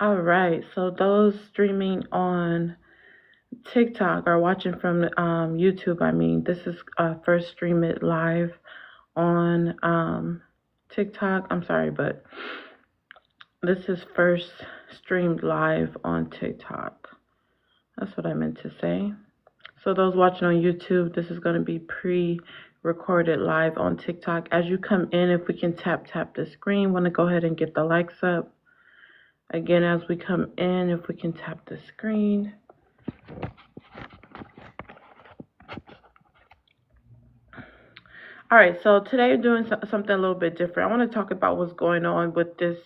All right, so those streaming on TikTok or watching from YouTube, I mean, this is first stream it live on TikTok. I'm sorry, but this is first streamed live on TikTok. That's what I meant to say. So those watching on YouTube, this is going to be pre-recorded live on TikTok. As you come in, if we can tap the screen, want to go ahead and get the likes up. Again, as we come in, if we can tap the screen. All right, so today we're doing something a little bit different. I want to talk about what's going on with this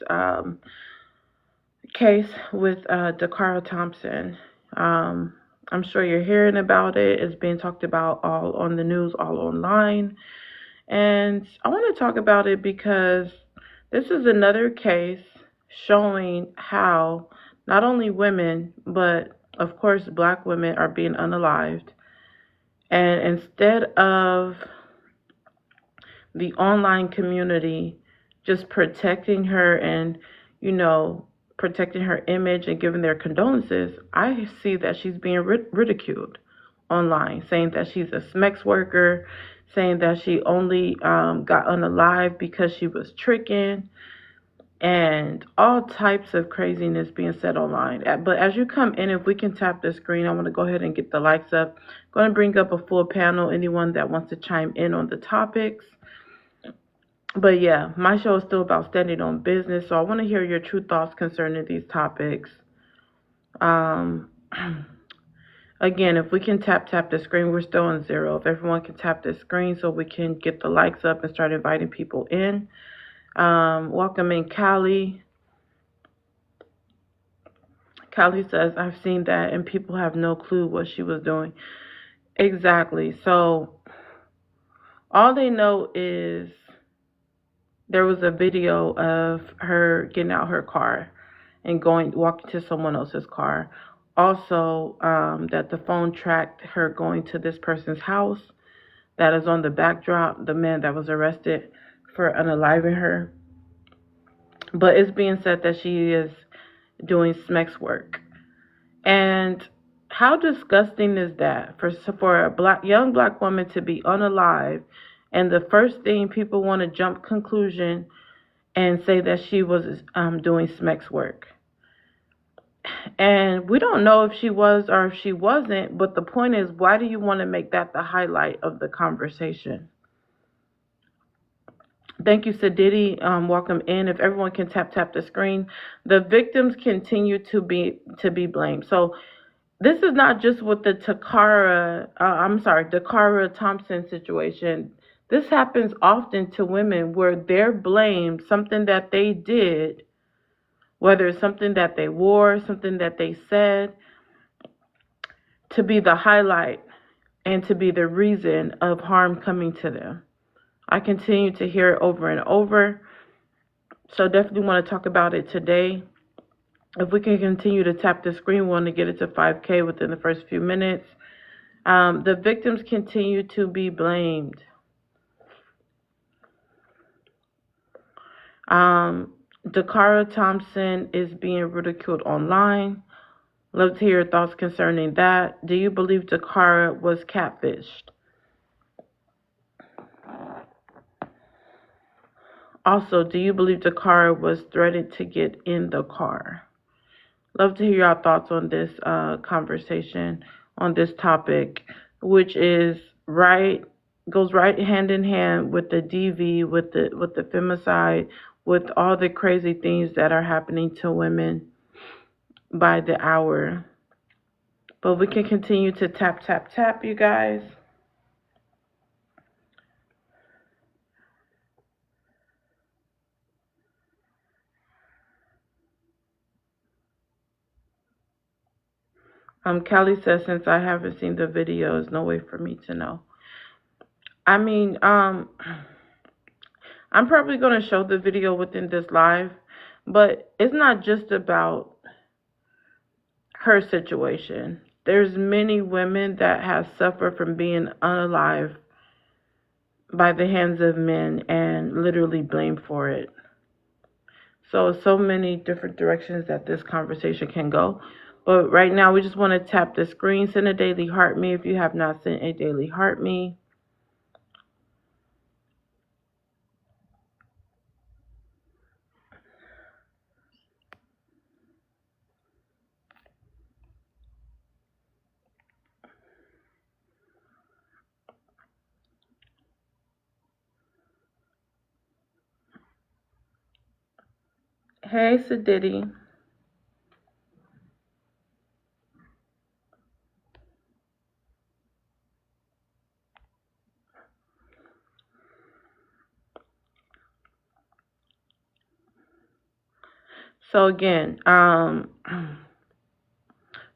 case with Dakara Thompson. I'm sure you're hearing about it. It's being talked about all on the news, all online. And I want to talk about it because this is another case showing how not only women, but of course, black women are being unalived. And instead of the online community just protecting her and, protecting her image and giving their condolences, I see that she's being ridiculed online, saying that she's a sex worker, saying that she only got unalive because she was tricking, and all types of craziness being said online. But as you come in, if we can tap the screen, I want to go ahead and get the likes up. I'm going to bring up a full panel, anyone that wants to chime in on the topics. But yeah, my show is still about standing on business, so I want to hear your true thoughts concerning these topics. Again, if we can tap the screen, we're still on 0. If everyone can tap the screen so we can get the likes up and start inviting people in. Welcome in Callie. Callie says, I've seen that and people have no clue what she was doing. Exactly. So all they know is there was a video of her getting out her car and walking to someone else's car. Also, that the phone tracked her going to this person's house. That is on the backdrop, the man that was arrested for unaliving her. But it's being said that she is doing sex work. And how disgusting is that for a young black woman to be unalive, and the first thing people want to jump conclusion and say that she was doing sex work. And we don't know if she was or if she wasn't, but the point is, why do you want to make that the highlight of the conversation? Thank you, Sadidi. Welcome in. If everyone can tap the screen, the victims continue to be blamed. So this is not just with the Dakara Thompson situation. This happens often to women where they're blamed something that they did, whether it's something that they wore, something that they said, to be the highlight and to be the reason of harm coming to them. I continue to hear it over and over. So definitely want to talk about it today. If we can continue to tap the screen, we want to get it to 5K within the first few minutes. The victims continue to be blamed. Dakara Thompson is being ridiculed online. Love to hear your thoughts concerning that. Do you believe Dakara was catfished? Also, do you believe Dakara was threatened to get in the car? Love to hear your thoughts on this conversation, on this topic, which is goes right hand in hand with the DV, with the femicide, with all the crazy things that are happening to women by the hour. But we can continue to tap, you guys. Callie says, since I haven't seen the video, there's no way for me to know. I mean, I'm probably going to show the video within this live, but it's not just about her situation. There's many women that have suffered from being unalive by the hands of men and literally blamed for it. So many different directions that this conversation can go. But right now, we just want to tap the screen, send a daily heart me if you have not sent a daily heart me. Hey, Sadiddy. So again,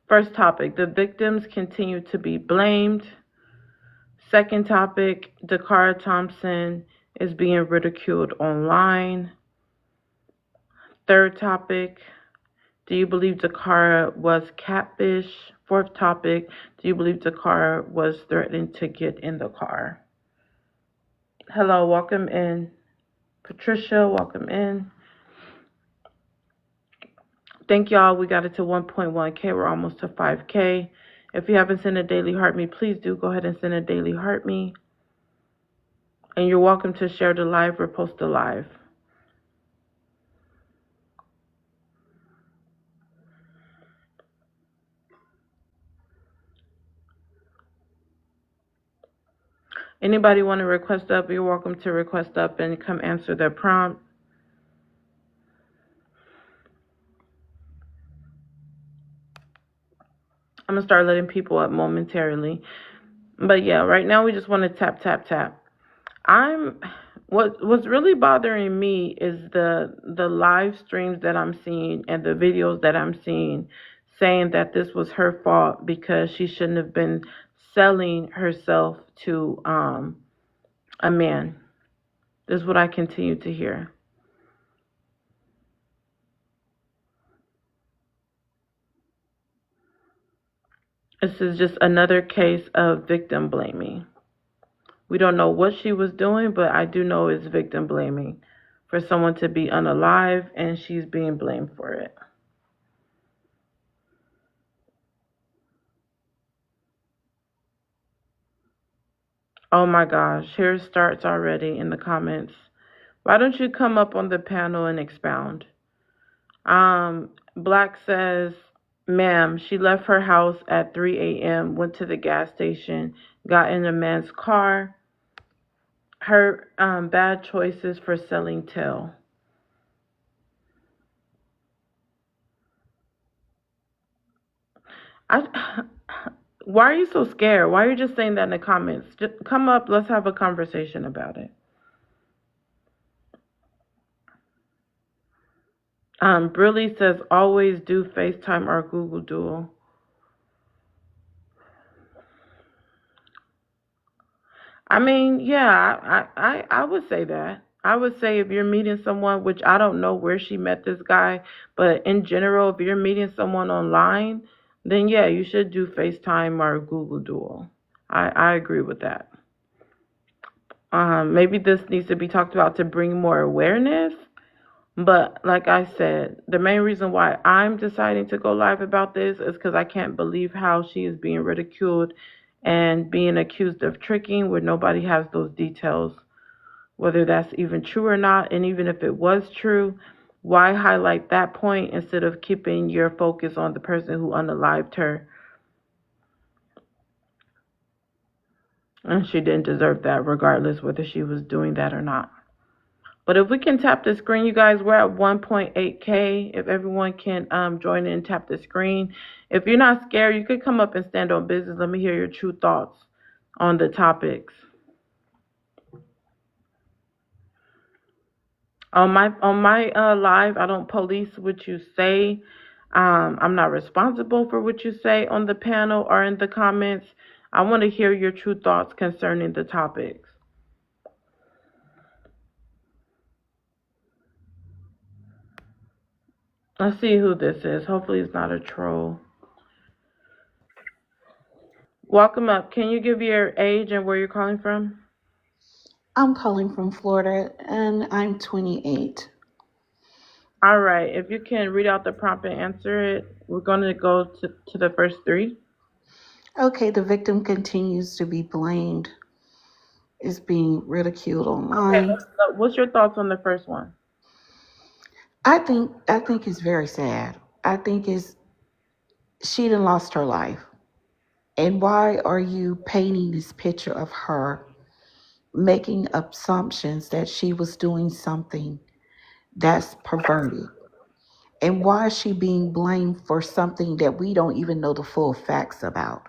first topic, the victims continue to be blamed. Second topic, Dakara Thompson is being ridiculed online. Third topic, do you believe Dakara was catfish? Fourth topic, do you believe Dakara was threatened to get in the car? Hello, welcome in. Patricia, welcome in. Thank y'all. We got it to 1.1K. We're almost to 5K. If you haven't sent a daily heart me, please do go ahead and send a daily heart me. And you're welcome to share the live or post the live. Anybody want to request up, you're welcome to request up and come answer the prompt. I'm going to start letting people up momentarily. But yeah, right now we just want to tap, tap, tap. What's really bothering me is the live streams that I'm seeing and the videos that I'm seeing saying that this was her fault because she shouldn't have been selling herself to a man. This is what I continue to hear. This is just another case of victim blaming. We don't know what she was doing, but I do know it's victim blaming for someone to be unalive and she's being blamed for it. Oh my gosh, here it starts already in the comments. Why don't you come up on the panel and expound? Black says, ma'am, she left her house at 3 a.m., went to the gas station, got in a man's car. Her bad choices for selling tail. I, why are you so scared? Why are you just saying that in the comments? Just come up, let's have a conversation about it. Brilly says always do FaceTime or Google Duo. I mean, yeah, I would say that. I would say if you're meeting someone, which I don't know where she met this guy, but in general, if you're meeting someone online, then yeah, you should do FaceTime or Google Duo. I agree with that. Maybe this needs to be talked about to bring more awareness. But like I said, the main reason why I'm deciding to go live about this is because I can't believe how she is being ridiculed and being accused of tricking where nobody has those details, whether that's even true or not. And even if it was true, why highlight that point instead of keeping your focus on the person who unalived her? And she didn't deserve that, regardless whether she was doing that or not. But if we can tap the screen, you guys, we're at 1.8K. If everyone can join in and tap the screen. If you're not scared, you could come up and stand on business. Let me hear your true thoughts on the topics. On my live, I don't police what you say. I'm not responsible for what you say on the panel or in the comments. I want to hear your true thoughts concerning the topics. Let's see who this is. Hopefully it's not a troll. Welcome up. Can you give your age and where you're calling from? I'm calling from Florida and I'm 28. All right. If you can read out the prompt and answer it, we're going to go to the first three. Okay, the victim continues to be blamed, is being ridiculed Okay. online. What's your thoughts on the first one? I think it's very sad. I think it's she done lost her life. And why are you painting this picture of her, making assumptions that she was doing something that's perverted? And why is she being blamed for something that we don't even know the full facts about?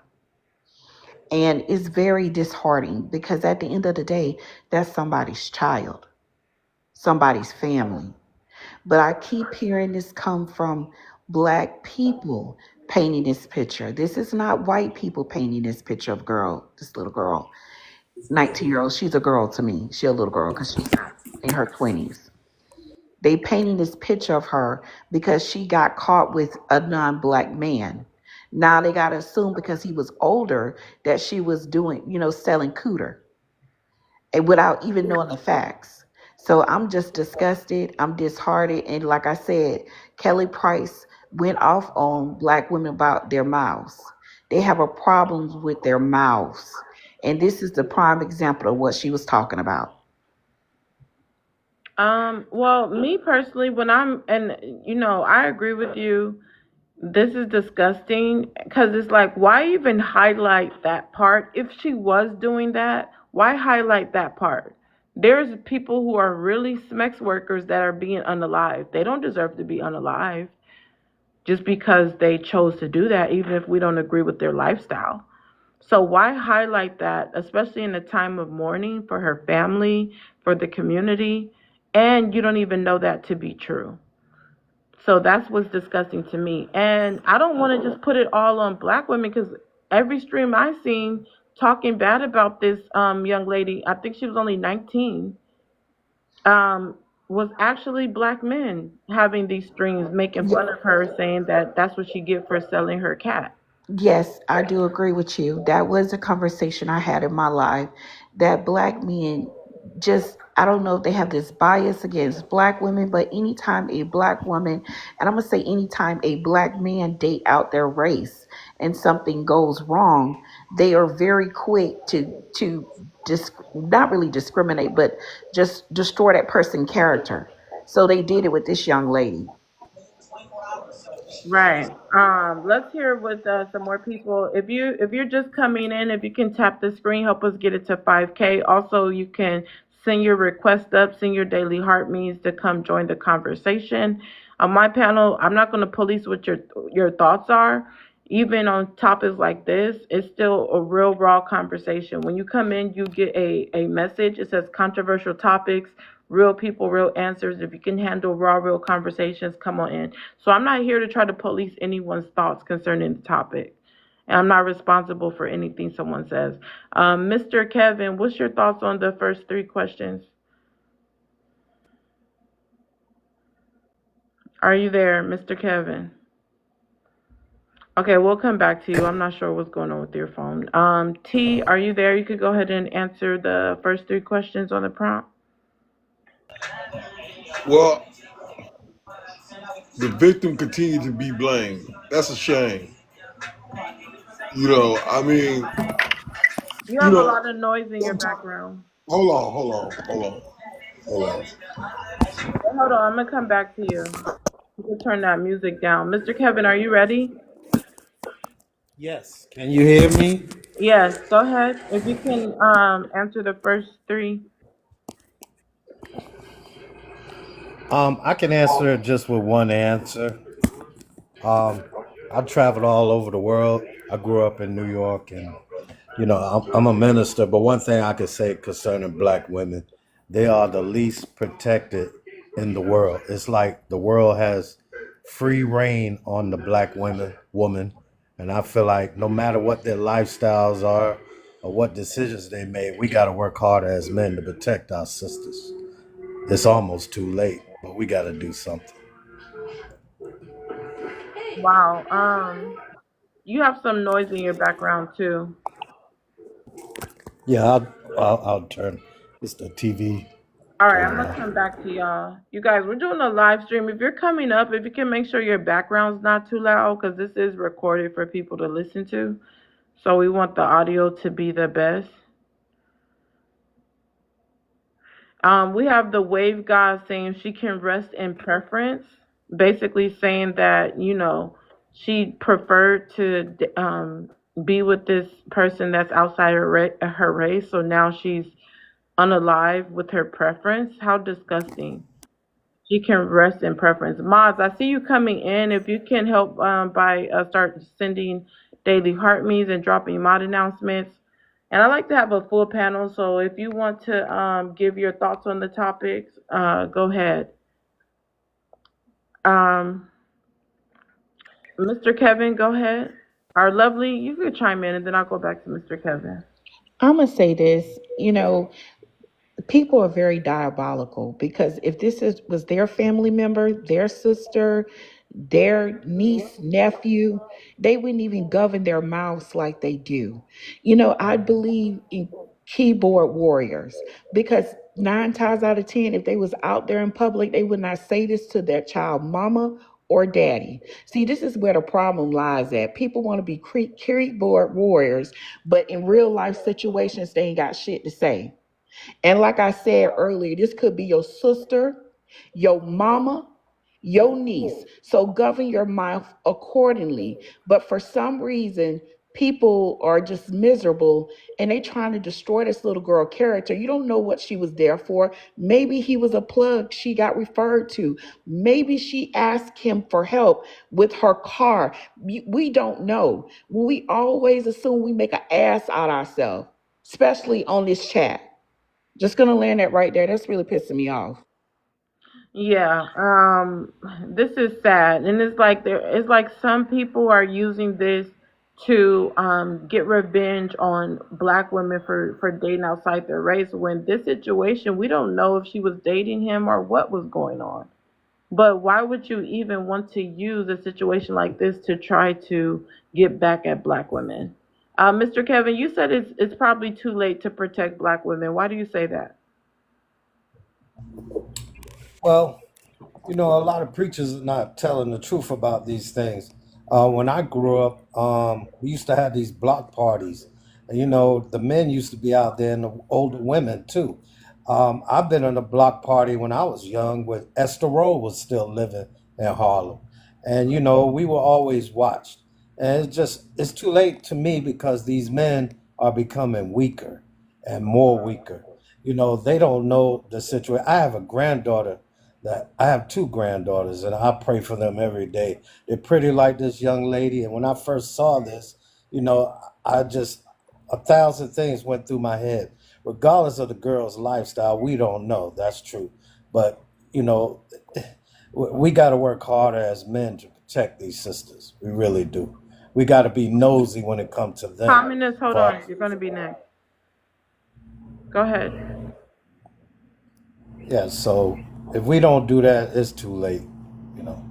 And it's very disheartening because at the end of the day, that's somebody's child, somebody's family. But I keep hearing this come from black people painting this picture. This is not white people painting this picture of this little girl, 19-year old. She's a girl to me. She's a little girl because she's not in her 20s. They painting this picture of her because she got caught with a non-black man. Now they got to assume because he was older that she was doing, selling cooter and without even knowing the facts. So I'm just disgusted. I'm disheartened. And like I said, Kelly Price went off on black women about their mouths. They have a problem with their mouths. And this is the prime example of what she was talking about. Well, me personally, when I'm, and I agree with you. This is disgusting because it's like, why even highlight that part? If she was doing that, why highlight that part? There's people who are really sex workers that are being unalived. They don't deserve to be unalived just because they chose to do that, even if we don't agree with their lifestyle. So why highlight that, especially in a time of mourning for her family, for the community, and you don't even know that to be true? So that's what's disgusting to me. And I don't want to just put it all on black women because every stream I seen talking bad about this young lady, I think she was only 19, um, was actually black men having these streams making Yeah. fun of her, saying that that's what she get for selling her cat. Yes, I do agree with you. That was a conversation I had in my life that black men just, I don't know if they have this bias against black women, but anytime a black woman, and I'm going to say anytime a black man date out their race and something goes wrong, they are very quick to not really discriminate, but just destroy that person's character. So they did it with this young lady. Right. Let's hear with some more people. If you're just coming in, if you can tap the screen, help us get it to 5K. Also, you can send your request up, send your daily heart means to come join the conversation. On my panel, I'm not going to police what your thoughts are. Even on topics like this, it's still a real raw conversation. When you come in, you get a message. It says controversial topics, real people, real answers. If you can handle raw, real conversations, come on in. So I'm not here to try to police anyone's thoughts concerning the topic. And I'm not responsible for anything someone says. Mr. Kevin, what's your thoughts on the first three questions? Are you there, Mr. Kevin? Okay, we'll come back to you. I'm not sure what's going on with your phone. T, are you there? You could go ahead and answer the first three questions on the prompt. Well, the victim continued to be blamed. That's a shame. I mean, You you have a know, lot of noise in your sometimes. background. Hold on. Hey, hold on, I'm gonna come back to you. You can turn that music down. Mr. Kevin, are you ready? Yes. Can you hear me? Yes, go ahead. If you can answer the first three. I can answer it just with one answer. Um, I traveled all over the world. I grew up in New York, and I'm a minister. But one thing I could say concerning black women, they are the least protected in the world. It's like the world has free reign on the black woman, and I feel like no matter what their lifestyles are or what decisions they made, we got to work harder as men to protect our sisters. It's almost too late, but we got to do something. Wow. You have some noise in your background too. Yeah, I'll turn. It's the TV. All right, I'm gonna come back to y'all. You guys, we're doing a live stream. If you're coming up, if you can make sure your background's not too loud, because this is recorded for people to listen to. So we want the audio to be the best. We have the wave god saying she can rest in preference, basically saying that she preferred to be with this person that's outside her race, so now she's unalive with her preference. How disgusting! She can rest in preference. Moz, I see you coming in. If you can help by start sending daily heart me's and dropping mod announcements. And I like to have a full panel, so if you want to give your thoughts on the topics, go ahead. Um, Mr. Kevin, go ahead. Our lovely, you could chime in, and then I'll go back to Mr. Kevin. I'm gonna say this. People are very diabolical because if was their family member, their sister, their niece, nephew, they wouldn't even govern their mouths like they do. I believe in keyboard warriors because 9 times out of 10, if they was out there in public, they would not say this to their child mama or daddy. See, this is where the problem lies at. People want to be keyboard warriors, but in real life situations, they ain't got shit to say. And like I said earlier, this could be your sister, your mama, your niece. So govern your mouth accordingly. But for some reason, people are just miserable and they trying to destroy this little girl character. You don't know what she was there for. Maybe he was a plug she got referred to. Maybe she asked him for help with her car. We don't know. We always assume we make an ass out ourselves, especially on this chat. Just gonna land that right there. That's really pissing me off. Yeah, this is sad, and it's like some people are using this to get revenge on black women for dating outside their race. When this situation, we don't know if she was dating him or what was going on. But why would you even want to use a situation like this to try to get back at black women? Mr. Kevin, you said it's probably too late to protect black women. Why do you say that? Well, a lot of preachers are not telling the truth about these things. When I grew up, we used to have these block parties. And, the men used to be out there and the older women too. I've been in a block party when I was young when Esther Rowe was still living in Harlem. And, we were always watched. And it's too late to me because these men are becoming weaker and more weaker. They don't know the situation. I have a granddaughter that I have two granddaughters and I pray for them every day. They're pretty like this young lady. And when I first saw this, I just, a thousand things went through my head. Regardless of the girl's lifestyle, we don't know. That's true. But, you know, we got to work harder as men to protect these sisters. We really do. We got to be nosy when it comes to them. Communist, hold For on. You're going to be next. Go ahead. yeah, so if we don't do that, it's too late, you know.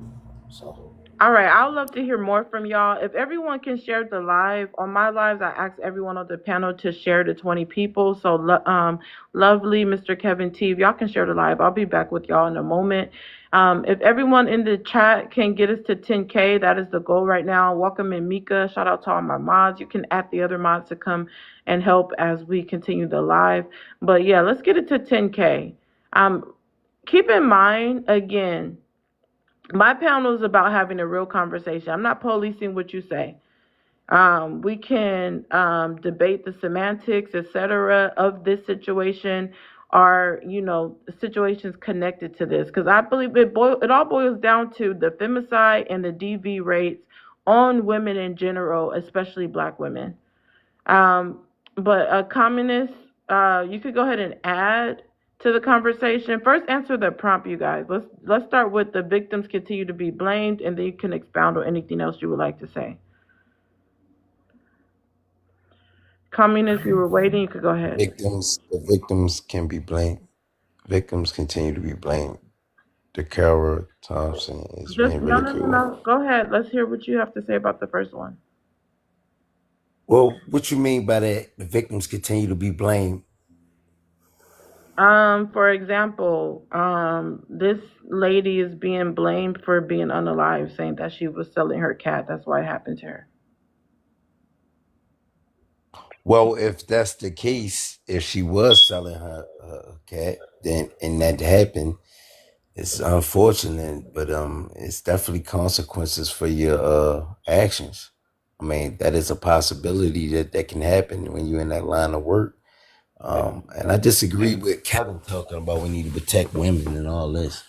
So All right, I would love to hear more from y'all. If everyone can share the live on my lives, I ask everyone on the panel to share to 20 people. So, lovely, Mr. Kevin T, if y'all can share the live, I'll be back with y'all in a moment. If everyone in the chat can get us to 10K, that is the goal right now. Welcome in Mika. Shout out to all my mods. You can add the other mods to come and help as we continue the live. But yeah, let's get it to 10K. Keep in mind again, my panel is about having a real conversation. I'm not policing what you say. We can debate the semantics, etc., of this situation, or situations connected to this, because I believe it all boils down to the femicide and the DV rates on women in general, especially Black women. Um, but a communist, you could go ahead and add to the conversation. First, answer the prompt, you guys. Let's start with the victims continue to be blamed, and then you can expound on anything else you would like to say. Communist, you were waiting. You could go ahead. The victims can be blamed. Victims continue to be blamed. The Kara Thompson is Just being no, no, no, ridiculed. no. Go ahead. Let's hear what you have to say about the first one. Well, what you mean by that? The victims continue to be blamed. For example, this lady is being blamed for being unalive, saying that she was selling her cat. That's why it happened to her. Well, if that's the case, if she was selling her cat, then and that happened, it's unfortunate, but it's definitely consequences for your actions. I mean, that is a possibility that can happen when you're in that line of work. And I disagree with Kevin talking about we need to protect women and all this.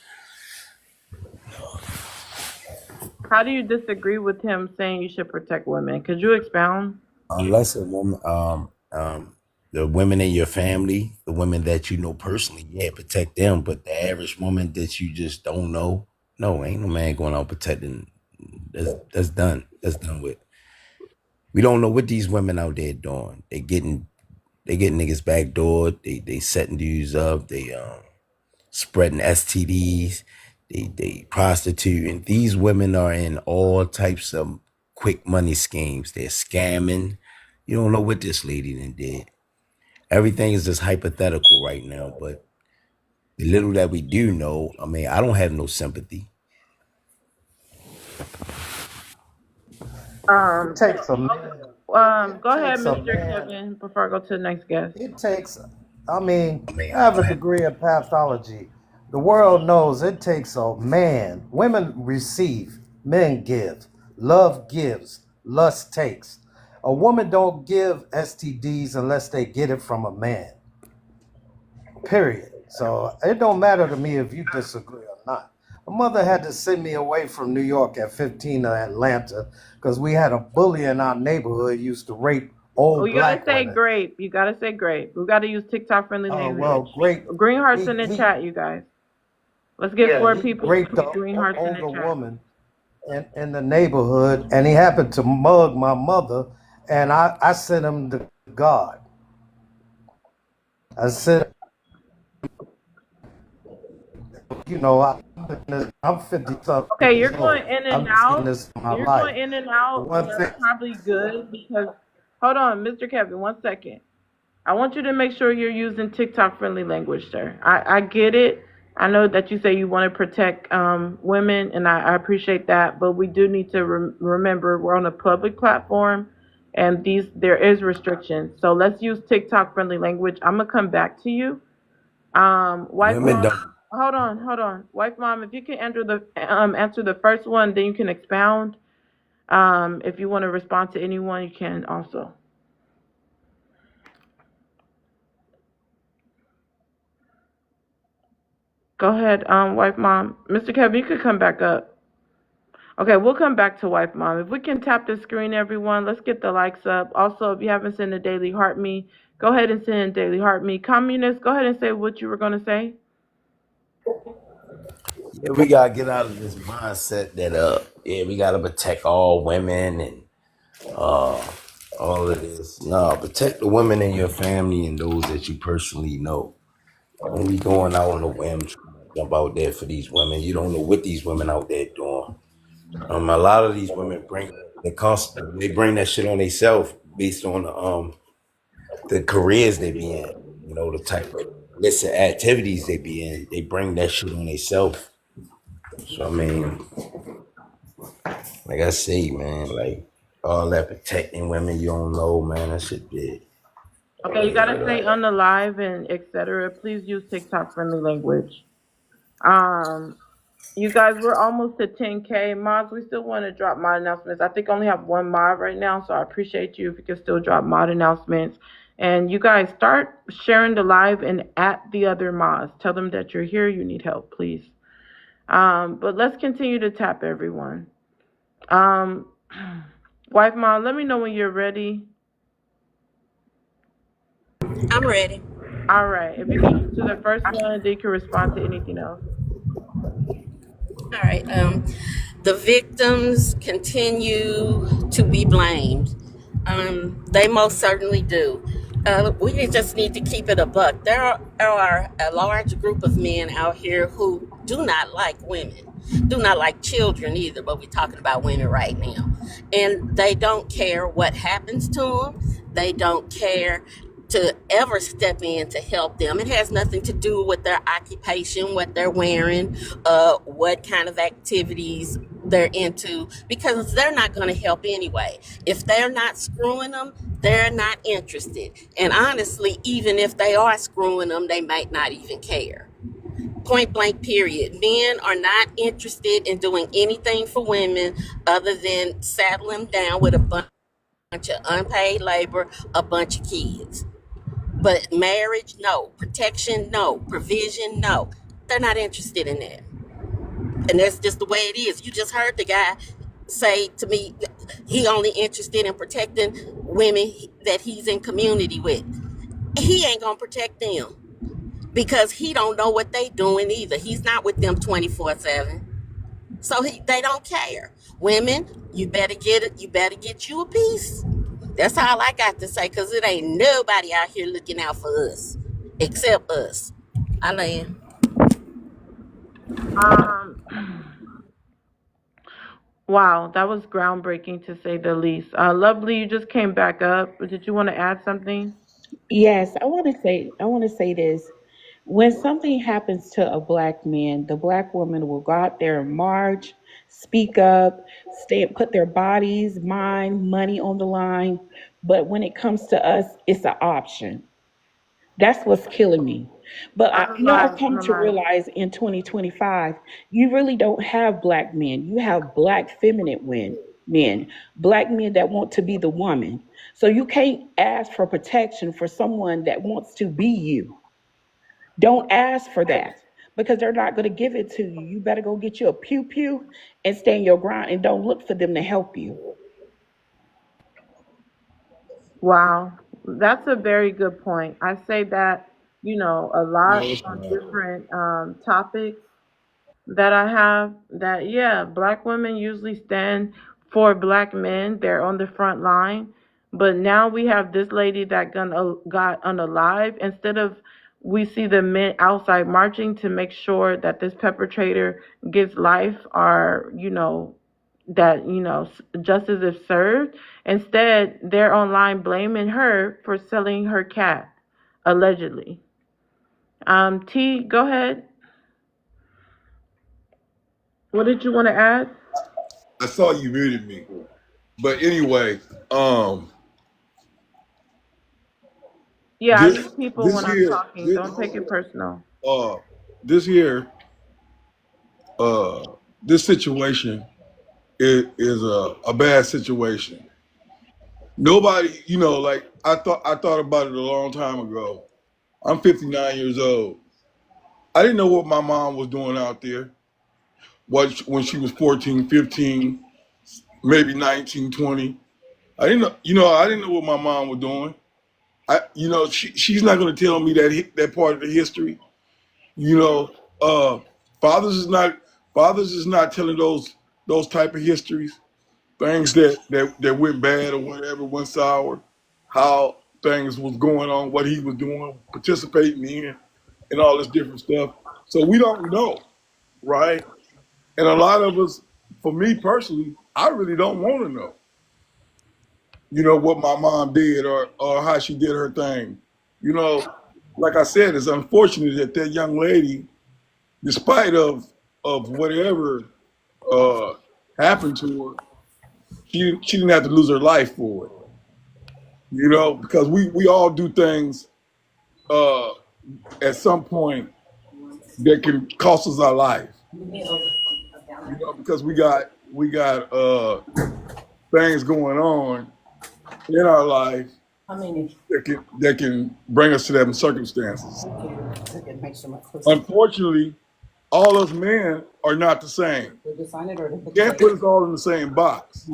How do you disagree with him saying you should protect women? Could you expound? Unless a woman, the women in your family, the women that you know personally, yeah, protect them. But the average woman that you just don't know, no, ain't no man going out protecting. That's done. That's done with. We don't know what these women out there doing. They getting niggas backdoored. They setting dudes up. They spreading STDs. They prostituting. These women are in all types of quick money schemes. They're scamming. You don't know what this lady done did. Everything is just hypothetical right now, but the little that we do know, I mean, I don't have no sympathy. It Um, takes a okay. man. It Go ahead, takes a Mr. man. Kevin, before I go to the next guest. It takes, I mean, I mean, I I have don't a have. degree in pathology. The world knows it takes a man. Women receive, men give. Love gives, lust takes. A woman don't give STDs unless they get it from a man. Period. So it don't matter to me if you disagree or not. My mother had to send me away from New York at 15 to Atlanta because we had a bully in our neighborhood who used to rape Oh, old you gotta black say women. grape. You gotta say grape. We gotta use TikTok friendly Well, language. great. Green hearts in He the he chat, you guys. Let's get yeah, four he people to raped put a green hearts in the older chat. woman in the neighborhood, and he happened to mug my mother, and I sent him to God. I said, I'm 50 something Okay, years you're old. going in and I've seen out. this in my You're life. going in and The out, and one that's thing, probably good because. Hold on, Mr. Kevin, 1 second. I want you to make sure you're using TikTok friendly language, sir. I get it. I know that you say you want to protect women, and I appreciate that, but we do need to remember we're on a public platform, and there is restrictions. So let's use TikTok friendly language. I'm gonna come back to you. Wife Women mom, don't. hold on. Wife mom, if you can answer the first one, then you can expound. If you want to respond to anyone, you can also. Go ahead, wife mom. Mr. Kevin, you could come back up. Okay, we'll come back to wife mom. If we can tap the screen, everyone, let's get the likes up. Also, if you haven't sent a daily heart me, go ahead and send a daily heart me. Communist, go ahead and say what you were going to say. Yeah, we gotta get out of this mindset that yeah, we gotta protect all women and uh, all of this. No, protect the women in your family and those that you personally know. Don't be going out on a whim trying to jump out there for these women. You don't know what these women out there doing. A lot of these women they bring that shit on themselves based on the careers they be in. You know, the type of illicit activities they be in. They bring that shit on themselves. So I mean, like I say, man, like all that protecting women you don't know, man, that shit big. Okay, you got to say unalive and etc. Please use TikTok friendly language. Um, You guys, we're almost to 10K mods. We still want to drop mod announcements. I think I only have one mod right now, so I appreciate you if you can still drop mod announcements. And you guys start sharing the live and at the other mods. Tell them that you're here, you need help, please. But let's continue to tap everyone. Um, Wife mom, let me know when you're ready. I'm ready. All right. If you can answer the first one, then you can respond to anything else. All right. The victims continue to be blamed. They most certainly do. We just need to keep it a buck. There are a large group of men out here who do not like women, do not like children either, but we're talking about women right now. And they don't care what happens to them. They don't care. to ever step in to help them. It has nothing to do with their occupation, what they're wearing, what kind of activities they're into, because they're not going to help anyway. If they're not screwing them, they're not interested. And honestly, even if they are screwing them, they might not even care. Point blank, period. Men are not interested in doing anything for women other than saddling them down with a bunch of unpaid labor, a bunch of kids. But marriage, no. Protection, no. Provision, no. They're not interested in that. And that's just the way it is. You just heard the guy say to me he only interested in protecting women that he's in community with. He ain't gonna protect them because he don't know what they doing either. He's not with them 24/7. So they don't care. Women, you better get it. You better get you a piece. That's all I got to say, because it ain't nobody out here looking out for us except us. I land. Um, wow, that was groundbreaking to say the least. Lovely, you just came back up. Did you want to add something? Yes, I want to say this. When something happens to a black man, the black woman will go out there and march, speak up, stay put their bodies, mind, money on the line. But when it comes to us, it's an option. That's what's killing me. But I've Unalive, come to unalive. realize in 2025, you really don't have black men. You have black feminine men, black men that want to be the woman. So you can't ask for protection for someone that wants to be you. Don't ask for that because they're not going to give it to you. You better go get you a pew pew and stand your ground and don't look for them to help you. Wow, that's a very good point. I say that, a No, lot it's on not. different topics that I have, that yeah, black women usually stand for black men. They're on the front line. But now we have this lady that got unalive. Instead of, we see the men outside marching to make sure that this perpetrator gets life, or that justice is served. Instead, they're online blaming her for selling her cat, allegedly. T, go ahead. What did you want to add? I saw you muted me. But anyway, um, Yeah, I this mute people this when I'm here talking. Don't take it personal. uh this here uh this situation is a bad situation. Nobody, like I thought about it a long time ago. I'm 59 years old. I didn't know what my mom was doing out there. What when she was 14, 15, maybe 19, 20. I didn't know what my mom was doing. She's not going to tell me that part of the history. You know, uh, fathers is not fathers is not telling those type of histories, things that went bad or whatever, went sour, how things was going on, what he was doing, participating in, and all this different stuff. So we don't know, right? And a lot of us, for me personally, I really don't want to know. What my mom did or how she did her thing. You know, like I said, it's unfortunate that that young lady, despite of whatever uh, happened to her, she didn't have to lose her life for it. Because we all do things uh, at some point that can cost us our life. Because we got things going on in our life that can bring us to them circumstances. Unfortunately, all us men are not the same. You can't put us all in the same box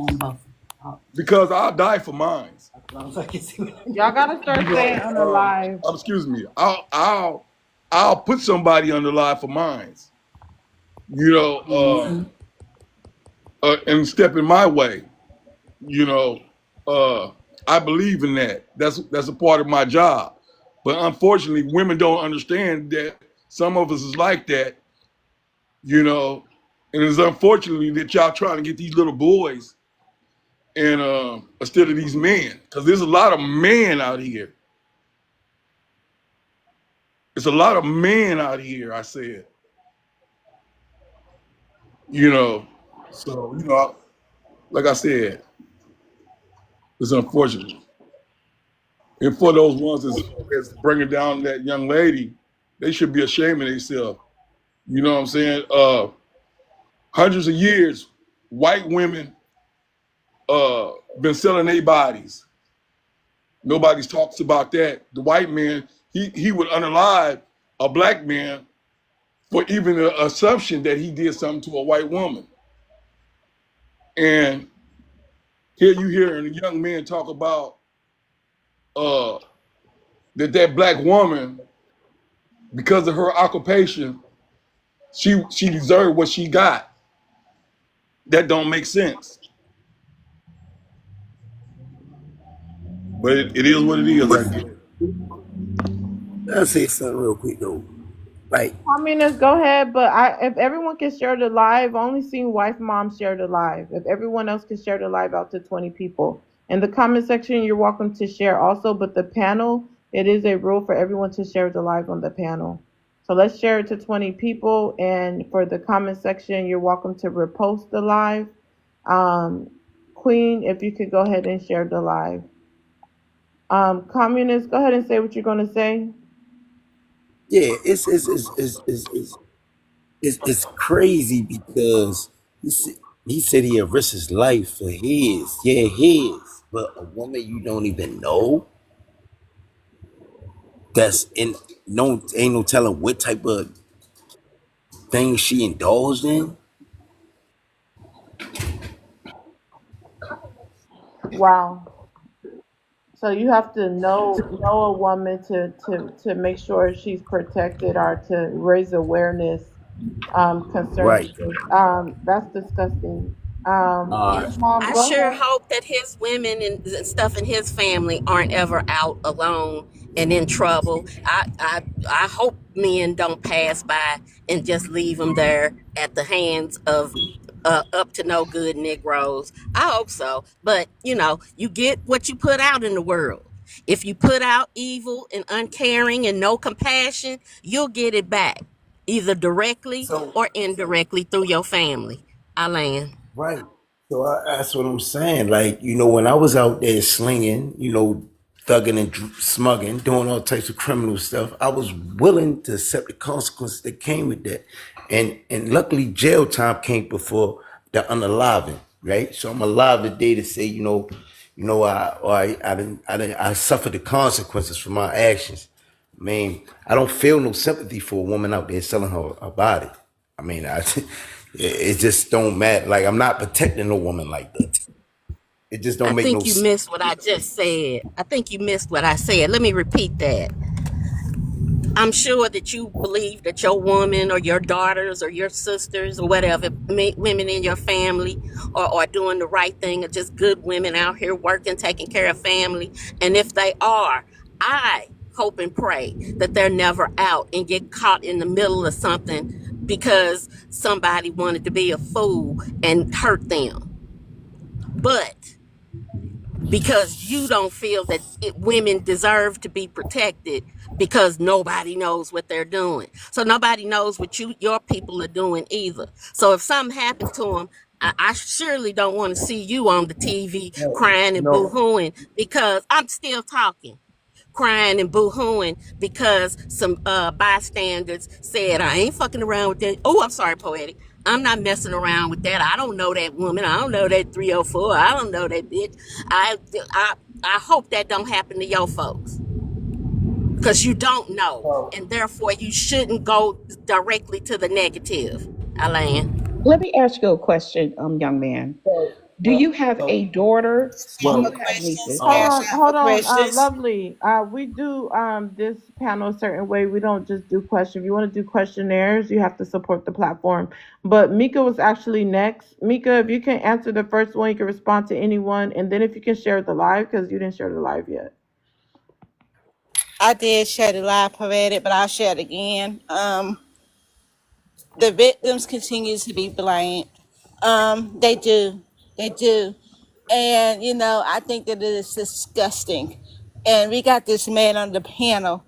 because I'll die for mine. Y'all gotta start saying unalive. Excuse me. I'll put somebody under live for mine. You know, and step in my way. You know, uh, I believe in that. That's a part of my job. But unfortunately, women don't understand that some of us is like that. You know, and it's unfortunately that y'all trying to get these little boys and instead of these men, because there's a lot of men out here It's a lot of men out here. I said, you know, so like I said, it's unfortunate. And for those ones that's bringing down that young lady, they should be ashamed of themselves. You know what I'm saying? Hundreds of years, white women been selling their bodies. Nobody talks about that. The white man, he would unalive a black man for even the assumption that he did something to a white woman. And here you hear a young man talk about uh, that black woman, because of her occupation, she deserved what she got. That don't make sense. But it is what it is, But I guess. I'll say something real quick though. Like, Communists, go ahead, but if everyone can share the live, I only seen wife mom share the live. If everyone else can share the live out to 20 people. In the comment section, you're welcome to share also, but the panel, it is a rule for everyone to share the live on the panel. So let's share it to 20 people, and for the comment section, you're welcome to repost the live. Um, Queen, if you could go ahead and share the live. Communists, go ahead and say what you're going to say. yeah, it's crazy because he said he'd risk his life for his, yeah, his, but a woman you don't even know that's in no ain't no telling what type of thing she indulged in. Wow. So you have to know a woman to make sure she's protected or to raise awareness concerning Right. this. That's disgusting. Uh, Mom, I go sure ahead. hope that his women and stuff in his family aren't ever out alone and in trouble. I hope men don't pass by and just leave them there at the hands of up to no good Negroes. I hope so. But, you get what you put out in the world. If you put out evil and uncaring and no compassion, you'll get it back, either directly so or indirectly through your family. I land. right. So that's what I'm saying. Like, when I was out there slinging, thugging and smugging, doing all types of criminal stuff, I was willing to accept the consequences that came with that. And luckily, jail time came before the unaliving, right? So I'm alive today to say, I suffered the consequences for my actions. I mean, I don't feel no sympathy for a woman out there selling her body. I mean, it just don't matter. Like, I'm not protecting a woman like that. It just I don't make no think you sense. missed what I just said. I think you missed what I said. Let me repeat that. I'm sure that you believe that your woman or your daughters or your sisters or whatever, women in your family are doing the right thing, or just good women out here working, taking care of family. And if they are, I hope and pray that they're never out and get caught in the middle of something because somebody wanted to be a fool and hurt them. But because you don't feel that women deserve to be protected because nobody knows what they're doing. So nobody knows what your people are doing either. So if something happened to them, I surely don't want to see you on the TV crying and No, boo-hooing because I'm still talking. Crying and boo-hooing because some bystanders said, I ain't fucking around with that. Oh, I'm sorry, Poetic. I'm not messing around with that. I don't know that woman. I don't know that 304. I don't know that bitch. I I I hope that don't happen to your folks because you don't know, and therefore you shouldn't go directly to the negative. Alan. Let me ask you a question, young man. Do you have a daughter? I Do have well, a you have question, nieces? Smash. I have a Hold on, question. lovely. We do this panel a certain way. We don't just do questions. If you want to do questionnaires, you have to support the platform. But Mika was actually next. Mika, if you can answer the first one, you can respond to anyone, and then if you can share the live because you didn't share the live yet. I did share the live poetic, but I'll share it again. The victims continue to be blamed. They do. They do. And, I think that it is disgusting. And we got this man on the panel,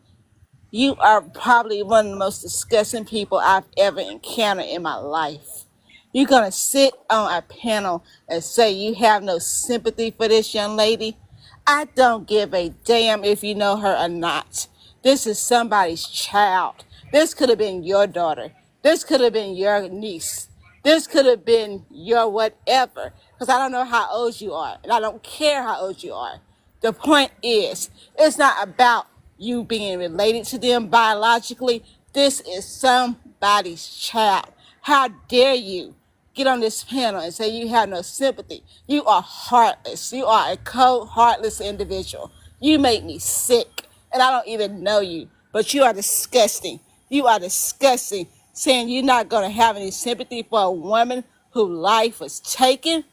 You are probably one of the most disgusting people I've ever encountered in my life. You're gonna sit on a panel and say you have no sympathy for this young lady? I don't give a damn if you know her or not. This is somebody's child. This could have been your daughter. This could have been your niece. This could have been your whatever. Because I don't know how old you are. And I don't care how old you are. The point is, it's not about you being related to them biologically. This is somebody's child. How dare you get on this panel and say you have no sympathy? You are heartless. You are a cold, heartless individual. You make me sick, and I don't even know you, but you are disgusting. You are disgusting. Saying you're not going to have any sympathy for a woman whose life was taken.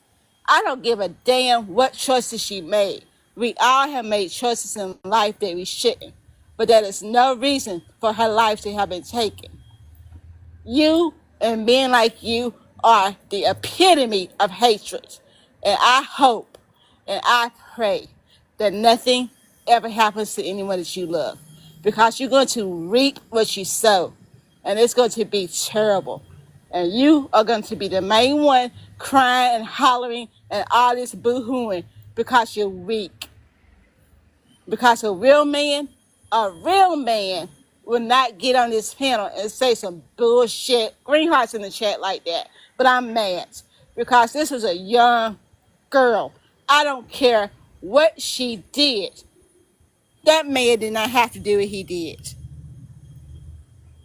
I don't give a damn what choices she made. We all have made choices in life that we shouldn't, but that is no reason for her life to have been taken. You and men like you are the epitome of hatred. And I hope and I pray that nothing ever happens to anyone that you love, because you're going to reap what you sow, and it's going to be terrible. And you are going to be the main one crying and hollering and all this boo-hooing because you're weak. Because a real man will not get on this panel and say some bullshit, green hearts in the chat like that. But I'm mad because this was a young girl. I don't care what she did. That man did not have to do what he did.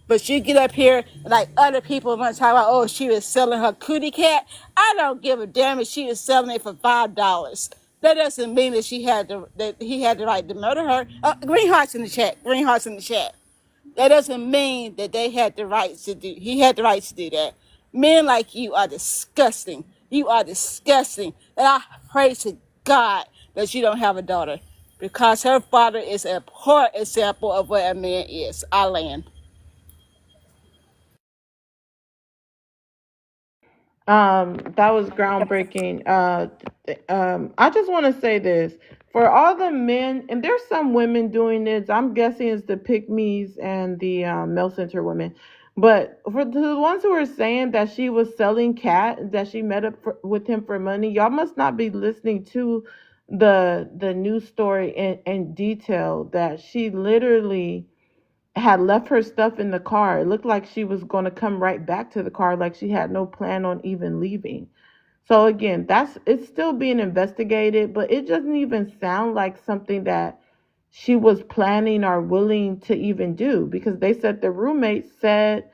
But you get up here like other people want to talk about, oh, she was selling her cootie cat. I don't give a damn if she was selling it for $5. That doesn't mean that he had the right to murder her. Green hearts in the chat. Green hearts in the chat. That doesn't mean that they had the right to do. He had the right to do that. Men like you are disgusting. You are disgusting. And I pray to God that you don't have a daughter, because her father is a poor example of what a man is. I land. That was groundbreaking. I just want to say this for all the men, and there's some women doing this. I'm guessing it's the pick me's and the male center women. But for the ones who are saying that she was selling cat, that she met up with him for money, y'all must not be listening to the news story in detail. That she literally had left her stuff in the car. It looked like she was going to come right back to the car, like she had no plan on even leaving. So again, that's it's still being investigated, but it doesn't even sound like something that she was planning or willing to even do, because they said the roommate said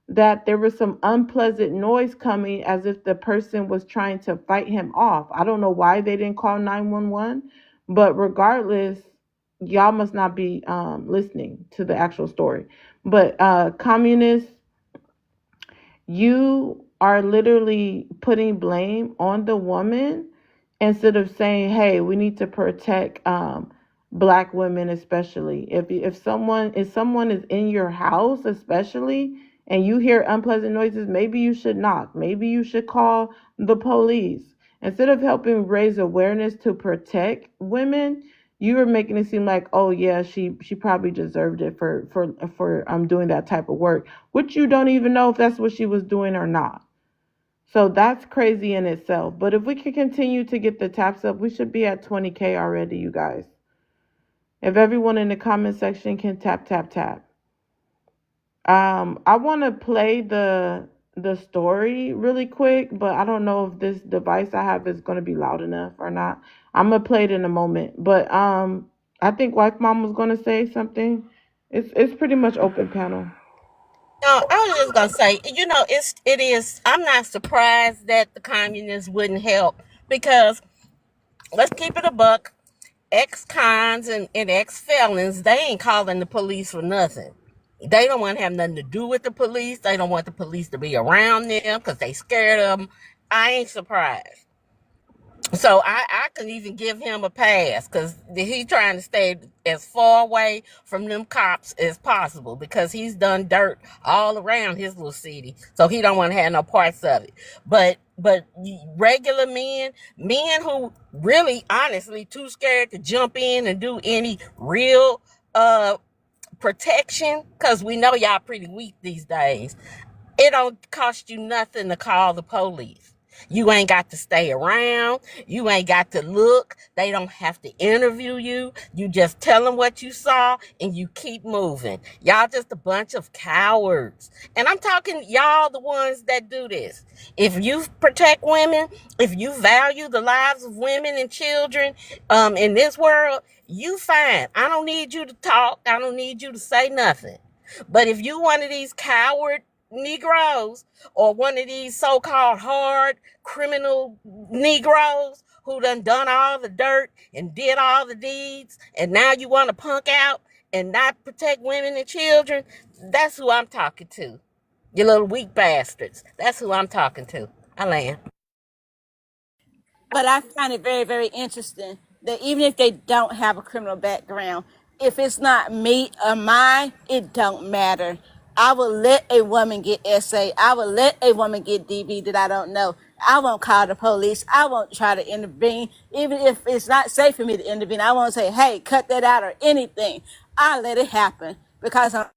that there was some unpleasant noise coming as if the person was trying to fight him off. I don't know why they didn't call 911, but regardless, y'all must not be listening to the actual story. But communists, you are literally putting blame on the woman instead of saying, "Hey, we need to protect black women, especially if someone is in your house, especially, and you hear unpleasant noises. Maybe you should knock. Maybe you should call the police instead of helping raise awareness to protect women." You were making it seem like, oh yeah, she probably deserved it for doing that type of work, which you don't even know if that's what she was doing or not. So that's crazy in itself. But if we can continue to get the taps up, we should be at 20K already, you guys. If everyone in the comment section can tap, tap, tap. I want to play the story really quick, but I don't know if this device I have is going to be loud enough or not. I'm gonna play it in a moment, but I think Wife Mom was going to say something. It's pretty much open panel. No, I was just gonna say, it is. I'm not surprised that the communists wouldn't help, because let's keep it a buck. Ex-cons and ex-felons, they ain't calling the police for nothing. They don't want to have nothing to do with the police. They don't want the police to be around them because they scared of them. I ain't surprised. So I can even give him a pass, because he trying to stay as far away from them cops as possible, because he's done dirt all around his little city. So he don't want to have no parts of it. But regular men who really honestly too scared to jump in and do any real protection, because we know y'all pretty weak these days. It don't cost you nothing to call the police. You ain't got to stay around. You ain't got to look. They don't have to interview you. You just tell them what you saw and you keep moving. Y'all just a bunch of cowards. And I'm talking y'all, the ones that do this. If you protect women, if you value the lives of women and children in this world, you fine. I don't need you to talk. I don't need you to say nothing. But if you one of these coward Negroes or one of these so-called hard criminal Negroes who done all the dirt and did all the deeds, and now you want to punk out and not protect women and children, that's who I'm talking to. You little weak bastards. That's who I'm talking to. I land. But I find it very, very interesting that even if they don't have a criminal background, if it's not me or mine, it don't matter. I will let a woman get SA. I will let a woman get DV that I don't know. I won't call the police. I won't try to intervene. Even if it's not safe for me to intervene, I won't say, hey, cut that out or anything. I let it happen because I'm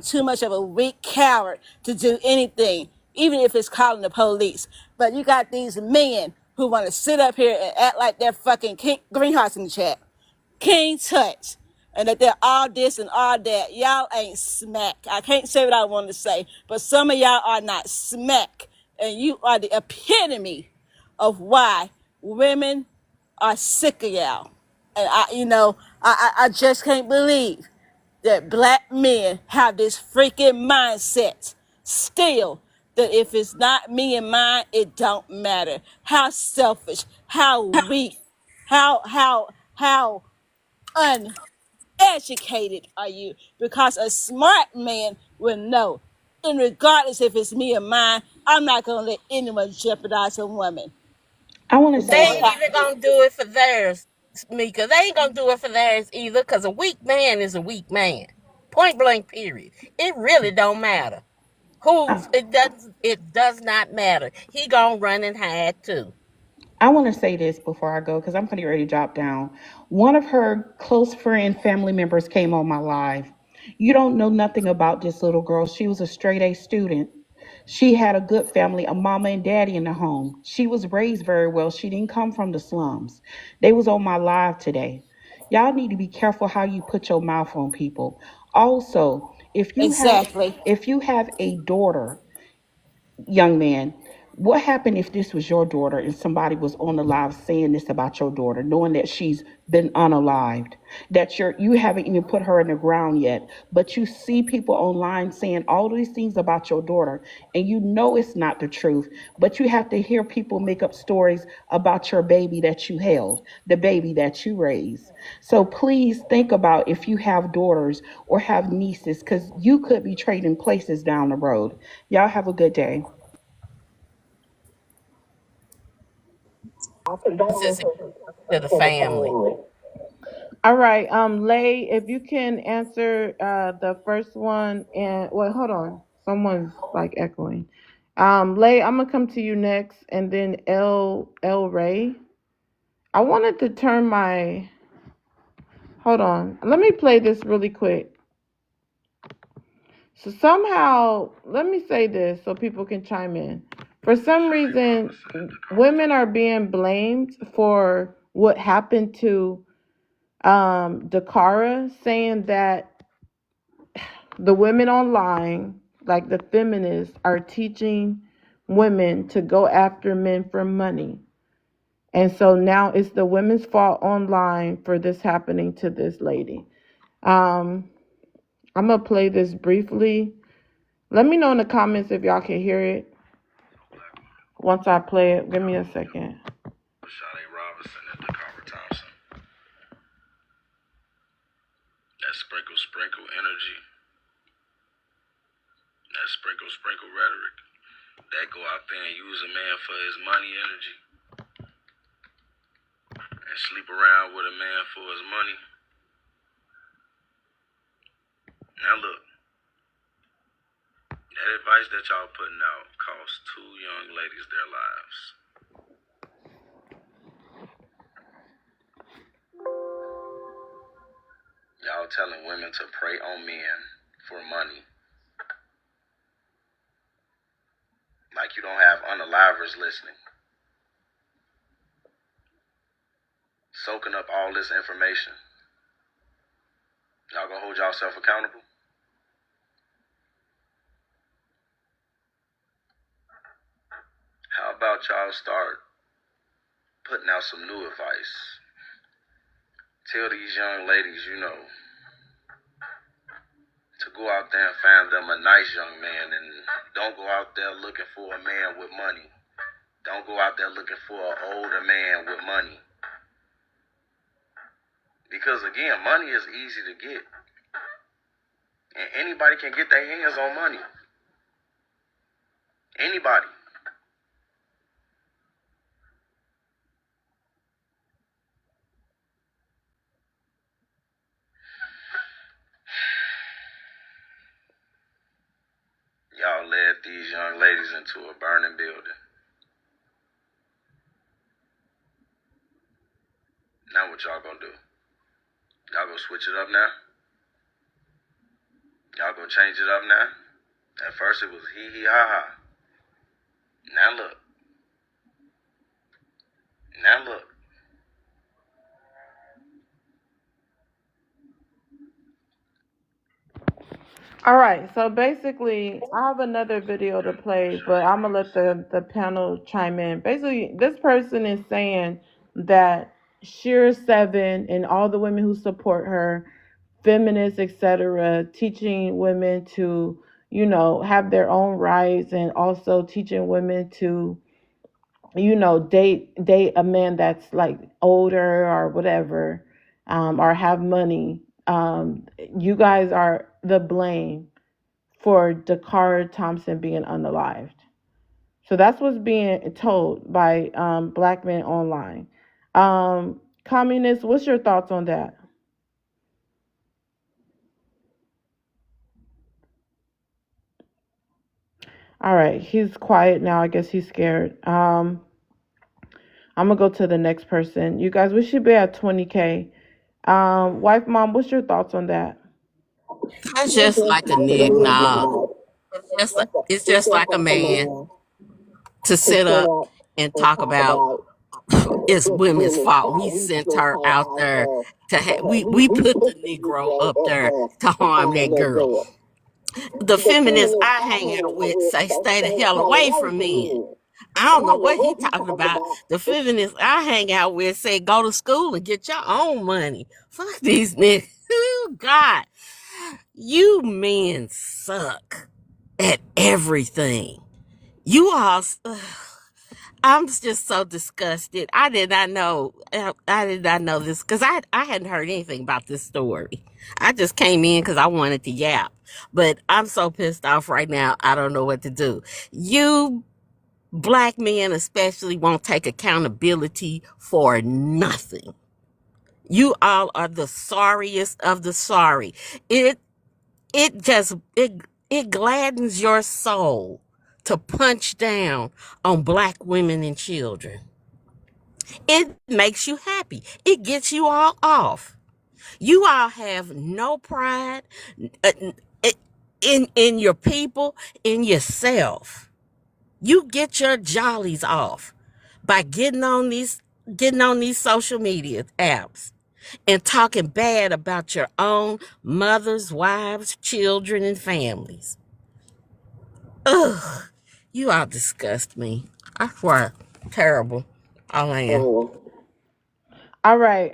too much of a weak coward to do anything, even if it's calling the police. But you got these men who want to sit up here and act like they're fucking King Greenhearts in the chat. King Tut. And that they're all this and all that. Y'all ain't smack. I can't say what I want to say, but some of y'all are not smack. And you are the epitome of why women are sick of y'all. And I just can't believe that black men have this freaking mindset still that if it's not me and mine, it don't matter. How selfish, how weak, how uneducated are you? Because a smart man will know. And regardless if it's me or mine, I'm not gonna let anyone jeopardize a woman. I want to It They say don't ain't this. even happen. gonna do it for theirs, Mika. They ain't gonna do it for theirs either, because a weak man is a weak man. Point blank, period. It really don't matter. I, It does not matter. He gonna run and hide too. I want to say this before I go because I'm pretty ready to drop down. One of her close friend, family members came on my live. You don't know nothing about this little girl. She was a straight A student. She had a good family, a mama and daddy in the home. She was raised very well. She didn't come from the slums. They was on my live today. Y'all need to be careful how you put your mouth on people. Also, Exactly. if you have a daughter, young man, what happened if this was your daughter and somebody was on the live saying this about your daughter, knowing that she's been unalived, that you haven't even put her in the ground yet, but you see people online saying all these things about your daughter, and you know it's not the truth, but you have to hear people make up stories about your baby that you held, the baby that you raised. So please think about if you have daughters or have nieces, because you could be trading places down the road. Y'all have a good day. This is to the family. All right, Lay, if you can answer the first one, and wait, hold on, someone's like echoing. Lay, I'm gonna come to you next, and then L Ray. I wanted to turn my hold on. Let me play this really quick. So somehow, let me say this so people can chime in. For some reason, women are being blamed for what happened to Dakara, saying that the women online, like the feminists, are teaching women to go after men for money. And so now it's the women's fault online for this happening to this lady. Um, I'm gonna play this briefly. Let me know in the comments if y'all can hear it. Once I play it, give me a second. telling women to prey on men for money. Like you don't have unalivers listening, soaking up all this information. Y'all gonna hold yourself accountable? How about y'all start putting out some new advice? Tell these young ladies, to go out there and find them a nice young man, and don't go out there looking for a man with money. Don't go out there looking for an older man with money. Because again, money is easy to get. And anybody can get their hands on money. Anybody. Y'all led these young ladies into a burning building. Now what y'all gonna do? Y'all gonna switch it up now? Y'all gonna change it up now? At first it was hee hee ha ha. Now look. Now look. All right, so basically, I have another video to play, but I'm gonna let the panel chime in. Basically, this person is saying that Sheer Seven and all the women who support her, feminists, etc., teaching women to, have their own rights, and also teaching women to, date a man that's like older or whatever, or have money. You guys are the blame for Dakar Thompson being unalived. So that's what's being told by black men online. Communist, what's your thoughts on that? All right, he's quiet now. I guess he's scared. I'm gonna go to the next person. You guys, we should be at 20K. Wife, mom, what's your thoughts on that? That's just like a nig knob. It's just like a man to sit up and talk about it's women's fault. We sent her out there we put the Negro up there to harm that girl. The feminists I hang out with say stay the hell away from men. I don't know what he talking about. The feminists I hang out with say go to school and get your own money. Fuck these niggas. Oh, God. You men suck at everything. You all, I'm just so disgusted. I did not know. I did not know this because I hadn't heard anything about this story. I just came in because I wanted to yap. But I'm so pissed off right now. I don't know what to do. You black men especially won't take accountability for nothing. You all are the sorriest of the sorry. It it gladdens your soul to punch down on black women and children. It makes you happy. It gets you all off. You all have no pride uh, in your people, in yourself. You get your jollies off by getting on these social media apps and talking bad about your own mothers, wives, children, and families. Ugh, you all disgust me. I swear, terrible. All I am. All right.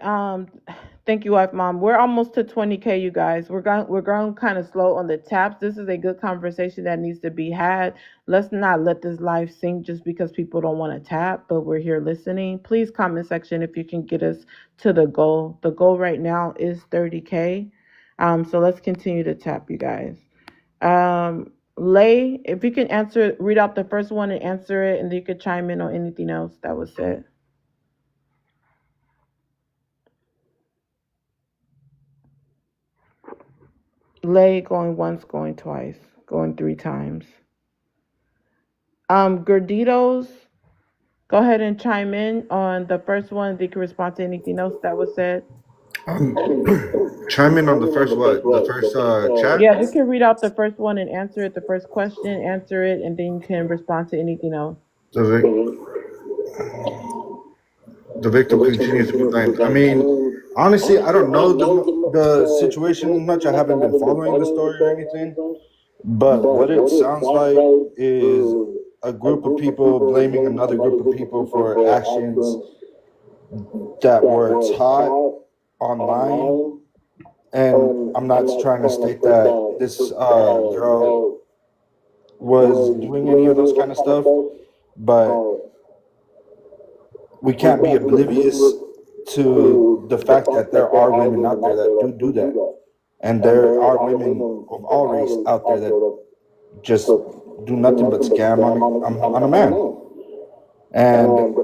Thank you, wife, mom. We're almost to 20K, you guys. We're going kind of slow on the taps. This is a good conversation that needs to be had. Let's not let this live sink just because people don't want to tap, but we're here listening. Please comment section if you can get us to the goal. The goal right now is 30K. So let's continue to tap, you guys. Lay, if you can read out the first one and answer it, and then you could chime in on anything else that was said. Lay going once, going twice, going three times. Gorditos, go ahead and chime in on the first one. They can respond to anything else that was said. Chime in on the first what? The first chat? Yeah, you can read out the first one and answer it. The first question, answer it, and then you can respond to anything else. The, the victim continues to be blamed. I mean, honestly, I don't know the situation much. I haven't been following the story or anything. But what it sounds like is a group of people blaming another group of people for actions that were taught online. And I'm not trying to state that this girl was doing any of those kind of stuff, but we can't be oblivious to the fact that there are women out there that do that. And there are women of all race out there that just do nothing but scam on a man. And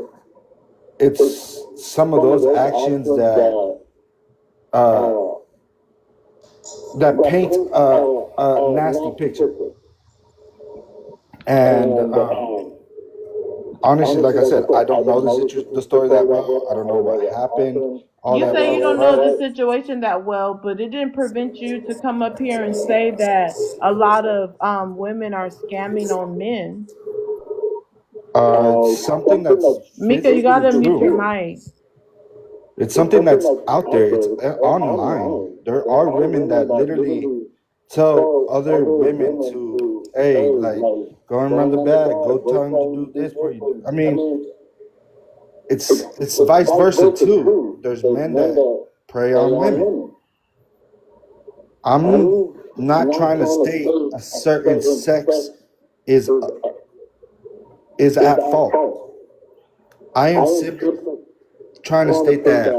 it's some of those actions uh, that paint a nasty picture. And honestly, like I said, I don't know the story that well. I don't know what happened all You that say you well. don't know the situation that well, but it didn't prevent you to come up here and say that a lot of women are scamming on men. It's something that's Mika, you physically gotta mute your true. mic. It's something that's out there. It's online. There are women that literally tell other women to, hey, like, go and run the bag. Go tell him to do this for you. I mean, it's vice versa too. There's men that prey on women. I'm not trying to state a certain sex is is at fault. I am simply trying to state that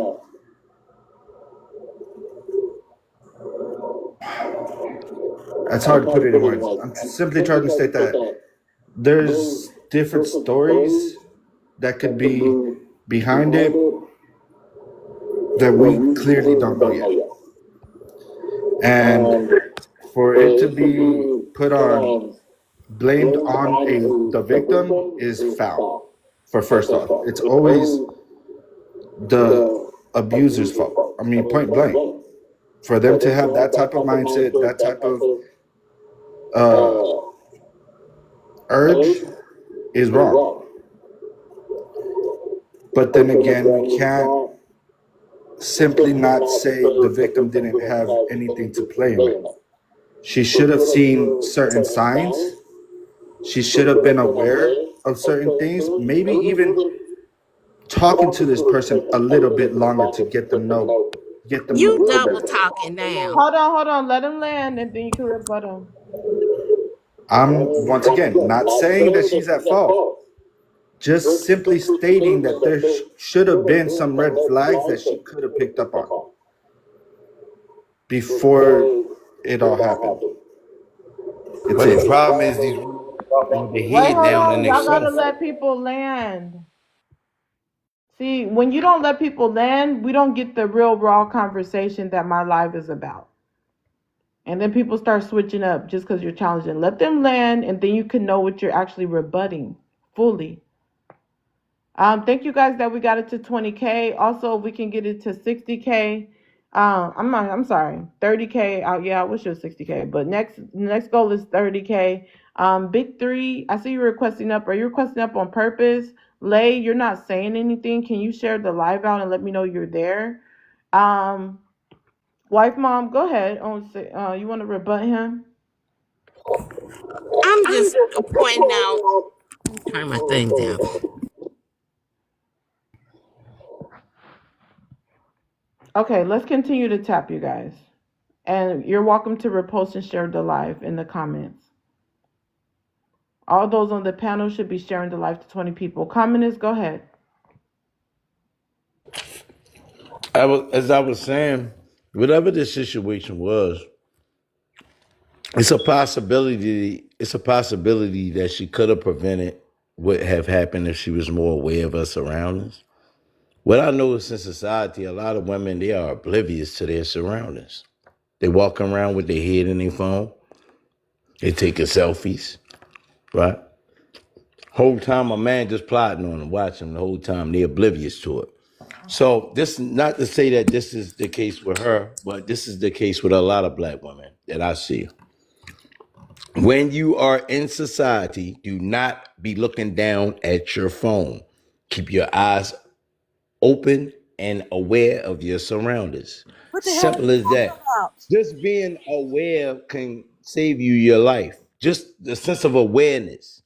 it's hard to put it in words. I'm simply trying to state that there's different stories that could be behind it that we clearly don't know yet. And for it to be put on, blamed on the victim is foul. For first off, it's always the abuser's fault. I mean, point blank. For them to have that type of mindset, that type of uh, urge is wrong. But then again, we can't simply not say the victim didn't have anything to play in it. She should have seen certain signs. She should have been aware of certain things. Maybe even talking to this person a little bit longer to get them know You a little double better. talking now. Hold on. Let him land, and then you can rebut him. I'm once again not saying that she's at fault. Just simply stating that there should have been some red flags that she could have picked up on before it all happened. It's But the it. problem is these women walking with their Wait, head hold down on. in their Y'all gotta sofa. let people land. See, when you don't let people land, we don't get the real raw conversation that my life is about. And then people start switching up just because you're challenging. Let them land, and then you can know what you're actually rebutting fully. Thank you guys that we got it to 20K. Also, if we can get it to 60K. I'm sorry, 30K. Yeah, I wish it was 60K, but next goal is 30K. Big three. I see you requesting up. Are you requesting up on purpose? Lay, you're not saying anything. Can you share the live out and let me know you're there? Um, Wife mom, go ahead. You want to rebut him? I'm just pointing out, turn my thing down. Okay, let's continue to tap, you guys. And you're welcome to repost and share the live in the comments. All those on the panel should be sharing the live to 20 people. Commenters, go ahead. As I was saying, whatever the situation was, it's a possibility. It's a possibility that she could have prevented what have happened if she was more aware of her surroundings. What I notice in society, a lot of women they are oblivious to their surroundings. They walk around with their head in their phone. They taking selfies, right? Whole time a man just plotting on them, watching them the whole time. They oblivious to it. So this not to say that this is the case with her, but this is the case with a lot of black women that I see. When you are in society, do not be looking down at your phone. Keep your eyes open and aware of your surroundings. What the hell are Simple you as talking that. about? Just being aware can save you your life. Just the sense of awareness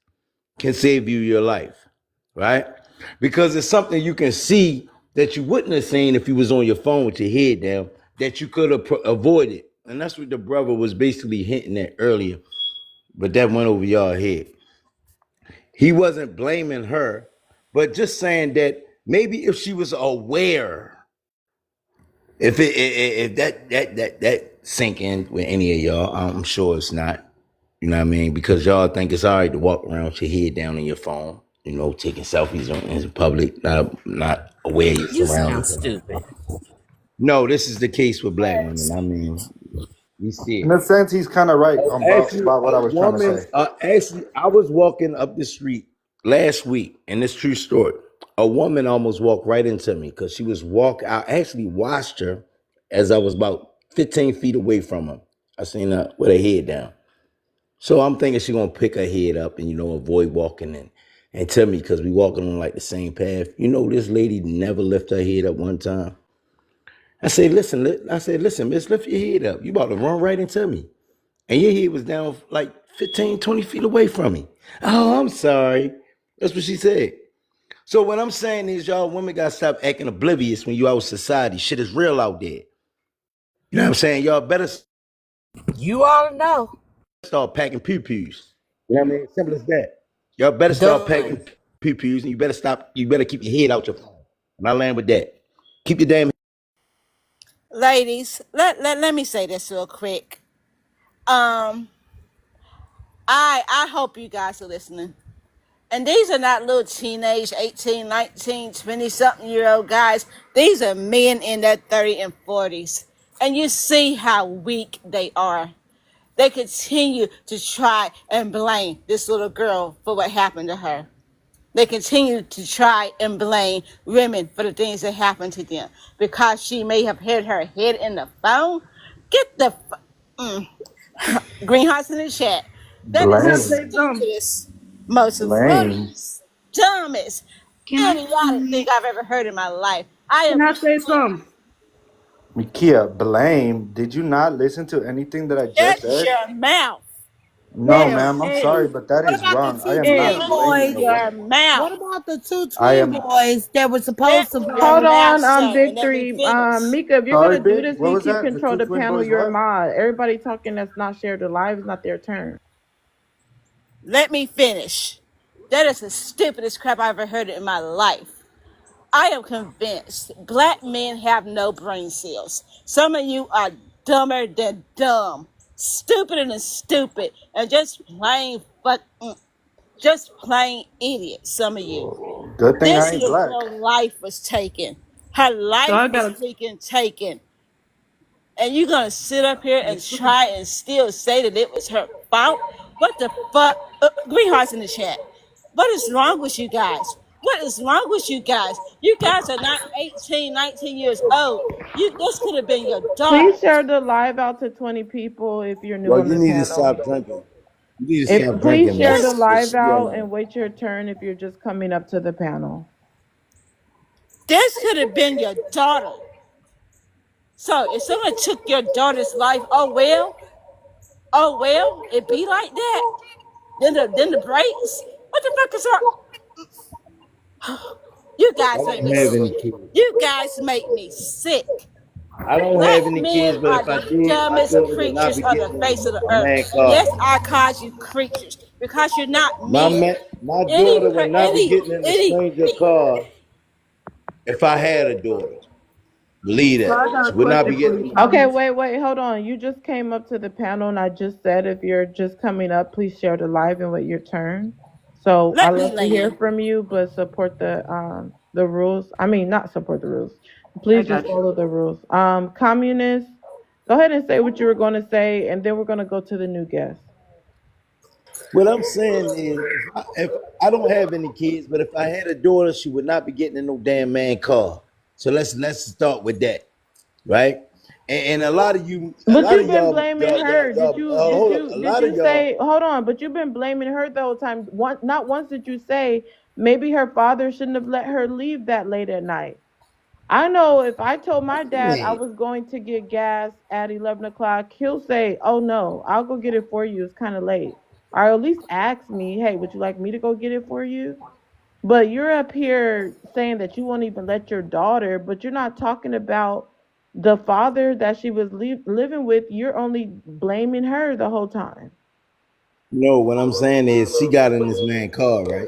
can save you your life, right? Because it's something you can see that you wouldn't have seen if you was on your phone with your head down that you could have avoided. And that's what the brother was basically hinting at earlier, but that went over y'all head. He wasn't blaming her, but just saying that maybe if she was aware, if that sink in with any of y'all, I'm sure it's not. You know what I mean? Because y'all think it's all right to walk around with your head down on your phone, taking selfies in public, not aware of your You sound surroundings. stupid. No, this is the case with black women. I mean, we see In it. a sense, he's kind of right Actually, about what I a was trying to woman. say. Actually, I was walking up the street last week, and this true story. A woman almost walked right into me because she was walk. I actually watched her as I was about 15 feet away from her. I seen her with her head down. So I'm thinking she gonna pick her head up and avoid walking and tell me because we walking on like the same path. This lady never lift her head up one time. I said, listen, miss, lift your head up. You about to run right into me. And your head was down like 15, 20 feet away from me. Oh, I'm sorry. That's what she said. So what I'm saying is y'all women gotta stop acting oblivious when you out in society. Shit is real out there. You know what I'm saying? Y'all better You ought to know. start packing pew-pews. You know what I mean? Simple as that. Y'all better start Done. packing pew-pews and you better keep your head out your phone. And I land with that. Keep your damn Ladies, let me say this real quick. Um, I hope you guys are listening. And these are not little teenage 18, 19, 20 something year old guys. These are men in their 30 and 40s. And you see how weak they are. They continue to try and blame this little girl for what happened to her. They continue to try and blame women for the things that happened to them because she may have hit her head in the phone. Get the greenhouse in the chat. That is Can the I Blame, say something? stupidest, most blame. rudest, dumbest, Can I idiotic thing I've ever heard in my life. I can am I say something? Mikia, blame. Did you not listen to anything that I just shut said? your mouth. No, L, ma'am. I'm sorry, L. but that What is about the wrong. I two am twin not boys? Shut blaming a your woman. mouth. What about the two I twin am boys that were Shut supposed to your Hold blame? mouth, on, sir, and let me Victory. finish. Mika, if you're sorry, gonna do big. this, What you was keep that? The control two of the twin panel. boys You're a what? mod. Everybody talking that's not shared alive is not their turn. Let me finish. That is the stupidest crap I've ever heard in my life. I am convinced black men have no brain cells. Some of you are dumber than dumb, stupider than stupid, and just plain idiots. Some of you. Good thing I This ain't little black. girl's life was taken. Her So life I was got freaking taken. And you're gonna sit up here and try and still say that it was her fault? What the fuck? Green hearts in the chat. What is wrong with you guys? What is wrong with you guys? You guys are not 18, 19 years old. This could have been your daughter. Please share the live out to 20 people if you're new Well, on you the need to panel. stop drinking. You need to If stop please drinking, man. share the This It live should be out on and wait your turn if you're just coming up to the panel. this could have been your daughter. So if someone took your daughter's life, oh well, it be like that. Then the breaks. What the fuck is wrong? You I guys make don't me have any sick. kids. You guys make me sick. I don't Black have any men kids, but are if I the did, my dumbest daughter would not creatures be on the getting face of the a earth. man car. Yes, I call you creatures because you're not My men. man, my daughter would not be getting in a Any. stranger car if I had a daughter. Believe so that. I got She a would not be question for getting you, in a Okay, Thomas. wait, hold on. You just came up to the panel, and I just said if you're just coming up, please share the live and wait your turn. So I Let me love to hear land. from you, but support the rules. I mean, not support the rules. I Please just got you. follow the rules. Communists, go ahead and say what you were going to say, and then we're going to go to the new guest. What I'm saying is, if I don't have any kids, but if I had a daughter, she would not be getting in no damn man car. So let's start with that, right? And a lot of you, a But lot of you've been y'all, blaming her. Did you did hold up, you a did lot of you y'all. say hold on, but you've been blaming her the whole time. Not once did you say maybe her father shouldn't have let her leave that late at night. I know if I told my dad I Man, was going to get gas at 11 o'clock, he'll say, "Oh no, I'll go get it for you. It's kind of late." Or at least ask me, "Hey, would you like me to go get it for you?" But you're up here saying that you won't even let your daughter, but you're not talking about the father that she was living with. You're only blaming her the whole time. no, what I'm saying is she got in this man car, right?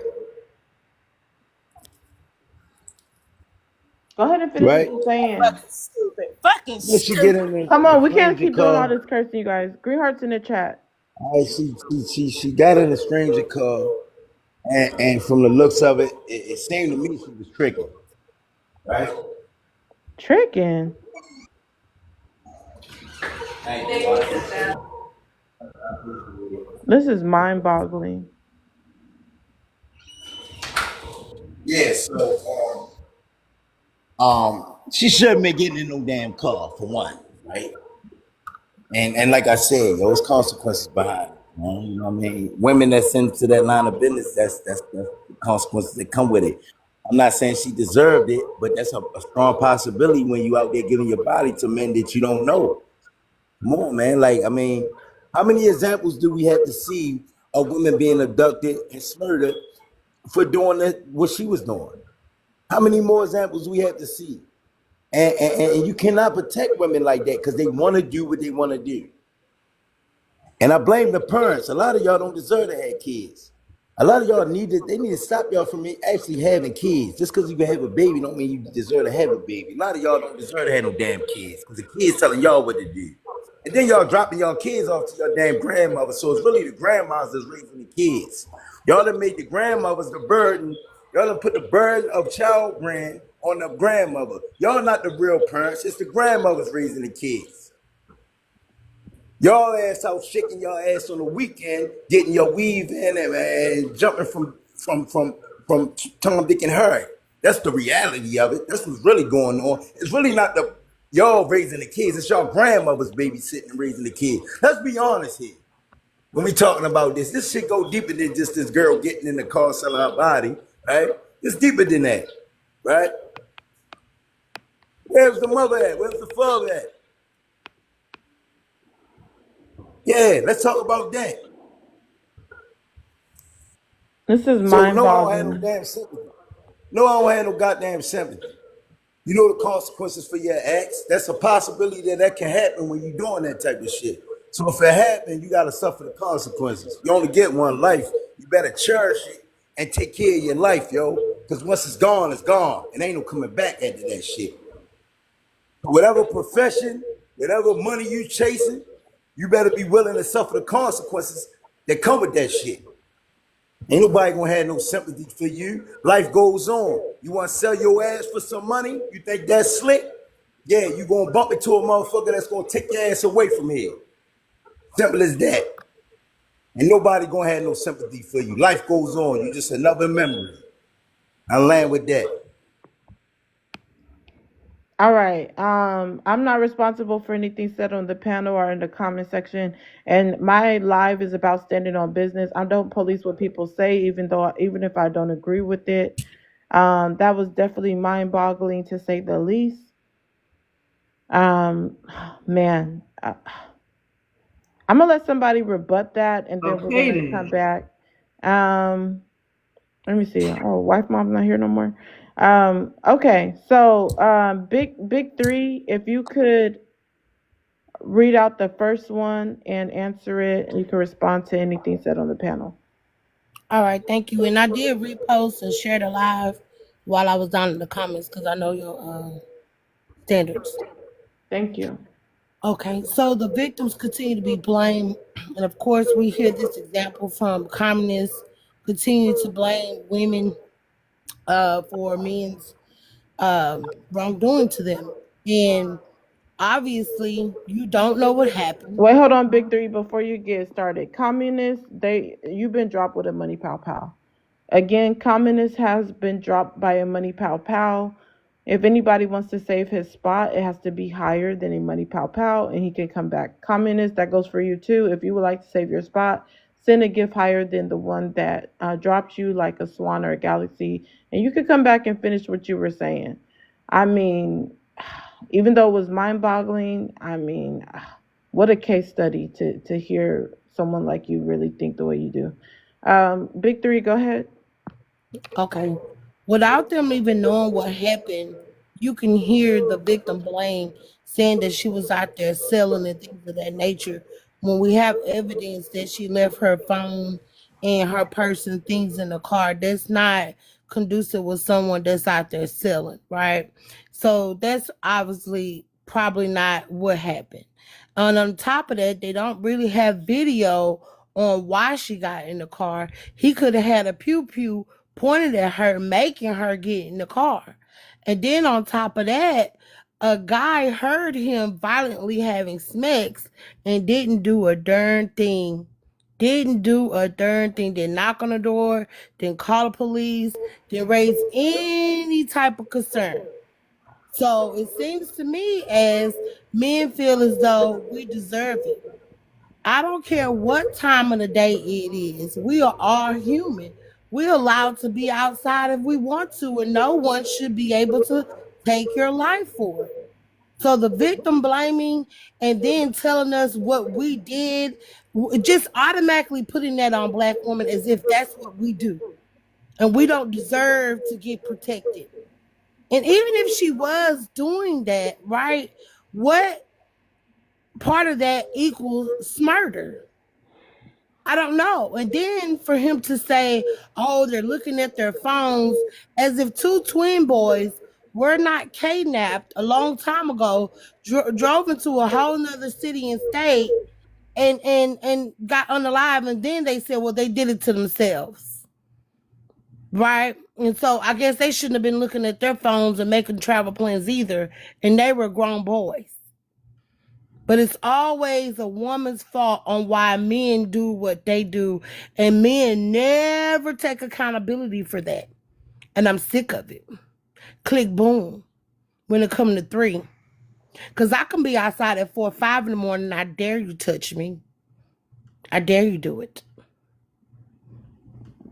Go ahead and finish what Right? you're saying. Fucking stupid. Fucking Did she get stupid. in Come a on, we can't stranger keep doing all car? this cursing, you guys. Green hearts in the chat. She got in a stranger car, and from the looks of it, it seemed to me she was tricking, right? Tricking. This is mind boggling. Yeah, so she shouldn't be getting in no damn car for one, right? And like I said, yo, there's consequences behind it. Man. You know what I mean? Women that's into that line of business, that's the consequences that come with it. I'm not saying she deserved it, but that's a strong possibility when you out there giving your body to men that you don't know. Come on, man. Like, I mean, how many examples do we have to see of women being abducted and murdered for doing what she was doing? How many more examples we have to see? And you cannot protect women like that because they want to do what they want to do. And I blame the parents. A lot of y'all don't deserve to have kids. A lot of y'all they need to stop y'all from actually having kids. Just because you can have a baby don't mean you deserve to have a baby. A lot of y'all don't deserve to have no damn kids because the kids telling y'all what to do. And then y'all dropping y'all kids off to your damn grandmother. So it's really the grandmas that's raising the kids. Y'all done made the grandmothers the burden. Y'all done put the burden of child brand on the grandmother. Y'all not the real parents. It's the grandmothers raising the kids. Y'all ass out shaking your ass on the weekend, getting your weave in and jumping from Tom, Dick, and Harry. That's the reality of it. That's what's really going on. It's really not the y'all raising the kids. It's y'all grandmothers babysitting and raising the kids. Let's be honest here. When we talking about this shit go deeper than just this girl getting in the car selling her body, right? It's deeper than that, right? Where's the mother at? Where's the father at? Yeah, let's talk about that. This is So mind no, I don't have no boggling. damn sympathy. No, I don't have no goddamn sympathy. You know the consequences for your acts. That's a possibility that can happen when you're doing that type of shit. So if it happens, you gotta suffer the consequences. You only get one life. You better cherish it and take care of your life, yo. Because once it's gone, it's gone. And ain't no coming back after that shit. Whatever profession, whatever money you chasing, you better be willing to suffer the consequences that come with that shit. Ain't nobody gonna have no sympathy for you. Life goes on. You wanna sell your ass for some money? You think that's slick? Yeah, you gonna bump into a motherfucker that's gonna take your ass away from here. Simple as that. And nobody gonna have no sympathy for you. Life goes on. You just another memory. I land with that. All right. I'm not responsible for anything said on the panel or in the comment section. And my live is about standing on business. I don't police what people say, even if I don't agree with it. That was definitely mind boggling to say the least. Um, man, I'm gonna let somebody rebut that, and then we're Okay gonna come then. back. Um, Let me see. Oh, wife mom's not here no more. Okay, so big three, if you could read out the first one and answer it, and you can respond to anything said on the panel. All right, thank you. And I did repost and share the live while I was down in the comments because I know your standards. Thank you. Okay, so the victims continue to be blamed, and of course, we hear this example from communists continue to blame women for men's wrongdoing to them, and obviously, you don't know what happened. Wait, hold on, big three, before you get started. Communists, you've been dropped with a money pow pow. Again, communist has been dropped by a money pow pow. If anybody wants to save his spot, it has to be higher than a money pow pow, and he can come back. Communist, that goes for you too. If you would like to save your spot, send a gift higher than the one that dropped you, like a swan or a galaxy, and you can come back and finish what you were saying. I mean, even though it was mind boggling, I mean, what a case study to hear someone like you really think the way you do. Big three, go ahead. Okay. Without them even knowing what happened, you can hear the victim blame saying that she was out there selling and things of that nature. When we have evidence that she left her phone and her purse and things in the car, that's not conducive with someone that's out there selling, right? So that's obviously probably not what happened. And on top of that, they don't really have video on why she got in the car. He could have had a pew pew pointed at her, making her get in the car. And then on top of that, a guy heard him violently having sex and didn't do a darn thing. Didn't do a darn thing. Didn't knock on the door, didn't call the police, didn't raise any type of concern. So it seems to me as men feel as though we deserve it. I don't care what time of the day it is. We are all human. We're allowed to be outside if we want to, and no one should be able to take your life for it. So the victim blaming and then telling us what we did, just automatically putting that on black women as if that's what we do. And we don't deserve to get protected. And even if she was doing that, right? What part of that equals murder? I don't know. And then for him to say, oh, they're looking at their phones as if two twin boys were not kidnapped a long time ago, drove into a whole nother city and state and got unalive. And then they said, well, they did it to themselves. Right. And so I guess they shouldn't have been looking at their phones and making travel plans either. And they were grown boys. But it's always a woman's fault on why men do what they do. And men never take accountability for that. And I'm sick of it. Click boom when it comes to three. Because I can be outside at 4 or 5 in the morning. I dare you touch me. I dare you do it.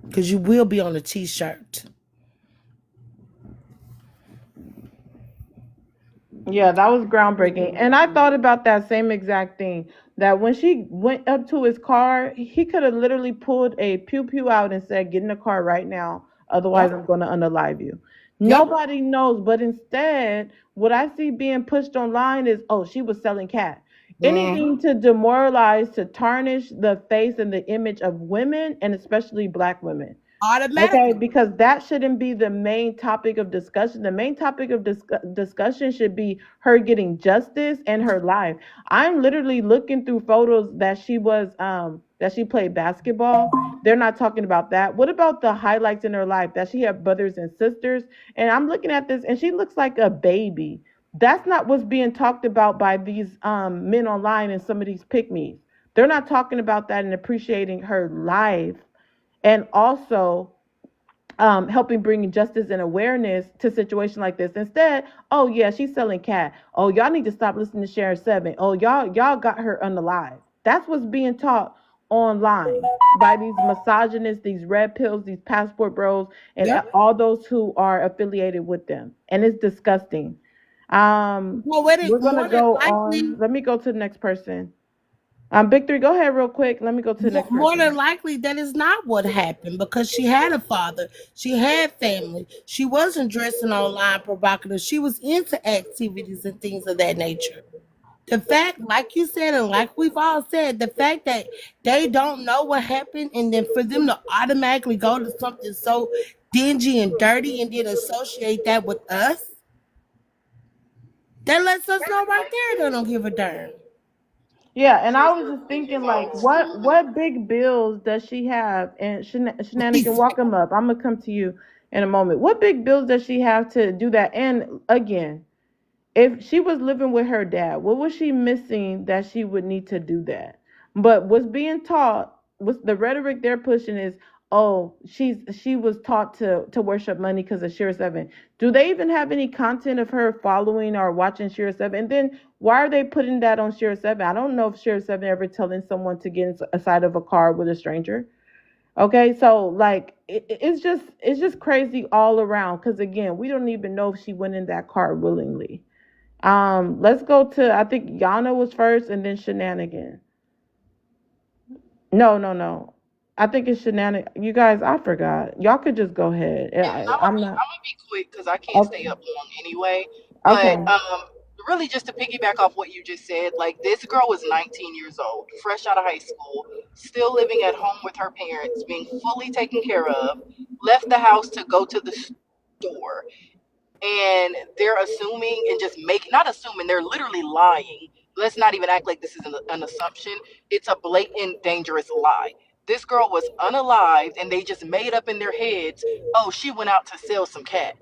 Because you will be on a t-shirt. Yeah, that was groundbreaking. And I thought about that same exact thing. That when she went up to his car, he could have literally pulled a pew pew out and said, get in the car right now. Otherwise, Yep. I'm going to unalive you. Yep. Nobody knows. But instead, what I see being pushed online is, oh, she was selling cat. Mm-hmm. Anything to demoralize, to tarnish the face and the image of women, and especially black women. Okay, Automatically. because that shouldn't be the main topic of discussion. The main topic of discussion should be her getting justice and her life. I'm literally looking through photos that she played basketball. They're not talking about that. What about the highlights in her life that she had brothers and sisters? And I'm looking at this and she looks like a baby. That's not what's being talked about by these men online and some of these pick me's. They're not talking about that and appreciating her life and also helping bring justice and awareness to situations like this. Instead, oh yeah, she's selling cat. Oh, y'all need to stop listening to Sharon Seven. Oh, y'all got her unalive. That's what's being taught online by these misogynists, these red pills, these passport bros, and Yep. all those who are affiliated with them. And it's disgusting. Well, what it We're gonna more than go on. likely Let me go to the next person. Big three, go ahead real quick. Let me go to the next More than person. likely, that is not what happened because she had a father, she had family, she wasn't dressing online provocative, she was into activities and things of that nature. The fact, like you said, and like we've all said, the fact that they don't know what happened, and then for them to automatically go to something so dingy and dirty and then associate that with us, that lets us know right there they don't give a darn. Yeah, and I was just thinking, like, what big bills does she have? And Shenanigan, walk them up. I'm gonna come to you in a moment. What big bills does she have to do that? And again, if she was living with her dad, what was she missing that she would need to do that? But what's being taught, what's the rhetoric they're pushing is, oh, she was taught to worship money because of Shira Seven. Do they even have any content of her following or watching Shira Seven? And then why are they putting that on Shira Seven? I don't know if Shira Seven ever telling someone to get inside of a car with a stranger. Okay, so like it's just crazy all around. Because again, we don't even know if she went in that car willingly. Let's go to, I think Yana was first, and then Shenanigan. No, no, no. I think it's Shenanigan. You guys, I forgot. Y'all could just go ahead. Yeah, I'm not. I'm gonna be quick because I can't stay Okay. up long anyway. But Okay. really, just to piggyback off what you just said, like this girl was 19 years old, fresh out of high school, still living at home with her parents, being fully taken care of. Left the house to go to the store, and they're assuming and just making, not assuming, they're literally lying. Let's not even act like this is an assumption. It's a blatant, dangerous lie. This girl was unalived, and they just made up in their heads, oh, she went out to sell some cat.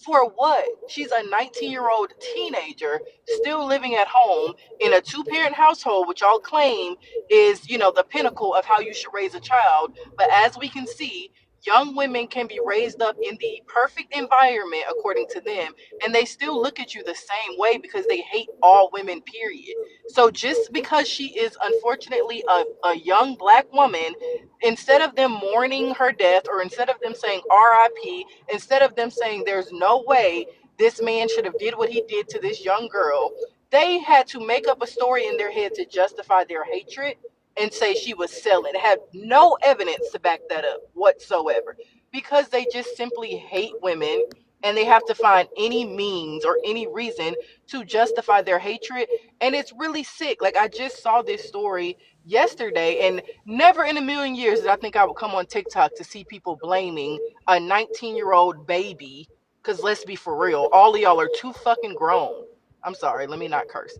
For what? She's a 19-year-old teenager still living at home in a two-parent household, which y'all claim is, the pinnacle of how you should raise a child. But as we can see, young women can be raised up in the perfect environment according to them, and they still look at you the same way because they hate all women, period. So just because she is unfortunately a young black woman, instead of them mourning her death, or instead of them saying RIP, instead of them saying there's no way this man should have did what he did to this young girl, they had to make up a story in their head to justify their hatred and say she was selling. It had no evidence to back that up whatsoever, because they just simply hate women, and they have to find any means or any reason to justify their hatred. And it's really sick. Like, I just saw this story yesterday, and never in a million years did I think I would come on TikTok to see people blaming a 19-year-old baby. Because let's be for real, all of y'all are too fucking grown. I'm sorry, let me not curse.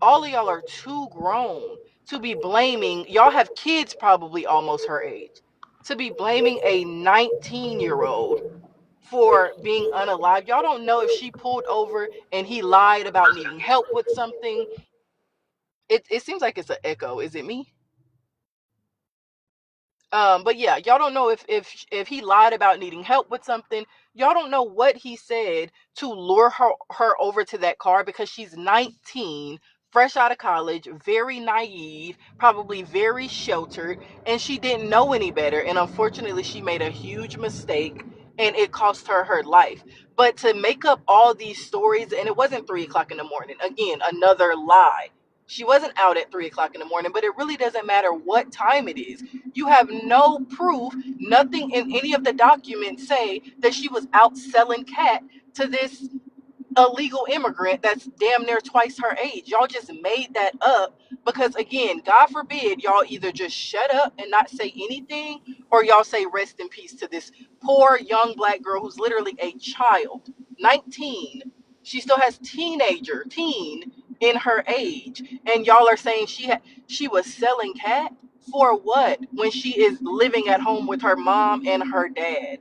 All of y'all are too grown to be blaming, y'all have kids probably almost her age, to be blaming a 19-year-old for being unalive. Y'all don't know if she pulled over and he lied about needing help with something. It seems like it's an echo. Is it me? But yeah, y'all don't know if he lied about needing help with something. Y'all don't know what he said to lure her over to that car, because she's 19, fresh out of college, very naive, probably very sheltered, and she didn't know any better. And unfortunately, she made a huge mistake, and it cost her her life. But to make up all these stories, and it wasn't 3 o'clock in the morning. Again, another lie. She wasn't out at 3 o'clock in the morning, but it really doesn't matter what time it is. You have no proof. Nothing in any of the documents say that she was out selling cat to this illegal immigrant that's damn near twice her age. Y'all just made that up because, again, God forbid, y'all either just shut up and not say anything, or y'all say rest in peace to this poor young black girl who's literally a child, 19. She still has teen in her age, and y'all are saying she was selling cat for what, when she is living at home with her mom and her dad.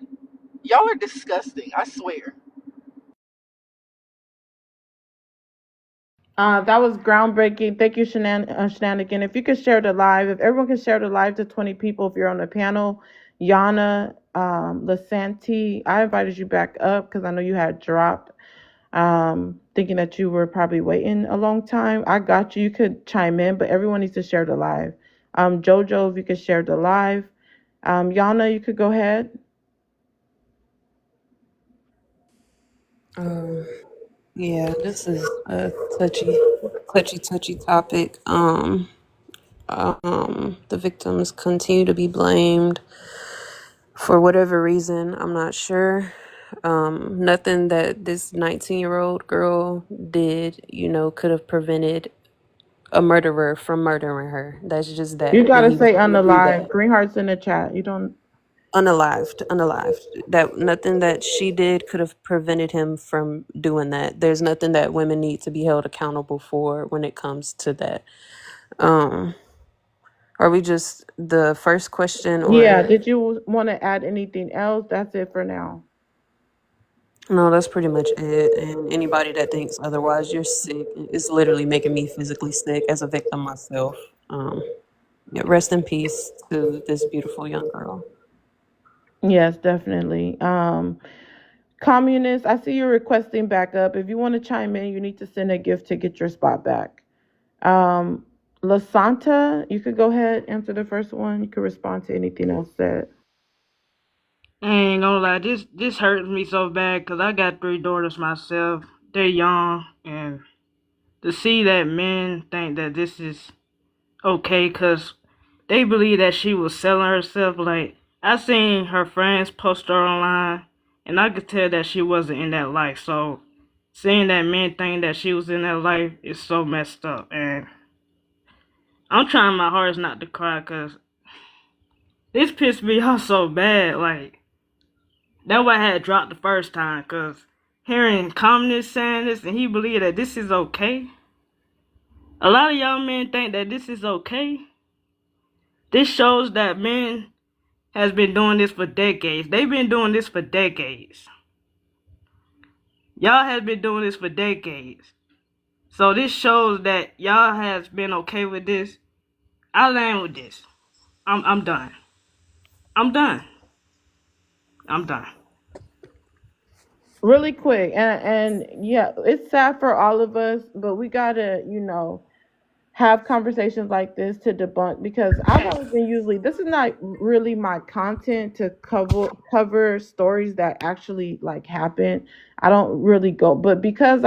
Y'all are disgusting, I swear. That was groundbreaking. Thank you, Shenanigan. If you could share the live, if everyone could share the live to 20 people, if you're on the panel, Yana, Lasanti, I invited you back up because I know you had dropped, thinking that you were probably waiting a long time. I got you. You could chime in, but everyone needs to share the live. Jojo, if you could share the live. Yana, you could go ahead. Um, yeah, this is a touchy topic. The victims continue to be blamed for whatever reason. I'm not sure. Nothing that this 19-year-old girl did, could have prevented a murderer from murdering her. That's just You that. And gotta he was say on going to the do live. that. Green hearts in the chat. You don't. Unalived. That nothing that she did could have prevented him from doing that. There's nothing that women need to be held accountable for when it comes to that. Um, are we just the first question, Yeah. or Did you want to add anything else? That's it for now. no? That's pretty much it. And anybody that thinks otherwise, you're sick. It's literally making me physically sick as a victim myself. Yeah, rest in peace to this beautiful young girl. Yes, definitely. Communist, I see you requesting backup. If you want to chime in, you need to send a gift to get your spot back. Um, Lasanta, you could go ahead, answer the first one. You could respond to anything else said. I ain't gonna lie, this hurts me so bad because I got three daughters myself. They're young, and to see that men think that this is okay because they believe that she was selling herself. Like, I seen her friends post her online, and I could tell that she wasn't in that life. So, seeing that men think that she was in that life is so messed up. And I'm trying my hardest not to cry because this pissed me off so bad. Like, that's why I had dropped the first time because hearing communists saying this and he believed that this is okay. A lot of y'all men think that this is okay. This shows that men has been doing this for decades. They've been doing this for decades. Y'all has been doing this for decades. So this shows that y'all has been okay with this. I land with this. I'm done. I'm done. I'm done. Really quick, and yeah, it's sad for all of us, but we gotta, have conversations like this to debunk because I've always been usually this is not really my content to cover stories that actually like happen. I don't really go, but because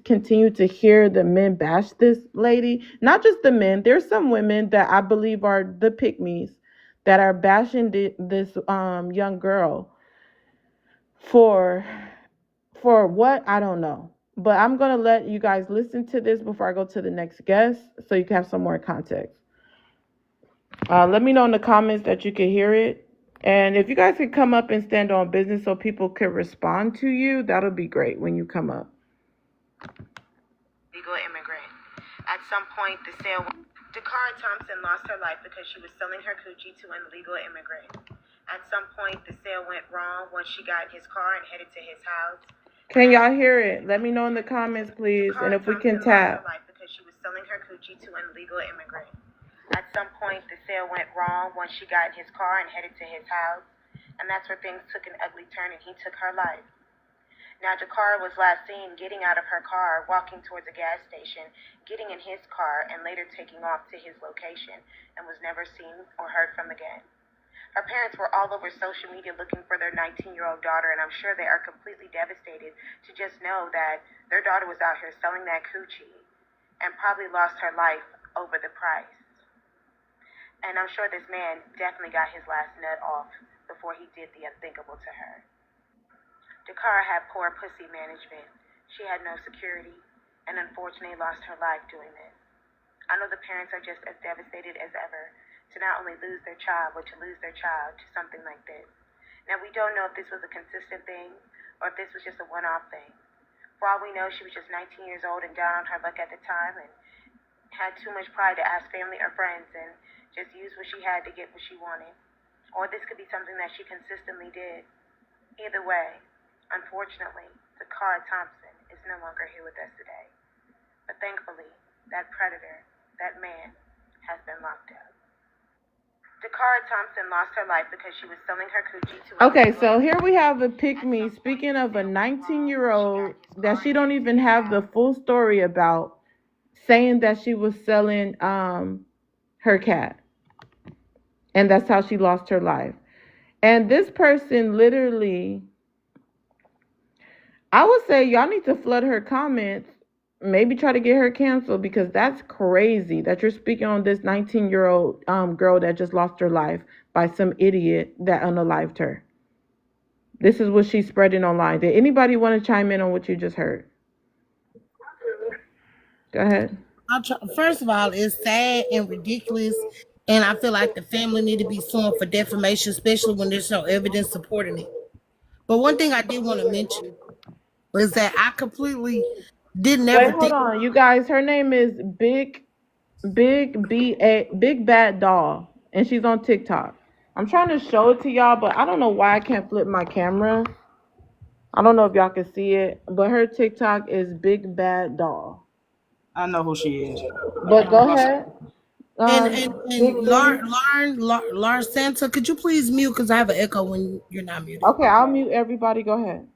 continue to hear the men bash this lady, not just the men, there's some women that I believe are the pick that are bashing this young girl for what I don't know. But I'm gonna let you guys listen to this before I go to the next guest, so you can have some more context. Let me know in the comments that you can hear it, and if you guys can come up and stand on business so people can respond to you, that'll be great when you come up. Legal immigrant. At some point, Dakara Thompson lost her life because she was selling her coochie to an illegal immigrant. At some point, the sale went wrong once she got in his car and headed to his house. Can y'all hear it? Let me know in the comments, please, and if we can tap. Lost her life because she was selling her coochie to an illegal immigrant. At some point, the sale went wrong once she got in his car and headed to his house, and that's where things took an ugly turn and he took her life. Now, Jakara was last seen getting out of her car, walking towards a gas station, getting in his car, and later taking off to his location, and was never seen or heard from again. Her parents were all over social media looking for their 19-year-old daughter, and I'm sure they are completely devastated to just know that their daughter was out here selling that coochie and probably lost her life over the price. And I'm sure this man definitely got his last nut off before he did the unthinkable to her. Dakara had poor pussy management. She had no security, and unfortunately lost her life doing this. I know the parents are just as devastated as ever to not only lose their child, but to lose their child to something like this. Now, we don't know if this was a consistent thing or if this was just a one-off thing. For all we know, she was just 19 years old and down on her luck at the time and had too much pride to ask family or friends and just use what she had to get what she wanted. Or this could be something that she consistently did. Either way, unfortunately, Dakara Thompson is no longer here with us today. But thankfully, that predator, that man, has been locked up. Dakara Thompson lost her life because she was selling her coochie to. Okay, so here we have a pick me. Speaking of a 19-year-old that she don't even have the full story about, saying that she was selling her cat, and that's how she lost her life. And this person literally, I would say y'all need to flood her comments, maybe try to get her canceled, because that's crazy that you're speaking on this 19-year-old girl that just lost her life by some idiot that unalived her. This is what she's spreading online. Did anybody want to chime in on what you just heard? Go ahead. First of all, it's sad and ridiculous, and I feel like the family need to be sued for defamation, especially when there's no evidence supporting it. But one thing I did want to mention was that I completely didn't Wait, ever hold think. on, you guys. Her name is Big Bad Doll, and she's on TikTok. I'm trying to show it to y'all, but I don't know why I can't flip my camera. I don't know if y'all can see it, but her TikTok is Big Bad Doll. I know who she is. But go ahead. And Victory. Lauren Santa, could you please mute because I have an echo when you're not muted. Okay, I'll mute everybody. Go ahead.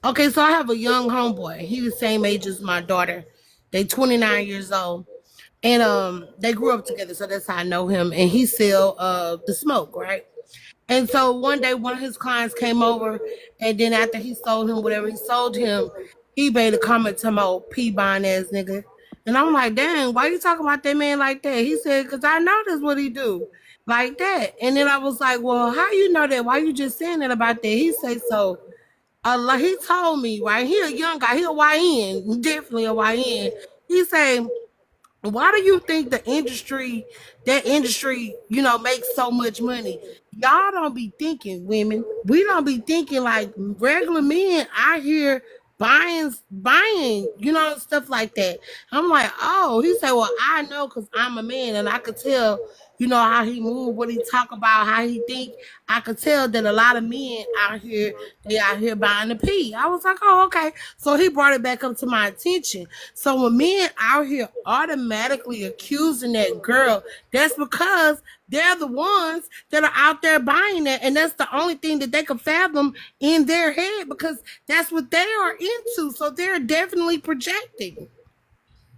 Okay, so I have a young homeboy. He the same age as my daughter. They 29 years old. And they grew up together, so that's how I know him. And he sell the smoke, right? And so one day, one of his clients came over, and then after he sold him whatever he sold him, he made a comment to my old pea buying ass nigga. And I'm like, dang, why you talking about that man like that? He said, because I know that's what he do, like that. And then I was like, well, how you know that? Why you just saying that about that? He said, so like he told me, right? He a young guy, he a YN, definitely a YN. He said, why do you think that industry, makes so much money? Y'all don't be thinking, women. We don't be thinking like regular men out here buying, stuff like that. I'm like, oh, he said, well, I know because I'm a man and I could tell, how he move, what he talk about, how he think. I could tell that a lot of men out here, they out here buying the pee. I was like, oh, okay. So he brought it back up to my attention. So when men out here automatically accusing that girl, that's because they're the ones that are out there buying that, and that's the only thing that they can fathom in their head because that's what they are into. So they're definitely projecting.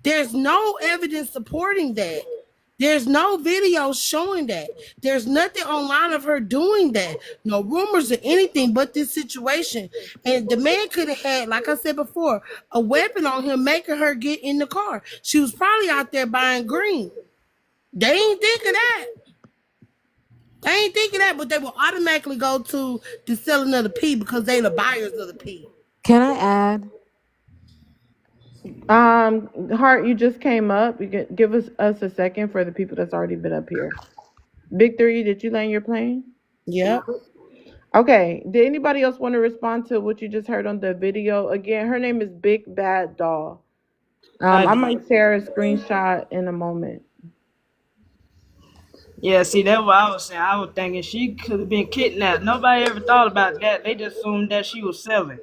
There's no evidence supporting that. There's no video showing that. There's nothing online of her doing that. No rumors or anything but this situation. And the man could have had, like I said before, a weapon on him making her get in the car. She was probably out there buying green. They ain't think of that. They ain't think of that, but they will automatically go to the selling of the pee because they the buyers of the pee. Can I add? Heart, you just came up. You can give us a second for the people that's already been up here. Victory, did you land your plane? Yep. Okay. Did anybody else want to respond to what you just heard on the video? Again, her name is Big Bad Doll. I I did. might share a screenshot in a moment. Yeah, see, that's what I was saying. I was thinking she could have been kidnapped. Nobody ever thought about that. They just assumed that she was selling.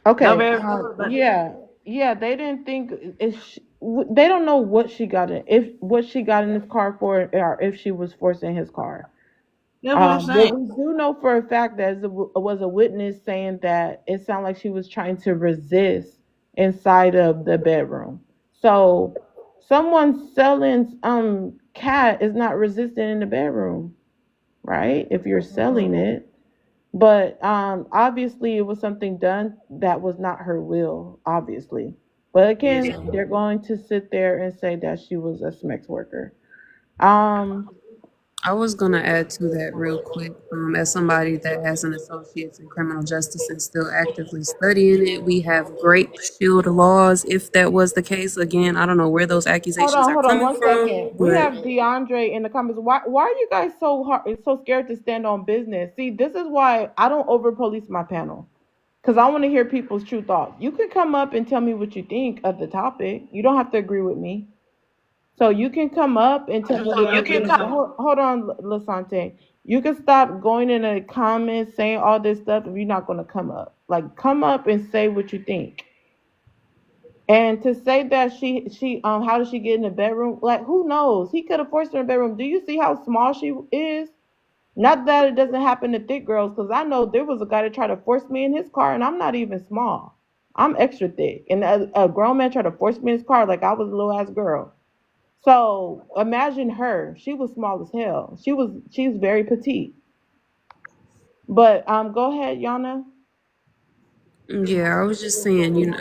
Okay. Nobody ever thought about that. Yeah. Yeah. They didn't think they don't know what she got in if what she got in this car for, or if she was forcing his car. That's what I'm But saying. we do know for a fact that there was a witness saying that it sounded like she was trying to resist inside of the bedroom. So someone selling cat is not resisting in the bedroom, right? If you're selling it. But obviously it was something done that was not her will, obviously. But Yes. again, they're going to sit there and say that she was a sex worker. Um, I was gonna add to that real quick. As somebody that has an associate's in criminal justice and still actively studying it, we have great shield laws. If that was the case, again, I don't know where those accusations are hold on coming one from, second. We but have DeAndre in the comments. Why are you guys so so scared to stand on business? See, this is why I don't over police my panel. Because I want to hear people's true thoughts. You can come up and tell me what you think of the topic. You don't have to agree with me. So you can come up and tell me what you think. But hold on, Lasante. You can stop going in the comments saying all this stuff if you're not going to come up. Like, come up and say what you think. And to say that how did she get in the bedroom? Like, who knows? He could have forced her in the bedroom. Do you see how small she is? Not that it doesn't happen to thick girls, because I know there was a guy that tried to force me in his car, and I'm not even small. I'm extra thick, and a grown man tried to force me in his car like I was a little ass girl. So imagine her. She was small as hell. She's very petite. But go ahead, Yana. yeah, I was just saying,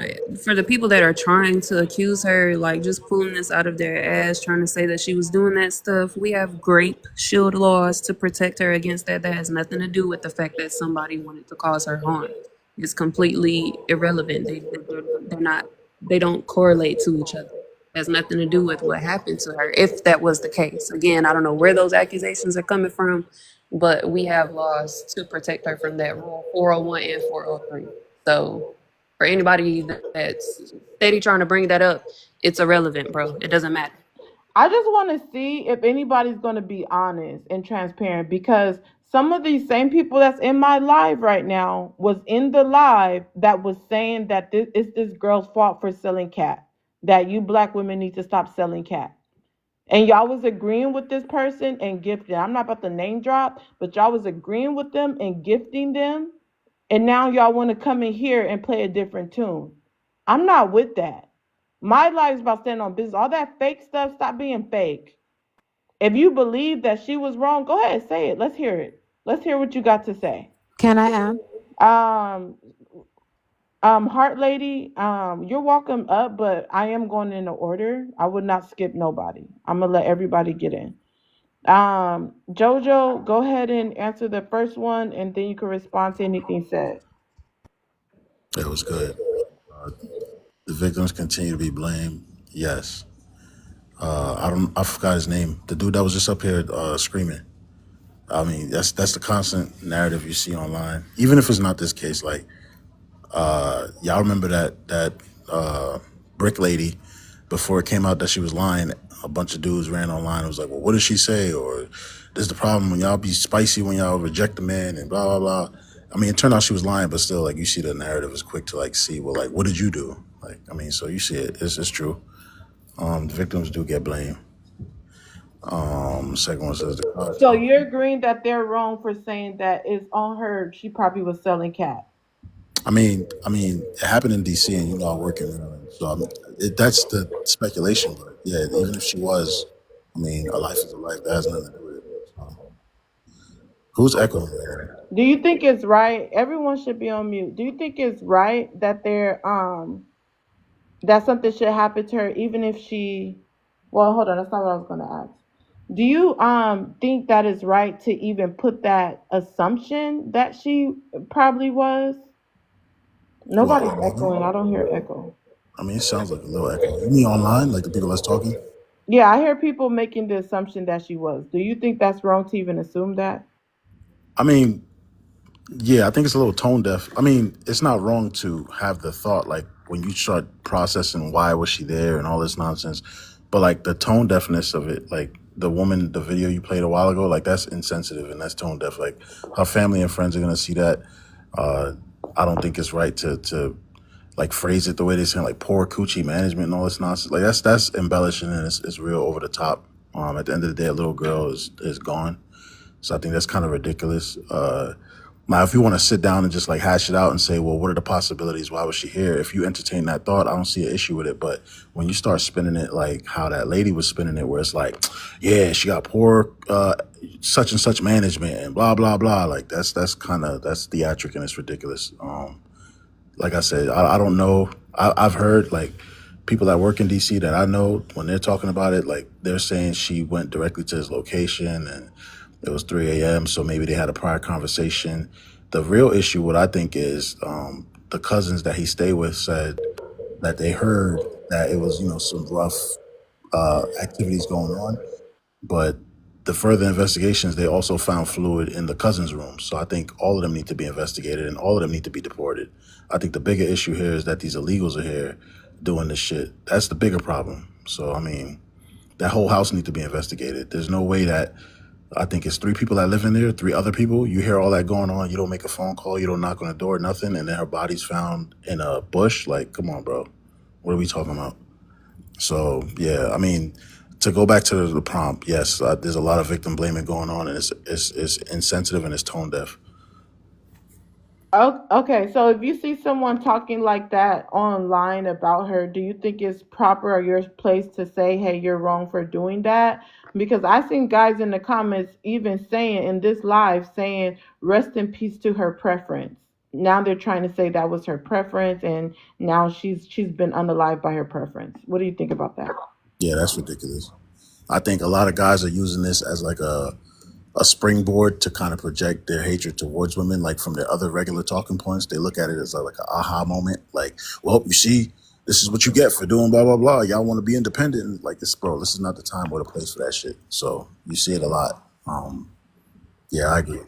for the people that are trying to accuse her, like just pulling this out of their ass, trying to say that she was doing that stuff, we have great shield laws to protect her against that. That has nothing to do with the fact that somebody wanted to cause her harm. It's completely irrelevant. They're not, they don't correlate to each other. It has nothing to do with what happened to her, if that was the case. Again, I don't know where those accusations are coming from, but we have laws to protect her from that. Rule 401 and 403. So for anybody that's steady trying to bring that up, it's irrelevant, bro. It doesn't matter. I just want to see if anybody's going to be honest and transparent, because some of these same people that's in my live right now was in the live that was saying that this is this girl's fault for selling cat. that you black women need to stop selling cat. And y'all was agreeing with this person and gifting. I'm not about to name drop, but y'all was agreeing with them and gifting them. And now y'all want to come in here and play a different tune. I'm not with that. My life is about standing on business. All that fake stuff, stop being fake. If you believe that she was wrong, go ahead, say it. Let's hear it. Let's hear what you got to say. Can I add? Um, Heart Lady, you're welcome up, but I am going in the order. I would not skip nobody. I'm gonna let everybody get in. Jojo, go ahead and answer the first one, and then you can respond to anything said. It was good. Uh, the victims continue to be blamed. Yes. I forgot his name. The dude that was just up here screaming. I mean, that's the constant narrative you see online. Even if it's not this case, like y'all remember that brick lady before it came out that she was lying. A bunch of dudes ran online and was like, "Well, what did she say?" Or "This is the problem when y'all be spicy when y'all reject a man and blah blah blah." I mean, it turned out she was lying, but still, like you see, the narrative is quick to like see, well, like what did you do? Like, I mean, so you see it. It's true. The victims do get blamed. The second one says the cops. So you're agreeing that they're wrong for saying that it's on her. She probably was selling cat. I mean, it happened in D.C. and you know I work in Maryland, so that's the speculation. But yeah, even if she was, I mean, a life is a life. That has nothing to do with it. So, who's echoing right now? Do you think it's right? Everyone should be on mute. Do you think it's right that they're that something should happen to her, even if she? Well, hold on. That's not what I was going to ask. Do you think that is right to even put that assumption that she probably was? What Nobody's online? echoing. I don't hear echo. I mean, it sounds like a little echo. You mean online, like the people that's talking? Yeah, I hear people making the assumption that she was. Do you think that's wrong to even assume that? I mean, yeah, I think it's a little tone deaf. I mean, it's not wrong to have the thought, like when you start processing why was she there and all this nonsense, but like the tone deafness of it, like the woman, the video you played a while ago, like that's insensitive and that's tone deaf. Like her family and friends are gonna see that. Uh, I don't think it's right to like phrase it the way they're saying, like poor coochie management and all this nonsense. Like that's embellishing and it's real over the top. At the end of the day, a little girl is gone. So I think that's kind of ridiculous. Now, if you want to sit down and just like hash it out and say, well, what are the possibilities? Why was she here? If you entertain that thought, I don't see an issue with it. But when you start spinning it like how that lady was spinning it, where it's like, yeah, she got poor such and such management and blah blah blah, like that's kind of that's theatric and it's ridiculous. Like I said, I don't know. I've heard like people that work in DC that I know when they're talking about it, like they're saying she went directly to his location and it was 3 a.m. So maybe they had a prior conversation. The real issue, what I think is, the cousins that he stayed with said that they heard that it was, some rough activities going on, but the further investigations, they also found fluid in the cousins' room. So I think all of them need to be investigated and all of them need to be deported. I think the bigger issue here is that these illegals are here doing this shit. That's the bigger problem. So, I mean, that whole house needs to be investigated. There's no way that I think it's three people that live in there, three other people. You hear all that going on. You don't make a phone call. You don't knock on the door, nothing. And then her body's found in a bush. Like, come on, bro. What are we talking about? So yeah, I mean, to go back to the prompt, yes, there's a lot of victim blaming going on, and it's insensitive and it's tone deaf. Okay, so if you see someone talking like that online about her, do you think it's proper or your place to say, "Hey, you're wrong for doing that"? Because I seen guys in the comments even saying in this live saying, "Rest in peace to her preference." Now they're trying to say that was her preference, and now she's been unalived by her preference. What do you think about that? Yeah, that's ridiculous. I think a lot of guys are using this as like a springboard to kind of project their hatred towards women, like from their other regular talking points. They look at it as like an aha moment, like, well, you see, this is what you get for doing blah blah blah. Y'all want to be independent, and like this, bro. This is not the time or the place for that shit. So you see it a lot. Yeah, I agree.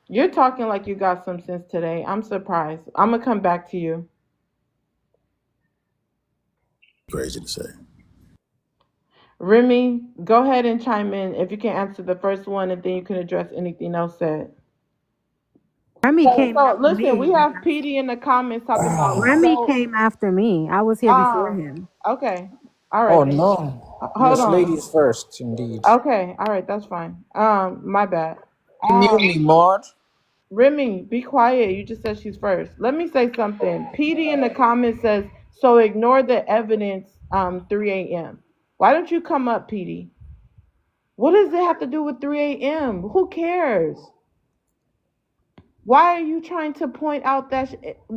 You're talking like you got some sense today. I'm surprised. I'm gonna come back to you. Crazy to say. Remy, go ahead and chime in if you can answer the first one, and then you can address anything else said. Remy came So after listen, we me. have PD in the comments talking about Remy so came after me. I was here before uh him. okay. All right Oh then. no. Hold Yes, on. ladies first, indeed. Okay, all right, that's fine. My bad. Mute Um me, Maud. Remy, be quiet. You just said she's first. Let me say something. PD in the comments says, so ignore the evidence 3 a.m. Why don't you come up, PD? What does it have to do with 3 a.m.? Who cares? Why are you trying to point out that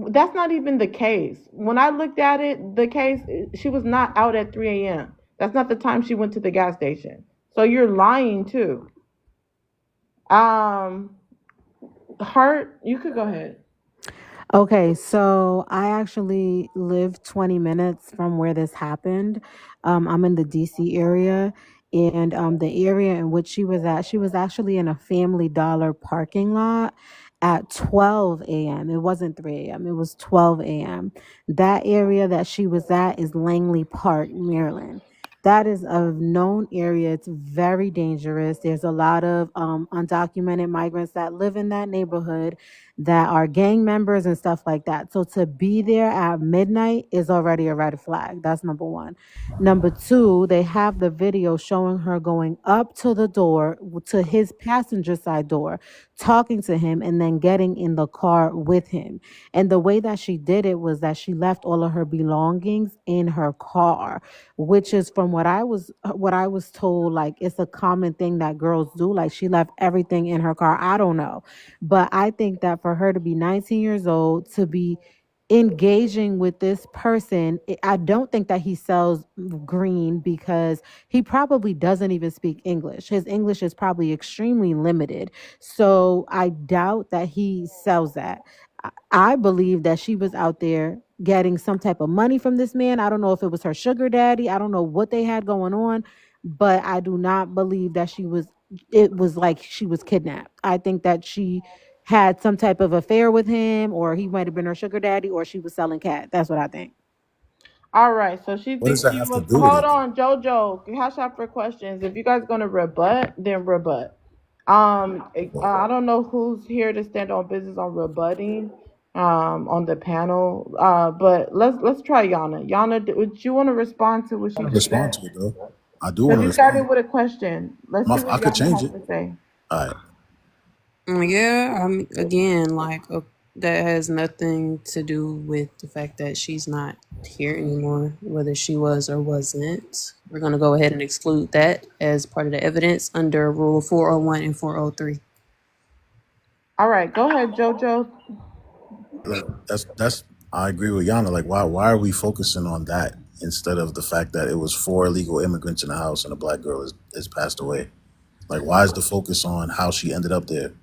that's not even the case? When I looked at it, the case, she was not out at 3 a.m. That's not the time she went to the gas station. So you're lying too. Um, Hart, you could go ahead. Okay, so I actually live 20 minutes from where this happened. I'm in the DC area, and the area in which she was actually in a Family Dollar parking lot at 12 a.m. It wasn't 3 a.m., it was 12 a.m. That area that she was at is Langley Park, Maryland. That is a known area. It's very dangerous. There's a lot of undocumented migrants that live in that neighborhood that are gang members and stuff like that. So to be there at midnight is already a red flag. That's number one. Number two, they have the video showing her going up to the door, to his passenger side door, talking to him, and then getting in the car with him. And the way that she did it was that she left all of her belongings in her car, which is from what I was told, like it's a common thing that girls do. Like she left everything in her car. I don't know, but I think that for her to be 19 years old, to be engaging with this person, I don't think that he sells green because he probably doesn't even speak English. His English is probably extremely limited. So I doubt that he sells that. I believe that she was out there getting some type of money from this man. I don't know if it was her sugar daddy. I don't know what they had going on, but I do not believe that it was like she was kidnapped. I think that she had some type of affair with him, or he might have been her sugar daddy, or she was selling cat. That's what I think. All right, so she What does thinks that she have to was. do with Hold it, though? on, JoJo. Hash out for questions. If you guys gonna rebut, then rebut. I don't know who's here to stand on business on rebutting. On the panel. But let's try Yana. Yana, would you want to respond to what I she want to just respond said? to it, though. I do want Because to you started respond. with a question. Let's see what I could Yana change has it. to say. All right. Yeah, again, like that has nothing to do with the fact that she's not here anymore, whether she was or wasn't. We're going to go ahead and exclude that as part of the evidence under Rule 401 and 403. All right, go ahead, JoJo. Like that's I agree with Yana. Like why are we focusing on that instead of the fact that it was four illegal immigrants in the house and a black girl is passed away? Like why is the focus on how she ended up there?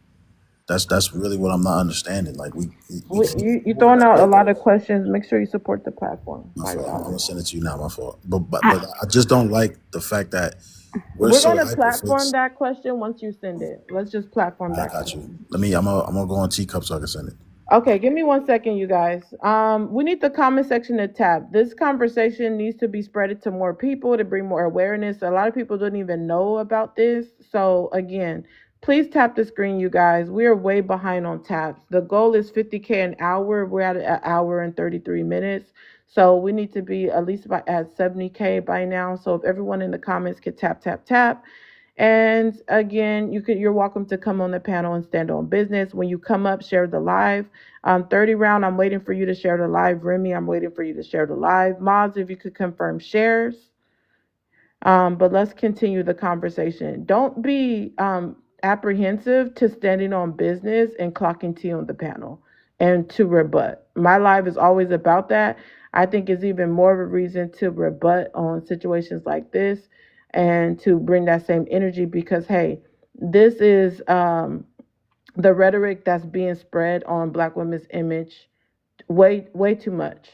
That's really what I'm not understanding. Like we keep You moving throwing out a ahead. lot of questions. Make sure you support the platform My while fault. you're I'm at gonna it. send it to you now. My fault. But I, but I just don't like the fact that we're We're so gonna hyper platform fixed. that question once you send it. Let's just platform I that got you. question. I'm gonna go on teacup so I can send it. Okay, give me 1 second, you guys. We need the comment section to tap. This conversation needs to be spreaded to more people to bring more awareness. A lot of people don't even know about this. So again, please tap the screen, you guys. We are way behind on taps. The goal is 50K an hour. We're at an hour and 33 minutes. So we need to be at least about at 70K by now. So if everyone in the comments could tap, tap, tap. And again, you're welcome to come on the panel and stand on business. When you come up, share the live. 30 round, I'm waiting for you to share the live. Remy, I'm waiting for you to share the live. Mods, if you could confirm shares. But let's continue the conversation. Don't be apprehensive to standing on business and clocking T on the panel and to rebut. My live is always about that. I think it's even more of a reason to rebut on situations like this and to bring that same energy because, hey, this is the rhetoric that's being spread on Black women's image way too much.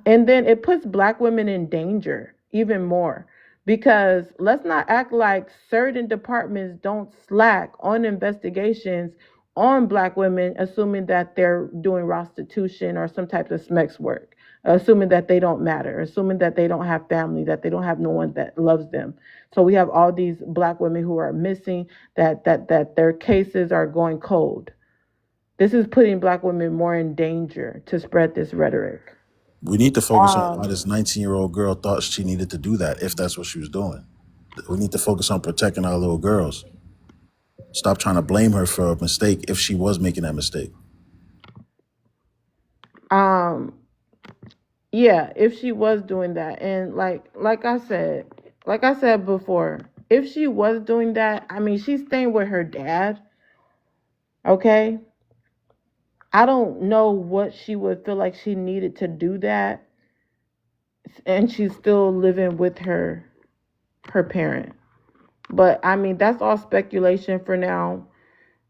And then it puts Black women in danger even more because let's not act like certain departments don't slack on investigations on Black women, assuming that they're doing prostitution or some type of sex work, assuming that they don't matter, assuming that they don't have family, that they don't have no one that loves them. So we have all these Black women who are missing, that their cases are going cold. This is putting black women more in danger to spread this rhetoric. We need to focus on why Um, this 19-year-old girl thought she needed to do that, if that's what she was doing. We need to focus on protecting our little girls. Stop trying to blame her for a mistake if she was making that mistake. um, yeah, if she was doing that, and like I said before, if she was doing that, I mean, she's staying with her dad. Okay, I don't know what she would feel like she needed to do that, and she's still living with her parent. But I mean, that's all speculation for now.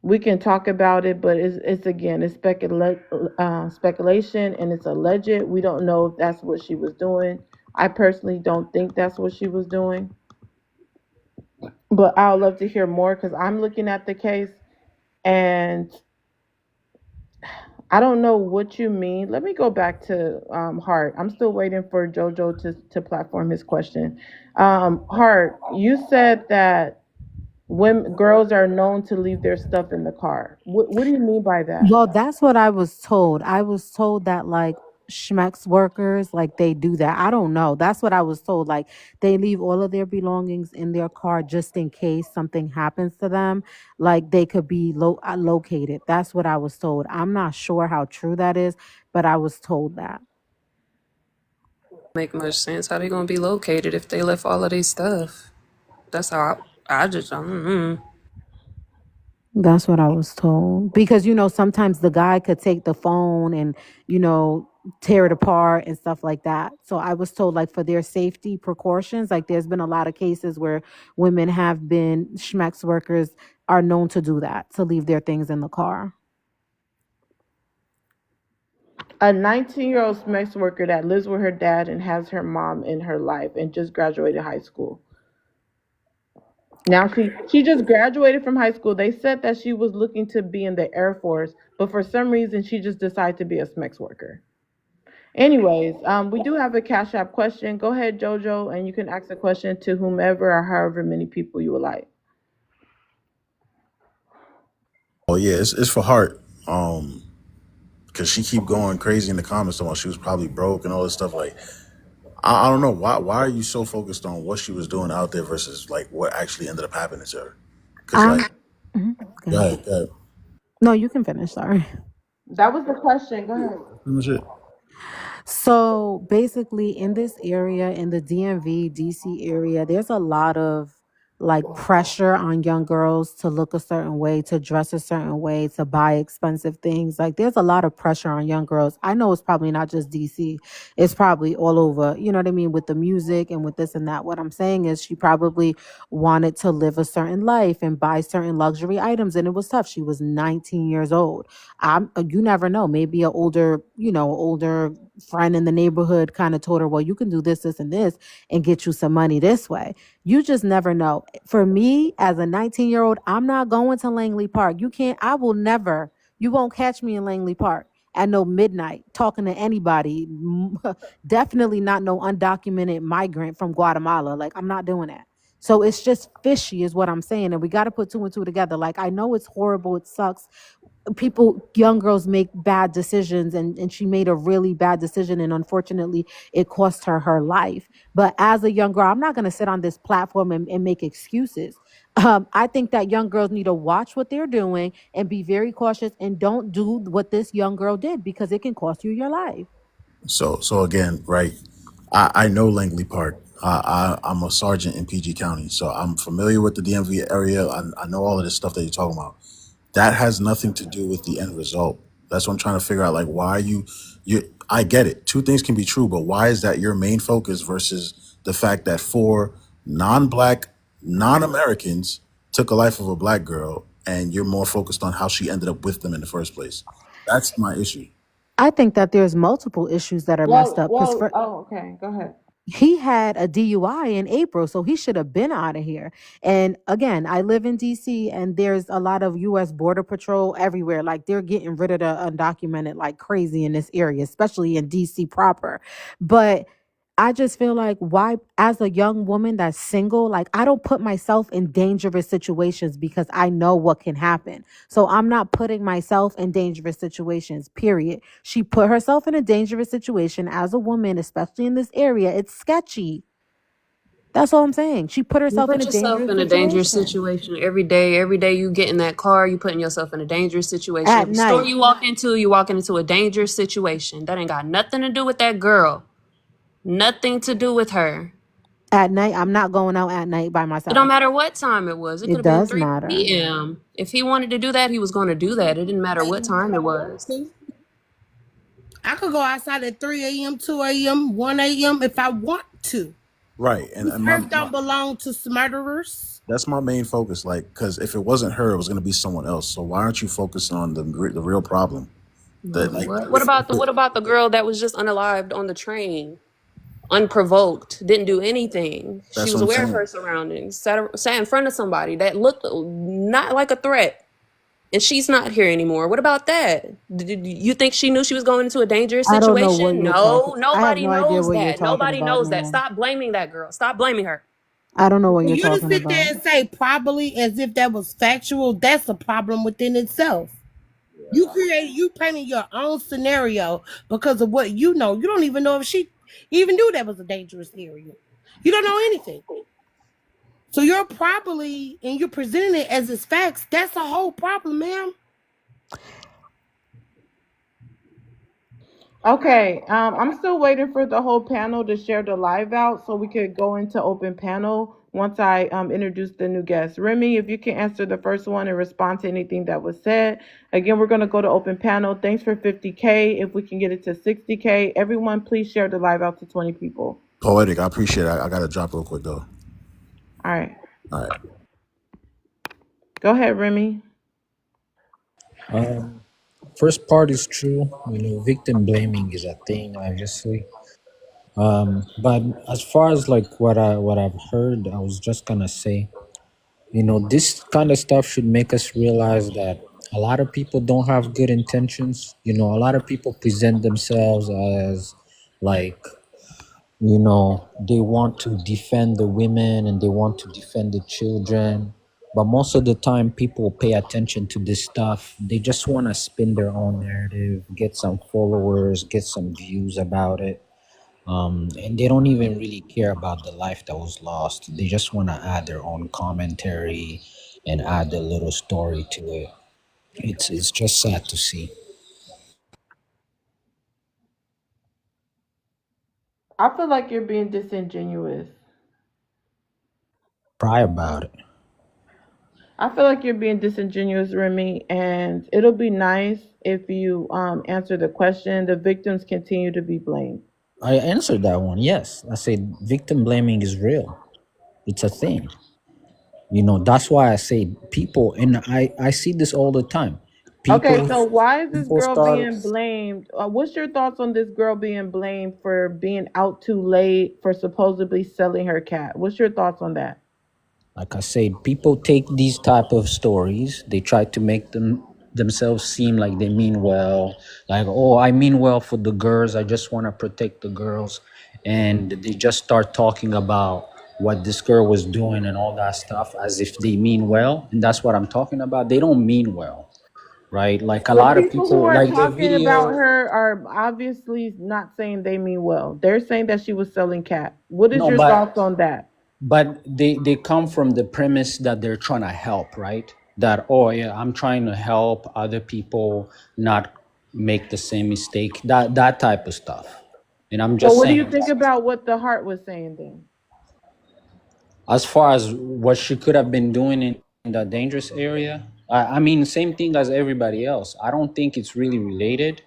We can talk about it, but it's again, it's speculation, and it's alleged. We don't know if that's what she was doing. I personally don't think that's what she was doing, but I would love to hear more because I'm looking at the case, and I don't know what you mean. Let me go back to Hart. I'm still waiting for JoJo to platform his question. Hart, you said that women girls are known to leave their stuff in the car. What do you mean by that? Well, that's what I was told. I was told that like Schmeck's workers, like they do that. I don't know. That's what I was told. Like they leave all of their belongings in their car just in case something happens to them. Like they could be located. That's what I was told. I'm not sure how true that is, but I was told that. Make much sense. How they gonna be located if they left all of their stuff? That's how I just That's what I was told. Because, sometimes the guy could take the phone and, you know, tear it apart and stuff like that. So I was told, like, for their safety precautions, like, there's been a lot of cases where women have been, Schmeck's workers are known to do that, to leave their things in the car. A 19-year-old sex worker that lives with her dad and has her mom in her life and just graduated high school. Now she just graduated from high school. They said that she was looking to be in the Air Force, but for some reason she just decided to be a sex worker. Anyways, we do have a Cash App question. Go ahead, Jojo, and you can ask a question to whomever or however many people you would like. Oh yeah, it's for Heart. Because she keep going crazy in the comments talking about she was probably broke and all this stuff. Like, I don't know why are you so focused on what she was doing out there versus like what actually ended up happening to her? Because like, I'm, mhm, go go ahead. ahead, go ahead. No, you can finish. Sorry. That was the question. Go ahead. Pretty much it. So basically, in this area, in the DMV, DC area, there's a lot of like pressure on young girls to look a certain way, to dress a certain way, to buy expensive things. Like, there's a lot of pressure on young girls. I know it's probably not just DC, it's probably all over, you know what I mean, with the music and with this and that. What I'm saying is, she probably wanted to live a certain life and buy certain luxury items, and it was tough. She was 19 years old. You never know. Maybe a older friend in the neighborhood kind of told her, well, you can do this, this, and this and get you some money this way. You just never know. For me, as a 19-year-old, I'm not going to Langley Park. I will never, you won't catch me in Langley Park at no midnight talking to anybody. Definitely not no undocumented migrant from Guatemala. Like, I'm not doing that. So it's just fishy, is what I'm saying. And we got to put two and two together. Like, I know it's horrible. It sucks. Young girls make bad decisions, and she made a really bad decision, and unfortunately it cost her life. But as a young girl, I'm not going to sit on this platform and make excuses. I think that young girls need to watch what they're doing and be very cautious, and don't do what this young girl did, because it can cost you your life. So again, right? I know Langley Park. I'm a sergeant in PG County, so I'm familiar with the DMV area. I know all of this stuff that you're talking about. That has nothing to do with the end result. That's what I'm trying to figure out. Like, why are you? I get it. Two things can be true, but why is that your main focus versus the fact that four non-black, non-Americans took a life of a black girl, and you're more focused on how she ended up with them in the first place? That's my issue. I think that there's multiple issues that are messed up, because for Oh, okay. Go ahead. he had a DUI in April, so he should have been out of here. And again, I live in DC, and there's a lot of US Border Patrol everywhere. Like, they're getting rid of the undocumented like crazy in this area, especially in DC proper. But I just feel like why, as a young woman that's single, like I don't put myself in dangerous situations because I know what can happen. So I'm not putting myself in dangerous situations, period. She put herself in a dangerous situation as a woman, especially in this area. It's sketchy. That's all I'm saying. She put You herself in put a yourself dangerous in a dangerous situation situation every day. Every day you get in that car, you putting yourself in a dangerous situation. at Every store night. you walk into, you walking into a dangerous situation. That ain't got nothing to do with that girl. Nothing to do with her. At night, I'm not going out at night by It don't myself. matter what time it was. It could It have been does 3 matter. p.m. If he wanted to do that, he was going to do that. It didn't matter what time it was. I could go outside at 3 a.m., 2 a.m., 1 a.m. if I want to. Right, This and earth don't belong to murderers. that's my main focus. Like, because if it wasn't her, it was going to be someone else. So why aren't you focusing on the real problem? That like, What? What about the girl that was just unalived on the train, unprovoked, didn't do anything? She that's what was I'm aware of her saying. surroundings. Sat in front of somebody that looked not like a threat, and she's not here anymore. What about that? Did you think she knew she was going into a dangerous I don't know what situation? you're talking. No, I have nobody no idea knows what you're that. talking Nobody about, knows that. man. Stop blaming that girl. Stop blaming her. I don't know what For you're you to talking sit there about. and say probably as if that was factual, that's a problem within itself. You painting your own scenario because of what you know. You don't even know if she even knew that was a dangerous area. You don't know anything. So you're probably and you're presenting it as it's facts. That's a whole problem, ma'am. Okay, I'm still waiting for the whole panel to share the live out so we could go into open panel once I introduce the new guest. Remy, if you can answer the first one and respond to anything that was said. Again, we're going to go to open panel. Thanks for 50K. If we can get it to 60K, everyone please share the live out to 20 people. Poetic. I appreciate it. I got to drop real quick though. All right, All right. go ahead, Remy. Um, First part is true. Victim blaming is a thing, obviously. But as far as like what I've heard, I was just gonna say, this kind of stuff should make us realize that a lot of people don't have good intentions. A lot of people present themselves as like they want to defend the women and they want to defend the children, but most of the time people pay attention to this stuff. They just want to spin their own narrative, get some followers, get some views about it, and they don't even really care about the life that was lost. They just want to add their own commentary and add a little story to it. It's just sad to see. I feel like you're being disingenuous. Cry about it. I feel like you're being disingenuous, Remy, and it'll be nice if you answer the question. The victims continue to be blamed. I answered that one. Yes, I said victim blaming is real. It's a thing. That's why I say people, and I see this all the time. Okay, People so why is this people girl start being blamed? What's your thoughts on this girl being blamed for being out too late for supposedly selling her cat? What's your thoughts on that? like I said, people take these type of stories, they try to make themselves seem like they mean well, like, oh, I mean well for the girls, I just want to protect the girls, and they just start talking about what this girl was doing and all that stuff as if they mean well, and that's what I'm talking about. They don't mean well, right? Like a The lot of people who people, are like the talking about video. her are obviously not saying they mean well. They're saying that she was selling cat. What is No, your thoughts on that? but they come from the premise that they're trying to help, right? That, oh yeah, I'm trying to help other people not make the same mistake, that type of stuff. And I'm So just what do you saying, think about what the heart was saying then? as far as what she could have been doing in the dangerous area, I mean, same thing as everybody else. I don't think it's really related.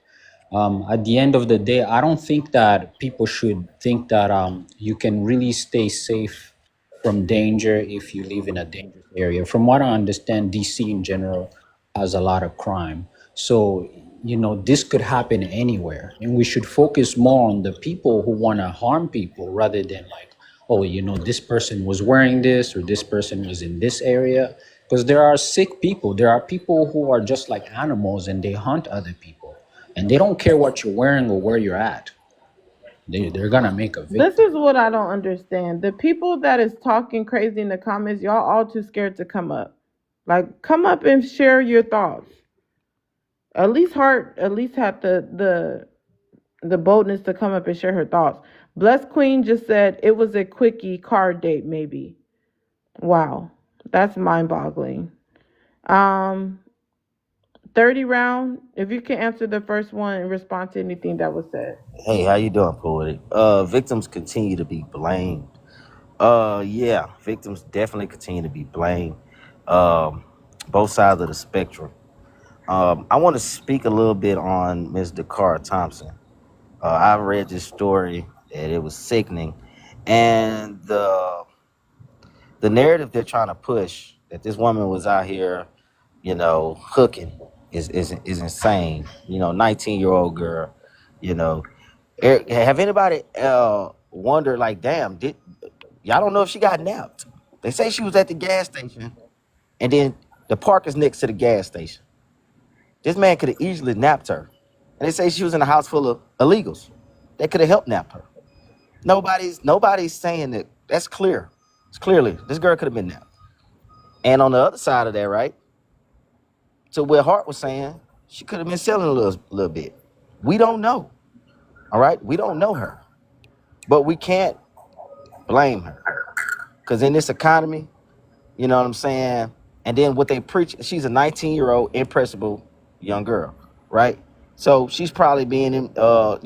At the end of the day, I don't think that people should think that you can really stay safe from danger if you live in a dangerous area. From what I understand, DC in general has a lot of crime. So, this could happen anywhere. And we should focus more on the people who want to harm people rather than like, oh, this person was wearing this or this person was in this area. Because there are sick people. There are people who are just like animals and they hunt other people and they don't care what you're wearing or where you're at. They're gonna make a This victim. is what I don't understand. The people that is talking crazy in the comments, y'all all too scared to come up. Like, come up and share your thoughts. At least Hart, at least had the boldness to come up and share her thoughts. Blessed Queen just said it was a quickie car date, maybe. Wow, that's mind boggling. Um, 30 round. If you can answer the first one and respond to anything that was said. Hey, how you doing, Poetic? Victims continue to be blamed. Yeah, victims definitely continue to be blamed. Um, both sides of the spectrum. I want to speak a little bit on Ms. Dakara Thompson. I read this story and it was sickening, and the narrative they're trying to push that this woman was out here, hooking is insane. 19-year-old girl. You know, have anybody wondered like, damn, did y'all don't know if she got napped? They say she was at the gas station, and then the park is next to the gas station. This man could have easily napped her, and they say she was in a house full of illegals. They could have helped nap her. Nobody's saying that. That's clear. It's clearly this girl could have been napped. And on the other side of that, right, to what Hart was saying, she could have been selling a little bit. We don't know. All right, we don't know her, but we can't blame her because in this economy, you know what I'm saying. And then what they preach, she's a 19-year-old impressionable young girl, right? So she's probably being, I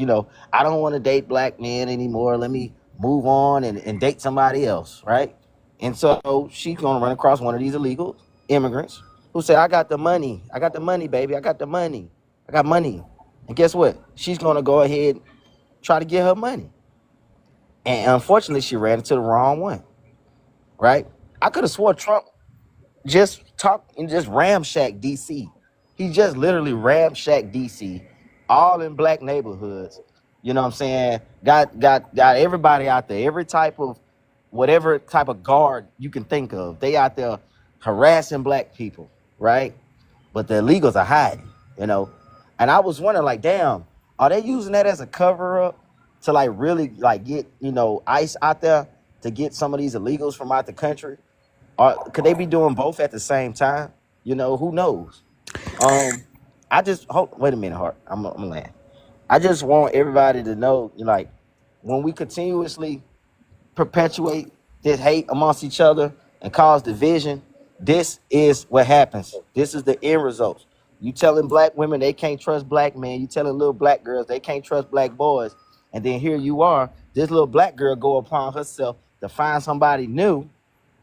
don't want to date black men anymore. Let me move on and date somebody else, right? And so she's gonna run across one of these illegal immigrants who say, I got the money, baby, I got the money, I got money. And guess what? She's gonna go ahead and try to get her money. And unfortunately, she ran into the wrong one, right? I could have swore Trump just talk and just ramshack DC. He just literally ramshack DC, all in black neighborhoods. You know what I'm saying? Got everybody out there, every type of whatever type of guard you can think of. They out there harassing black people, right? But the illegals are hiding, you know. And I was wondering, like, damn, are they using that as a cover up to like really like get, ICE out there to get some of these illegals from out the country? Or could they be doing both at the same time? Who knows? I just hope. Wait a minute, Hart. I'm land. I just want everybody to know, like, when we continuously perpetuate this hate amongst each other and cause division, this is what happens. This is the end results. You telling black women they can't trust black men. You telling little black girls they can't trust black boys. And then here you are, this little black girl go upon herself to find somebody new,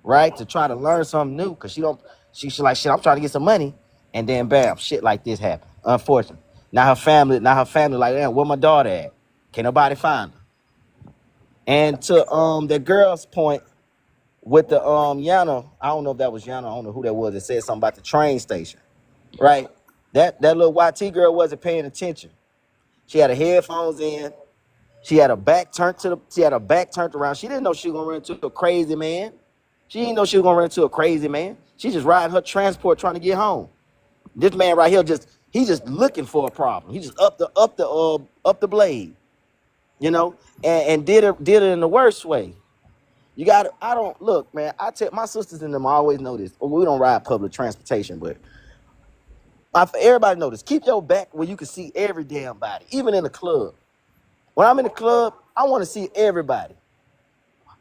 right? To try to learn something new, because she's like, shit, I'm trying to get some money. And then bam, shit like this happened. Unfortunately. Now her family like, damn, where my daughter at? Can't nobody find her. And to the girl's point with the Yana, I don't know if that was Yana, I don't know who that was. It said something about the train station, right? That little YT girl wasn't paying attention. She had her headphones in. She had her back turned around. She didn't know she was gonna run into a crazy man. She didn't know she was gonna run into a crazy man. She just riding her transport trying to get home. This man right here he's just looking for a problem. He just up the blade, and did it in the worst way. I don't look, man. I tell my sisters and them always know this. We don't ride public transportation, but everybody know this. Keep your back where you can see every damn body, even in the club. When I'm in the club, I want to see everybody.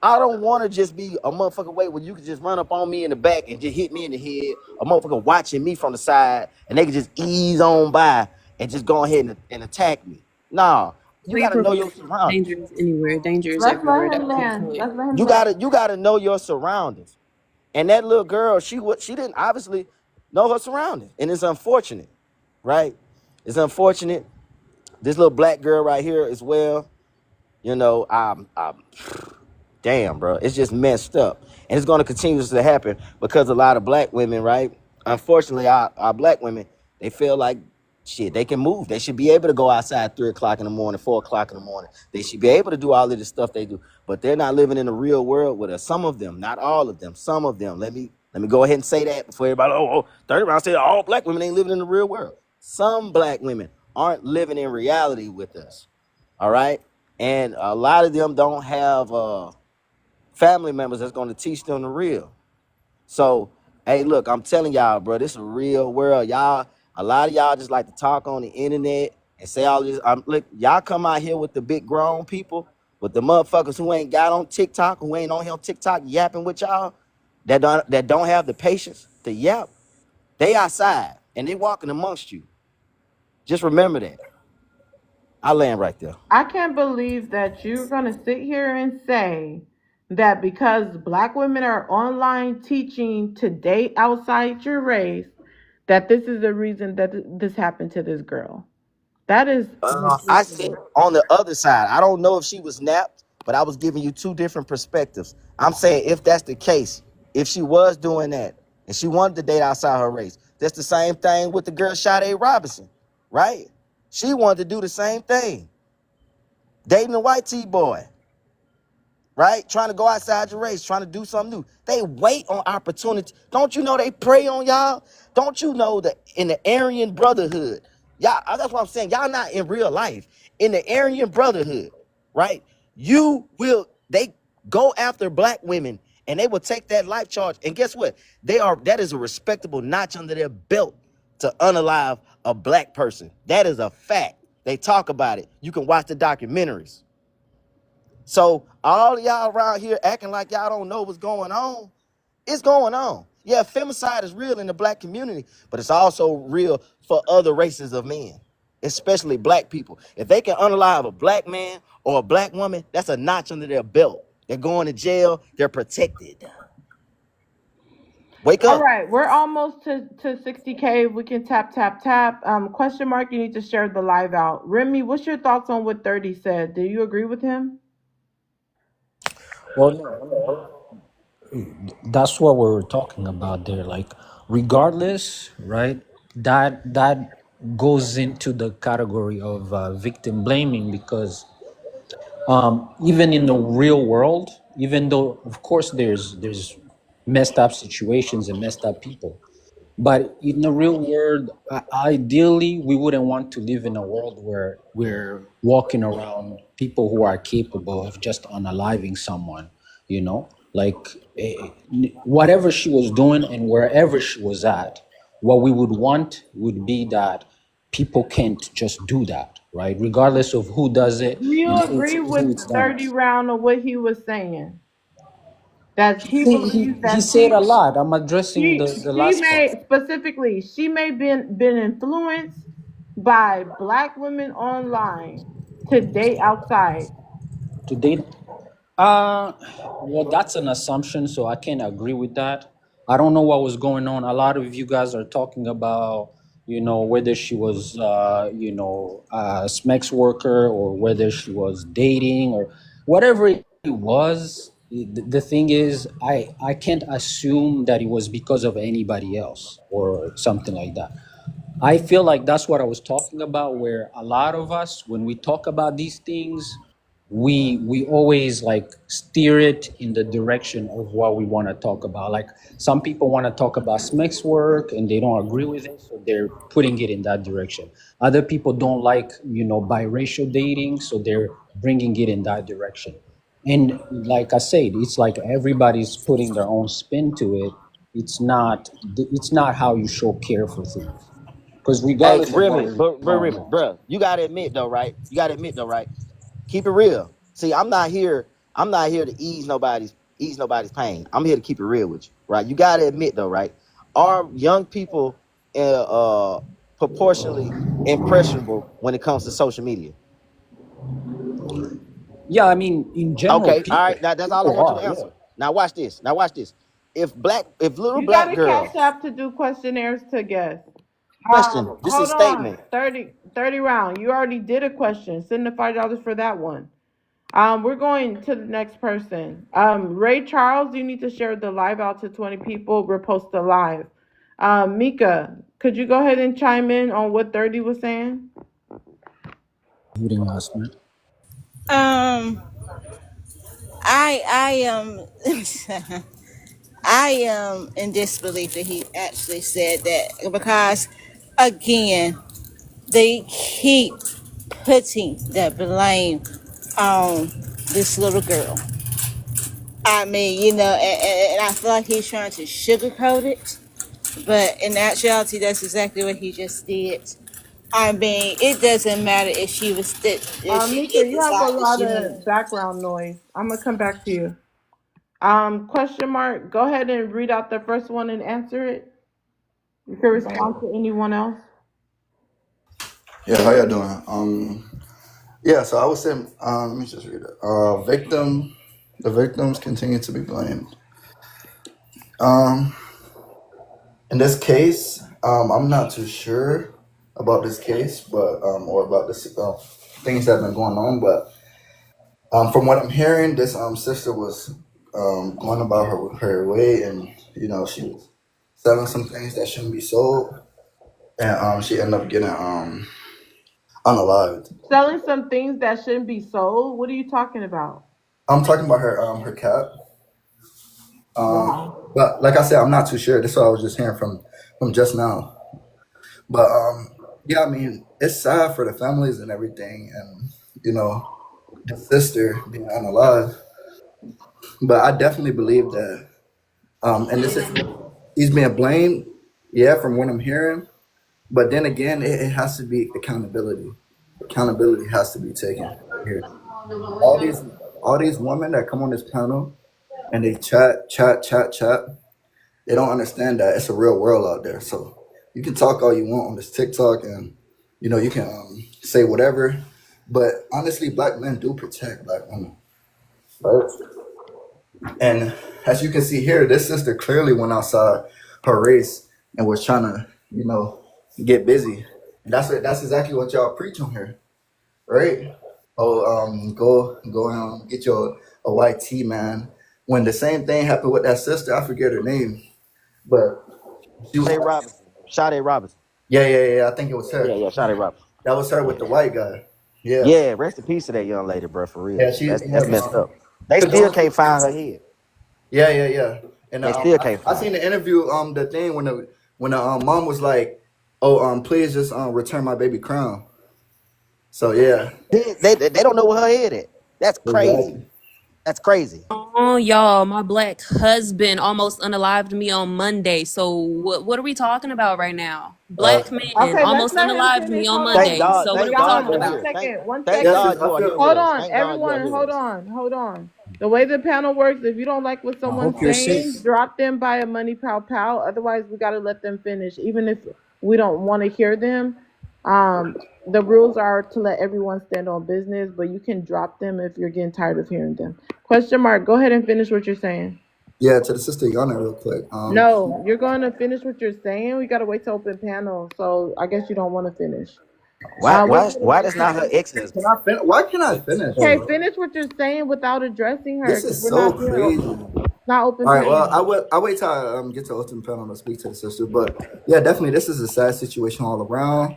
I don't want to just be a motherfucker wait where you can just run up on me in the back and just hit me in the head. A motherfucker watching me from the side and they can just ease on by and just go ahead and attack me. Nah, you gotta know People, your surroundings. danger is anywhere. Danger is Let's let everywhere. him That was my land. point. Let's let him You land. gotta know your surroundings. And that little girl, she didn't obviously know her surroundings, and it's unfortunate, right? It's unfortunate. This little black girl right here as well. I'm damn, bro, it's just messed up, and it's going to continue to happen because a lot of black women, right? Unfortunately, our black women, they feel like shit. They can move. They should be able to go outside 3 o'clock in the morning, 4 o'clock in the morning. They should be able to do all of this stuff they do, but they're not living in the real world with us. Some of them, not all of them. Some of them. Let me go ahead and say that before everybody. 30 rounds say all black women ain't living in the real world. Some black women aren't living in reality with us. All right. and a lot of them don't have family members that's going to teach them the real. So, hey, look, I'm telling y'all, bro, this is a real world. Y'all, a lot of y'all just like to talk on the internet and say all this. Look, y'all come out here with the big grown people, with the motherfuckers who ain't got on TikTok, who ain't on here on TikTok yapping with y'all, that don't have the patience to yap. They outside and they walking amongst you. Just remember that. I land right there. I can't believe that you're going to sit here and say that because black women are online teaching to date outside your race, that this is the reason that this happened to this girl. That is I said ridiculous. on the other side, I don't know if she was napped, but I was giving you two different perspectives. I'm saying if that's the case, if she was doing that and she wanted to date outside her race, that's the same thing with the girl Sade Robinson, right? She wanted to do the same thing, dating a white T boy, right? Trying to go outside your race, trying to do something new. They wait on opportunity. Don't you know they prey on y'all? Don't you know that in the Aryan Brotherhood, y'all, that's what I'm saying. Y'all not in real life. In the Aryan Brotherhood, right? They go after black women and they will take that life charge. And guess what? That is a respectable notch under their belt to unalive a black person. That is a fact. They talk about it. You can watch the documentaries. So all of y'all around here acting like y'all don't know what's going on. It's going on. Yeah, femicide is real in the black community, but it's also real for other races of men, especially black people. If they can unalive a black man or a black woman, that's a notch under their belt. They're going to jail. They're protected. Wake All up. right, we're almost to 60K. We can tap, tap, tap. Question mark, you need to share the live out. Remy, what's your thoughts on what 30 said? Do you agree with him? Well, no, I mean, that's what we were talking about there. Like, regardless, right? That goes into the category of victim blaming because even in the real world, even though of course there's messed up situations and messed up people, but in the real world, ideally, we wouldn't want to live in a world where we're walking around people who are capable of just unaliving someone, you know? Like, whatever she was doing and wherever she was at, what we would want would be that people can't just do that, right? Regardless of who does it Do you and agree with who it's done. 30 round of what he was saying? That he He, believes he that said a lot. I'm addressing the she last part. may specifically she may been influenced by black women online to date outside. To date, Uh, well, that's an assumption, so I can't agree with that. I don't know what was going on. A lot of you guys are talking about, whether she was, a sex worker or whether she was dating or whatever it was. The thing is, I can't assume that it was because of anybody else or something like that. I feel like that's what I was talking about, where a lot of us, when we talk about these things, we always like steer it in the direction of what we want to talk about. Like some people want to talk about sex work and they don't agree with it, so they're putting it in that direction. Other people don't like, biracial dating, so they're bringing it in that direction. And like I said, it's like everybody's putting their own spin to it. It's not how you show care for things. Because Hey, regardless of what Remy, was but going Remy, on, bro, you gotta admit though, right? You gotta admit though, right? Keep it real. See, I'm not here. I'm not here to ease nobody's pain. I'm here to keep it real with you, right? You gotta admit though, right? Are young people proportionally impressionable when it comes to social media? yeah, I mean, in general, Okay, all people right. Now that's all I people want you to are, yeah. answer. Now watch this. Now watch this. If little You black got a cash girls, app to do questionnaires to guests. question. This is Hold a on. statement. 30 round. You already did a question. Send the $5 for that one. We're going to the next person. Ray Charles, you need to share the live out to 20 people. Repost the live. Mika, could you go ahead and chime in on what 30 was saying? Including us, man. Um, I am I am in disbelief that he actually said that because, again, they keep putting the blame on this little girl. I mean, and I feel like he's trying to sugarcoat it, but in actuality, that's exactly what he just did. I mean, it doesn't matter if she was if she Mika, did you have a decide that lot she of wanted. background noise. I'm gonna come back to you. Question mark. Go ahead and read out the first one and answer it. You can respond to anyone else. Yeah, how y'all doing? Yeah, so I was saying, let me just read it. The victims continue to be blamed. Um, in this case, I'm not too sure about this case, but or about this things that have been going on, but from what I'm hearing, this sister was going about her way, and she was selling some things that shouldn't be sold, and she ended up getting unalived. Selling some things that shouldn't be sold. What are you talking about? I'm talking about her cat. Wow. But like I said, I'm not too sure. This is what I was just hearing from just now. But yeah, I mean, it's sad for the families and everything, and the sister being unalive. But I definitely believe that in this situation, he's being blamed. Yeah, from what I'm hearing. But then again, it has to be accountability. Accountability has to be taken here. All these all these women that come on this panel and they chat. They don't understand that it's a real world out there. So you can talk all you want on this TikTok, and you can say whatever. But honestly, black men do protect black women, right? And as you can see here, this sister clearly went outside her race and was trying to, get busy. And that's exactly what y'all preach on here, right? Oh, go and get your a white tea, man. When the same thing happened with that sister, I forget her name, but she was Sade Robinson. Sade Robinson. yeah. I think it was Yeah, her. yeah, Sade Robinson. That was her with the white guy. Yeah, Yeah, rest in peace to that young lady, bro. For real, yeah. She that's had messed up. They took still on. can't find her head. Yeah. And They still can't I find seen her. the interview, the thing when the mom was like, "Oh, please just return my baby crown." So yeah, They don't know where her head at. That's crazy. exactly. That's crazy. Oh, y'all, my black husband almost unalived me on Monday. So what are we talking about right now? Uh, Black man Okay, let's almost let him unalived me finish. on Hold Thank on. Monday. God. So what are Thank we God Y'all, talking you are one about? here. second, one Thank yes, second. sis, God I you are feel. here with Hold us. on, Thank God you are everyone. here with Hold us. on. Hold on. The way the panel works, if you don't like what I someone's hope you're saying, safe. drop them by a money pow pow. Otherwise, we got to let them finish, even if we don't want to hear them. The rules are to let everyone stand on business, but you can drop them if you're getting tired of hearing them. Question mark. Go ahead and finish what you're saying. Yeah, to the sister Yana real quick. No, you're going to finish what you're saying. We got to wait to open panel. So I guess you don't want to finish. Why We'll why go why to that's not her ex Can husband? I why can't I finish, Okay, bro? finish what you're saying without addressing her This because is we're so not doing crazy. it's not open All right, well, panel. I wait till I get to ultimate panel to speak to the sister, but yeah, definitely, this is a sad situation all around.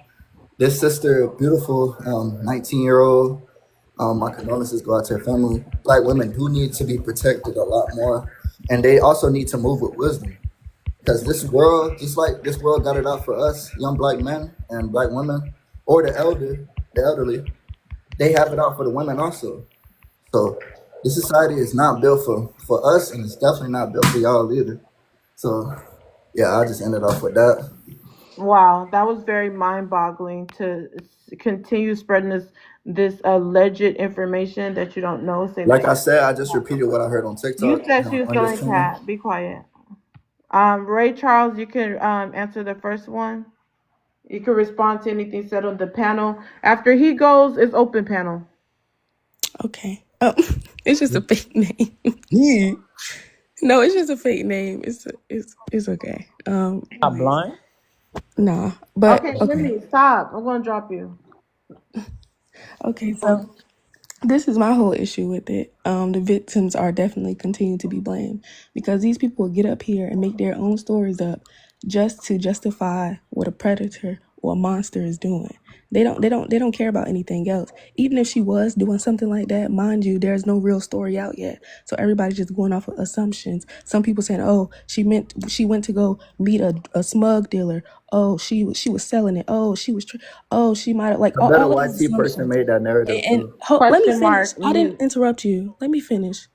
This sister, beautiful, 19-year-old. My condolences go out to her family. Black women do need to be protected a lot more, and they also need to move with wisdom because this world, just like this world, got it out for us, young black men and black women, or the elderly. They have it out for the women also. So this society is not built for us, and it's definitely not built for y'all either. So yeah, I just ended off with that. Wow, that was very mind-boggling to continue spreading this alleged information that you don't know. Saying Like that I said, I just repeated what I heard on you TikTok said she was on this selling channel. cat. Be quiet. Ray Charles, you can answer the first one. You can respond to anything said on the panel. After he goes, it's open panel. Okay. It's just a fake name. Yeah. No, it's just a fake name. It's okay. Not Anyways, blind. nah. But Okay, okay. Jimmy, stop. I'm gonna drop you. Okay, so this is my whole issue with it. The victims are definitely continuing to be blamed because these people get up here and make their own stories up just to justify what a predator or a monster is doing. They don't care about anything else. Even if she was doing something like that, mind you, there's no real story out yet. So everybody's just going off of assumptions. Some people saying, "Oh, she went to go meet a smug dealer. Oh, she was selling it. Oh, oh, she might have like I bet a all of these white person assumptions." made that narrative And too. let me Question finish. mark. I didn't Mute. interrupt you. Let me finish.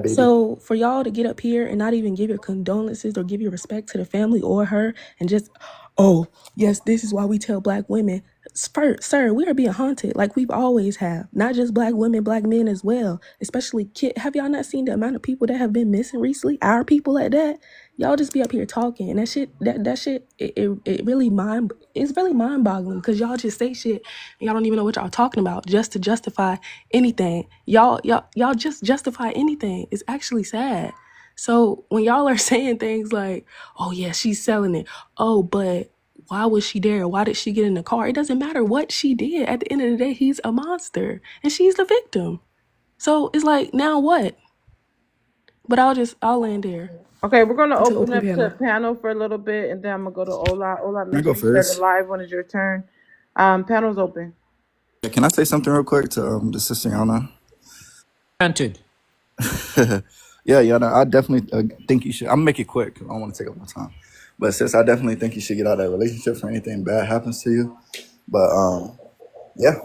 Baby. So for y'all to get up here and not even give your condolences or give your respect to the family or her and just, oh, yes, this is why we tell black women, sir, we are being haunted like we've always have. Not just black women, black men as well. Especially have y'all not seen the amount of people that have been missing recently? Our people at that. Y'all just be up here talking and that shit it really it's really mind boggling because y'all just say shit and y'all don't even know what y'all talking about just to justify anything. Y'all just justify anything. It's actually sad. So when y'all are saying things like, "Oh yeah, she's selling it," oh, but why was she there? Why did she get in the car? It doesn't matter what she did. At the end of the day, he's a monster and she's the victim. So it's like, now what? But I'll land there Okay, we're gonna to open open up to panel. panel for a little bit, and then I'm gonna go to Ola. Ola, Can I make go sure you share the first? live when it's your turn. Panel's open. Yeah, can I say something real quick to the sister Yana? Granted. Yeah, Yana, I definitely think you should. I'm gonna make it quick. I don't want to take up my time. But sis, I definitely think you should get out of that relationship for anything bad happens to you. But yeah,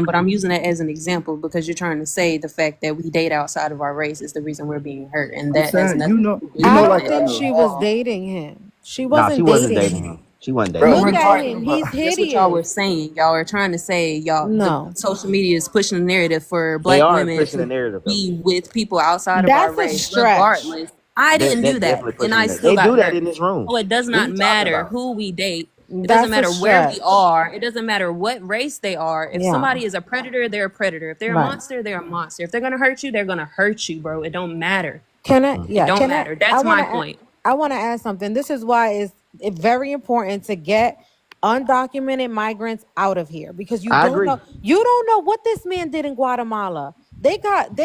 But I'm using that as an example because you're trying to say the fact that we date outside of our race is the reason we're being hurt, and I'm that has saying nothing to do you with I know, the like don't fact I think that. know, she was dating him. She Nah, she wasn't wasn't dating dating him. him. She wasn't dating bro. him. Look We're at talking him. He's about. That's what y'all were hideous. saying. Y'all are trying to say the No. social media is pushing the narrative for They black are women pushing the to narrative though. be with people outside of our That's a race. stretch. Regardless, I They're, didn't they're do that, definitely and pushing the I narrative. still They got do that hurt. in this room. So it does What are not you talking matter about? who we date. It doesn't That's a matter where we stretch. are. It doesn't matter what race they are. If Yeah. somebody is a predator, they're a predator. If they're a Right. monster, they're a monster. If they're gonna hurt you, they're gonna hurt you, bro. It don't matter. Can I? Hmm. It Yeah. don't Can I? matter. I That's want my to. point. I want to add something. This is why it's very important to get undocumented migrants out of here because I agree. you don't know what this man did in Guatemala. They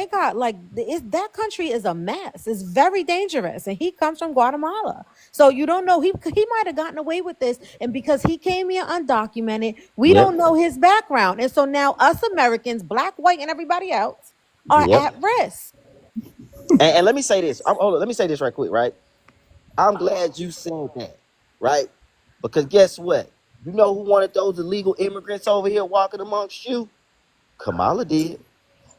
got like that country is a mess. It's very dangerous, and he comes from Guatemala, so you don't know he might have gotten away with this, and because he came here undocumented, we don't Yep. know his background, and so now us Americans, black, white, and everybody else, are Yep. at risk. And let me say this. Hold on, let me say this right quick, right? I'm glad you said that, right? Because guess what? You know who wanted those illegal immigrants over here walking amongst you? Kamala did.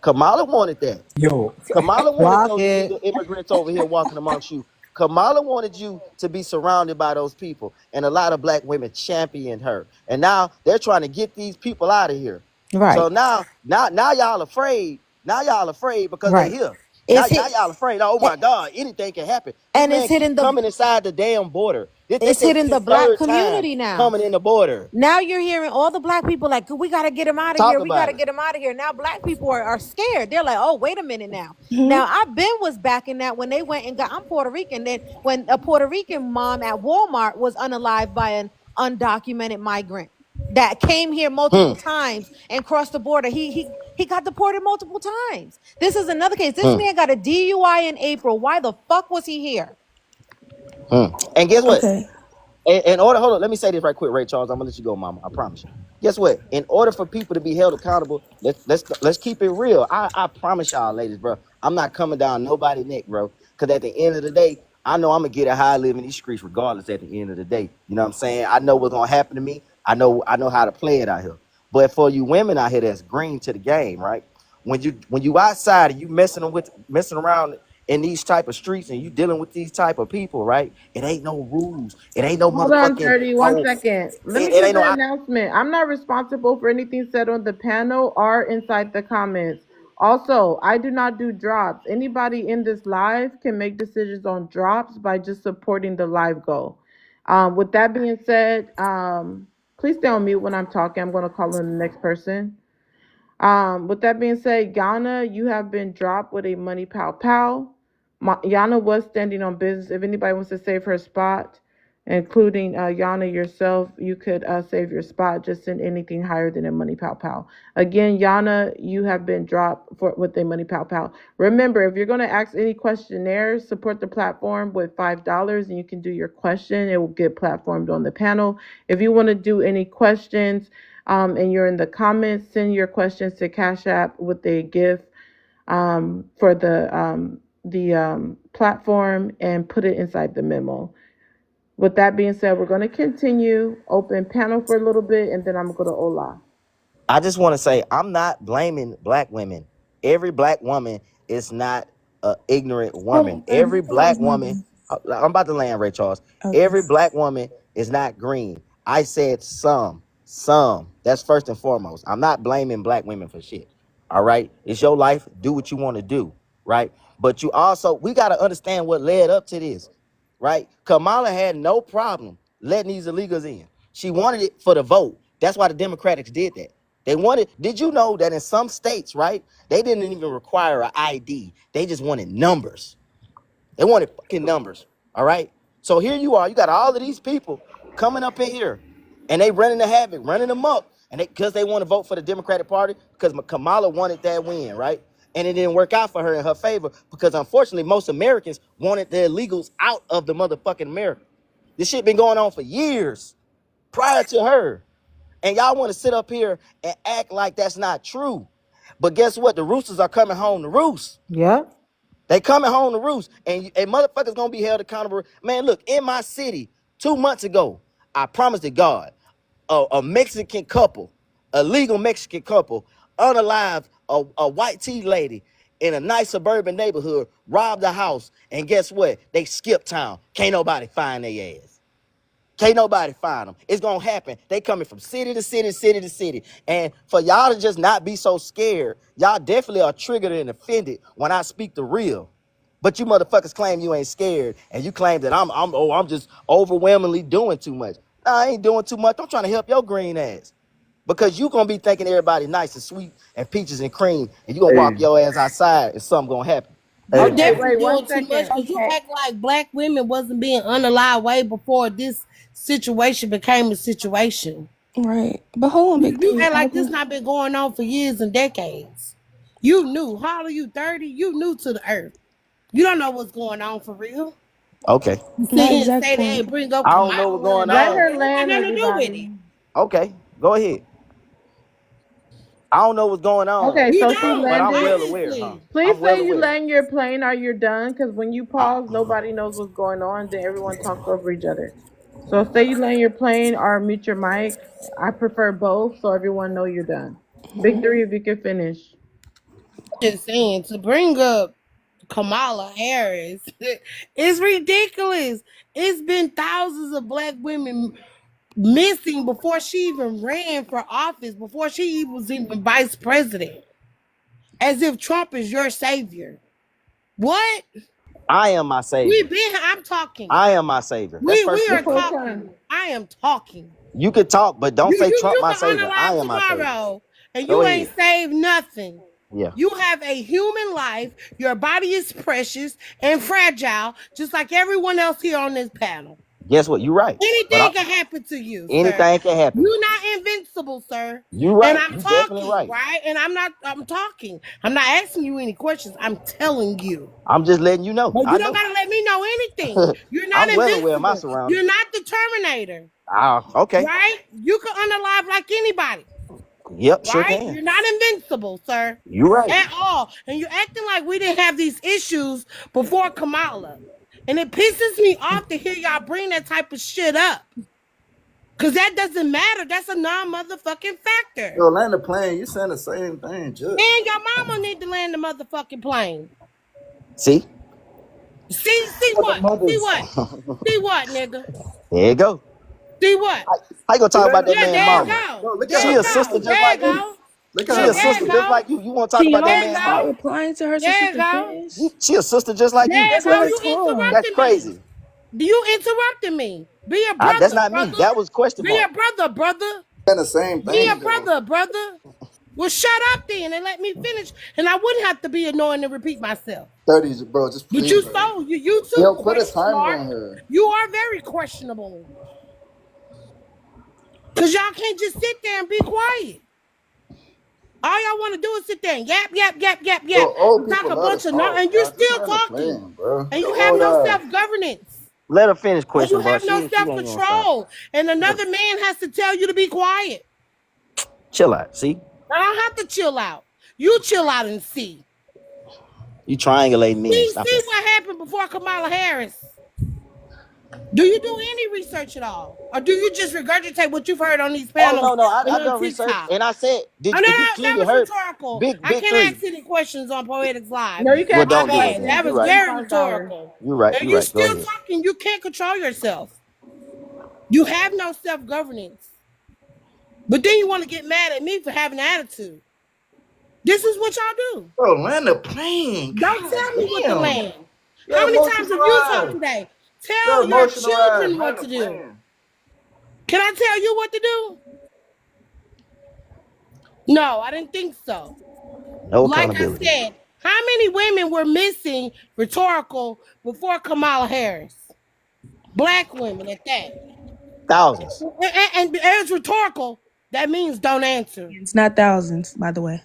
Kamala wanted that. Yo, Kamala wanted Clock those it. illegal immigrants over here walking amongst you. Kamala wanted you to be surrounded by those people. And a lot of black women championed her. And now they're trying to get these people out of here. Right. So now y'all afraid. Now y'all afraid because they Right. here. Now, It's now hit y'all afraid. Oh my God, anything can happen. This and it's man keep hitting the coming inside the damn border. This it's is hitting the his black third time community now. coming in the border. Now you're hearing all the black people like, we got to get him out of Talk here. We got about to it. get him out of here. Now black people are scared. They're like, oh, wait a minute now. Hmm. Now I've been was back in that when they went and got, I'm Puerto Rican. Then when a Puerto Rican mom at Walmart was unalived by an undocumented migrant that came here Hmm, multiple times and crossed the border. He got deported multiple times. This is another case. This hmm, man got a DUI in April. Why the fuck was he here? hmm. And guess what? Okay. In order, hold on, let me say this right quick, Ray Charles. I'm gonna let you go, Mama. I promise you. Guess what? In order for people to be held accountable, let's keep it real. I promise y'all, ladies, bro. I'm not coming down nobody's neck, bro. Because at the end of the day, I know I'm gonna get a high live in these streets, regardless. At the end of the day, you know what I'm saying? I know what's gonna happen to me. I know how to play it out here. But for you women out here that's green to the game, right? When you outside and you messing around in these type of streets and you dealing with these type of people, right? It ain't no rules. It ain't no Hold on, motherfucking 30, one oh, second. Let me it give ain't no. the announcement. I'm not responsible for anything said on the panel or inside the comments. Also, I do not do drops. Anybody in this live can make decisions on drops by just supporting the live goal. With that being said, please stay on mute when I'm talking. I'm going to call on the next person. With that being said, Yana, you have been dropped with a money pow pow. Yana was standing on business. If anybody wants to save her spot, including Yana yourself. You could save your spot. Just send anything higher than a money pow pow. Again, Yana, you have been dropped for with a money pow pow. Remember, if you're going to ask any questionnaires, support the platform with $5, and you can do your question. It will get platformed on the panel. If you want to do any questions, and you're in the comments, send your questions to Cash App with a gift for the platform and put it inside the memo. With that being said, we're going to continue open panel for a little bit, and then I'm going to go to Ola. I just want to say I'm not blaming black women. Every black woman is not an ignorant woman. Hold on, Every before black you woman, move. I'm about to land, Ray Charles. Okay. Every black woman is not green. I said some, some. That's first and foremost. I'm not blaming black women for shit. All right, it's your life. Do what you want to do, right? But you also, we got to understand what led up to this, right? Kamala had no problem letting these illegals in. She wanted it for the vote. That's why the Democrats did that. They wanted, did you know that in some states, right? They didn't even require an ID. They just wanted numbers. They wanted fucking numbers. All right. So here you are. You got all of these people coming up in here and they running the havoc, running them up. And because they want to vote for the Democratic Party, because Kamala wanted that win, right? And it didn't work out for her in her favor because unfortunately most Americans wanted the illegals out of the motherfucking America. This shit been going on for years prior to her. And y'all want to sit up here and act like that's not true. But guess what? The roosters are coming home to roost. Yep. They coming home to roost. And motherfuckers gonna be held accountable. Man, look, in my city, 2 months ago, I promised to God, a Mexican couple, a legal Mexican couple, unalived a white tea lady in a nice suburban neighborhood, robbed a house, and guess what? They skipped town. Can't nobody find their ass. Can't nobody find them. It's gonna happen. They coming from city to city, city to city. And for y'all to just not be so scared, y'all definitely are triggered and offended when I speak the real. But you motherfuckers claim you ain't scared, and you claim that I'm just overwhelmingly doing too much. Nah, I ain't doing too much. I'm trying to help your green ass. Because you gonna be thinking everybody nice and sweet and peaches and cream, and you gonna Hey, walk your ass outside and something gonna happen. You hey, Okay, definitely wait one doing too much second. because you Okay. act like black women wasn't being unalive way before this situation became a situation. Right. But hold on, You, Big you Three. act like this not been going on for years and decades. You knew. How old are you? 30? You new to the earth. You don't know what's going on for real. Okay. You sit My here and exact say they point. ain't bring up I don't know what's Kamala going and Let all on. her that. It ain't land, got nothing to do with everybody. it. Okay, go ahead. I don't know what's going on, Okay, You so she don't, but I'm landed. well aware, huh? obviously. Please I'm well say you aware. land your plane or you're done, because when you I, pause, nobody knows what's going on. Then everyone talks over each other. So say you land your plane or mute your mic. I prefer both, so everyone know you're done. Mhm. Victory, if you can finish. Just saying to bring up Kamala Harris is ridiculous. It's been thousands of black women missing before she even ran for office, before she was even vice president. As if Trump is your savior. What? I am my We savior. been I'm talking. I am my savior. That's We first and are It's her foremost. talking. turn. I am talking. You could talk, but don't say Trump You my can savior. I unalive am my savior. tomorrow and Go you ain't ahead. saved nothing. Yeah. You have a human life. Your body is precious and fragile, just like everyone else here on this panel. Guess what? You're right. But Anything can happen to you, sir. anything can happen. You're not invincible, sir. You're And right. I'm You definitely talking, right. right? And I'm talking. I'm not asking you any questions. I'm telling you. I'm just letting you know. But you I don't know. gotta let me know anything. You're not I'm well aware of my invincible. surroundings. You're not the Terminator, Ah, okay. right? You can unalive like anybody, Yep, sure right? can. You're not invincible, sir, You're right. at all. And you're acting like we didn't have these issues before Kamala. And it pisses me off to hear y'all bring that type of shit up. Cause that doesn't matter. That's a non-motherfucking factor. yo, land the plane. You saying the same thing, just. And your mama need to land the motherfucking plane. See? See But the what? See mothers, what? See what, nigga? There you go. See what? How you gonna you talk land about the that Yeah, man plane, there you bro. mama? go. No, look at There She her you a face. sister go. Look at just her There you like face. you. go. Look at She Look, her a there face. sister you just go. like you. You want to talk Can about that y'all There you man stop go. mama? replying to her so she There you can go. finish? She a sister just like There you. you Just go. let her You talk. That's interrupted me. crazy. You interrupted me. Be a That's brother, not me. brother. That was question Be mark. a brother, brother. Saying the same Be thing, a though. brother, brother. Well, shut up then and let me finish, and I wouldn't have to be annoying and repeat myself. 30s, bro. Just But please, you bro. so you too Yo, put a question timer mark. on her. You are very questionable. Cause y'all can't just sit there and be quiet. All y'all want to do is sit there and yap, yap, yap, yap, yap, Bro, old and talk people a love to bunch of no, talk, and you're man. Just still learn to talking, plan, bro. and you Yo, have old no ass. self governance, Let her finish and you question, bro. have no She self ain't gonna stop. control, and Let her another man has to tell you to be quiet. chill out. See, I don't have to chill out. You chill out and see. you triangulating me. Stop See it. what happened before Kamala Harris. Do you do any research at all, or do you just regurgitate what you've heard on these Oh panels no, no, and I on done research TikTok? and I said, Oh, no, if you that clearly was heard, rhetorical. big I big can't three. ask any questions on Poetics Live. No, you can Well, ask My me don't do it bad. then. questions. That You're was It's right. very $25. rhetorical. You're right. And You're you're right. Go still ahead. talking. You can't control yourself. You have no self governance. But then you want to get mad at me for having an attitude. This is what y'all do. Bro, land the plane. Don't God tell me what to damn. land. How You're many times have emotional you talked ass. today? You're Tell your emotional ass. children Land what the to do. plane. Can I tell you what to do? No, I didn't think so. No Like I accountability. said, how many women were missing rhetorical before Kamala Harris? Black women at that. Thousands. And as rhetorical, that means don't answer. It's not thousands, by the way.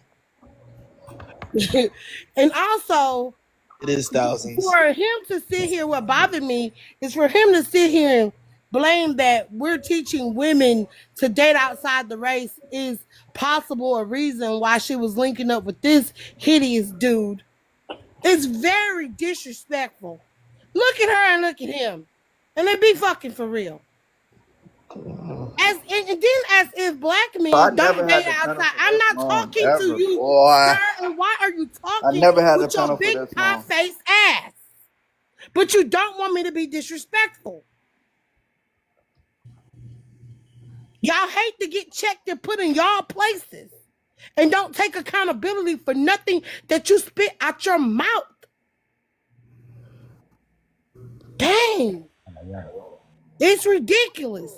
And also, It is thousands. for him to sit here, what bothered me is for him to sit here and blame that we're teaching women to date outside the race is possible a reason why she was linking up with this hideous dude. It's very disrespectful. Look at her and look at him. And they be fucking for real. And then as if black I men never don't had date the panel outside. for I'm this not long, talking to ever, you, boy. sir. And why are you I talking never had the with your panel for big this pie long. face ass? But you don't want me to be disrespectful. Y'all hate to get checked and put in y'all places and don't take accountability for nothing that you spit out your mouth. Dang. It's ridiculous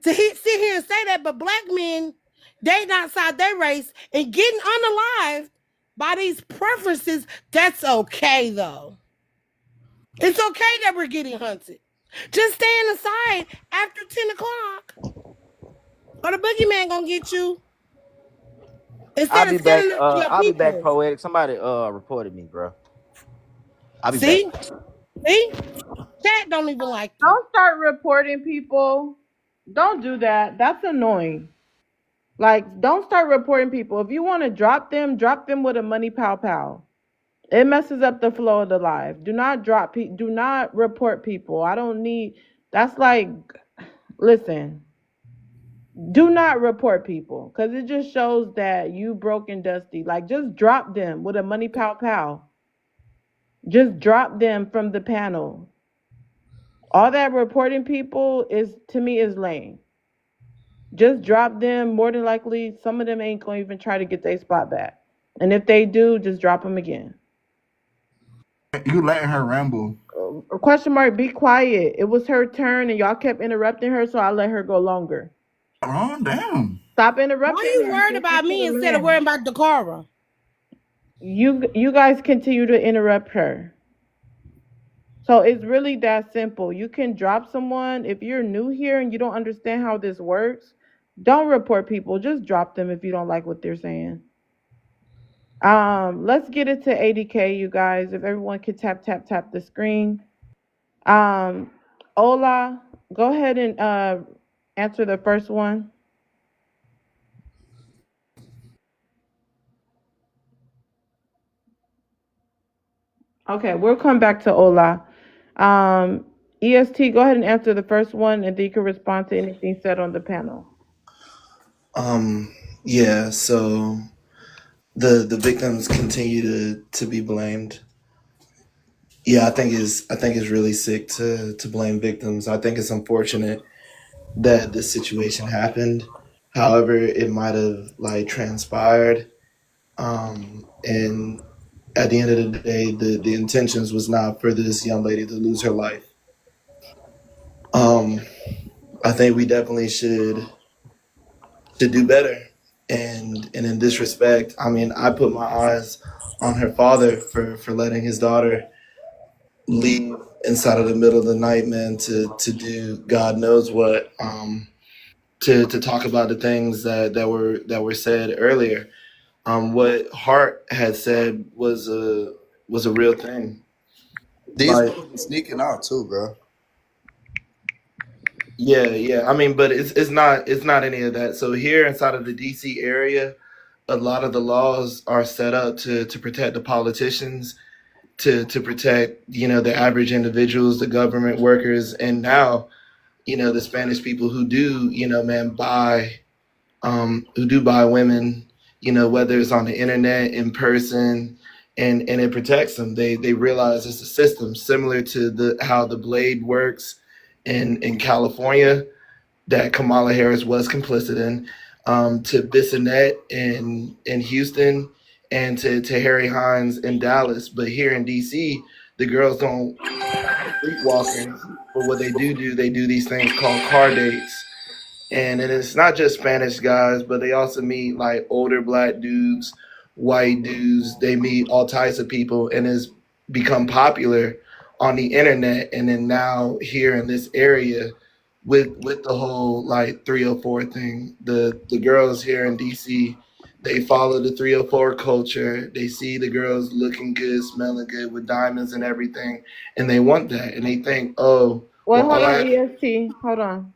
to sit here and say that, but black men dating outside their race and getting unalived by these preferences, that's okay though. It's okay that we're getting hunted. Just stand aside after 10 o'clock or the boogeyman gonna get you I'll instead of be back. standing up for your I'll be back. people. Poetic. Somebody reported me, bro. I'll be back. See? See? Chat don't even like you. Don't start reporting people. Don't do that. That's annoying. Like, don't start reporting people. If you want to drop them with a money pow pow. It messes up the flow of the live. Do not do not report people. I don't need that's like listen, do not report people cuz it just shows that you broke and dusty. Like just drop them with a money pow pow. Just drop them from the panel. All that reporting people is to me is lame. Just drop them. More than likely, some of them ain't gonna even try to get their spot back. And if they do, just drop them again. You letting her ramble. Question mark, be quiet. It was her turn and y'all kept interrupting her, so I let her go longer. Wrong? Damn. Stop Why are interrupting you her. worried Sister about to me the instead of man. worrying about Dakara? You guys continue to interrupt her. So it's really that simple. You can drop someone if you're new here and you don't understand how this works. Don't report people. Just drop them if you don't like what they're saying. Let's get it to 80K, you guys. If everyone could tap the screen. Um, Ola, go ahead and answer the first one. Okay, we'll come back to Ola. Um, EST, go ahead and answer the first one, and then you can respond to anything said on the panel. Um, yeah, so the victims continue to be blamed. Yeah, I think it's really sick to blame victims. I think it's unfortunate that this situation happened. However, it might have like transpired. And at the end of the day, the intentions was not for this young lady to lose her life. Um, I think we definitely should do better and in this respect, I mean, I put my eyes on her father for letting his daughter leave inside of the middle of the night, man, to do God knows what, to talk about the things that were said earlier. What Hart had said was a real thing. These Like, girls be sneaking out too, bro. yeah, yeah. I mean, but it's not any of that. So here inside of the DC area, a lot of the laws are set up to protect the politicians, to protect, the average individuals, the government workers, and now, the Spanish people who do, man, who do buy women, whether it's on the internet, in person, and it protects them. They realize it's a system similar to the how the blade works in California, that Kamala Harris was complicit in, to Bissonnette in Houston, and to Harry Hines in Dallas. But here in DC, the girls don't act like streetwalkers, but what they do these things called car dates, and it's not just Spanish guys, but they also meet like older black dudes, white dudes. They meet all types of people, and it's become popular on the internet. And then now here in this area, with the whole like 304 thing, the girls here in DC, they follow the 304 culture. They see the girls looking good, smelling good, with diamonds and everything, and they want that, and they think, oh, Wait, well, hold all on, I EST. Hold on.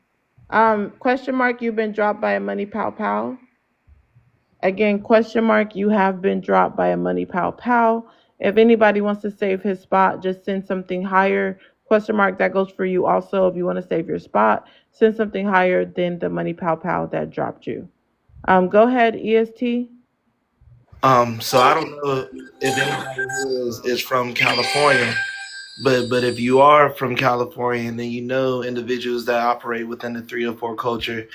Question mark, you've been dropped by a money pow pow. Again, question mark, you have been dropped by a money pow pow. If anybody wants to save his spot, just send something higher. Question mark, that goes for you also. If you want to save your spot, send something higher than the money pow pow that dropped you. Go ahead, EST. So I don't know if anybody here is from California, but if you are from California, and then you know individuals that operate within the 304 culture,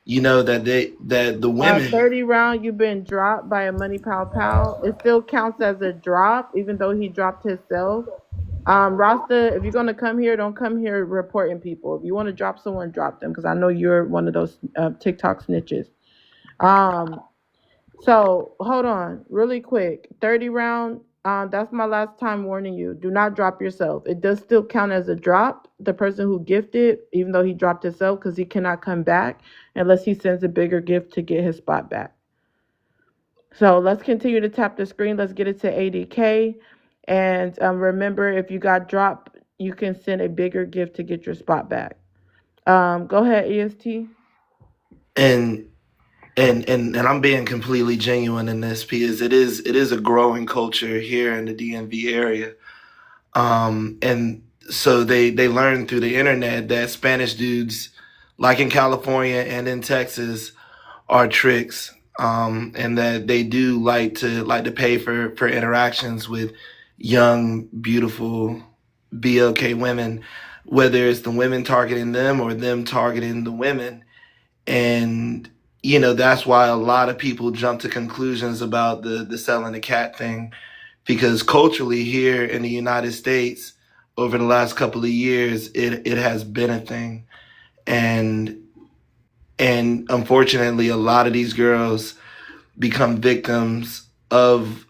you know that the women. 30 round, you've been dropped by a money pow pow. It still counts as a drop, even though he dropped himself. Rasta, if you're gonna come here, don't come here reporting people. If you want to drop someone, drop them, because I know you're one of those TikTok snitches. Um, so hold on, really quick. 30 round. That's my last time warning you. Do not drop yourself. It does still count as a drop. The person who gifted, even though he dropped himself, because he cannot come back unless he sends a bigger gift to get his spot back. So let's continue to tap the screen. Let's get it to 80K. And remember, if you got dropped, you can send a bigger gift to get your spot back. Go ahead, EST. and and I'm being completely genuine in this, because it is a growing culture here in the DMV area. And so they learn through the internet that Spanish dudes, like in California and in Texas, are tricks, and that they do like to pay for interactions with young, beautiful BLK women, whether it's the women targeting them or them targeting the women. And that's why a lot of people jump to conclusions about the selling the cat thing, because culturally here in the United States, over the last couple of years, it has been a thing. And and unfortunately, a lot of these girls become victims of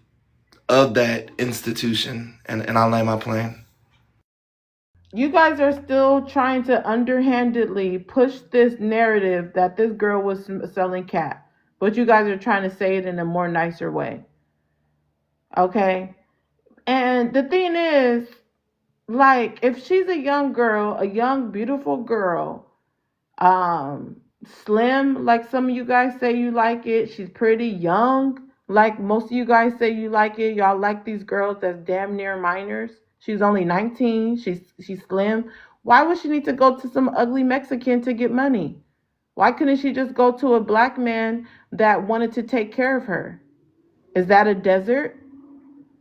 that institution. And I'll land my plane. You guys are still trying to underhandedly push this narrative that this girl was selling cat, but you guys are trying to say it in a more nicer way. Okay? And the thing is, like, if she's a young girl, a young, beautiful girl, um slim, like some of you guys say you like it, she's pretty young, like most of you guys say you like it, y'all like these girls that's damn near minors. She's only 19, she's slim. Why would she need to go to some ugly Mexican to get money? Why couldn't she just go to a black man that wanted to take care of her? Is that a desert?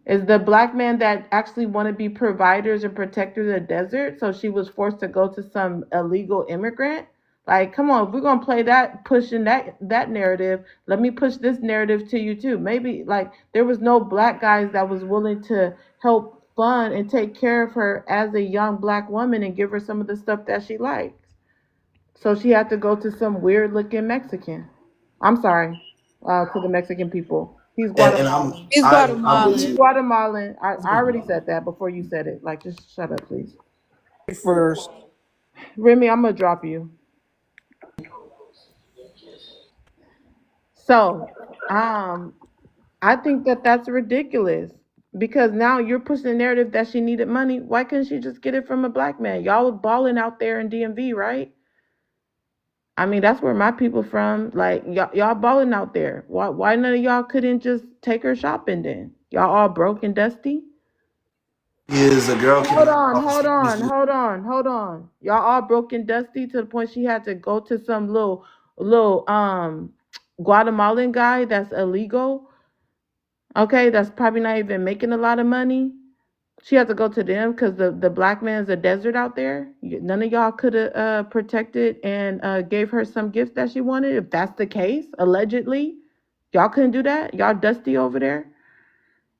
Is the black man that actually want to be providers and protectors of the desert? So she was forced to go to some illegal immigrant? Like, come on, if we're gonna play that, pushing that narrative, let me push this narrative to you too. Maybe like there was no black guys that was willing to help fund and take care of her as a young black woman and give her some of the stuff that she likes. So she had to go to some weird looking Mexican. I'm sorry. to the Mexican people. He's And I'm Guatemalan. He's I'm with He's Guatemalan. you. Guatemalan. I already said that before you said it. Like, just shut up, please. First, Remy, I'm gonna drop you. So, um, I think that that's ridiculous because now you're pushing the narrative that she needed money. Why couldn't she just get it from a black man? Y'all was balling out there in DMV, right? I mean, that's where my people from. Like, y'all balling out there. Why none of y'all couldn't just take her shopping then? Y'all all broke and dusty? Is a girl Hold can on, cross hold on, easily. hold on, hold on. Y'all all broke and dusty to the point she had to go to some little Guatemalan guy that's illegal. Okay, that's probably not even making a lot of money. She had to go to them because the black man's a desert out there. None of y'all could have protected and gave her some gifts that she wanted. If that's the case, allegedly, y'all couldn't do that. Y'all dusty over there.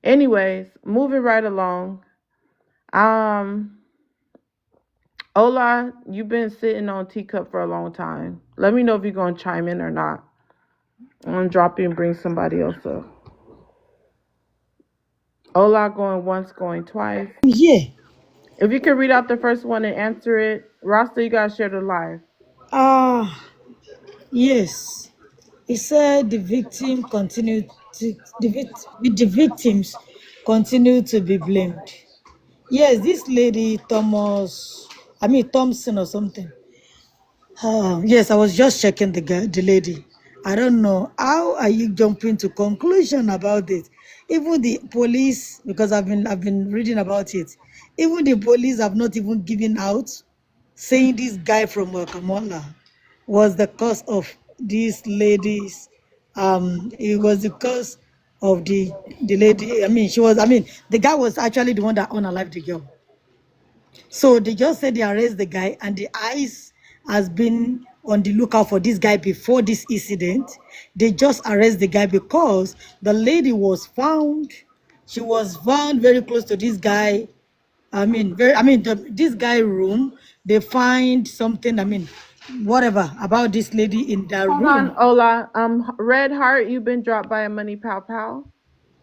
Anyways, moving right along. Um, Ola, you've been sitting on teacup for a long time. Let me know if you're gonna chime in or not. I'm gonna drop you and bring somebody else up. Ola going once, going twice. Yeah. If you could read out the first one and answer it, Rasta, you gotta share the live. Yes. He said the victim continued to the victims continue to be blamed. Yes, this lady Thompson or something. Yes, I was just checking the lady. I don't know how are you jumping to conclusion about it. Even the police, because I've been reading about it. Even the police have not even given out saying this guy from Guatemala was the cause of this lady's. It was the cause of the lady. The guy was actually the one that unalived the girl. So they just said they arrest the guy, and the ICE has been on the lookout for this guy before this incident. They just arrest the guy because the lady was found. She was found very close to this guy. This guy room. They find something. Whatever about this lady in that Hold on, room. Ola. Red Heart, you've been dropped by a money pow pow.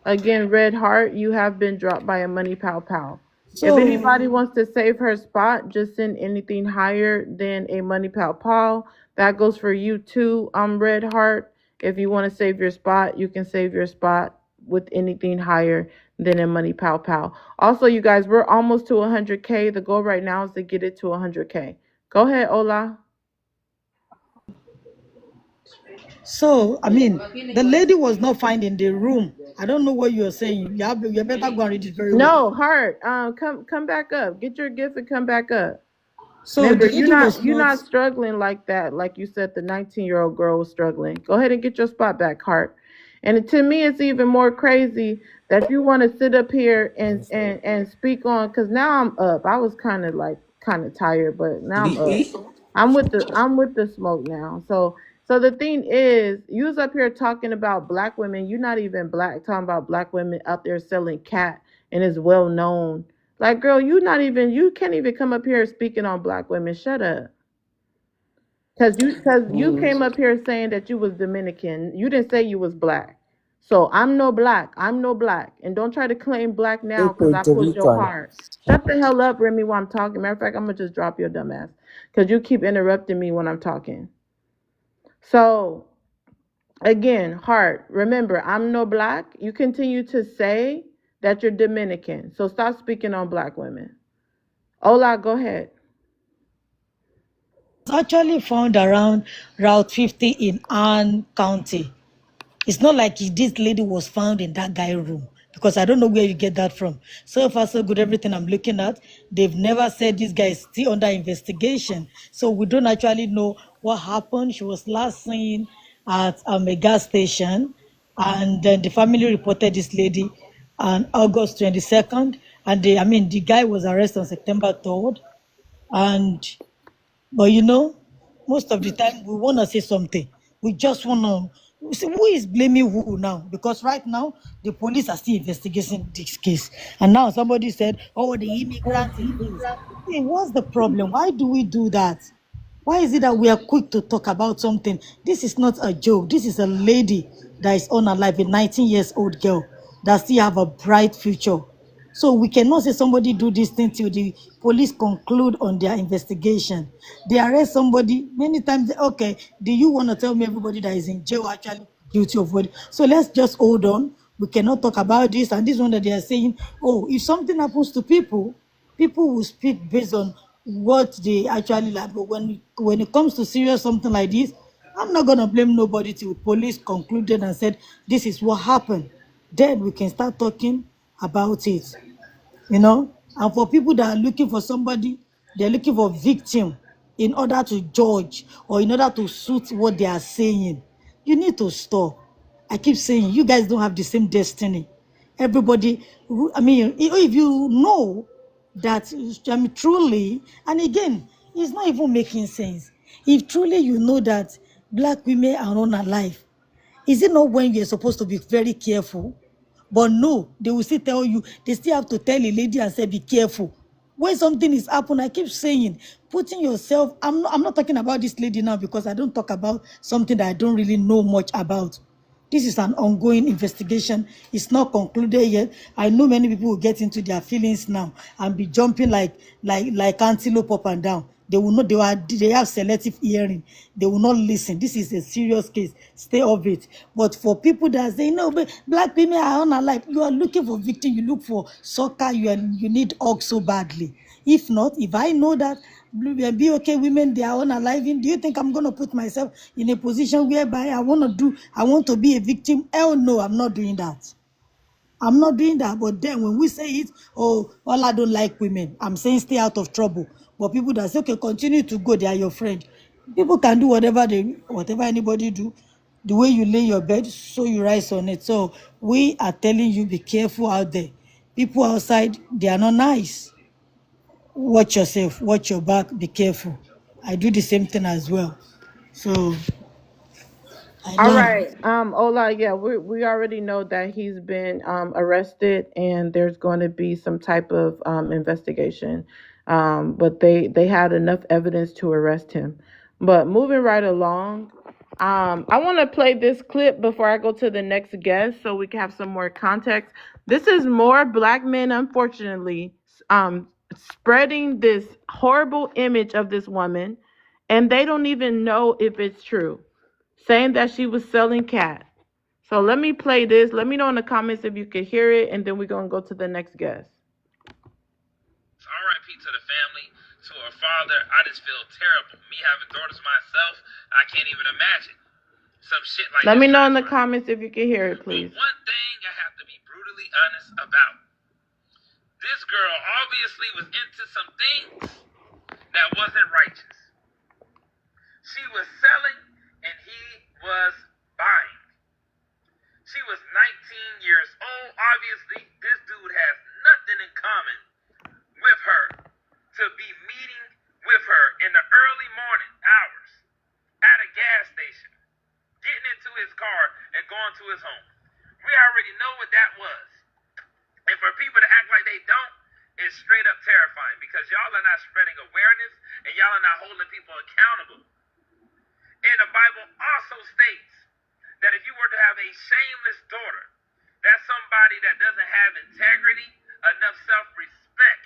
Again, Red Heart, you have been dropped by a money pow pow. If So anybody wants to save her spot, just send anything higher than a money pow pow. That goes for you too, Red Heart. If you want to save your spot, you can save your spot with anything higher than a money pow pow. Also, you guys, we're almost to 100K. The goal right now is to get it to 100K. Go ahead, Ola. the lady was not found in the room. I don't know what you're saying. You better go and read it very well. No, Heart. Come back up. Get your gift and come back up. So Remember, the you're lady not was you're not. not struggling like that. Like you said, the 19-year-old girl was struggling. Go ahead and get your spot back, Hart. And to me, it's even more crazy that you want to sit up here and speak on. Because now I'm up. I was kind of tired, but now I'm up. I'm with the smoke now. So the thing is, you was up here talking about black women. You're not even black. Talking about black women out there selling cat and is well known. Like, girl, you can't even come up here speaking on black women. Shut up. Cause you came up here saying that you was Dominican. You didn't say you was black. So I'm no black. I'm no black. And don't try to claim black hey, now because I Puerto pulled your Rican. card. Shut the hell up, Remy, while I'm talking. Matter of fact, I'm gonna just drop your dumb ass. Cause you keep interrupting me when I'm talking. So again, Hart, remember, I'm no black. You continue to say that you're Dominican. So stop speaking on black women. Ola, go ahead. Actually found around Route 50 in Ann County. It's not like this lady was found in that guy room because I don't know where you get that from. So far, so good. Everything I'm looking at, they've never said this guy is still under investigation. So we don't actually know what happened. She was last seen at a gas station, and then the family reported this lady on August 22nd, and the guy was arrested on September 3rd, and but most of the time we want to say something. We just want to see who is blaming who now. Because right now, the police are still investigating this case. And now somebody said, oh, the immigrant is this. Hey, what's the problem? Why do we do that? Why is it that we are quick to talk about something? This is not a joke. This is a lady that is unalive, a 19 years old girl that still have a bright future. So we cannot say somebody do this thing till the police conclude on their investigation. They arrest somebody many times. Okay, do you want to tell me everybody that is in jail actually guilty of what? So let's just hold on. We cannot talk about this. And this one that they are saying, oh, if something happens to people, people will speak based on what they actually like. But when it comes to serious something like this, I'm not gonna blame nobody till police concluded and said this is what happened. Then we can start talking about it. And for people that are looking for somebody, they're looking for victim in order to judge or in order to suit what they are saying. You need to stop. I keep saying you guys don't have the same destiny. Everybody, I mean, if you know that, I mean, truly, and again, it's not even making sense. If truly you know that black women are not alive, is it not when you're supposed to be very careful? But no, they will still tell you, they still have to tell a lady and say, be careful. When something is happening, I keep saying, putting yourself, I'm not talking about this lady now because I don't talk about something that I don't really know much about. This is an ongoing investigation. It's not concluded yet. I know many people will get into their feelings now and be jumping like antelope up and down. They will not. They have selective hearing. They will not listen. This is a serious case. Stay off it. But for people that say no, but black women are unalive, you are looking for victim. You look for soccer. You need hug so badly. If not, if I know that be okay women they are unaliving, do you think I'm gonna put myself in a position whereby I want to be a victim? Hell no, I'm not doing that. I'm not doing that. But then when we say it, oh, all I don't like women, I'm saying stay out of trouble. But people that say, okay, continue to go, they are your friend. People can do whatever anybody do. The way you lay your bed, so you rise on it. So we are telling you, be careful out there. People outside, they are not nice. Watch yourself, watch your back, be careful. I do the same thing as well. So I All land. right. Ola, yeah, we already know that he's been arrested and there's going to be some type of investigation. But they had enough evidence to arrest him. But moving right along, I want to play this clip before I go to the next guest so we can have some more context. This is more black men, unfortunately, spreading this horrible image of this woman, and they don't even know if it's true, saying that she was selling cat. So let me play this. Let me know in the comments if you can hear it, and then we're gonna go to the next guest. RIP to the family, to her father. I just feel terrible. Me having daughters myself, I can't even imagine some shit like Let me know in the comments if you can hear it, please. But one thing I have to be brutally honest about. This girl obviously was into some things that wasn't righteous. She was selling and he was buying. She was 19 years old. Obviously, this dude has nothing in common with her to be meeting with her in the early morning hours at a gas station, getting into his car and going to his home. We already know what that was. And for people to act like they don't, is straight up terrifying because y'all are not spreading awareness and y'all are not holding people accountable. And the Bible also states that if you were to have a shameless daughter, that's somebody that doesn't have integrity, enough self-respect.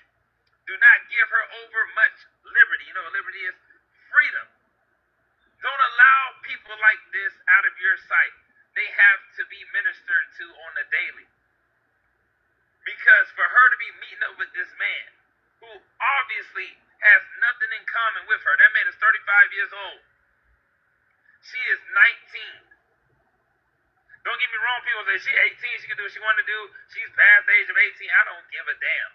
Do not give her over much liberty. You know what liberty is? Freedom. Don't allow people like this out of your sight. They have to be ministered to on a daily. Because for her to be meeting up with this man, who obviously has nothing in common with her, that man is 35 years old. She is 19. Don't get me wrong, people say she's 18, she can do what she want to do. She's past the age of 18. I don't give a damn.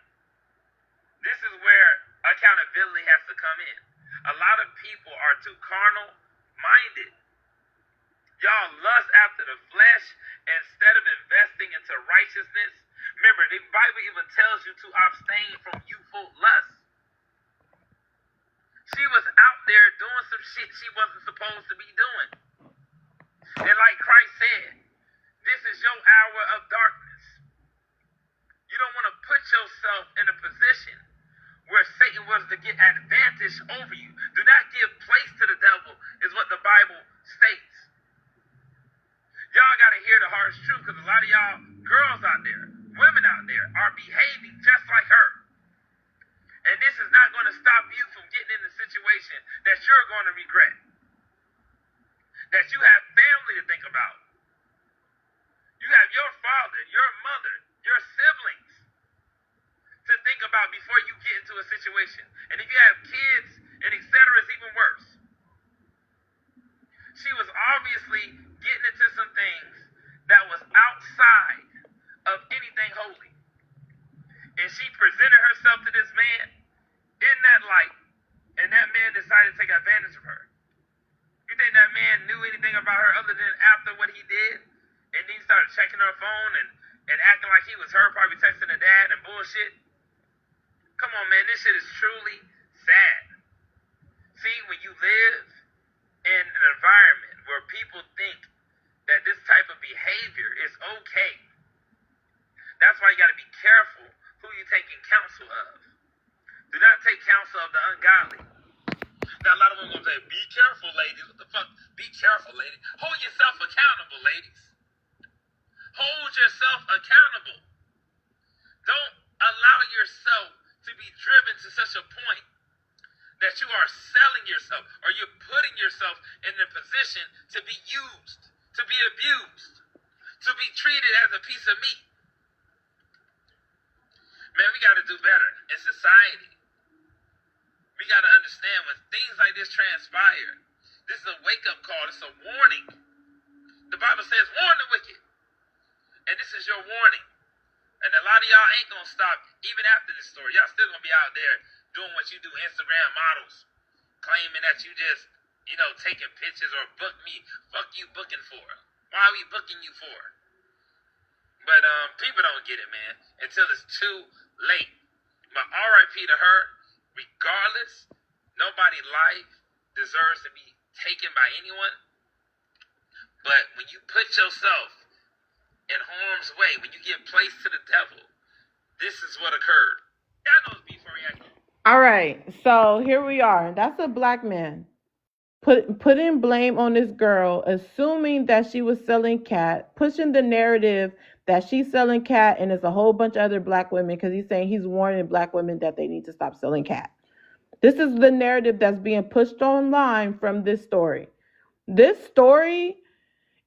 This is where accountability has to come in. A lot of people are too carnal minded. Y'all lust after the flesh instead of investing into righteousness. Remember, the Bible even tells you to abstain from youthful lust. She was out there doing some shit she wasn't supposed to be doing. And like Christ said, this is your hour of darkness. You don't want to put yourself in a position where Satan was to get advantage over you. Do not give place to the devil, is what the Bible states. Y'all got to hear the harsh truth because a lot of y'all girls out there, women out there, are behaving just like her. And this is not going to stop you from getting in a situation that you're going to regret. That you have family to think about. You have your father, your mother, your siblings to think about before you get into a situation. And if you have kids and etc., it's even worse. She was obviously getting into some things that was outside of anything holy. And she presented herself to this man in that light, and that man decided to take advantage of her. You think that man knew anything about her other than after what he did? And then he started checking her phone and acting like he was her, probably texting her dad and bullshit. Come on, man, this shit is truly sad. See, when you live in an environment where people think that this type of behavior is okay, that's why you got to be careful who you taking counsel of. Do not take counsel of the ungodly. Now, a lot of them going to say, be careful, ladies. What the fuck? Be careful, ladies. Hold yourself accountable, ladies. Hold yourself accountable. Don't allow yourself to be driven to such a point that you are selling yourself or you're putting yourself in a position to be used, to be abused, to be treated as a piece of meat. Man, we got to do better in society. We got to understand when things like this transpire, this is a wake-up call. It's a warning. The Bible says, warn the wicked. And this is your warning. And a lot of y'all ain't going to stop even after this story. Y'all still going to be out there doing what you do, Instagram models, claiming that you just, taking pictures or book me. Fuck you booking for? Why are we booking you for? But people don't get it, man, until it's too late. But RIP to her, regardless, nobody's life deserves to be taken by anyone. But when you put yourself in harm's way, when you give place to the devil, this is what occurred. Y'all know it's before reaction. All right, so here we are. That's a black man putting blame on this girl, assuming that she was selling cat, pushing the narrative that she's selling cat, and it's a whole bunch of other black women because he's saying he's warning black women that they need to stop selling cat. This is the narrative that's being pushed online from this story. This story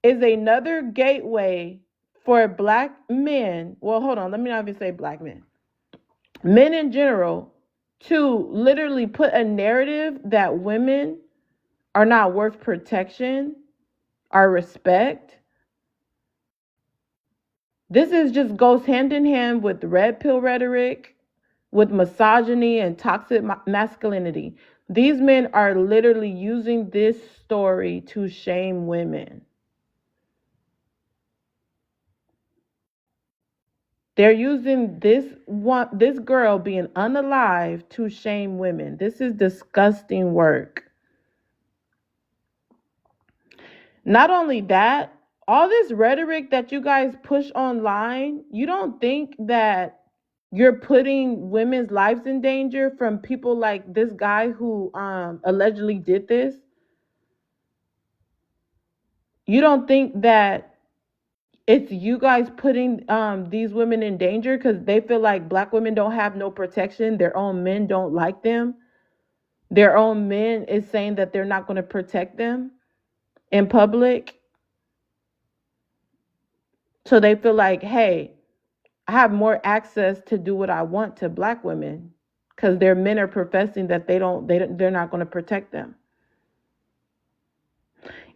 is another gateway for black men. Well, hold on. Let me not even say black men. Men in general, to literally put a narrative that women are not worth protection or respect. This is just goes hand in hand with red pill rhetoric, with misogyny and toxic masculinity. These men are literally using this story to shame women. They're using this girl being unalive to shame women. This is disgusting work. Not only that, all this rhetoric that you guys push online, you don't think that you're putting women's lives in danger from people like this guy who allegedly did this? You don't think that it's you guys putting these women in danger because they feel like black women don't have no protection, their own men don't like them, their own men is saying that they're not going to protect them in public? So they feel like, hey, I have more access to do what I want to black women because their men are professing that they're not going to protect them.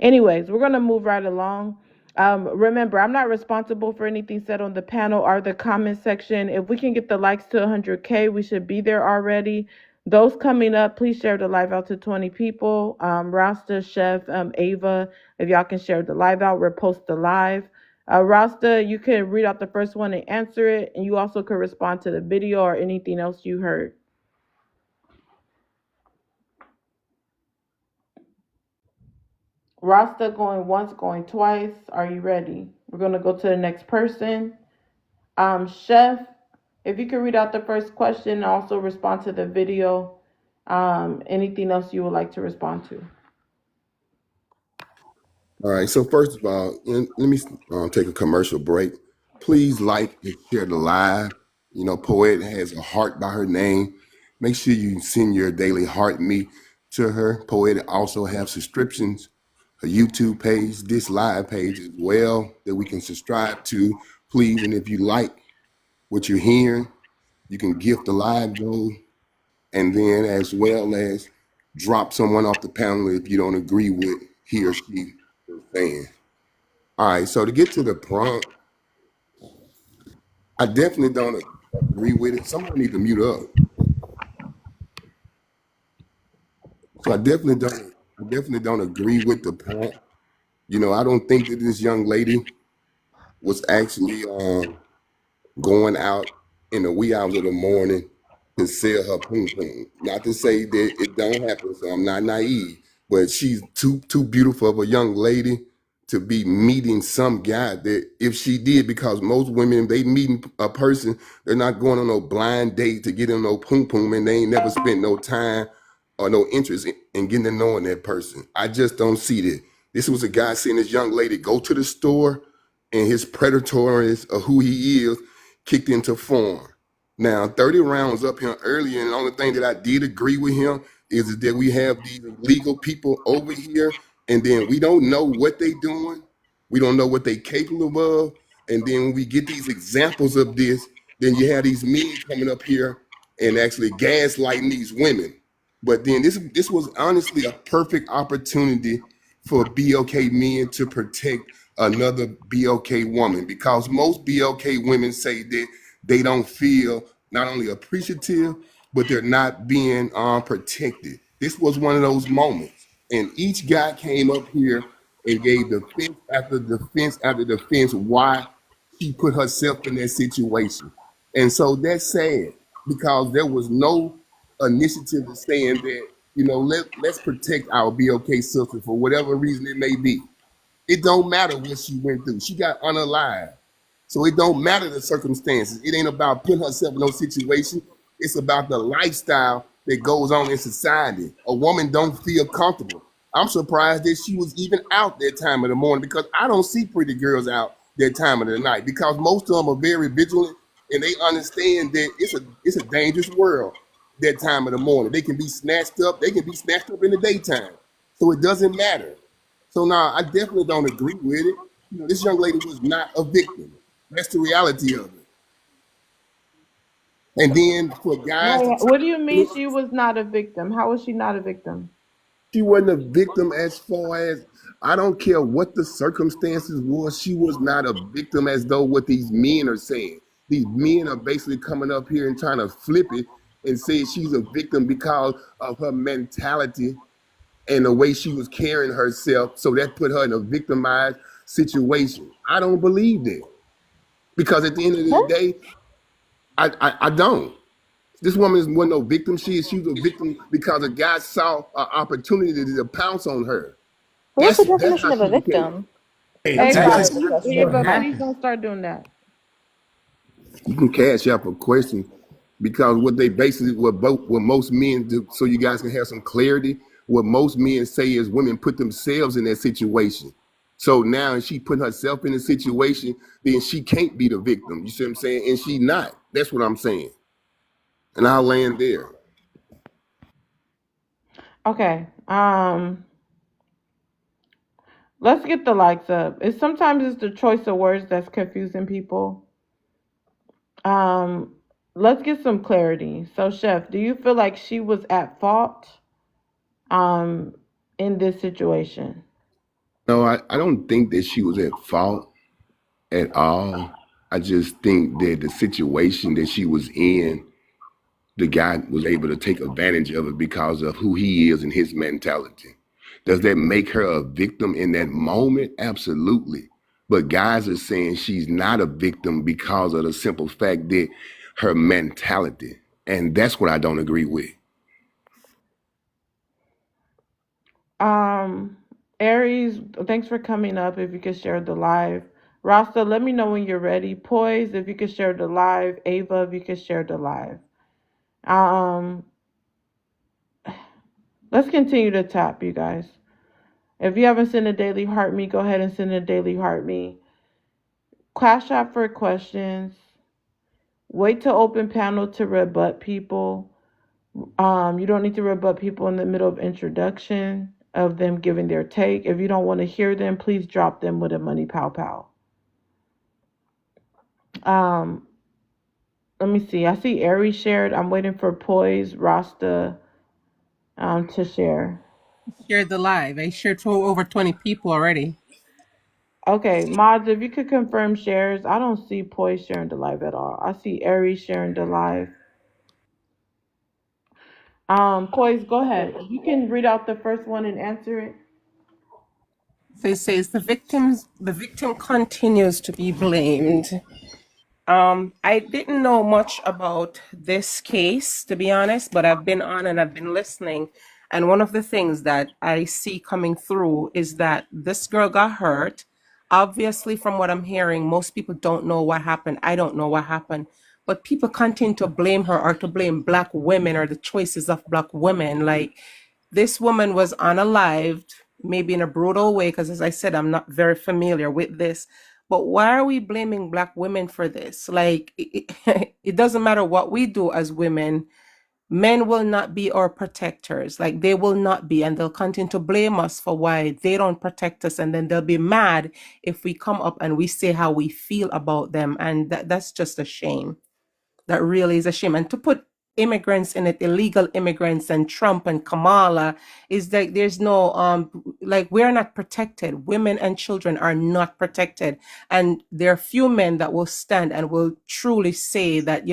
Anyways, we're going to move right along. Remember, I'm not responsible for anything said on the panel or the comment section. If we can get the likes to 100K, we should be there already. Those coming up, please share the live out to 20 people. Rasta, Chef, Ava, if y'all can share the live out, repost the live. Rasta, you can read out the first one and answer it, and you also can respond to the video or anything else you heard. Rasta going once, going twice. Are you ready? We're going to go to the next person. Chef, if you could read out the first question and also respond to the video. Anything else you would like to respond to? All right. So first of all, let me take a commercial break. Please like and share the live. You know, Poet has a heart by her name. Make sure you send your daily heart me to her. Poet also have subscriptions, a YouTube page, this live page as well that we can subscribe to. Please, and if you like what you're hearing, you can gift the live goal, and then as well as drop someone off the panel if you don't agree with he or she is saying. All right, so to get to the prompt, I definitely don't agree with it. Somebody need to mute up. So I definitely don't agree with the prompt. You know, I don't think that this young lady was actually going out in the wee hours of the morning to sell her poom poom. Not to say that it don't happen, so I'm not naive, but she's too beautiful of a young lady to be meeting some guy that if she did, because most women they meeting a person, they're not going on no blind date to get in no poom poom, and they ain't never spent no time or no interest in getting to knowing that person. I just don't see that. This was a guy seeing this young lady go to the store, and his predatoriness of who he is kicked into form. Now, 30 rounds up here earlier, and the only thing that I did agree with him is that we have these legal people over here, and then we don't know what they doing. We don't know what they capable of. And then when we get these examples of this, then you have these men coming up here and actually gaslighting these women. But then this was honestly a perfect opportunity for BOK men to protect another BOK woman, because most BOK women say that they don't feel not only appreciative, but they're not being protected. This was one of those moments. And each guy came up here and gave defense after defense after defense why she put herself in that situation. And so that's sad because there was no initiative to saying that, you know, let's protect our BOK sister for whatever reason it may be. It don't matter what she went through. She got unalive. So it don't matter the circumstances. It ain't about putting herself in those situations. It's about the lifestyle that goes on in society. A woman don't feel comfortable. I'm surprised that she was even out that time of the morning, because I don't see pretty girls out that time of the night, because most of them are very vigilant and they understand that it's a dangerous world that time of the morning. They can be snatched up. They can be snatched up in the daytime. So it doesn't matter. So now I definitely don't agree with it. You know, this young lady was not a victim. That's the reality of it. And then for guys to Wait, try what do you to mean she was not a victim? How was she not a victim? she wasn't a victim as far as I don't care what the circumstances was. She was not a victim as though what these men are saying. These men are basically coming up here and trying to flip it and say she's a victim because of her mentality and the way she was carrying herself. So that put her in a victimized situation. I don't believe that, because at the end of the day, I don't. This woman wasn't no victim. She was a victim because a guy saw an opportunity to pounce on her. What's the That's definition how of she a became. victim? Hey, That's you why I Ava, asked guys, the please, question. What Ava, please happened? don't start doing that. you can cash out for questions, because what they basically what most men do, so you guys can have some clarity. What most men say is women put themselves in that situation. So now if she put herself in a situation, then she can't be the victim. You see what I'm saying? And she not. That's what I'm saying. And I'll land there. Okay. Let's get the likes up. It's sometimes it's the choice of words that's confusing people. Um, let's get some clarity. So, Chef, do you feel like she was at fault um in this situation? No, I don't think that she was at fault at all. I just think that the situation that she was in, the guy was able to take advantage of it because of who he is and his mentality. Does that make her a victim in that moment? Absolutely. But guys are saying she's not a victim because of the simple fact that her mentality. And that's what I don't agree with. Um, Aries, thanks for coming up. If you could share the live. Rasta, let me know when you're ready. Poise, if you could share the live. Ava, if you could share the live. Um, let's continue to tap, you guys. If you haven't sent a daily heart me, go ahead and send a daily heart me. Cash out for questions. Wait to open panel to rebut people. You don't need to rebut people in the middle of introduction of them giving their take. If you don't want to hear them, please drop them with a money pow pow. Um, Let me see. I see Aries shared. I'm waiting for Poise Rasta to share. Shared the live. I shared to over 20 people already. Okay, mods, if you could confirm shares. I don't see Poise sharing the live at all. I see Aries sharing the live. Poise, go ahead. You can read out the first one and answer it. So it says the victim continues to be blamed. I didn't know much about this case, to be honest, but I've been on and I've been listening. And one of the things that I see coming through is that this girl got hurt. Obviously, from what I'm hearing, most people don't know what happened. I don't know what happened. But people continue to blame her or to blame Black women or the choices of Black women. Like, this woman was unalived, maybe in a brutal way, because as I said, I'm not very familiar with this. But why are we blaming Black women for this? Like, it doesn't matter what we do as women, men will not be our protectors. Like, they will not be, and they'll continue to blame us for why they don't protect us. And then they'll be mad if we come up and we say how we feel about them. And that's just a shame. That really is a shame. And to put immigrants in it, illegal immigrants and Trump and Kamala, is that there's no like, we're not protected. Women and children are not protected. And there are few men that will stand and will truly say that,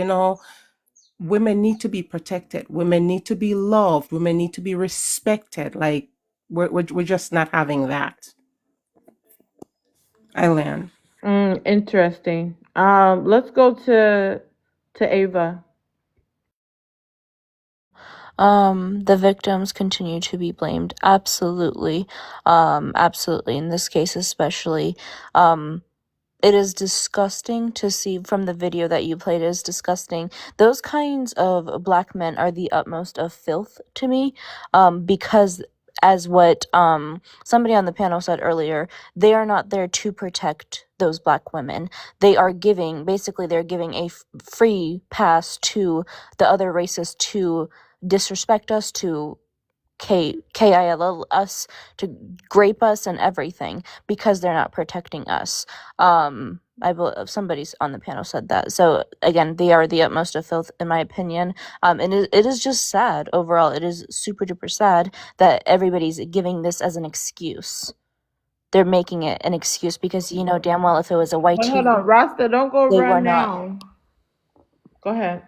women need to be protected. Women need to be loved. Women need to be respected. Like, we're just not having that. I land. Interesting. Let's go to Ava. The victims continue to be blamed. Absolutely. Absolutely. In this case, especially. It is disgusting to see from the video that you played. It is disgusting. Those kinds of Black men are the utmost of filth to me, because as what somebody on the panel said earlier, they are not there to protect those Black women. They are basically they're giving a free pass to the other races to disrespect us, to KILL us, to grape us and everything, because they're not protecting us. I believe somebody on the panel said that. So again, they are the utmost of filth, in my opinion. And it is just sad overall. It is super duper sad that everybody's giving this as an excuse. They're making it an excuse because damn well if it was a white Wait, hold team, on. Rasta, don't go they were run not. now. Go ahead.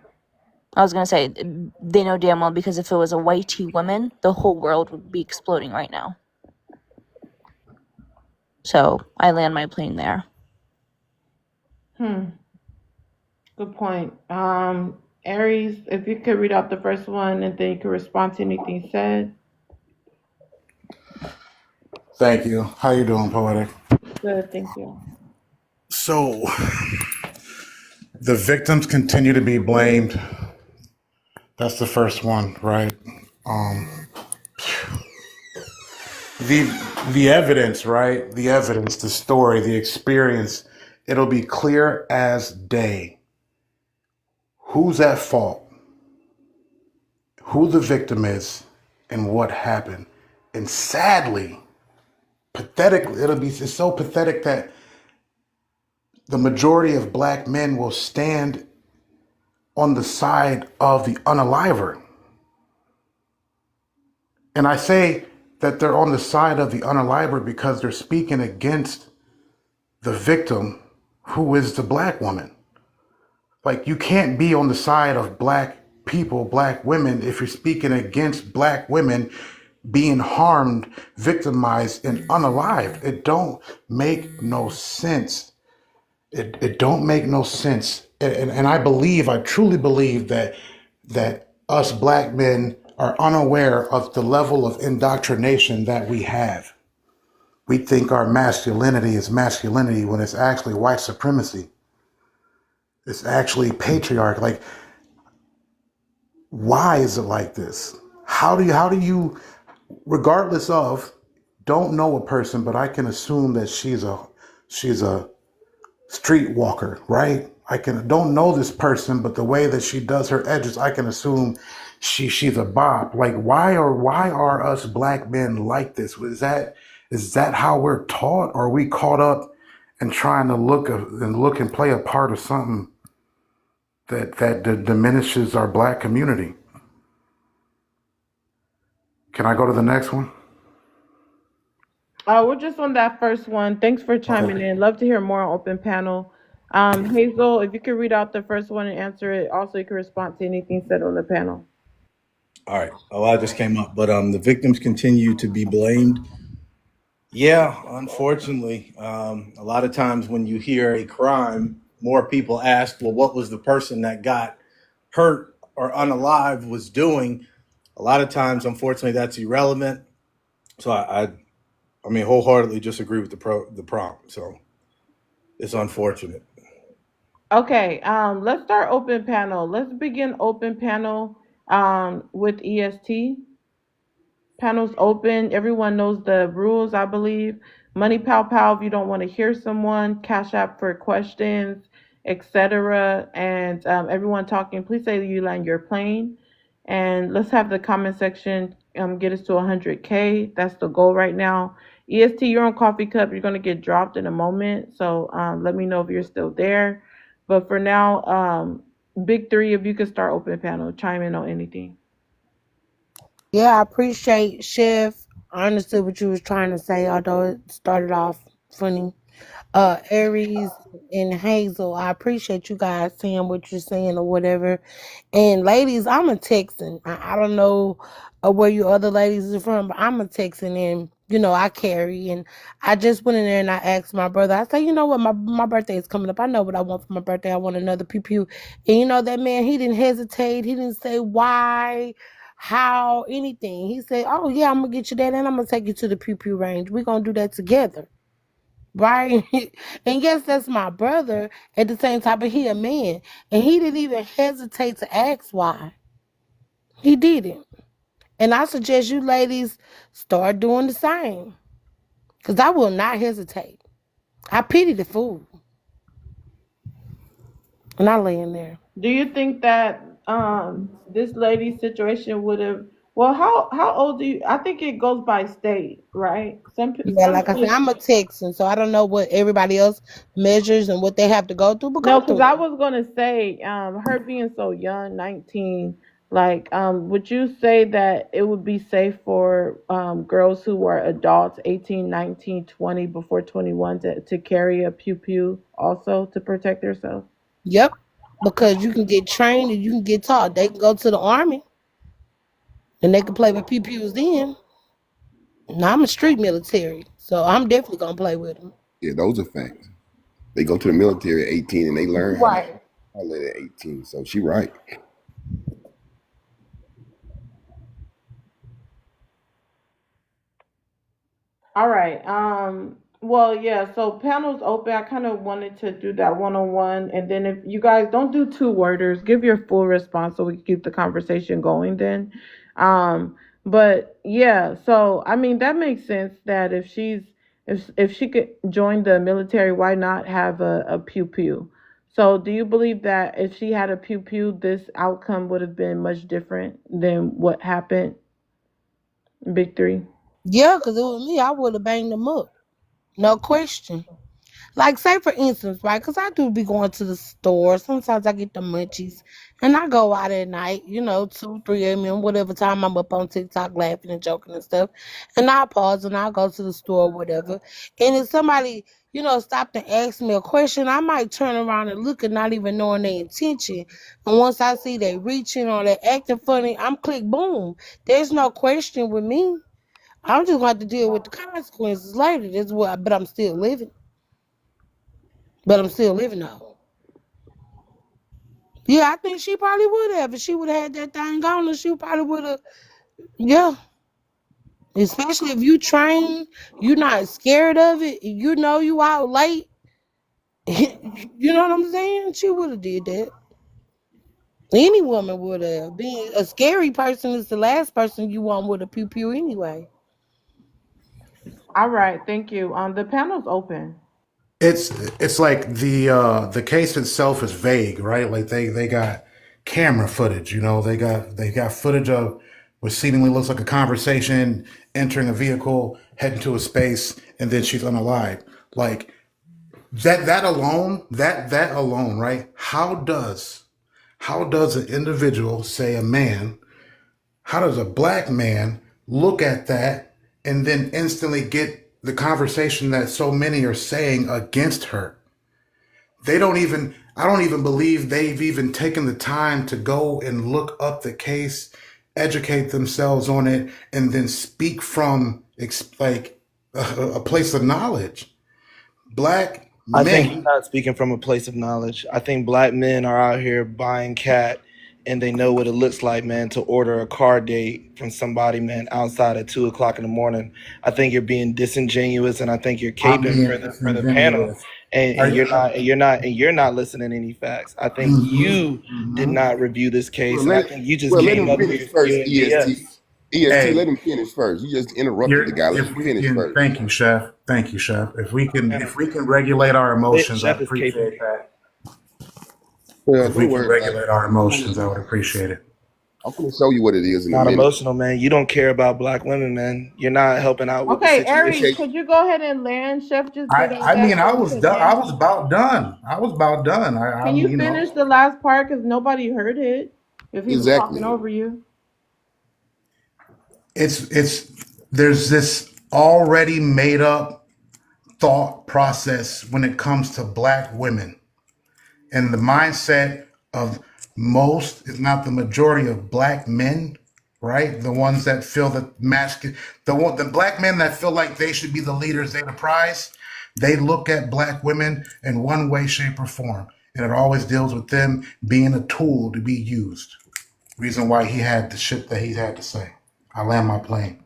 I was gonna say they know damn well because if it was a white woman, the whole world would be exploding right now. So I land my plane there. Good point. Aries, if you could read out the first one and then you could respond to anything said. Thank you. How you doing, Poetic? Good, thank you. So the victims continue to be blamed. That's the first one, right? The the evidence, right? The evidence, the story, the experience, it'll be clear as day. Who's at fault? Who the victim is and what happened. And sadly, pathetically, it's so pathetic that the majority of Black men will stand on the side of the unaliver. And I say that they're on the side of the unaliver because they're speaking against the victim, who is the Black woman. Like, you can't be on the side of Black people, Black women, if you're speaking against Black women being harmed, victimized, and unalived. It don't make no sense. It don't make no sense. And I truly believe that us Black men are unaware of the level of indoctrination that we have. We think our masculinity is masculinity when it's actually white supremacy. It's actually patriarchy. Like, why is it like this? How do you, regardless of don't know a person, but I can assume that she's a streetwalker, right? I can don't know this person, but the way that she does her edges, I can assume she's a bop. Like why are us black men like this? Is that how we're taught? Or are we caught up in trying to look and play a part of something that diminishes our black community? Can I go to the next one? We're just on that first one. Thanks for chiming Okay. in. Love to hear more on open panel. Hazel, if you could read out the first one and answer it. Also, you can respond to anything said on the panel. All right. Oh, I just came up, but the victims continue to be blamed. Yeah, unfortunately, a lot of times when you hear a crime, more people ask, "Well, what was the person that got hurt or unalive was doing?" A lot of times, unfortunately, that's irrelevant. So I mean, wholeheartedly just agree with the prompt. So it's unfortunate. Okay, let's start open panel. Let's begin open panel with EST. Panels open. Everyone knows the rules, I believe. Money pow pow if you don't want to hear someone. Cash app for questions, etc. And everyone talking, please say you land your plane. And let's have the comment section get us to 100K. That's the goal right now. EST, you're on Coffee Cup. You're going to get dropped in a moment. So let me know if you're still there. But for now, Big Three, if you could start open panel, chime in on anything. Yeah, I appreciate Chef. I understood what you was trying to say, although it started off funny. Aries and Hazel, I appreciate you guys saying what you're saying or whatever. And ladies, I'm a Texan. I don't know where you other ladies are from, but I'm a Texan, and I carry. And I just went in there and I asked my brother. I said, you know what, my birthday is coming up. I know what I want for my birthday. I want another pew pew. And that man, he didn't hesitate. He didn't say why, how, anything. He said, oh yeah, I'm gonna get you that, and I'm gonna take you to the pew pew range. We're gonna do that together. Right? And yes, that's my brother at the same time, but he a man. And he didn't even hesitate to ask why. He didn't. And I suggest you ladies start doing the same. Because I will not hesitate. I pity the fool. And I lay in there. Do you think that this lady's situation would have? Well, how old do you? I think it goes by state, right? Yeah, Some like I said, states. I'm a Texan, so I don't know what everybody else measures and what they have to go through, but No, go because through I it. was gonna say, her being so young, 19. Like, would you say that it would be safe for girls who are adults, 18, 19, 20, before 21, to carry a pew pew also to protect themselves? Yep. Because you can get trained and you can get taught. They can go to the army and they can play with pew-pews then. Now I'm a street military, so I'm definitely gonna play with them. Yeah, those are facts. They go to the military at 18 and they learn how to Right. pilot at 18. So she right. All right. Well, yeah. So panels open. I kind of wanted to do that one on one, and then if you guys don't do two worders, give your full response so we can keep the conversation going. Then, but yeah. So I mean, that makes sense that if she could join the military, why not have a pew pew? So, do you believe that if she had a pew pew, this outcome would have been much different than what happened? Big three. Yeah, because it was me, I would have banged them up. No question. Like, say for instance, right? Because I do be going to the store. Sometimes I get the munchies, and I go out at night. 2, 3 a.m. Whatever time I'm up on TikTok laughing and joking and stuff, and I pause and I go to the store or whatever. And if somebody stopped and asked me a question, I might turn around and look and not even knowing their intention. And once I see they reaching or they acting funny, I'm click boom. There's no question with me. I'm just going to have to deal with the consequences later. That's what. But I'm still living. But I'm still living though. Yeah, I think she probably would have. If she would have had that thing on her, she probably would have. Yeah. Especially if you train, you're not scared of it. You know you out late. You know what I'm saying? She would have did that. Any woman would have. Being a scary person is the last person you want with a pew pew anyway. All right, thank you. The panel's open. It's it's like the case itself is vague, right? Like they got camera footage, they got footage of what seemingly looks like a conversation, entering a vehicle, heading to a space, and then she's unalive. Like that alone, right? How does an individual, say a man, how does a black man look at that and then instantly get the conversation that so many are saying against her? I don't even believe they've even taken the time to go and look up the case, educate themselves on it, and then speak from like a place of knowledge. Black I think you're men. not speaking from a place of knowledge. I think black men are out here buying cat and they know what it looks like, man, to order a car date from somebody, man, outside at 2 o'clock in the morning. I think you're being disingenuous and I think you're I'm caping being for the panel. disingenuous. And Are you? you're not listening to any facts. I think you did Mhm. not review this Well, case, and I let think you just well let came him up finish here first. spewing EST, BS. EST. Let Hey, him finish first. You just interrupted the you're guy. Let if him we finish can first. thank you, Chef. Thank you, Chef. Panel. If we can regulate our emotions, I'd Chef is caping. appreciate that. Well, If we don't can worry about it. regulate our I'm gonna, emotions, I would appreciate it. I'm gonna show you what it is in a Not minute. emotional, man. You don't care about black women, man. You're not helping out with the Okay, Aries, situation. Okay, could you go ahead and land? Chef just I did all I that mean, so I we was could done. I land was on. about done. I was about done. Can you finish the last part? Because nobody heard it. If he was talking exactly. over you. it's there's this already made up thought process when it comes to black women and the mindset of most, if not the majority of black men, right? The ones that feel that the black men that feel like they should be the leaders, they the prize. They look at black women in one way, shape, or form, and it always deals with them being a tool to be used. Reason why he had the shit that he had to say. I land my plane.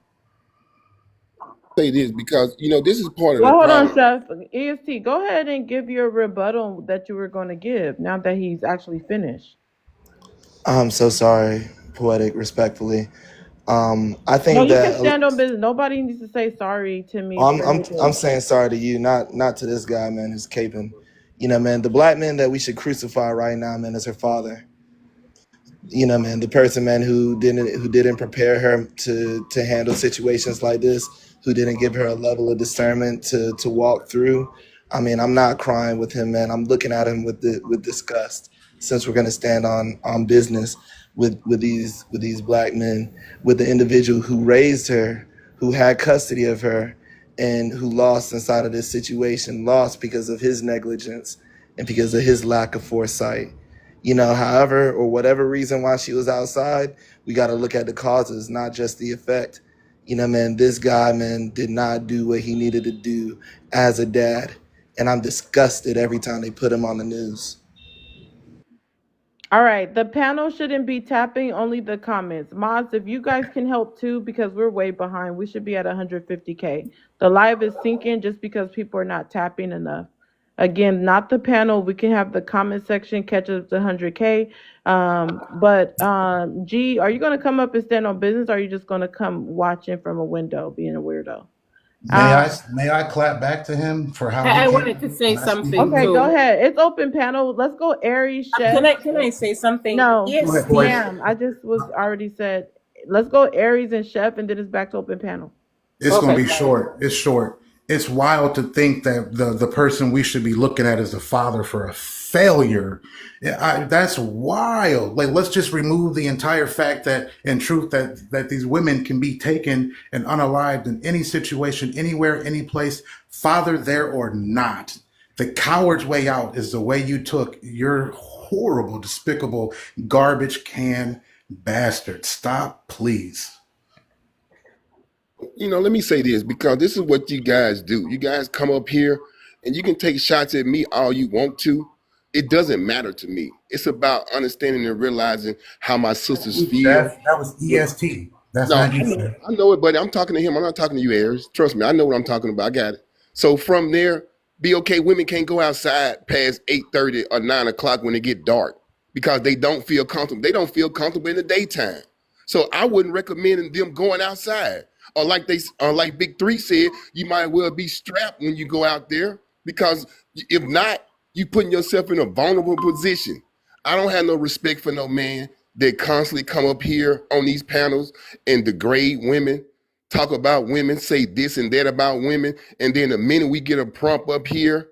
Say this because this is part of the Well, hold on, problem. Chef. EST, go ahead and give your rebuttal that you were going to give now that he's actually finished. I'm so sorry, poetic, respectfully. I No, think you can that stand on business. Nobody needs to say sorry to me I'm for I'm I'm anything. saying sorry to you, not to this guy, man, who's caping. Man, the black man that we should crucify right now, man, is her father. Man, the person, man, who didn't prepare her to handle situations like this, who didn't give her a level of discernment to walk through. I mean, I'm not crying with him, man. I'm looking at him with disgust. Since we're gonna stand on business with these black men, with the individual who raised her, who had custody of her, and who lost inside of this situation, lost because of his negligence and because of his lack of foresight. However or whatever reason why she was outside, we got to look at the causes, not just the effect. Man, this guy, man, did not do what he needed to do as a dad. And I'm disgusted every time they put him on the news. All right, the panel shouldn't be tapping, only the comments. Mods, if you guys can help too, because we're way behind. We should be at 150K. The live is sinking just because people are not tapping enough. Again, not the panel. We can have the comment section catch up to 100K. But G, are you going to come up and stand on business, or are you just going to come watching from a window, being a weirdo? May I Um, may I clap back to him for how he I came wanted to in say when I speak something okay, in? go too. ahead. It's open panel. Let's go, Aries, Chef. Can I say something? No, Go ahead, boys. ma'am. I just was already said. Let's go Aries and Chef, and then it's back to open panel. It's going Okay, to be sorry. short. It's short. It's wild to think that the person we should be looking at is the father for a failure. Yeah, that's wild. Like, let's just remove the entire fact that, in truth, that these women can be taken and unalived in any situation, anywhere, any place, father there or not. The coward's way out is the way you took your horrible, despicable, garbage can bastard. Stop, please. Let me say this because this is what you guys do. You guys come up here and you can take shots at me all you want to. It doesn't matter to me. It's about understanding and realizing how my sisters feel. Chef, that was EST. That's No, not you, Chef. I know it, buddy. I'm talking to him. I'm not talking to you, Ayers. Trust me, I know what I'm talking about. I got it. So from there, be okay. Women can't go outside past 8:30 or 9 o'clock when it get dark because they don't feel comfortable. They don't feel comfortable in the daytime. So I wouldn't recommend them going outside. Or like Big Three said, you might well be strapped when you go out there, because if not, you putting yourself in a vulnerable position. I don't have no respect for no man that constantly come up here on these panels and degrade women, talk about women, say this and that about women, and then the minute we get a prompt up here,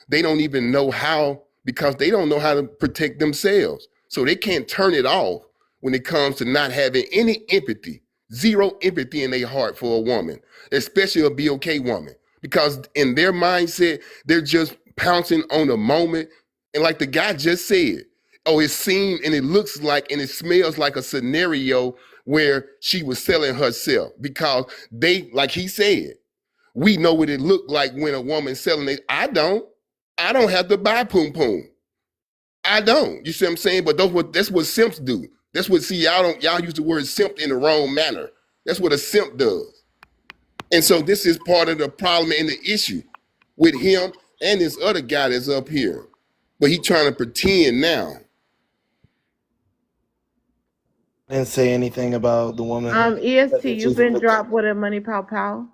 they don't even know how, because they don't know how to protect themselves. So they can't turn it off when it comes to not having any empathy, zero empathy in their heart for a woman, especially a BOK woman, because in their mindset, they're just pouncing on the moment. And like the guy just said, oh, it seemed and it looks like and it smells like a scenario where she was selling herself, because they, like he said, we know what it looked like when a woman's selling it. I don't. I don't have to buy poom poom. I don't. You see what I'm saying? But that's what simps do. That's what, see, y'all use the word simp in the wrong manner. That's what a simp does. And so this is part of the problem and the issue with him and this other guy that's up here. But he trying to pretend now. Didn't say anything about the woman that EST, you've she's a been victim. dropped with a money pow pow.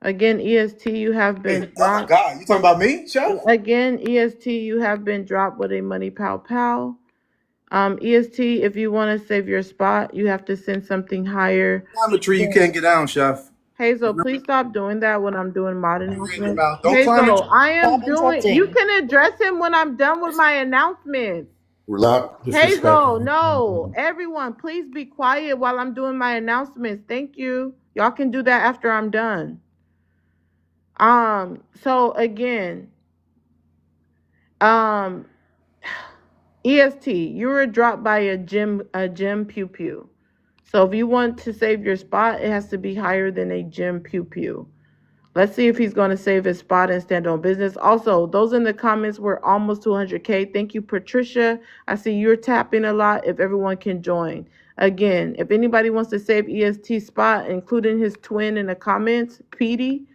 Again, EST, you have Hey, been oh my dropped. God, you talking about me, Chef? Again, EST, you have been dropped with a money pow pow. EST, if you want to save your spot, you have to send something higher. Climb a tree, you can't get down, Chef. Hazel, please stop doing that when I'm doing mod I'm reading your announcements. mouth. Don't climb a tree. Hazel, I Stop am doing. You interrupting. can address him when I'm done with my announcements. Stop Hazel, disrespecting no. him. Everyone, please be quiet while I'm doing my announcements. Thank you. Y'all can do that after I'm done. So again, um, EST, you were dropped by a gym pew pew. So if you want to save your spot, it has to be higher than a gym pew pew. Let's see if he's going to save his spot and stand on business. Also, those in the comments were almost 200K. Thank you, Patricia. I see you're tapping a lot. If everyone can join. Again, if anybody wants to save EST spot, including his twin in the comments, Petey,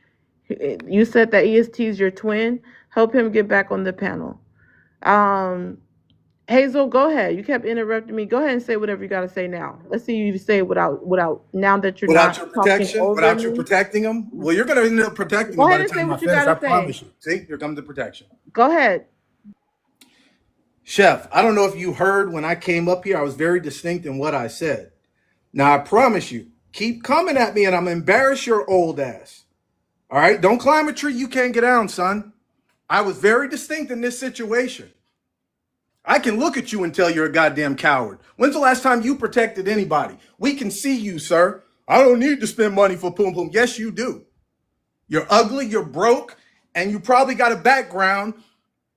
you said that EST is your twin. Help him get back on the panel. Hazel, go ahead. You kept interrupting me. Go ahead and say whatever you got to say now. Let's see you say it without now that you're Without not your talking protection, over without you me. protecting them, well, you're going to end up protecting Go them by ahead the and say time I what you finish. got I to say. promise you. See, here comes the protection. Go ahead. Chef, I don't know if you heard when I came up here, I was very distinct in what I said. Now, I promise you, keep coming at me and I'm embarrass your old ass. All right? Don't climb a tree you can't get down, son. I was very distinct in this situation. I can look at you and tell you're a goddamn coward. When's the last time you protected anybody? We can see you, sir. I don't need to spend money for Poom Poom. Yes, you do. You're ugly, you're broke, and you probably got a background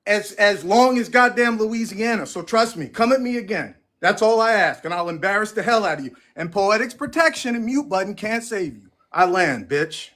as long as goddamn Louisiana. So trust me, come at me again. That's all I ask, and I'll embarrass the hell out of you. And Poetic's protection and mute button can't save you. I land, bitch.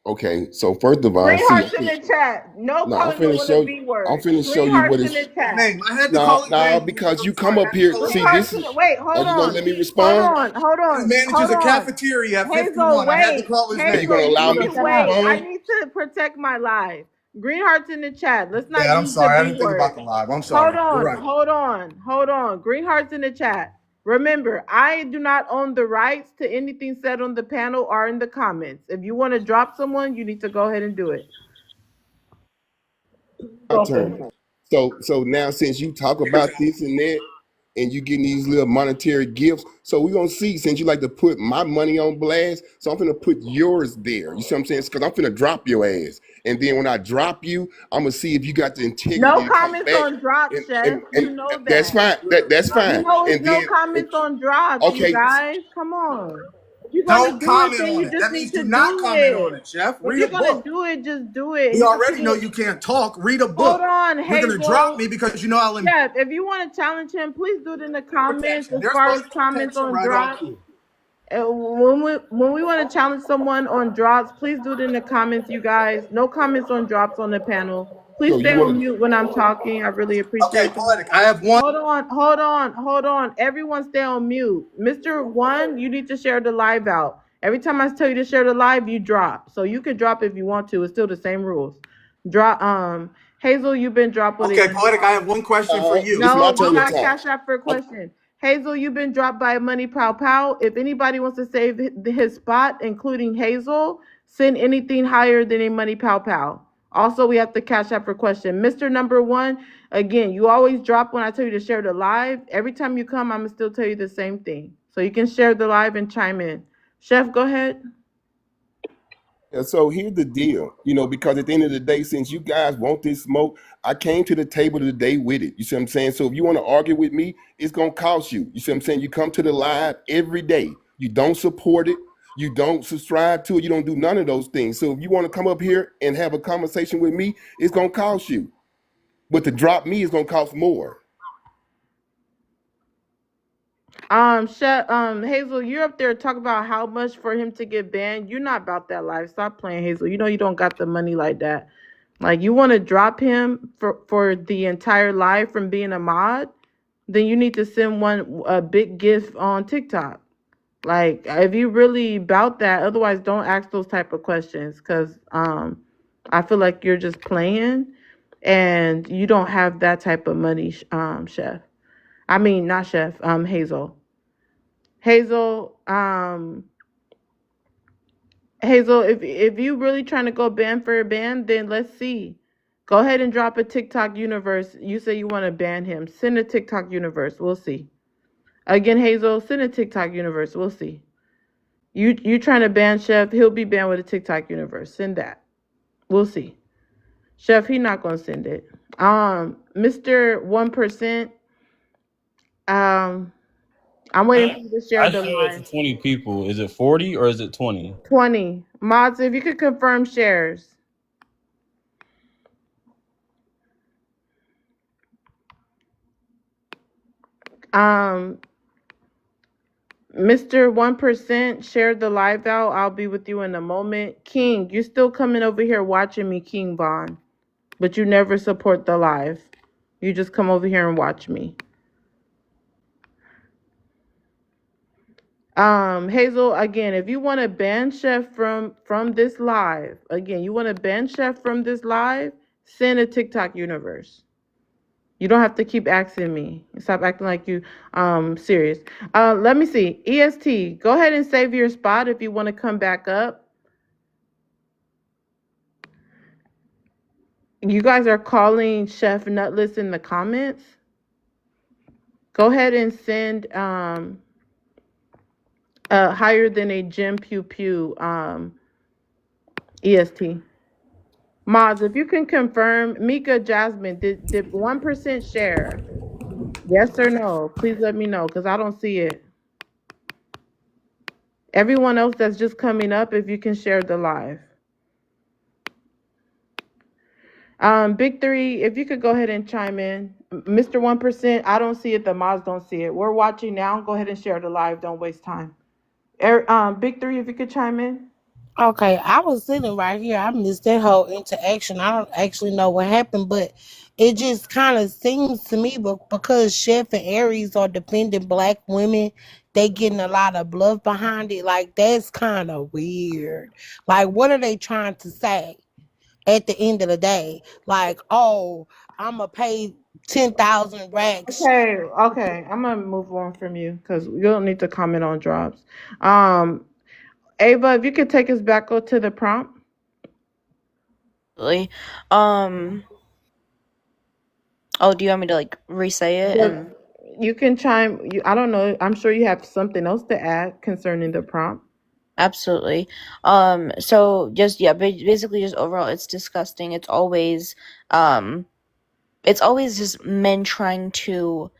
Okay, so first of all, Green see, hearts in the chat. No no, calling no one a B I'm word. finna show Green you hearts what in it's. the chat. Name. I had to No, call it no, gray because because I'm you come sorry. I up had to here. call it Green See, gray. hearts this in is. the wait, Are hold you gonna let on. me Hold respond? on. Hold He on. Hold manages a on. cafeteria at Hazel, 51. I had to wait. call his Are you name. gonna Hazel, He allow you me can to wait. manages. I respond? need to protect my life. Green hearts in the chat. Let's not Dad, I'm use the sorry. I B didn't think word. about the live. I'm Hold sorry. You're on. right. Hold on. Hold on. Green hearts in the chat. Remember, I do not own the rights to anything said on the panel or in the comments. If you want to drop someone, you need to go ahead and do it. My turn. So now since you talk about this and that, and you getting these little monetary gifts, so we're gonna see, since you like to put my money on blast, so I'm gonna put yours there. You see what I'm saying? Because I'm gonna drop your ass. And then when I drop you, I'm gonna see if you got the integrity No to come comments back. on drop, And Chef. You know that's that. fine. That's You fine. know it's And no then comments on drops, you okay, guys. Come on. If you're gonna Don't do it, comment then on you it. just That need means to do not do comment on it. it, Chef. If Read a you're gonna book. do it, just do it. And We you can put already know it. you can't talk. Read a Hold book. on, You're going to drop Hazel. me because you know I'll embarrass Chef, if you want to challenge him, please do it in the comments. protection. As There's far as Poetic's comments protection on right on drops, cue. when we want to challenge someone on drops, please do it in the comments, you guys. No comments on drops on the panel. Please so stay you on wanna mute when I'm talking. I really Okay, appreciate that. Poetic, I have one. Hold on. Everyone stay on mute. Mr. One, you need to share the live out. Every time I tell you to share the live, you drop. So you can drop if you want to. It's still the same rules. Drop. Hazel, you've been dropped with a Okay, money Poetic, I pop. have one question for you. it's my No, do turn to not talk. cash out for a Okay, question. Hazel, you've been dropped by Money Pow Pow. If anybody wants to save his spot, including Hazel, send anything higher than a Money Pow Pow. Also, we have the Cash App for question. Mr. Number One, again, you always drop when I tell you to share the live. Every time you come, I'm going to still tell you the same thing. So you can share the live and chime in. Chef, go ahead. And so here's the deal, because at the end of the day, since you guys want this smoke, I came to the table today with it. You see what I'm saying? So if you want to argue with me, it's going to cost you. You see what I'm saying? You come to the live every day. You don't support it. You don't subscribe to it. You don't do none of those things. So if you want to come up here and have a conversation with me, it's going to cost you. But to drop me is going to cost more. Chef, Hazel, you're up there talking about how much for him to get banned. You're not about that life. Stop playing, Hazel. You know you don't got the money like that. Like you want to drop him for the entire life from being a mod, then you need to send one a big gift on TikTok. Like if you really about that, otherwise don't ask those type of questions because I feel like you're just playing and you don't have that type of money, Chef. I mean not Chef, Hazel. Hazel, Hazel, if you really trying to go ban for a ban, then let's see. Go ahead and drop a TikTok universe. You say you want to ban him. Send a TikTok universe. We'll see. Again, Hazel, send a TikTok universe. We'll see. You trying to ban Chef? He'll be banned with a TikTok universe. Send that. We'll see. Chef, he not gonna send it. Mr. 1%. Um, I'm waiting I, for you to share I the shared it live. to 20 people. Is it 40 or is it 20? 20 mods. If you could confirm shares. Um, Mr. 1%, share the live out. I'll be with you in a moment. King, you're still coming over here watching me, King Von, but you never support the live. You just come over here and watch me. Hazel, again, if you want to ban Chef from this live, again, you want to ban Chef from this live, send a TikTok universe. You don't have to keep asking me. Stop acting like you serious. Let me see. EST, go ahead and save your spot if you want to come back up. You guys are calling Chef Nutless in the comments. Go ahead and send higher than a Jim Pew Pew EST. Moz, if you can confirm, Mika Jasmine, did 1% share? Yes or no? Please let me know because I don't see it. Everyone else that's just coming up, if you can share the live. Big Three, if you could go ahead and chime in. Mr. 1%, I don't see it. The Moz don't see it. We're watching now. Go ahead and share the live. Don't waste time. Big Three, if you could chime in. Okay, I was sitting right here. I missed that whole interaction. I don't actually know what happened, but it just kind of seems to me, but because Chef and Aries are defending black women, they getting a lot of bluff behind it. Like that's kind of weird. Like, what are they trying to say at the end of the day? Like, oh, I'ma pay 10,000 racks. Okay. I'm gonna move on from you because you don't need to comment on drops. Um, Ava, if you could take us back to the prompt. Absolutely. Oh, do you want me to like re-say it But and you can chime. I don't know. I'm sure you have something else to add concerning the prompt. absolutely. So just yeah, basically just overall it's disgusting. It's always just men trying to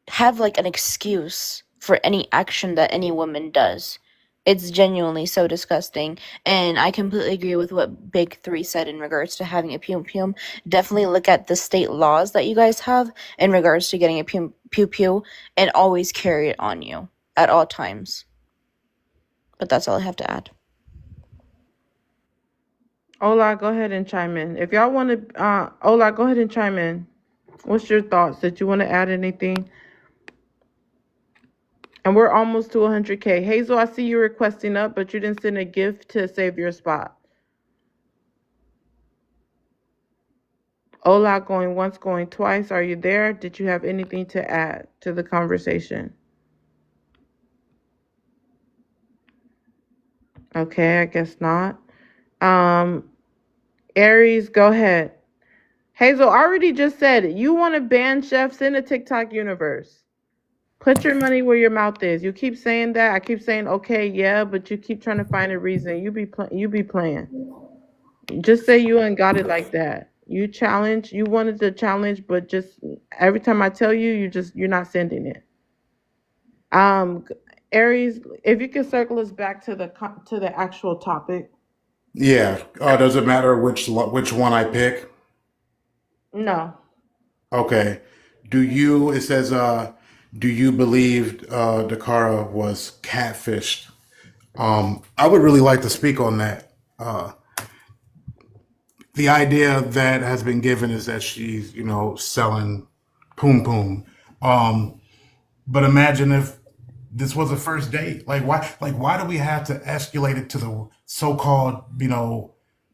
have like an excuse for any action that any woman does. It's genuinely so disgusting. And I completely agree with what Big Three said in regards to having a pew pew. Definitely look at the state laws that you guys have in regards to getting a pew pew and always carry it on you at all times. But that's all I have to add. Ola, go ahead and chime in. If y'all want to, Ola, go ahead and chime in. What's your thoughts? Did you want to add anything? And we're almost to 100K. Hazel, I see you requesting up, but you didn't send a gift to save your spot. Ola going once, going twice. Are you there? Did you have anything to add to the conversation? Okay, I guess not. Um, Aries, go ahead. Hazel already just said it. You want to ban chefs in the TikTok universe. Put your money where your mouth is. You keep saying that. I keep saying okay, yeah, but you keep trying to find a reason. You be playing. Just say you ain't got it like that. You challenge. You wanted to challenge, but just every time I tell you, you're not sending it. Um, Aries, if you could circle us back to the actual topic. Yeah. Does it matter which one I pick? No. Okay. Do you? It says. Do you believe Dakara was catfished? I would really like to speak on that. The idea that has been given is that she's, selling poom poom. But imagine if this was a first date. Why do we have to escalate it to the so-called,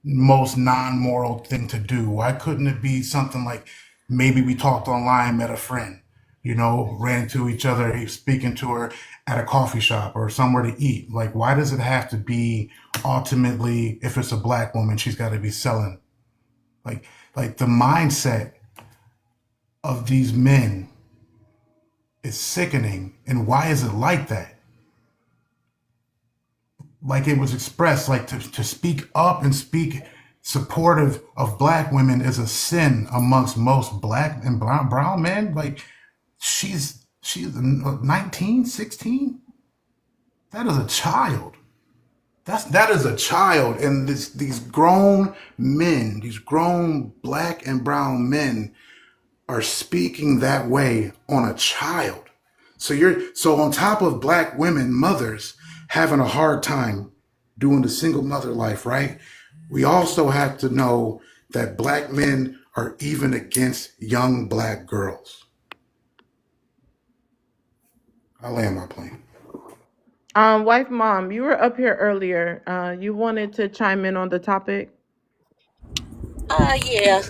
most non-moral thing to do? Why couldn't it be something like maybe we talked online, met a friend, ran into each other, speaking to her at a coffee shop or somewhere to eat? Like, why does it have to be ultimately, if it's a black woman, she's got to be selling? Like, like the mindset of these men is sickening. And why is it like that? Like it was expressed, like to speak up and speak supportive of black women is a sin amongst most black and brown men. Like she's 19, 16. That is a child. That is a child. And these grown men, these grown black and brown men are speaking that way on a child. So on top of black women, mothers having a hard time doing the single mother life, right? We also have to know that black men are even against young black girls. I land my plane. Wife, mom, you were up here earlier. You wanted to chime in on the topic. Yeah.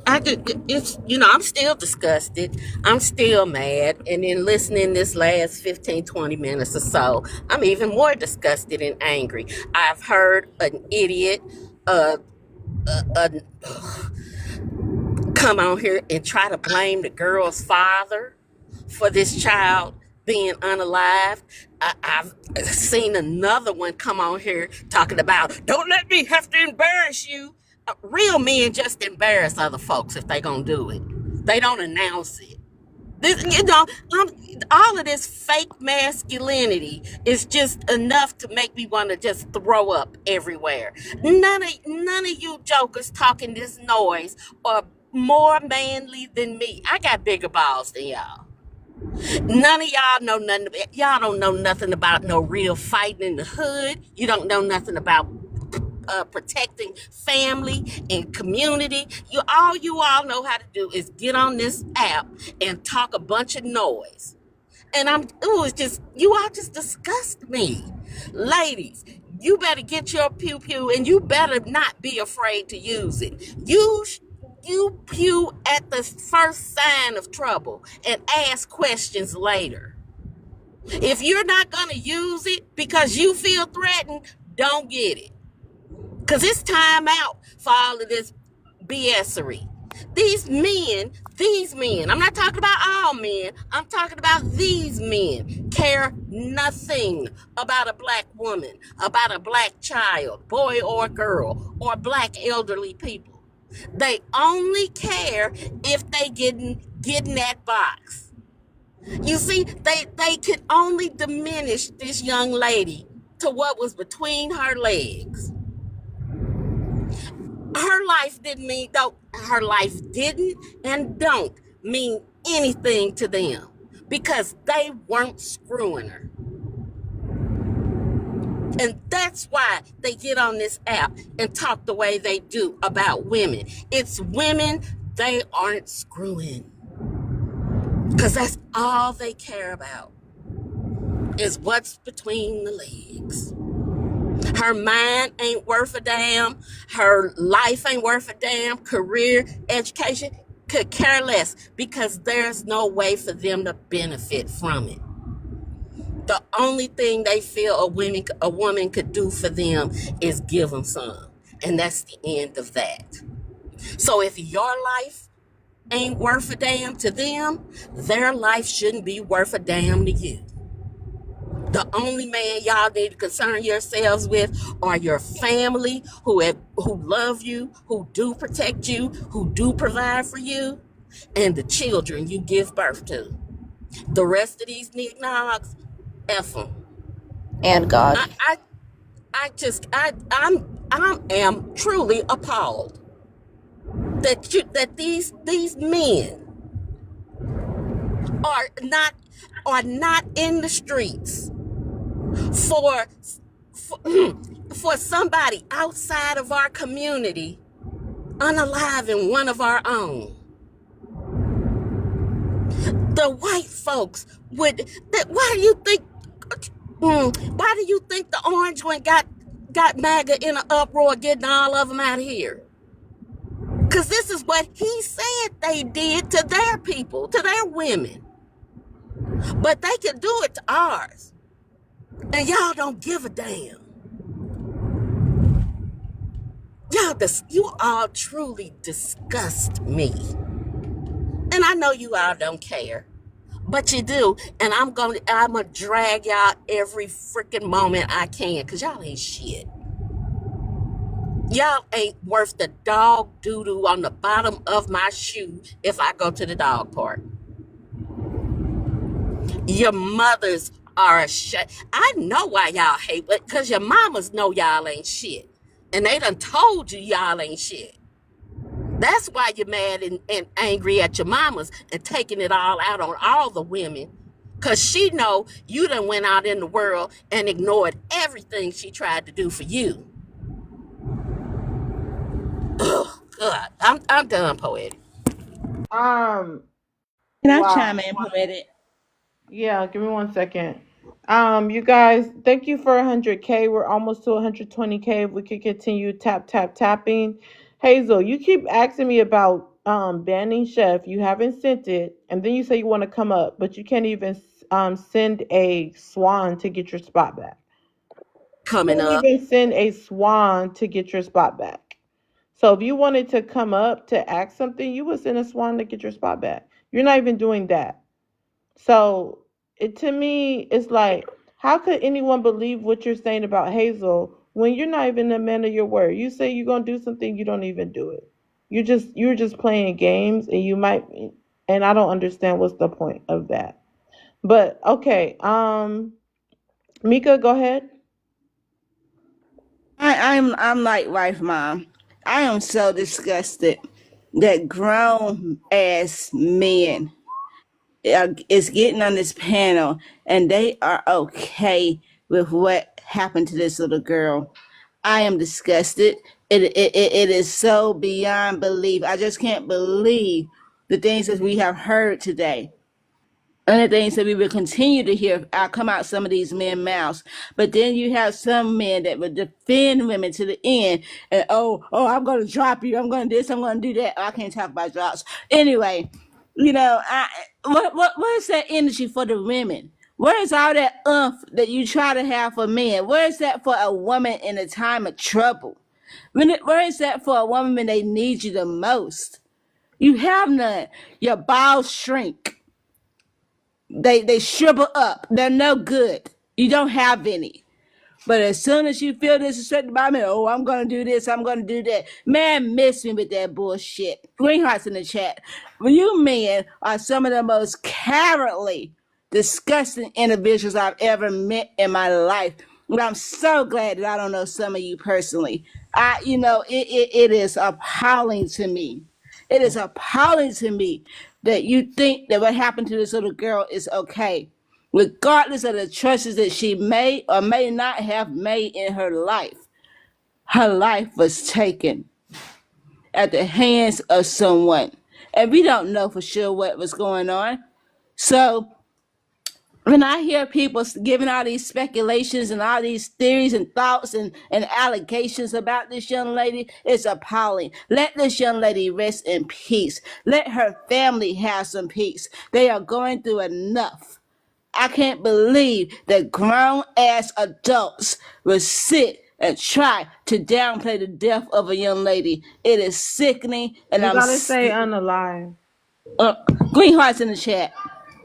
I could, it's, I'm still disgusted. I'm still mad. And then listening this last 15, 20 minutes or so, I'm even more disgusted and angry. I've heard an idiot, uh, uh, come on here and try to blame the girl's father for this child being unalive. I've seen another one come on here talking about, don't let me have to embarrass you. Real men just embarrass other folks if they gonna do it. They don't announce it. This, all of this fake masculinity is just enough to make me want to just throw up everywhere. None of you jokers talking this noise are more manly than me. I got bigger balls than y'all. None of y'all know nothing. Y'all don't know nothing about no real fighting in the hood. You don't know nothing about protecting family and community. You all know how to do is get on this app and talk a bunch of noise. And it's just, you all just disgust me. Ladies, you better get your pew pew and you better not be afraid to use it. You pew at the first sign of trouble and ask questions later. If you're not going to use it because you feel threatened, don't get it. Because it's time out for all of this BSery. These men, I'm not talking about all men, I'm talking about these men, care nothing about a black woman, about a black child, boy or girl, or black elderly people. They only care if they get in that box. You see, they could only diminish this young lady to what was between her legs. Her life didn't and don't mean anything to them because they weren't screwing her. And that's why they get on this app and talk the way they do about women. It's women they aren't screwing. Because that's all they care about is what's between the legs. Her mind ain't worth a damn. Her life ain't worth a damn. Career, education, could care less because there's no way for them to benefit from it. The only thing they feel a woman could do for them is give them some. And that's the end of that. So if your life ain't worth a damn to them, their life shouldn't be worth a damn to you. The only man y'all need to concern yourselves with are your family who love you, who do protect you, who do provide for you, and the children you give birth to. The rest of these knickknacks, F them. And God. I, I, I just, I am truly appalled that these men are not in the streets for for, for somebody outside of our community unaliving one of our own. The white folks would. Why do you think? Why do you think the orange one got MAGA in an uproar, getting all of them out of here? Because this is what he said they did to their people, to their women. But they can do it to ours. And y'all don't give a damn. You all truly disgust me. And I know you all don't care. But you do. And I'm gonna drag y'all every freaking moment I can. Because y'all ain't shit. Y'all ain't worth the dog doo-doo on the bottom of my shoe if I go to the dog park. Your mothers are a shit. I know why y'all hate it, because your mamas know y'all ain't shit. And they done told you y'all ain't shit. That's why you're mad and angry at your mamas and taking it all out on all the women. Because she know you done went out in the world and ignored everything she tried to do for you. Ugh, God, I'm done, Poetic. Um, Can I wow. chime in, Poetic? Yeah, give me 1 second. You guys, thank you for 100K. We're almost to 120K. If we could continue tapping. Hazel, you keep asking me about banning Chef. You haven't sent it, and then you say you want to come up, but you can't even send a swan to get your spot back. Coming Can't up. even send a swan to get your spot back. So if you wanted to come up to ask something, you would send a swan to get your spot back. You're not even doing that. So to me, it's like, how could anyone believe what you're saying about Hazel when you're not even a man of your word? You say you're gonna do something, you don't even do it. You're just playing games, and you might, and I don't understand what's the point of that. But okay, Mika, go ahead. I'm like wife mom. I am so disgusted that grown ass men is getting on this panel and they are okay with what happened to this little girl. I am disgusted. It is so beyond belief. I just can't believe the things that we have heard today. And the things that we will continue to hear come out some of these men mouths. But then you have some men that will defend women to the end. And I'm going to drop you. I'm going to do this. I'm going to do that. Oh, I can't talk about drops. Anyway, what is that energy for the women? Where is all that that you try to have for men? Where is that for a woman in a time of trouble? Where is that for a woman when they need you the most? You have none. Your balls shrink. They shrivel up. They're no good. You don't have any. But as soon as you feel disrespected by me, oh, I'm gonna do this, I'm gonna do that. Man, miss me with that bullshit. Green hearts in the chat. Well, you men are some of the most cowardly, disgusting individuals I've ever met in my life. But I'm so glad that I don't know some of you personally. It is appalling to me. It is appalling to me that you think that what happened to this little girl is okay, regardless of the choices that she may or may not have made in her life. Her life was taken at the hands of someone, and we don't know for sure what was going on. So when I hear people giving all these speculations and all these theories and thoughts and allegations about this young lady, it's appalling. Let this young lady rest in peace. Let her family have some peace. They are going through enough. I can't believe that grown ass adults will sit and try to downplay the death of a young lady. It is sickening, and You gotta say unalive. uh, green hearts in the chat.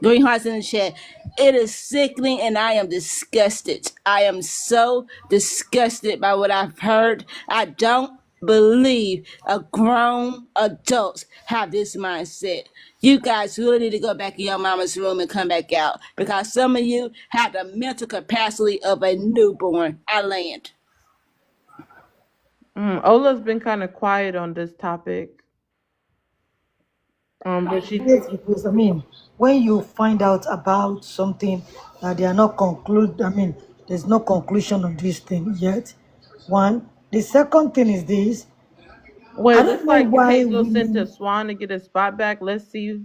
Green hearts in the chat. It is sickening and I am disgusted. I am so disgusted by what I've heard. I don't believe a grown adults have this mindset. You guys really need to go back in your mama's room and come back out because some of you have the mental capacity of a newborn. I land. Ola's been kind of quiet on this topic. But she Yes, because I mean, when you find out about something that they are not conclude, I mean, there's no conclusion on this thing yet. One, the second thing is this: I wait, don't looks know like why Hazel sent a women. swan to get a spot back. Let's see.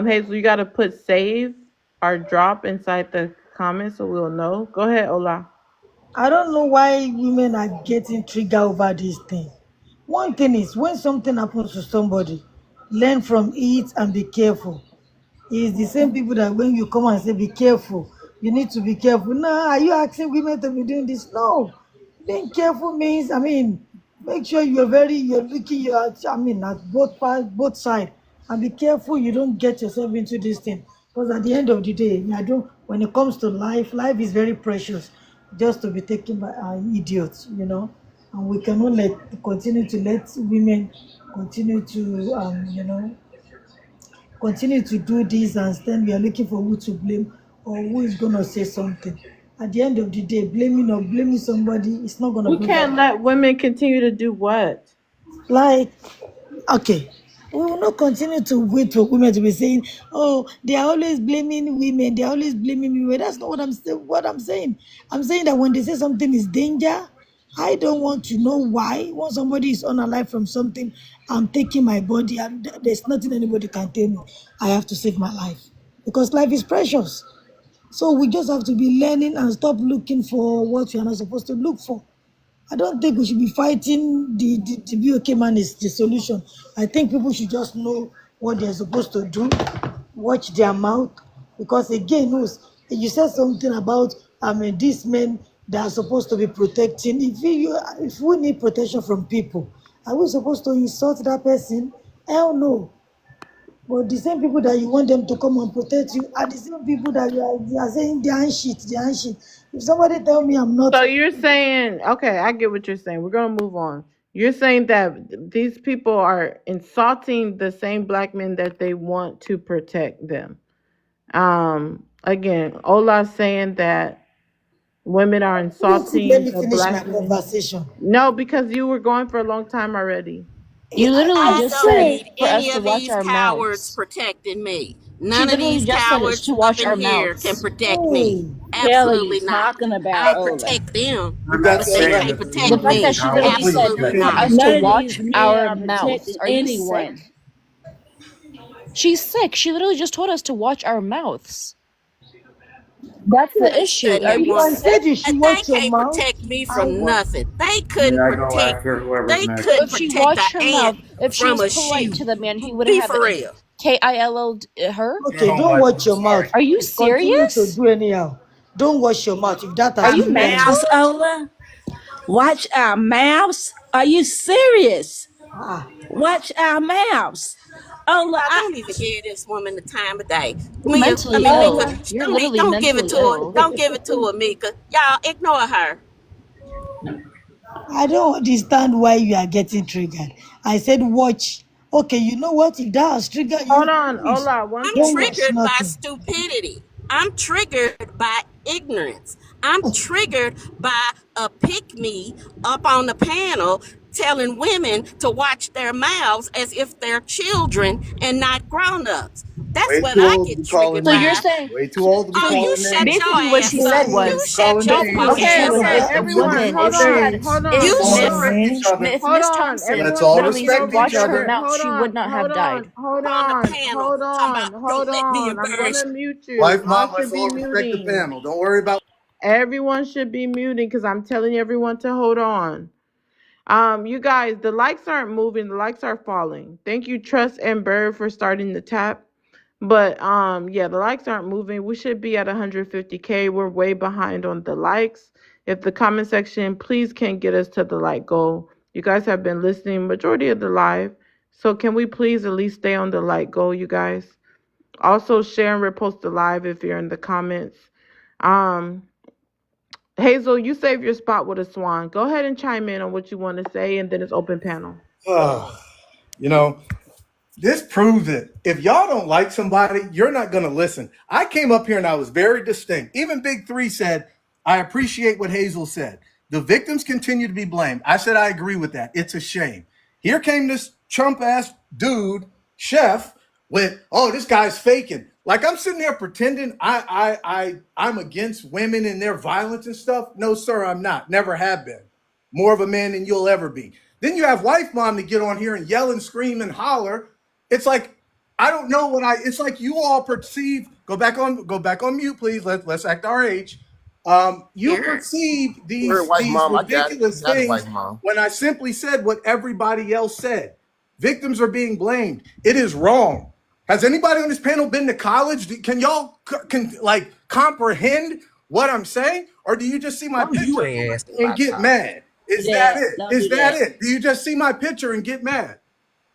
Hazel, you gotta put save or drop inside the comments so we'll know. Go ahead, Ola. I don't know why women are getting triggered over this thing. One thing is, when something happens to somebody, learn from it and be careful. It's the same people that when you come and say, be careful, you need to be careful. Nah, are you asking women to be doing this? No. Being careful means, I mean, make sure you're looking I mean, at both parts, both sides. And be careful you don't get yourself into this thing. Because at the end of the day, I don't, when it comes to life, life is very precious just to be taken by idiots, you know. And we cannot continue to let women continue to, continue to do this and then we are looking for who to blame or who is going to say something. At the end of the day, blaming somebody is not going to We bring can't about. let women continue to do what? Like, okay, we will not continue to wait for women to be saying, "Oh, they are always blaming women. They are always blaming women." That's not what I'm saying. What I'm saying, I'm saying that when they say something is danger, I don't want to know why. When somebody is unalive from something, I'm taking my body, and there's nothing anybody can tell me. I have to save my life because life is precious. So we just have to be learning and stop looking for what we are not supposed to look for. I don't think we should be fighting the BOK man is the solution. I think people should just know what they're supposed to do, watch their mouth, because again, you said something about these men that are supposed to be protecting. If we need protection from people, are we supposed to insult that person? Hell no. But the same people that you want them to come and protect you are the same people that you are saying they aren't shit, they aren't shit. If somebody tell me I'm not, So you're saying, okay, I get what you're saying. We're gonna move on. You're saying that these people are insulting the same black men that they want to protect them. Again, Ola's saying that women are let insulting me the finish black my men. conversation. No, because you were going for a long time already. You literally I I just don't said said, need for us any to of watch these our cowards mouths. protecting me. She None of literally these just said it's cowards to up watch in our here can mouths. protect me. hey, Hell are you Absolutely not. talking about, I'll Ola? protect them, I'm but not they saying can't that the The protect women are fact that being me. she coward. literally Please, said Absolutely for not. continue. us to None of these watch men our are mouths. protecting Are you anyone. sick? She's sick. She literally just told us to watch our mouths. That's the A issue. Are study you I woman. said sick? you should They watch your can't mouth protect me and from watch. nothing. They I mean, couldn't I go protect. after whoever's They next. So couldn't if she protect watched an her ant mouth, if she from was a polite to shoe. the man, he would Be have for real. KILL her. Your Okay, home don't life. watch I'm your sorry. mouth. Are you Continue to serious? do anyhow. Don't wash your mouth if that Are has you triggered Our you. mouths, mental? Ola? Watch our mouths? Are you serious? Ah, Watch our mouths. Ola, Y'all don't even give this woman the time of day. You're mentally Mika, ill. You're don't literally don't give it mentally to her. ill. Don't give it to her, Mika. Y'all ignore her. I don't understand why you are getting triggered. I said watch. Okay, you know what? If that has triggered Hold you, on, please Ola, one I'm don't second. watch triggered by nothing. stupidity. I'm triggered by ignorance. I'm triggered by a pick me up on the panel telling women to watch their mouths as if they're children and not grown ups. That's Way what too I old to get be calling triggered So you're by. names. saying, Way too old to be Oh, you calling shut names. your basically what ass she up. said Calling You was, names. shut Calling your just punk names. okay, Okay, ass so okay, if up. a everyone, woman, hold if she on, had, hold if on, You Let's all hold Miss, shut. on, respect each other. hold Miss on, Thompson Let's everyone, all literally respect each watched her other. mouth, she would not have died. On the panel hold talking about on, don't hold let me on. I'm embarrass gonna you. mute you. Wife, Y'all mom, should let's be all respect the muting. panel. Don't worry about. Everyone should be muting because I'm telling everyone to hold on. You guys, the likes aren't moving, the likes are falling. Thank you, Trust and Bird, for starting the tap. But yeah, the likes aren't moving. We should be at 150K. We're way behind on the likes. If the comment section please can get us to the like goal. You guys have been listening majority of the live. So can we please at least stay on the like goal, you guys? Also share and repost the live if you're in the comments. Um Hazel, you save your spot with a swan. Go ahead and chime in on what you want to say and then it's open panel. You know, this proves it. If y'all don't like somebody, you're not going to listen. I came up here and I was very distinct. Even Big Three said, I appreciate what Hazel said. The victims continue to be blamed. I said, I agree with that. It's a shame. Here came this chump ass dude, chef, with, oh, this guy's faking. Like I'm sitting there pretending I'm against women and their violence and stuff. No, sir, I'm not. Never have been. More of a man than you'll ever be. Then you have wife mom to get on here and yell and scream and holler. It's like I don't know what I. It's like you all perceive. Go back on mute, please. Let's act our age. You Here. perceive Word, wife, these mom. I got it. ridiculous Got it, things wife, mom. when I simply said what everybody else said. Victims are being blamed. It is wrong. Has anybody on this panel been to college? Can y'all like comprehend what I'm saying, or do you just see my No, you picture ain't asking and about get college. mad? Is that that. it? Don't Is do that that. it? Do you just see my picture and get mad?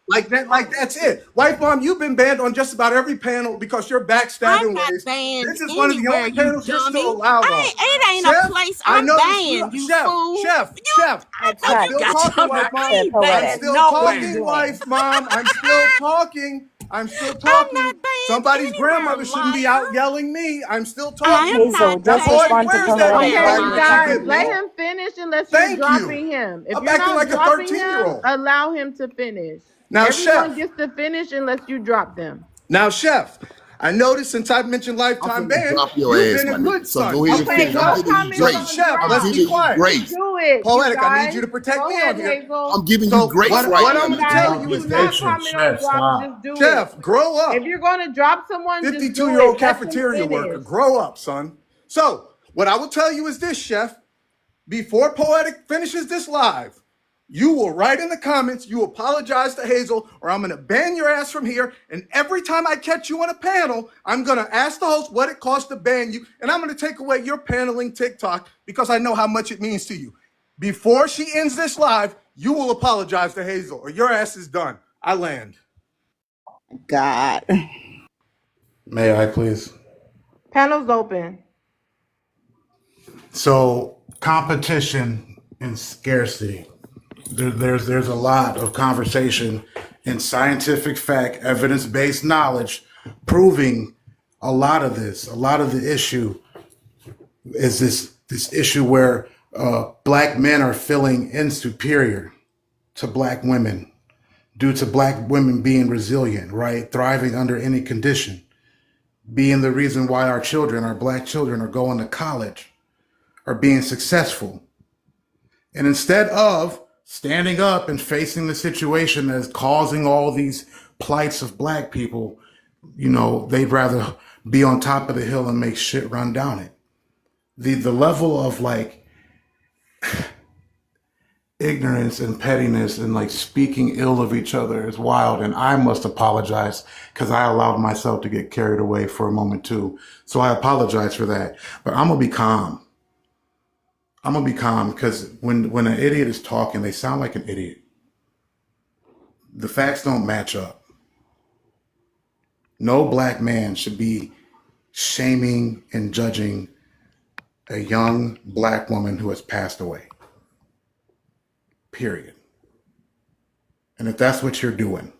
Like that, like that's it. Wife mom, you've been banned on just about every panel because you're I'm backstabbing not ways. banned This is one of the anywhere, only you panels you're still dummy. allowed on. It ain't a Chef, place I I'm noticed you, banned, you chef, fool. chef, You, chef. I That's know I'm right. you still got talking, your wife mind. That's mom. I so ain't I'm poetic. banned still What are you nowhere. talking, doing? wife mom. I'm still talking. I'm still I'm talking. not banned Somebody's anywhere, grandmother shouldn't be out liar. yelling me. I'm still I am talking. Hazel, not Now, just poetic, banned respond to where's that poetic anywhere, Okay, reply that first. you guys, liar. give let me? him finish unless you're Thank you. dropping him. If I'm you're acting not like a dropping him, 13-year-old. allow him to finish. Now, Everyone chef. gets to finish unless you drop them. Now, chef, I noticed since I've mentioned I'm lifetime finna ban, drop your you've ass, been a my good nigga. So son. go ahead You've and been Okay, finish. I'm no good. giving you comments So, on grace. chef, I'm let's be dropping. giving you quiet. Just grace. do it, you Poetic, I need guys. you to protect Go me on ahead, here. Hazel. I'm giving you So, grace what, right what Okay, I'm now, you going to nigga. tell guys, you is do this, not Patience, comment on chef. dropping. Wow. Just do it. chef, grow If up. you're going to drop someone, just do 52-year-old it. Let them cafeteria worker, finish. grow up, son. So, what I will tell you is this, chef. Before Poetic finishes this live, you will write in the comments, you apologize to Hazel, or I'm going to ban your ass from here. And every time I catch you on a panel, I'm going to ask the host what it costs to ban you. And I'm going to take away your paneling TikTok because I know how much it means to you. Before she ends this live, you will apologize to Hazel, or your ass is done. I land. God. May I please? Panel's open. So competition and scarcity. There's a lot of conversation and scientific fact, evidence based knowledge proving a lot of this. A lot of the issue is this issue where black men are feeling insuperior to black women due to black women being resilient, right, thriving under any condition, being the reason why our black children, are going to college, are being successful. And instead of standing up and facing the situation that's causing all these plights of black people, they'd rather be on top of the hill and make shit run down it. The level of like ignorance and pettiness and like speaking ill of each other is wild. And I must apologize because I allowed myself to get carried away for a moment too. So I apologize for that. But I'm gonna be calm. I'm gonna be calm because when an idiot is talking, they sound like an idiot. The facts don't match up. No black man should be shaming and judging a young black woman who has passed away. Period. And if that's what you're doing,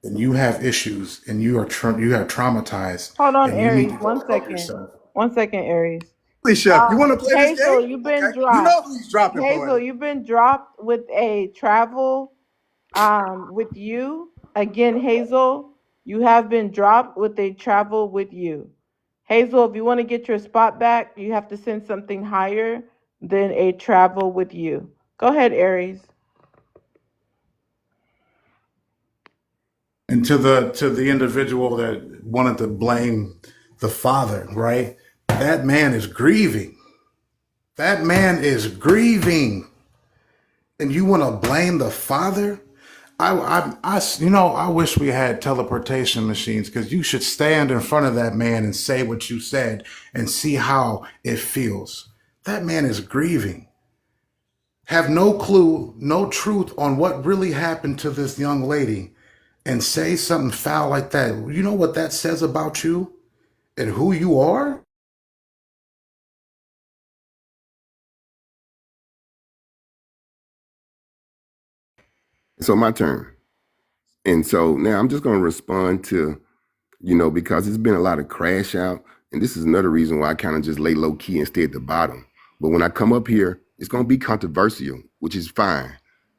then you have issues and you have traumatized Hold on, and you need Aries. to go One help second. yourself. 1 second, Aries. Please, chef, you want to play this game? Hazel, you've been Okay. You dropped. know who's dropping, Hazel, Poetic. you've been dropped with a travel with you. Again, Hazel. You have been dropped with a travel with you. Hazel, if you want to get your spot back, you have to send something higher than a travel with you. Go ahead, Aries. And to the individual that wanted to blame the father, right? That man is grieving. That man is grieving. And you want to blame the father? I wish we had teleportation machines because you should stand in front of that man and say what you said and see how it feels. That man is grieving. Have no clue, no truth on what really happened to this young lady and say something foul like that. You know what that says about you and who you are? So my turn. And so now I'm just going to respond to, because it's been a lot of crash out. And this is another reason why I kind of just lay low key and stay at the bottom. But when I come up here, it's going to be controversial, which is fine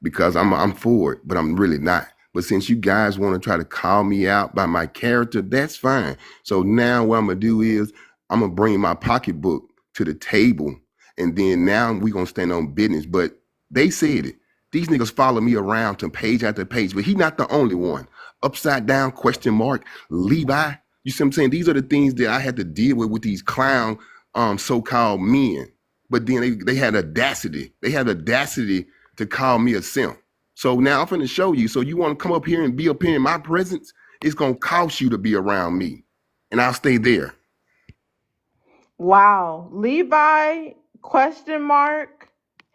because I'm for it, but I'm really not. But since you guys want to try to call me out by my character, that's fine. So now what I'm going to do is I'm going to bring my pocketbook to the table. And then now we're going to stand on business. But they said it. These niggas follow me around to page after page, but he not the only one. Upside down, question mark, Levi. You see what I'm saying? These are the things that I had to deal with these clown so-called men. But then they had audacity. They had audacity to call me a simp. So now I'm finna show you. So you want to come up here and be up here in my presence? It's gonna cost you to be around me. And I'll stay there. Wow. Levi, question mark.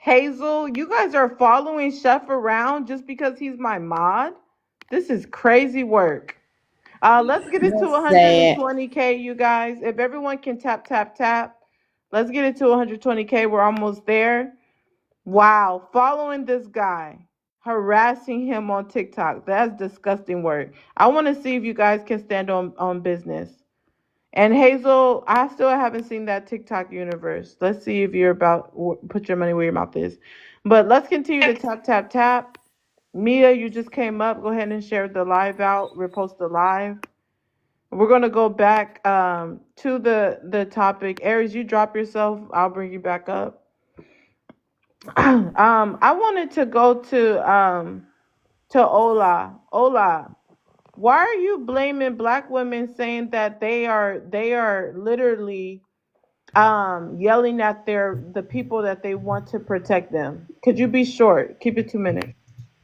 Hazel, you guys are following Chef around just because he's my mod? This is crazy work. Let's get it to That's sad. 120K, you guys. If everyone can tap, tap, tap, let's get it to 120K. We're almost there. Wow. Following this guy, harassing him on TikTok. That's disgusting work. I want to see if you guys can stand on business. And Hazel, I still haven't seen that TikTok universe. Let's see if you're about put your money where your mouth is. But let's continue to tap, tap, tap. Mia, you just came up. Go ahead and share the live out, repost the live. We're gonna go back to the topic. Aries, you drop yourself. I'll bring you back up. I wanted to go to Ola. Ola, why are you blaming black women, saying that they are literally yelling at the people that they want to protect them? Could you be short? Keep it 2 minutes.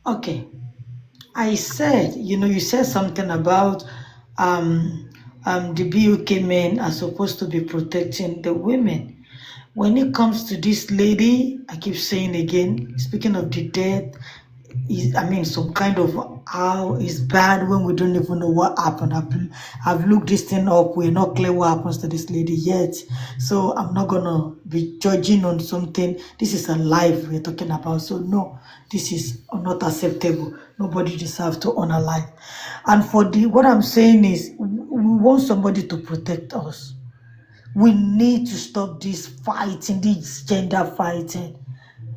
Okay. I said, you said something about um, the BUK men are supposed to be protecting the women. When it comes to this lady, I keep saying again, speaking of the death, is some kind of how is bad when we don't even know what happened. I've looked this thing up. We're not clear what happens to this lady yet, so I'm not gonna be judging on something. This is a life we're talking about, so no, this is not acceptable. Nobody deserves to honor life. And for the what I'm saying is, we want somebody to protect us. We need to stop this fighting, this gender fighting.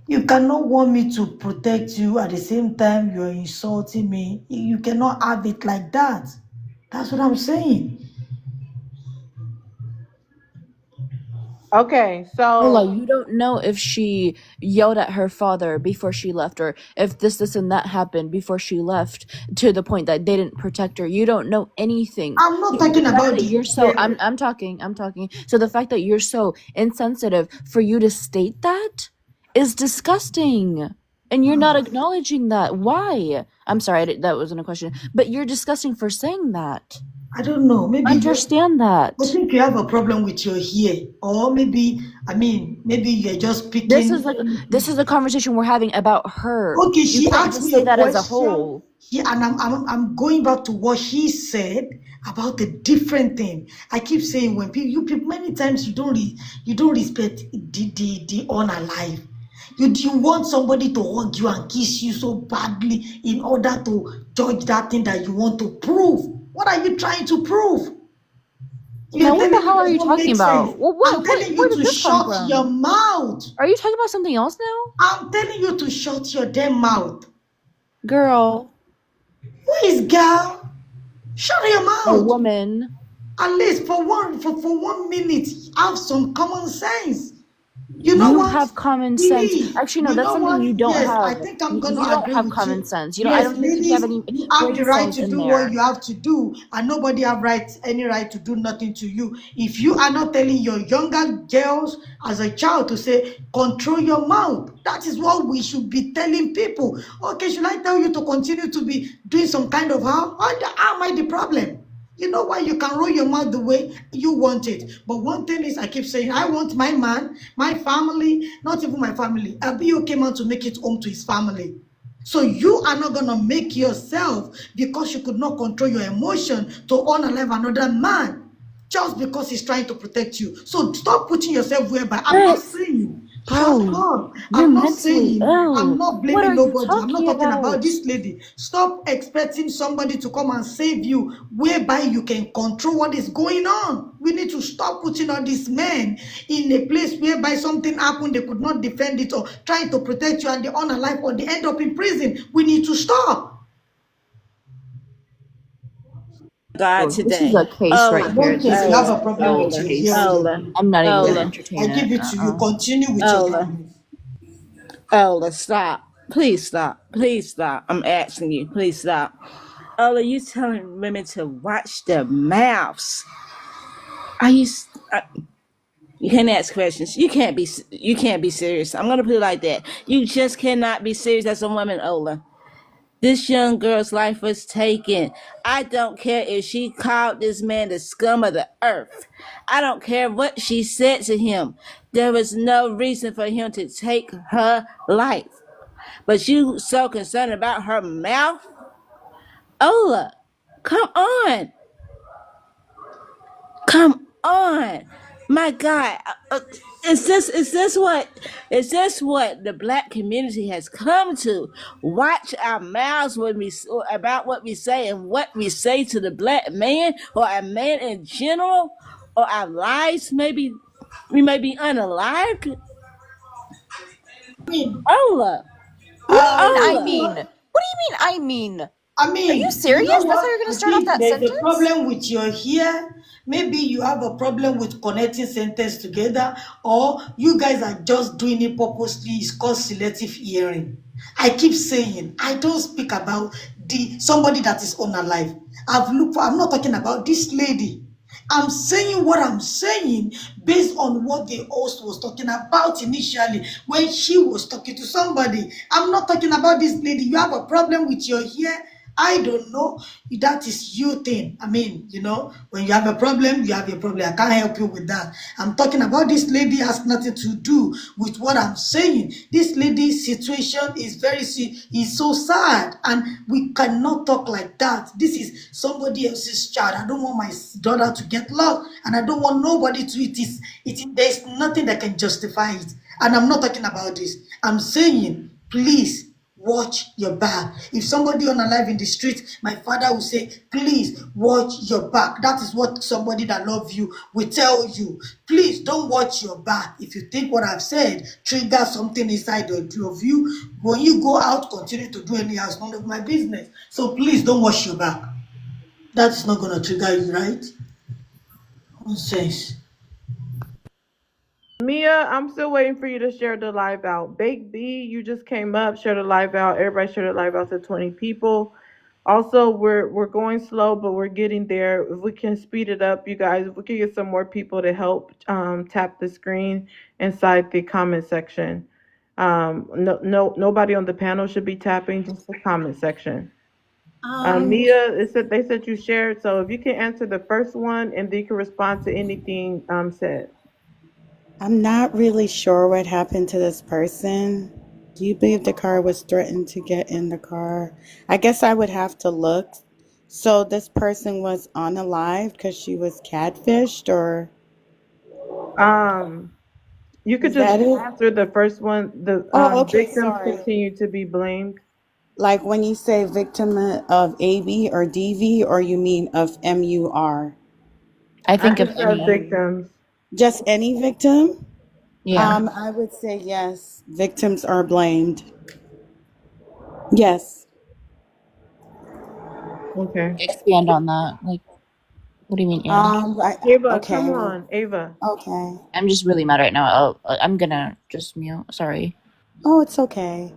You cannot want me to protect you at the same time you're insulting me. You cannot have it like that. That's what I'm saying. Okay, Ola, so you don't know if she yelled at her father before she left, or if this, and that happened before she left, to the point that they didn't protect her. You don't know anything. I'm not So the talking fact about that you're so, I'm talking. So the fact that you're so insensitive for you to state that is disgusting. And you're not acknowledging that. Why? I'm sorry, that wasn't a question. But you're disgusting for saying that. I don't know. Maybe Understand I that. think you have a problem with your ear, or maybe you're just This picking. is like this is a conversation we're having about her. Okay, You she can't asked just me say a that as a question. whole. And I'm going back to what she said about a different thing. I keep saying when you people many times you don't respect the unalive. You want somebody to hug you and kiss you so badly in order to judge that thing that you want to prove. What are you trying to prove? Now, You're what telling the me hell are does you not talking make sense. about? Well, I'm telling where you did to this come shut your from? mouth. Are you talking about something else now? I'm telling you to shut your damn mouth. Girl, Who is girl? Shut your A mouth. woman. At least for 1 minute, have some common sense. You know You what? have common sense. Believe. Actually, no, You that's know something what? you don't Yes, I have. think I'm You gonna don't agree have with common you. sense. You don't. I Yes, don't even think you have ladies, any you have the brain right cells to in do what there. you have to do, and nobody have any right to do nothing to you. If you are not telling your younger girls as a child to say, control your mouth, that is what we should be telling people. Okay, should I tell you to continue to be doing some kind of harm? How am I the problem? You know why you can roll your mouth the way you want it. But one thing is, I keep saying, I want my man, my family, not even my family, a BOK man to make it home to his family. So you are not going to make yourself, because you could not control your emotion, to unalive another man just because he's trying to protect you. So stop putting yourself whereby. I'm not But, saying, shut bro, up. you're I'm not mentally saying, I'm ill. not What blaming are you nobody. I'm not talking talking about about? this lady. Stop expecting somebody to come and save you whereby you can control what is going on. We need to stop putting all these men in a place whereby something happened, they could not defend it, or trying to protect you, and they unalive, or they end up in prison. We need to stop. God Bro, this is today. a case Ola, right I here. don't care if This you have is Ola, a problem a with Ola, your hair or case. your Ola, beard. I'm not even gonna Yeah, Ola, entertain I it. give it to you. Uh-uh. Continue with your Ola, madness. Ola, stop. Please stop. Please stop. I'm asking you. Please stop. Ola, you telling women to watch their mouths. Are you? You can't ask questions. You can't be. You can't be serious. I'm gonna put it like that. You just cannot be serious as a woman, Ola. This young girl's life was taken. I don't care if she called this man the scum of the earth. I don't care what she said to him. There was no reason for him to take her life. But you so concerned about her mouth? Ola, come on. Come on. My God. Is this what the black community has come to? Watch our mouths when we about what we say, and what we say to the black man, or a man in general, or our lives. Maybe we may be unalived. I mean, Ola, What do you mean, I you Ola. know mean? what? What do you mean, I mean? I Are you mean, you know serious? That's how what? you're gonna I start off think that there's a sentence? problem with your hair. Maybe you have a problem with connecting sentence together, or you guys are just doing it purposely. It's called selective hearing. I keep saying, I don't speak about the somebody that is unalive. I'm not talking about this lady. I'm saying what I'm saying based on what the host was talking about initially when she was talking to somebody. I'm not talking about this lady. You have a problem with your hair. I don't know. That is you thing. I mean, when you have a problem, you have a problem. I can't help you with that. I'm talking about this lady has nothing to do with what I'm saying. This lady's situation is so sad, and we cannot talk like that. This is somebody else's child. I don't want my daughter to get lost, and I don't want nobody to. There's nothing that can justify it. And I'm not talking about this. I'm saying, please watch your back. If somebody on alive in the street, my father will say, please watch your back. That is what somebody that loves you will tell you. Please don't watch your back. If you think what I've said trigger something inside of you, when you go out, continue to do anyhow. It's none of my business. So please don't watch your back. That's not going to trigger you, right? Nonsense. Mia, I'm still waiting for you to share the live out. Bake B, you just came up, share the live out. Everybody share the live out to 20 people. Also, we're going slow, but we're getting there. If we can speed it up, you guys, if we can get some more people to help tap the screen inside the comment section. Nobody on the panel should be tapping, just the comment section. Mia, they said you shared, so if you can answer the first one and then you can respond to anything said. I'm not really sure what happened to this person. Do you believe the car was threatened to get in the car? I guess I would have to look. So this person was unalive because she was catfished, or Um, you could is just that it? answer the first one. The Oh, okay, victims sorry. continue to be blamed. Like when you say victim of AV or DV, or you mean of MUR? I I think of just said any. victims. Just any victim? Yeah. I would say yes. Victims are blamed. Yes. Okay. Expand on that. Like, what do you mean, Annie? Ava, come Okay, on, Ava. okay. I'm just really mad right now. I'm gonna just mute. Sorry. Oh, it's okay.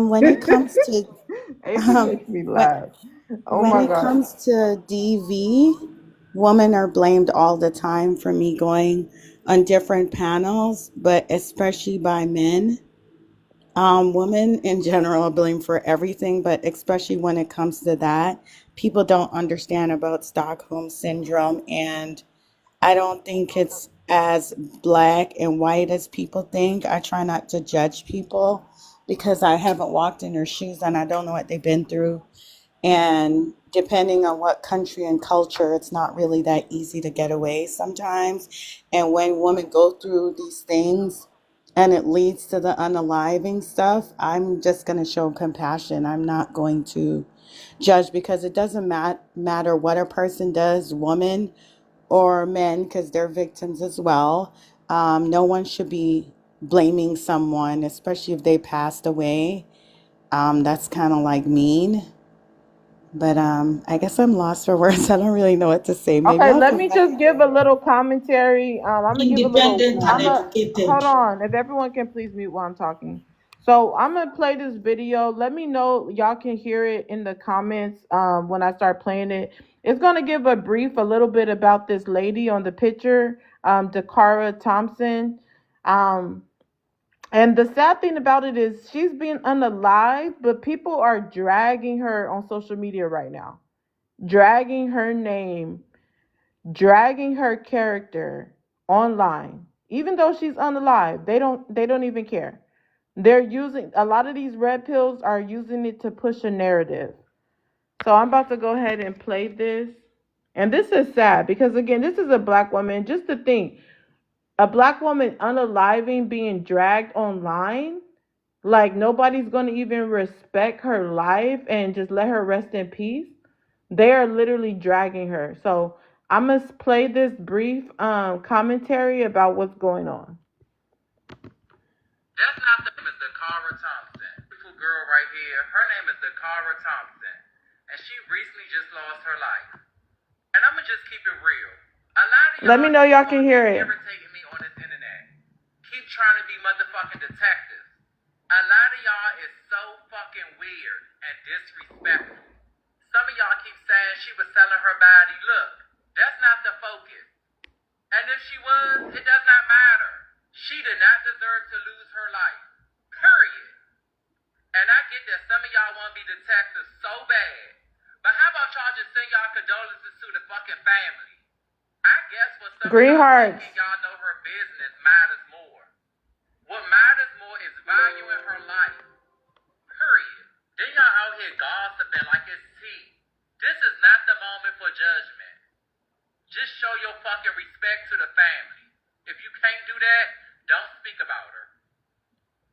When it comes to Ava um, makes me when laugh. Oh when my it god. comes to DV, women are blamed all the time for me going on different panels, but especially by men. Women in general are blamed for everything, but especially when it comes to that, people don't understand about Stockholm syndrome, and I don't think it's as black and white as people think. I try not to judge people because I haven't walked in their shoes and I don't know what they've been through. And depending on what country and culture, it's not really that easy to get away sometimes. And when women go through these things and it leads to the unaliving stuff, I'm just going to show compassion. I'm not going to judge because it doesn't matter what a person does, woman or men, because they're victims as well. No one should be blaming someone, especially if they passed away. That's kind of like mean. But I guess I'm lost for words. I don't really know what to say. Maybe Okay, I'll let come me back just give a little commentary. I'm gonna give a little. Independent and I'm a hold educated. on. If everyone can please mute while I'm talking. So I'm gonna play this video. Let me know y'all can hear it in the comments. When I start playing it, it's gonna give a brief, a little bit about this lady on the picture, Dakara Thompson. Um, and the sad thing about it is she's being unalive, but people are dragging her on social media right now, dragging her name, dragging her character online. Even though she's unalive, they don't even care. They're using a lot of these red pills are using it to push a narrative. So I'm about to go ahead and play this. And this is sad because again, this is a black woman. Just to think, a black woman unaliving being dragged online, like nobody's going to even respect her life and just let her rest in peace. They are literally dragging her. So I must play this brief commentary about what's going on. That's not the name is Dakara Thompson. Beautiful girl right here. Her name is Dakara Thompson. And she recently just lost her life. And I'm gonna just keep it real. A lot of y'all let me know y'all can hear it. Irritating me on this internet. Keep trying to be motherfucking detectives. A lot of y'all is so fucking weird and disrespectful. Some of y'all keep saying she was selling her body. Look, that's not the focus. And if she was, it does not matter. She did not deserve to lose her life. Period. And I get that some of y'all want to be detectives so bad. But how about y'all just send y'all condolences to the fucking family? I guess what some Green of y'all hearts. Thinking y'all know her business matters more. What matters more is valuing her life. Period. Then y'all out here gossiping like it's tea. This is not the moment for judgment. Just show your fucking respect to the family. If you can't do that, don't speak about her.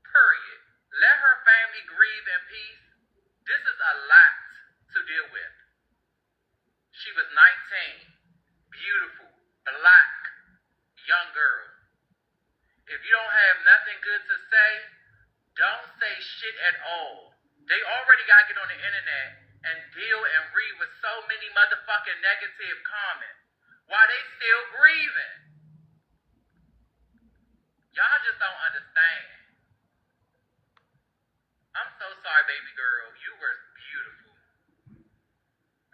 Period. Let her family grieve in peace. This is a lot to deal with. She was 19. Beautiful. Black. Young girl. If you don't have nothing good to say, don't say shit at all. They already gotta get on the internet and deal and read with so many motherfucking negative comments. While they still grieving. Y'all just don't understand. I'm so sorry, baby girl. You were beautiful.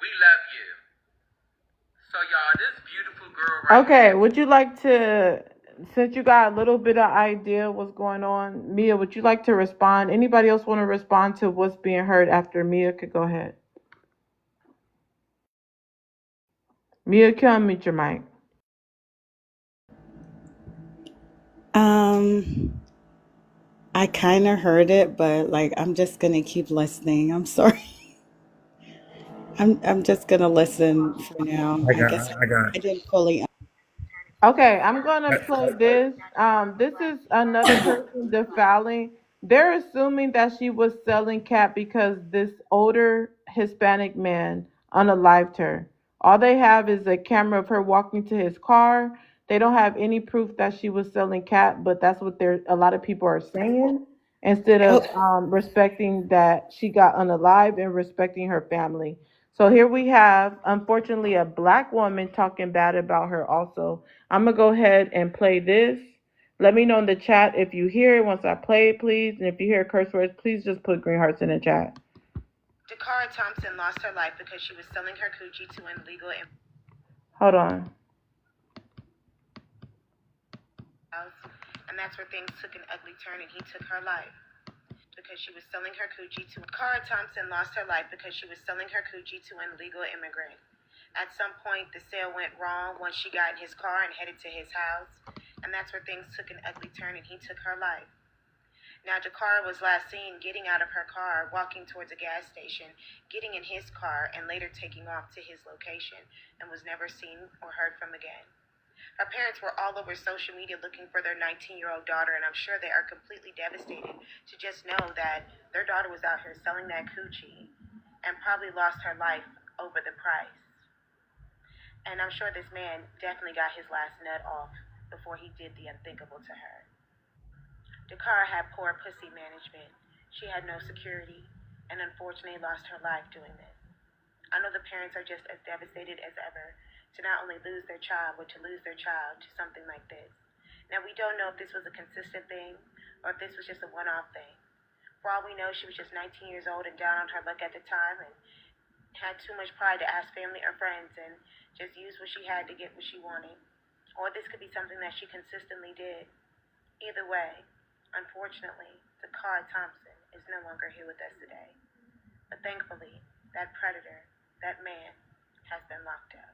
We love you. So y'all, this beautiful girl right Okay, would you like to, since you got a little bit of idea what's going on, Mia, would you like to respond? Anybody else want to respond to what's being heard after Mia could go ahead? Mia, can unmute your mic. Um, I kind of heard it, but like I'm just gonna keep listening. I'm sorry. I'm just gonna listen for now. I I got, guess I got. I didn't fully. Okay, I'm gonna play this. This is another person defiling. They're assuming that she was selling cat because this older Hispanic man unalived her. All they have is a camera of her walking to his car. They don't have any proof that she was selling cat, but that's what a lot of people are saying instead of Oh, respecting that she got unalived and respecting her family. So here we have, unfortunately, a black woman talking bad about her also. I'm going to go ahead and play this. Let me know in the chat if you hear it once I play it, please. And if you hear curse words, please just put green hearts in the chat. Dakara Thompson lost her life because she was selling her coochie to illegal. Hold on. And that's where things took an ugly turn and he took her life because she was selling her coochie to. Dakara Thompson lost her life because she was selling her coochie to an illegal immigrant. At some point, the sale went wrong once she got in his car and headed to his house. And that's where things took an ugly turn and he took her life. Now, Dakara was last seen getting out of her car, walking towards a gas station, getting in his car, and later taking off to his location, and was never seen or heard from again. Her parents were all over social media looking for their 19-year-old daughter, and I'm sure they are completely devastated to just know that their daughter was out here selling that coochie and probably lost her life over the price. And I'm sure this man definitely got his last nut off before he did the unthinkable to her. Dakara had poor pussy management. She had no security and unfortunately lost her life doing this. I know the parents are just as devastated as ever to not only lose their child, but to lose their child to something like this. Now, we don't know if this was a consistent thing or if this was just a one-off thing. For all we know, she was just 19 years old and down on her luck at the time and had too much pride to ask family or friends and just used what she had to get what she wanted. Or this could be something that she consistently did. Either way, unfortunately, Dakara Thompson is no longer here with us today. But thankfully, that predator, that man, has been locked up.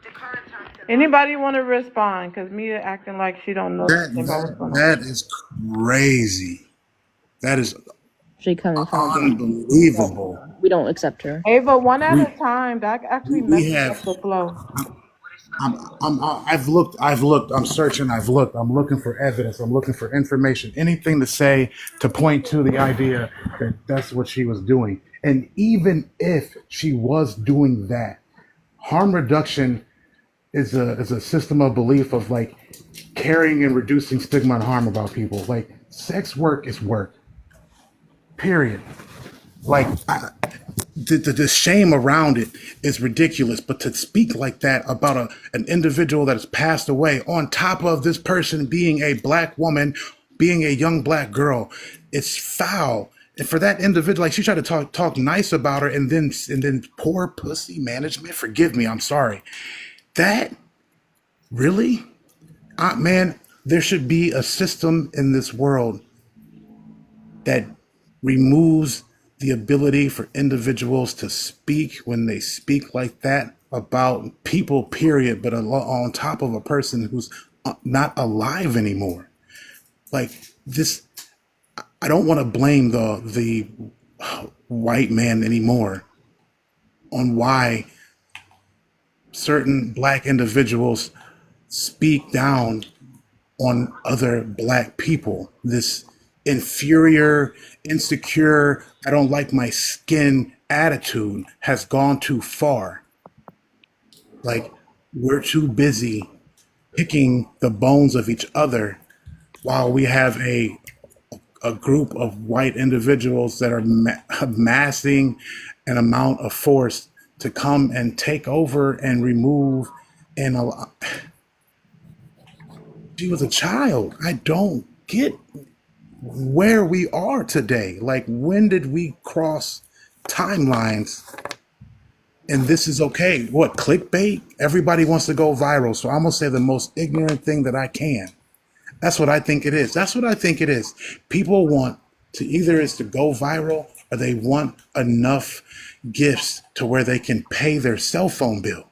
Dakara Thompson. Anybody want to respond? Because Mia acting like she don't know That anything about what's going on. that is crazy. That is She coming from a black woman. unbelievable. We don't accept her. Ava, one at We a time. That actually we messes have. up the flow. I've looked. I'm searching. I've looked. I'm looking for evidence. I'm looking for information. Anything to say to point to the idea that that's what she was doing. And even if she was doing that, harm reduction is a system of belief of like carrying and reducing stigma and harm about people. Like sex work is work. Period. Like the shame around it is ridiculous. But to speak like that about an individual that has passed away, on top of this person being a black woman, being a young black girl, it's foul. And for that individual, like she tried to talk nice about her, and then poor pussy management. Forgive me, I'm sorry. That really, man, there should be a system in this world that removes the ability for individuals to speak when they speak like that about people, period, but on top of a person who's not alive anymore. Like this, I don't want to blame the white man anymore on why certain black individuals speak down on other black people. This inferior, insecure, I don't like my skin attitude has gone too far. Like, we're too busy picking the bones of each other while we have a group of white individuals that are amassing an amount of force to come and take over and remove and she was a child. I don't get where we are today. Like, when did we cross timelines? And this is okay. What, clickbait? Everybody wants to go viral. So I'm going to say the most ignorant thing that I can. That's what I think it is. That's what I think it is. People want to either is to go viral or they want enough gifts to where they can pay their cell phone bill.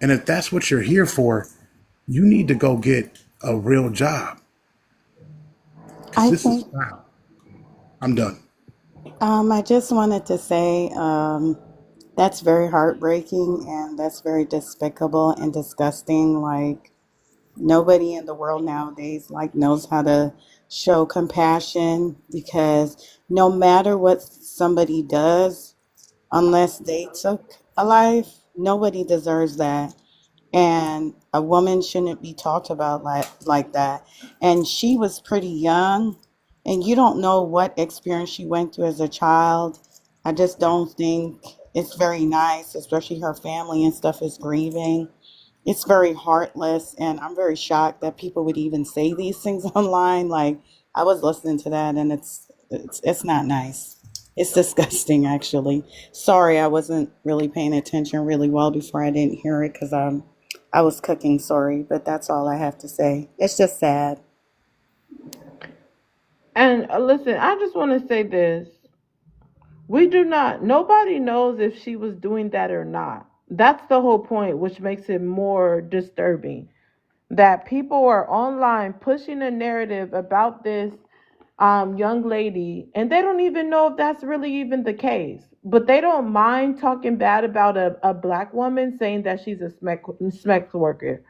And if that's what you're here for, you need to go get a real job. Because I this is think foul. I'm done. I just wanted to say that's very heartbreaking and that's very despicable and disgusting. Like nobody in the world nowadays like knows how to show compassion because no matter what somebody does, unless they took a life, nobody deserves that. And a woman shouldn't be talked about like that. And she was pretty young, and you don't know what experience she went through as a child. I just don't think. It's very nice, especially her family and stuff is grieving. It's very heartless, and I'm very shocked that people would even say these things online. Like, I was listening to that, and it's not nice. It's disgusting, actually. Sorry, I wasn't really paying attention really well before. I didn't hear it because I was cooking. Sorry, but that's all I have to say. It's just sad. And listen, I just want to say this. We do not, nobody knows if she was doing that or not. That's the whole point, which makes it more disturbing. That people are online pushing a narrative about this young lady, and they don't even know if that's really even the case. But they don't mind talking bad about a black woman, saying that she's a sex worker.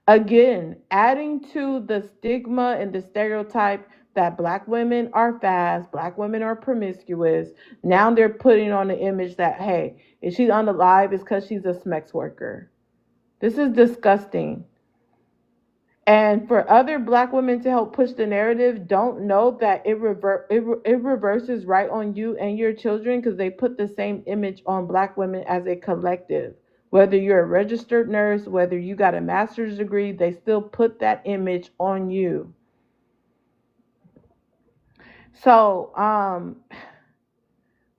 Again, adding to the stigma and the stereotype that black women are fast, black women are promiscuous. Now they're putting on the image that, hey, if she's unalive, it's because she's a sex worker. This is disgusting. And for other black women to help push the narrative, don't know that it reverses right on you and your children, because they put the same image on black women as a collective. Whether you're a registered nurse, whether you got a master's degree, they still put that image on you. So,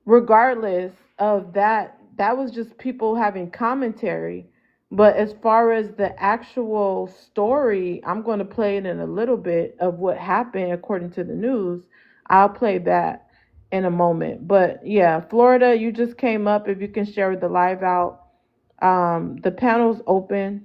regardless of that, that was just people having commentary. But as far as the actual story, I'm going to play it in a little bit of what happened according to the news. I'll play that in a moment. But yeah, Florida, you just came up. If you can share the live out, the panel's open.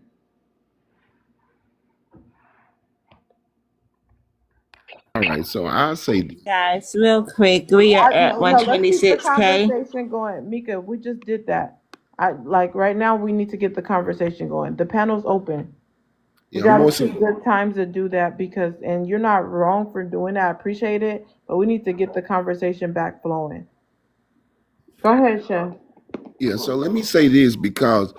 All right, so I'll say this. Guys, real quick, we are at No, no, let's keep the 126K. conversation going. Mika, we just did that. I like right now we need to get the conversation going. The panel's open. We Yeah, I'm got to more so. pick good times to do that, because, and you're not wrong for doing that. I appreciate it, but we need to get the conversation back flowing. Go ahead, Chef. Yeah, so let me say this because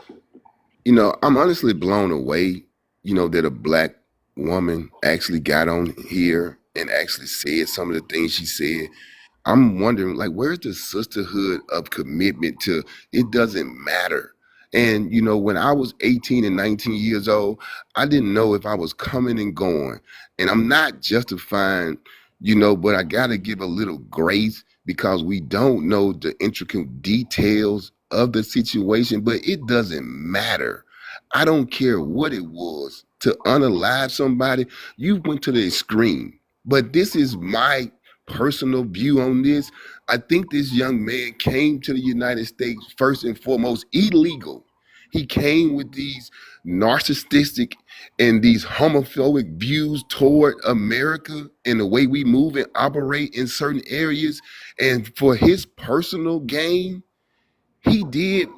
I'm honestly blown away, that a black woman actually got on here and actually said some of the things she said. I'm wondering, like, where's the sisterhood of commitment to it doesn't matter? And, when I was 18 and 19 years old, I didn't know if I was coming and going. And I'm not justifying, but I got to give a little grace because we don't know the intricate details of the situation, but it doesn't matter. I don't care what it was to unalive somebody. You went to the extreme. But this is my personal view on this. I think this young man came to the United States first and foremost illegal. He came with these narcissistic and these homophobic views toward America and the way we move and operate in certain areas. And for his personal gain, he did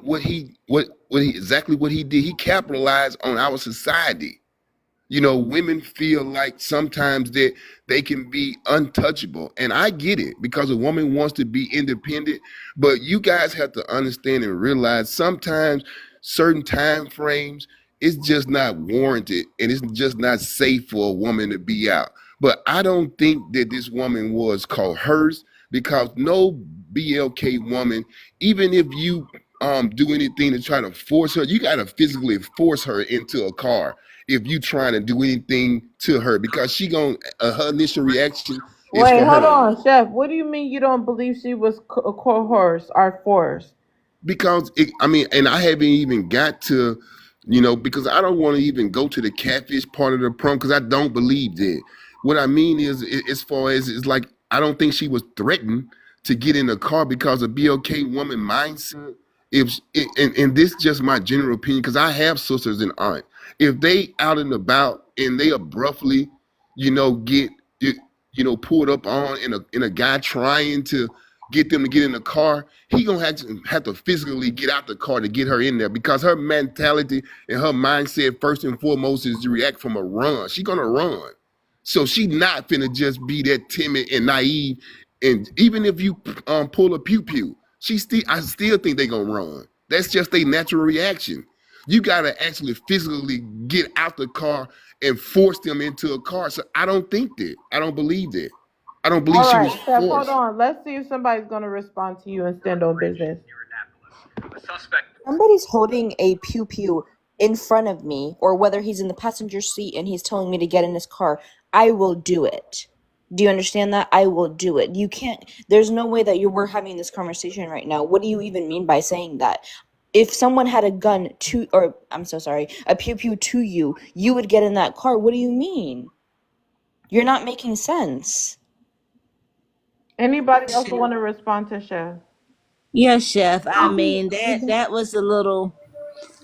exactly what he did. He capitalized on our society. Women feel like sometimes that they can be untouchable. And I get it because a woman wants to be independent. But you guys have to understand and realize sometimes certain time frames, it's just not warranted and it's just not safe for a woman to be out. But I don't think that this woman was coerced because no BLK woman, even if you do anything to try to force her, you got to physically force her into a car if you trying to do anything to her because she going her initial reaction is Wait, for hold her on, Chef. What do you mean you don't believe she was coerced or forced? because and I haven't even got to because I don't want to even go to the catfish part of the prom because I don't believe that. What I mean is as far as it's like I don't think she was threatened to get in the car because of BLK woman mindset. If and this just my general opinion because I have sisters and aunt. If they out and about and they abruptly, get pulled up on in a guy trying to get them to get in the car, he gonna have to physically get out the car to get her in there because her mentality and her mindset first and foremost is to react from a run. She gonna run. So she not finna just be that timid and naive. And even if you pull a pew pew, I still think they gonna run. That's just their natural reaction. You gotta actually physically get out the car and force them into a car. So I don't think that. I don't believe that. I don't believe All she right, was Chef, hold forced. on. Let's see if somebody's going to respond to you and stand on business. The suspect. Somebody's holding a pew pew in front of me, or whether he's in the passenger seat and he's telling me to get in his car, I will do it. Do you understand that? I will do it. You can't, there's no way that we're having this conversation right now. What do you even mean by saying that? If someone had a gun to, or I'm so sorry, a pew pew to you, you would get in that car. What do you mean? You're not making sense. Anybody else want to respond to Chef? Yes, Chef. I Maybe, mean maybe that was a little.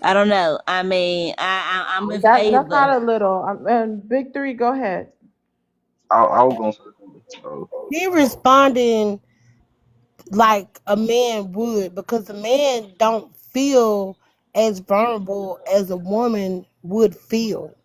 I don't know. I mean, I'm with That's not Ava. a little. And Big Three, go ahead. I was gonna say something. He responding like a man would because a man don't feel as vulnerable as a woman would feel,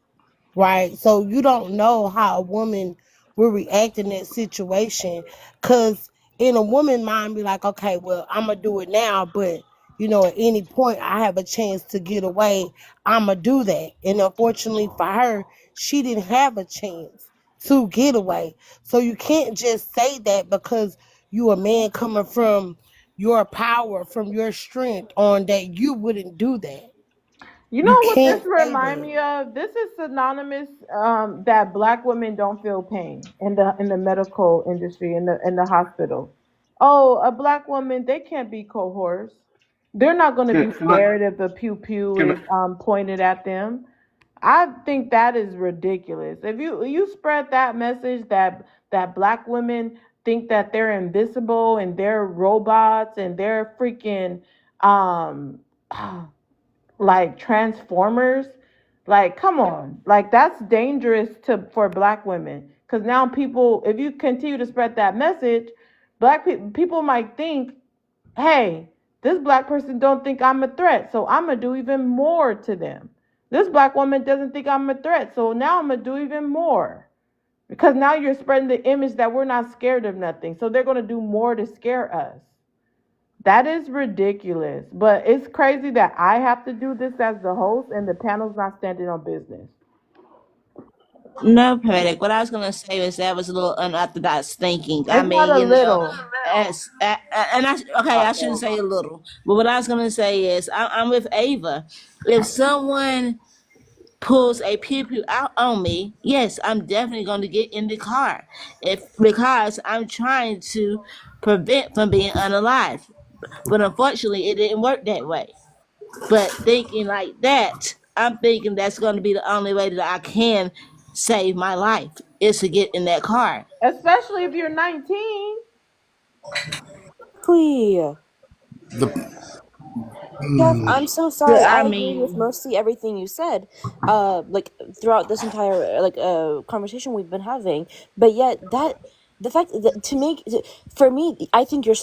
right? So you don't know how a woman will react in that situation, because in a woman mind be like, okay, well, I'm gonna do it now, but at any point I have a chance to get away, I'm gonna do that. And unfortunately for her, she didn't have a chance to get away. So you can't just say that because you a man coming from your power, from your strength, on that you wouldn't do that. You You know what this can't say remind that. me of? This is synonymous that black women don't feel pain in the medical industry in the hospital. Oh, a black woman, they can't be coerced. They're not going to be Can I? scared if a pew pew Can I? is pointed at them. I think that is ridiculous. If you spread that message that black women think that they're invisible and they're robots and they're freaking um like transformers, like come on, like that's dangerous to for black women, because now people, if you continue to spread that message, people might think, hey, this black person don't think I'm a threat, so I'm gonna do even more to them. This black woman doesn't think I'm a threat, so now I'm gonna do even more, because now you're spreading the image that we're not scared of nothing, so they're gonna do more to scare us. That is ridiculous. But it's crazy that I have to do this as the host and the panel's not standing on business. No, Patrick. What I was gonna say is that was a little unorthodox thinking. I It's not mean, a little. as and I okay, I shouldn't say a little, but what I was gonna say is I'm with Ava. If someone pulls a pew pew out on me, yes, I'm definitely going to get in the car, if because I'm trying to prevent from being unalive. But unfortunately, it didn't work that way. But thinking like that, I'm thinking that's going to be the only way that I can save my life is to get in that car. Especially if you're 19. please. The Jeff, I'm so But sorry. I I agree with mean, mostly everything you said. Like throughout this entire conversation we've been having, but yet that the fact that to make for me, I think you're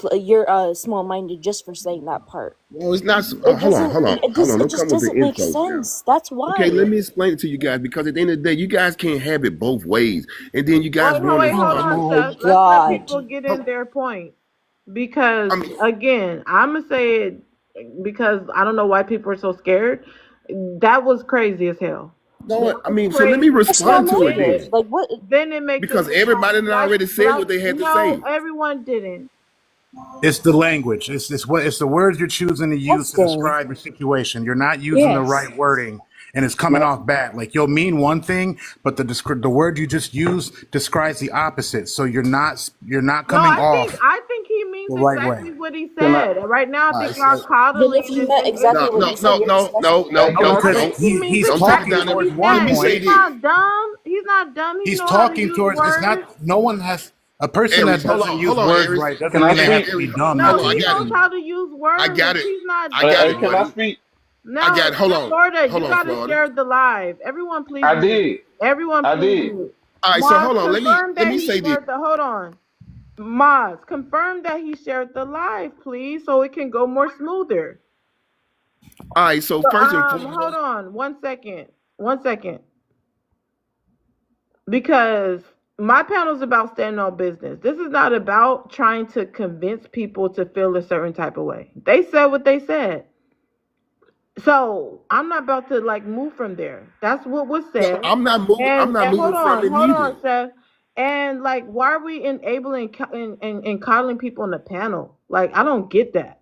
small minded just for saying that part. Well, it's not. It Hold on, doesn't. hold on, It hold just. on. It Don't just come with the doesn't make insults now. sense. That's Okay, why. let me explain it to you guys, because at the end of the day, you guys can't have it both ways. And then you guys want Wait, to. hold Oh on, my Seth. Let's let god. people get Hold- in their point. Because I mean, again, I'm gonna say it because I don't know why people are so scared. That was crazy as hell. That no, I was mean, so let me crazy. Small respond to it minded. then, Like what? Then it makes it because everybody done already but said what they had to no, say. everyone didn't. It's the language. It's the words you're choosing to use to Disgusting. describe the situation. You're not using the yes. right wording, and it's coming Can off bad. Like you'll mean one thing, but the word you just used describes the opposite. So you're not No, coming off I think he means the right way. exactly what he can I? said. Right now, I All think right, y'all so Then coddling if you and, meant exactly no, what no, you said, no, you're no, discussing no, it. no, Hey, can No, I no, because speak? I no. think he means he's Don't talk exactly talking down what it. towards he one Let said. me say point. He's this. not dumb. He's not dumb. He He's know how to talking use towards. It's words. not. No one has. A person that Aries, doesn't use hold on, words Aries. right Can doesn't I mean they have speak? to be Aries, dumb. No, hold That's on, I he got knows it. how to use I got words. it. He's not I got it, Can I dumb. buddy. speak? I got No, it. Hold on. Florida, Hold you on, gotta Florida. share the live. Everyone, please I mute. did. Everyone, I please did. mute. All right, so Mars, hold on. confirm Let that me he say this. shared the. Hold on. Mars, confirm that he shared the live, please, so it can go more smoother. All right, so So, first and hold foremost, on, 1 second, 1 second, because my panel is about standing on business. This is not about trying to convince people to feel a certain type of way. They said what they said. So I'm not about to like move from there. That's what was no, said. I'm not moving. I'm not And moving from it hold neither. on, Seth. And like, why are we enabling and coddling people on the panel? Like, I don't get that.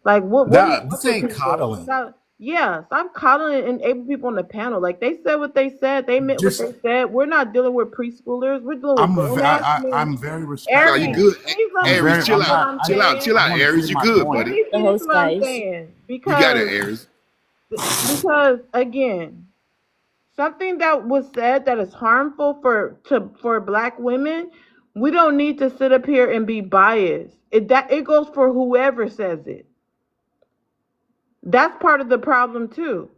Like, what is That up this with ain't people? coddling. Stop, yeah, stop coddling and able people on the panel. Like, they said what they said. They meant what Just they said. We're not dealing with preschoolers. We're dealing with I'm grown ass men. I'm very No, you Aries, respectful. good. please let I'm me Aries, very chill finish I'm what out. not I'm I Chill out. saying. Chill I out, want to say Aries. You my good, point. Let buddy. me The finish host, what I'm guys. saying You got it, Aries. because again, something that was said that is harmful for black women, we don't need to sit up here and be biased. It goes for whoever says it. That's part of the problem too.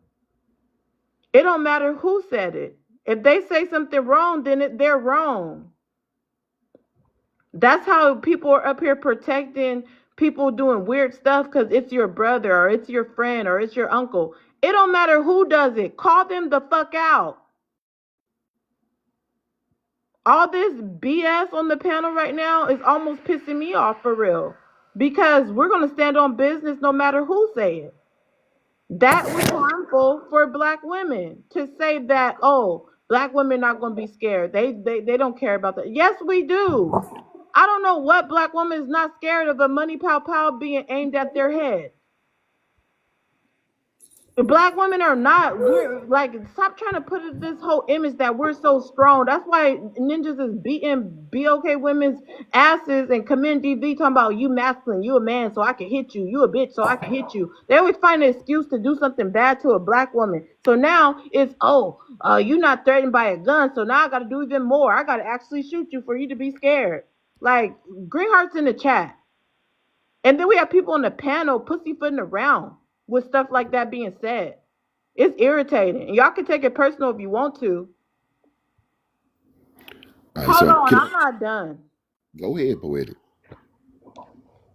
It don't matter who said it. If they say something wrong, then they're wrong. That's how people are up here protecting people doing weird stuff because it's your brother or it's your friend or it's your uncle. It don't matter who does it. Call them the fuck out. All this BS on the panel right now is almost pissing me off for real. Because we're gonna stand on business no matter who say it. That was harmful for black women to say that, oh, black women not gonna be scared. They don't care about that. Yes, we do. I don't know what black woman is not scared of a money pow pow being aimed at their head. Black women are not. We're like, stop trying to put this whole image that we're so strong. That's why ninjas is beating BOK women's asses and commend DV talking about you masculine, you a man, so I can hit you. You a bitch, so I can hit you. They always find an excuse to do something bad to a black woman. So now it's, oh, you're not threatened by a gun, so now I got to do even more. I got to actually shoot you for you to be scared. Like, green hearts in the chat. And then we have people on the panel pussyfooting around with stuff like that being said. It's irritating. And y'all can take it personal if you want to. All right, Hold so on, can I I'm not done. go ahead, poetic?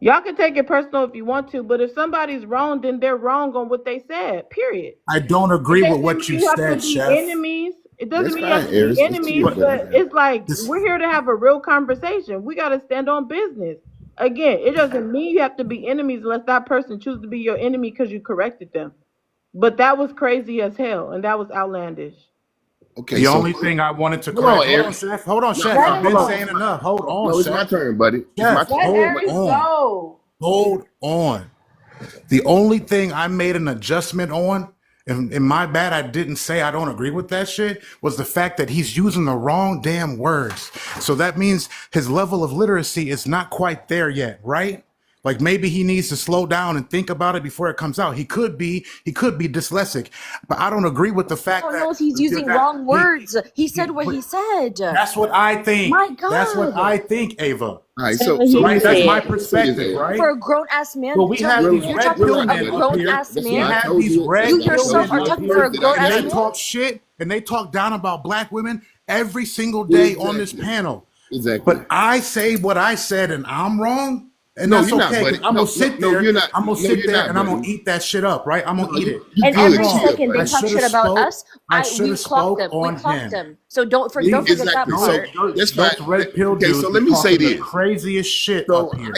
Y'all can take it personal if you want to, but if somebody's wrong, then they're wrong on what they said. Period. I don't It agree with doesn't what mean you you have to said, be Chef. enemies. It doesn't That's mean you have fine, to be Aries. It's enemies, chill, But buddy. but it's like this we're here to have a real conversation. We got to stand on business. Again, it doesn't mean you have to be enemies unless that person chooses to be your enemy because you corrected them. But that was crazy as hell, and that was outlandish. Okay, the so only thing I wanted to hold on, correct. Hold on, Aries. Chef. Hold on, No, Chef. no, Let You've him hold been on. saying go. enough. Hold on, No, it's my Chef. turn, buddy. It's my Chef, turn. Let hold Aries on. go. Hold on. The only thing I made an adjustment on, and my bad, I didn't say I don't agree with that shit, was the fact that he's using the wrong damn words. So that means his level of literacy is not quite there yet, right? Like maybe he needs to slow down and think about it before it comes out. He could be dyslexic, but I don't agree with the I fact don't know that if he's using that wrong words. He said what but he said. that's what I My think. That's what God. I think, Ava. All right, Say what so he let me Right? say That's this. my said. Let me say this, perspective, Aries. For right? a grown ass man, But we sir, have these you're red talking pill for a Relax, men buddy. up grown here. ass That's what We I man. have told these you. That's red You why I pill told yourself men are up you talking for here, a that I grown and ass they got you. man. talk shit and they talk down about black women every single day on this Exactly. panel. Exactly. But I say what I said and I'm wrong, and No, that's you're not, okay because buddy. I'm gonna No, no, sit no, there. you're not. I'm gonna No, sit you're there not, and I'm gonna buddy. eat that shit up, right? I'm gonna No, eat it. you And I'm good. every wrong. Chill, second they I buddy. talk should shit have about spoke. us, I should we have clocked spoke them. We on clocked him. them. So don't These forget that Exactly. So part. that's fine. those red pill Okay, so dudes be let me say talking the this. craziest shit up So here.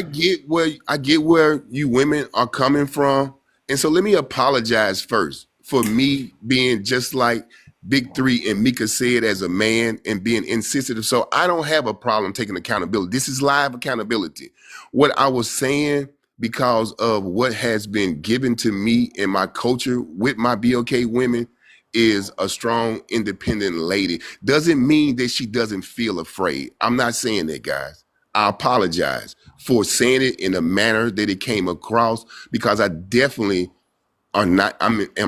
I get where you women are coming from, and so let me apologize first for me being just like Big Three and Mika said as a man and being insensitive. So I don't have a problem taking accountability. This is live accountability. What I was saying because of what has been given to me in my culture with my BOK women is a strong, independent lady. Doesn't mean that she doesn't feel afraid. I'm not saying that, guys. I apologize for saying it in a manner that it came across because I definitely am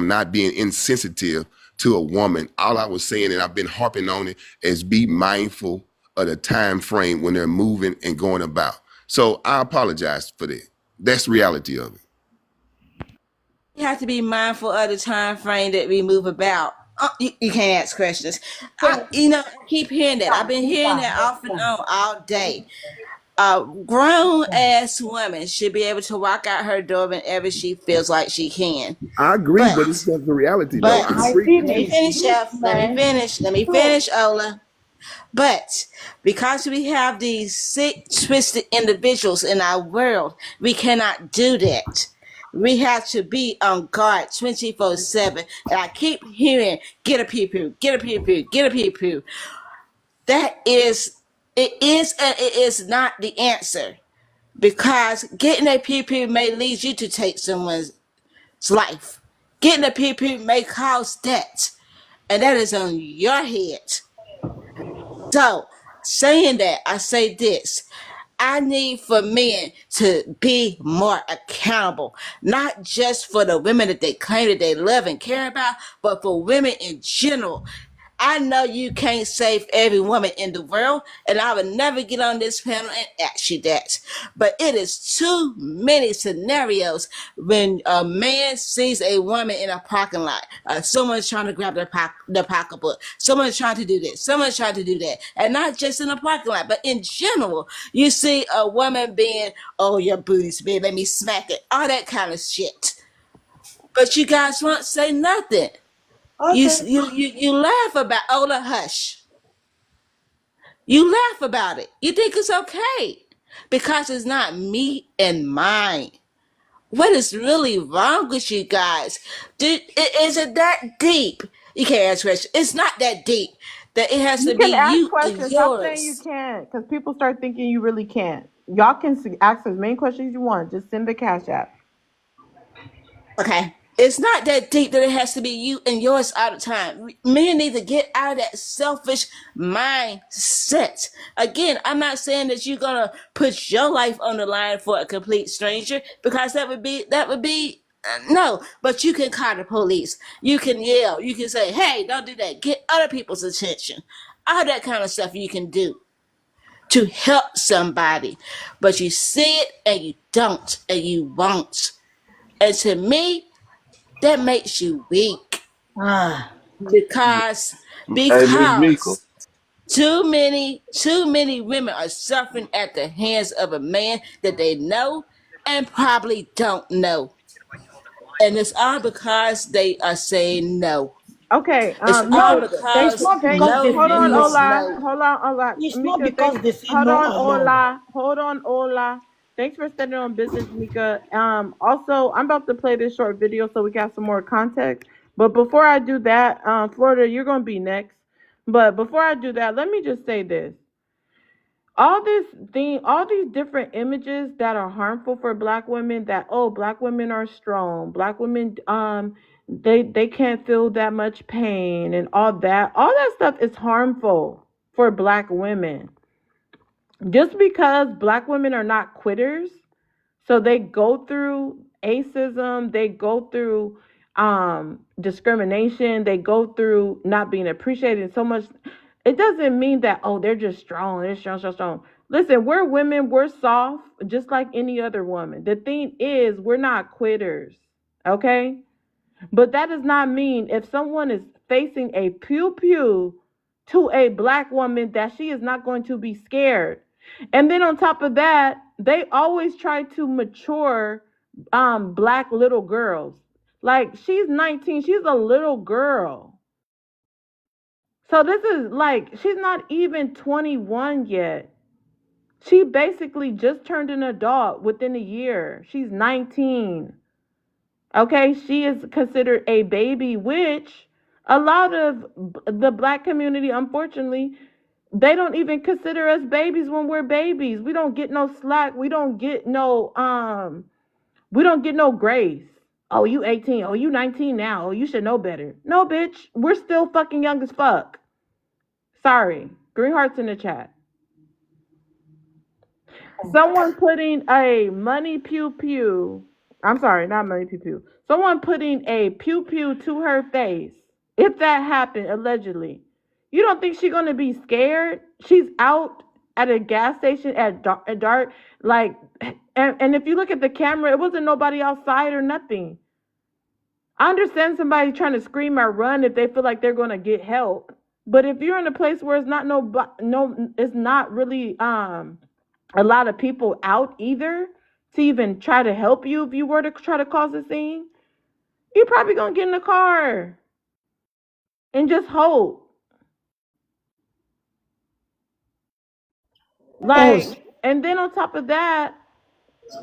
not being insensitive to a woman. All I was saying, and I've been harping on it, is be mindful of the time frame when they're moving and going about. So I apologize for that. That's the reality of it. You have to be mindful of the time frame that we move about. You can't ask questions. I keep hearing that. I've been hearing that off and on all day. A grown ass woman should be able to walk out her door whenever she feels like she can. I agree, but it's But, just the reality, though. but, I agree with let me you. finish, Chef. Let me finish. Let me finish, Ola. But because we have these sick, twisted individuals in our world, we cannot do that. We have to be on guard 24/7. And I keep hearing, get a pew pew, get a pew pew, get a pew pew. That is, it is and it is not the answer. because getting a PP may lead you to take someone's life. Getting a PP may cause death, and that is on your head. So, saying that, I say this. I need for men to be more accountable, not just for the women that they claim that they love and care about, but for women in general. I know you can't save every woman in the world, and I would never get on this panel and ask you that. But it is too many scenarios when a man sees a woman in a parking lot, someone's trying to grab their pocketbook, someone's trying to do this, someone's trying to do that, and not just in a parking lot, but in general. You see a woman being, oh, your booty's big, let me smack it, all that kind of shit. But you guys won't say nothing. You Okay. you laugh about Ola Hush. You laugh about it. You think it's okay because it's not me and mine. What is really wrong with you guys? Is it that deep? You can't ask questions. It's not that deep. That it has You to be can ask you and questions. Stop saying you yours. can't, because people start thinking you really can't. Y'all can ask as many questions you want. Just send the cash app. Okay. It's not that deep that it has to be you and yours all the time. Men need to get out of that selfish mindset. Again, I'm not saying that you're gonna put your life on the line for a complete stranger because that would be no. But you can call the police. You can yell. You can say, "Hey, don't do that." Get other people's attention. All that kind of stuff you can do to help somebody. But you see it and you don't and you won't. And to me, that makes you weak Ah. because Hey, Miss Mika. because too many women are suffering at the hands of a man that they know and probably don't know, and it's all because they are saying no. Okay, It's all No, it's because not thank because you. they no Hold say on, means no. Ola. no. Hold on, Ola. It's not Mika, because thanks. they say Hold no on, alone. Ola. Hold on, Ola. Thanks for standing on business, Mika. Also, I'm about to play this short video so we got some more context. But before I do that, Florida, you're gonna be next. But before I do that, let me just say this. All these different images that are harmful for black women, that, oh, black women are strong, black women, they can't feel that much pain, and all that stuff is harmful for black women. Just because black women are not quitters, so they go through acism, they go through discrimination, they go through not being appreciated so much. It doesn't mean that, oh, they're just strong, they're strong, strong, strong. Listen, we're women, we're soft, just like any other woman. The thing is, we're not quitters, okay? But that does not mean if someone is facing a pew pew to a black woman that she is not going to be scared. And then on top of that, they always try to mature black little girls. Like, she's 19, she's a little girl. So this is like, she's not even 21 yet. She basically just turned an adult within a year. She's 19. Okay, she is considered a baby, which a lot of the black community, unfortunately, they don't even consider us babies when we're babies. We don't get no slack. We don't get no grace. Oh, you 18. Oh, you 19 now. Oh, you should know better. No, bitch. We're still fucking young as fuck. Sorry. Green hearts in the chat. Someone putting a money pew pew. I'm sorry, not money pew pew. Someone putting a pew pew to her face. If that happened, allegedly, you don't think she's gonna be scared? She's out at a gas station at dark, like, and if you look at the camera, it wasn't nobody outside or nothing. I understand somebody trying to scream or run if they feel like they're gonna get help, but if you're in a place where it's not it's not really a lot of people out either to even try to help you if you were to try to cause a scene, you're probably gonna get in the car and just hope. Pause. And then on top of that,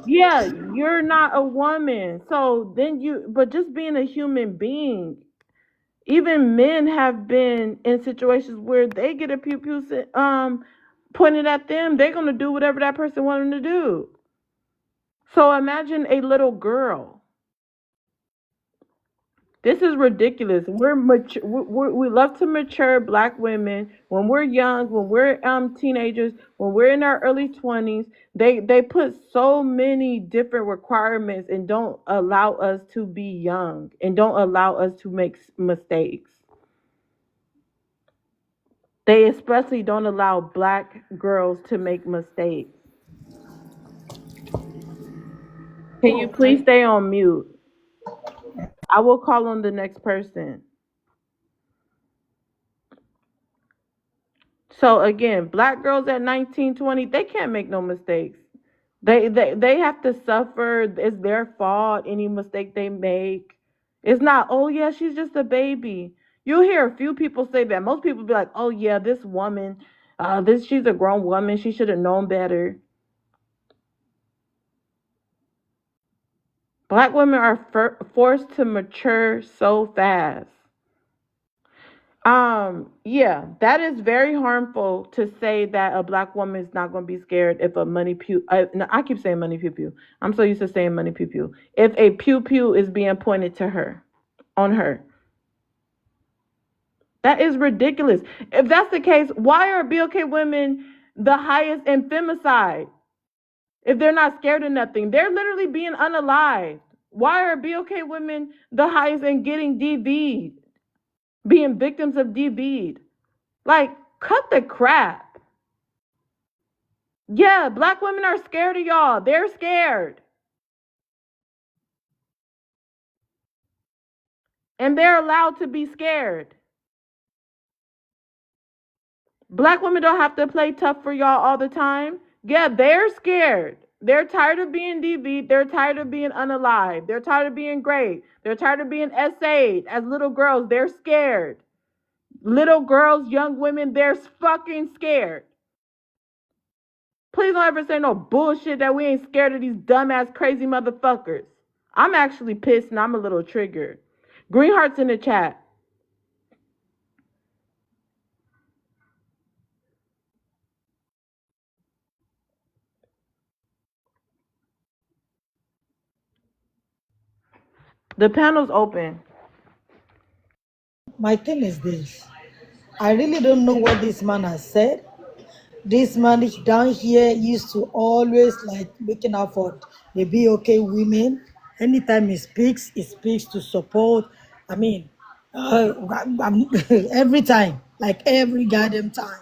yeah, you're not a woman. So then but just being a human being, even men have been in situations where they get a pew pew pointed at them. They're gonna do whatever that person wanted them to do. So imagine a little girl. This is ridiculous. We're mature. We love to mature black women when we're young, when we're teenagers, when we're in our early 20s. They put so many different requirements and don't allow us to be young and don't allow us to make mistakes. They especially don't allow black girls to make mistakes. Can you please stay on mute? I will call on the next person. So again, black girls at 19, 20, they can't make no mistakes. They have to suffer. It's their fault. Any mistake they make. It's not, oh yeah, she's just a baby. You'll hear a few people say that. Most people be like, oh yeah, this woman, this she's a grown woman. She should have known better. Black women are forced to mature so fast. Yeah, that is very harmful to say that a black woman is not going to be scared if a money pew. No, I keep saying money pew pew. I'm so used to saying money pew pew. If a pew pew is being pointed to her, on her, that is ridiculous. If that's the case, why are BLK women the highest in femicide? If they're not scared of nothing, they're literally being unalived. Why are BLK women the highest in getting DV'd, being victims of DV'd? Like, cut the crap. Yeah, black women are scared of y'all. They're scared. And they're allowed to be scared. Black women don't have to play tough for y'all all the time. Yeah, they're scared. They're tired of being DV'd. They're tired of being unalive. They're tired of being great. They're tired of being SA'd as little girls. They're scared. Little girls, young women, they're fucking scared. Please don't ever say no bullshit that we ain't scared of these dumbass crazy motherfuckers. I'm actually pissed and I'm a little triggered. Green hearts in the chat. The panel's open. My thing is this. I really don't know what this man has said. This man down here used to always like looking out for the BOK women. Anytime he speaks to support. I mean, every time, like every goddamn time.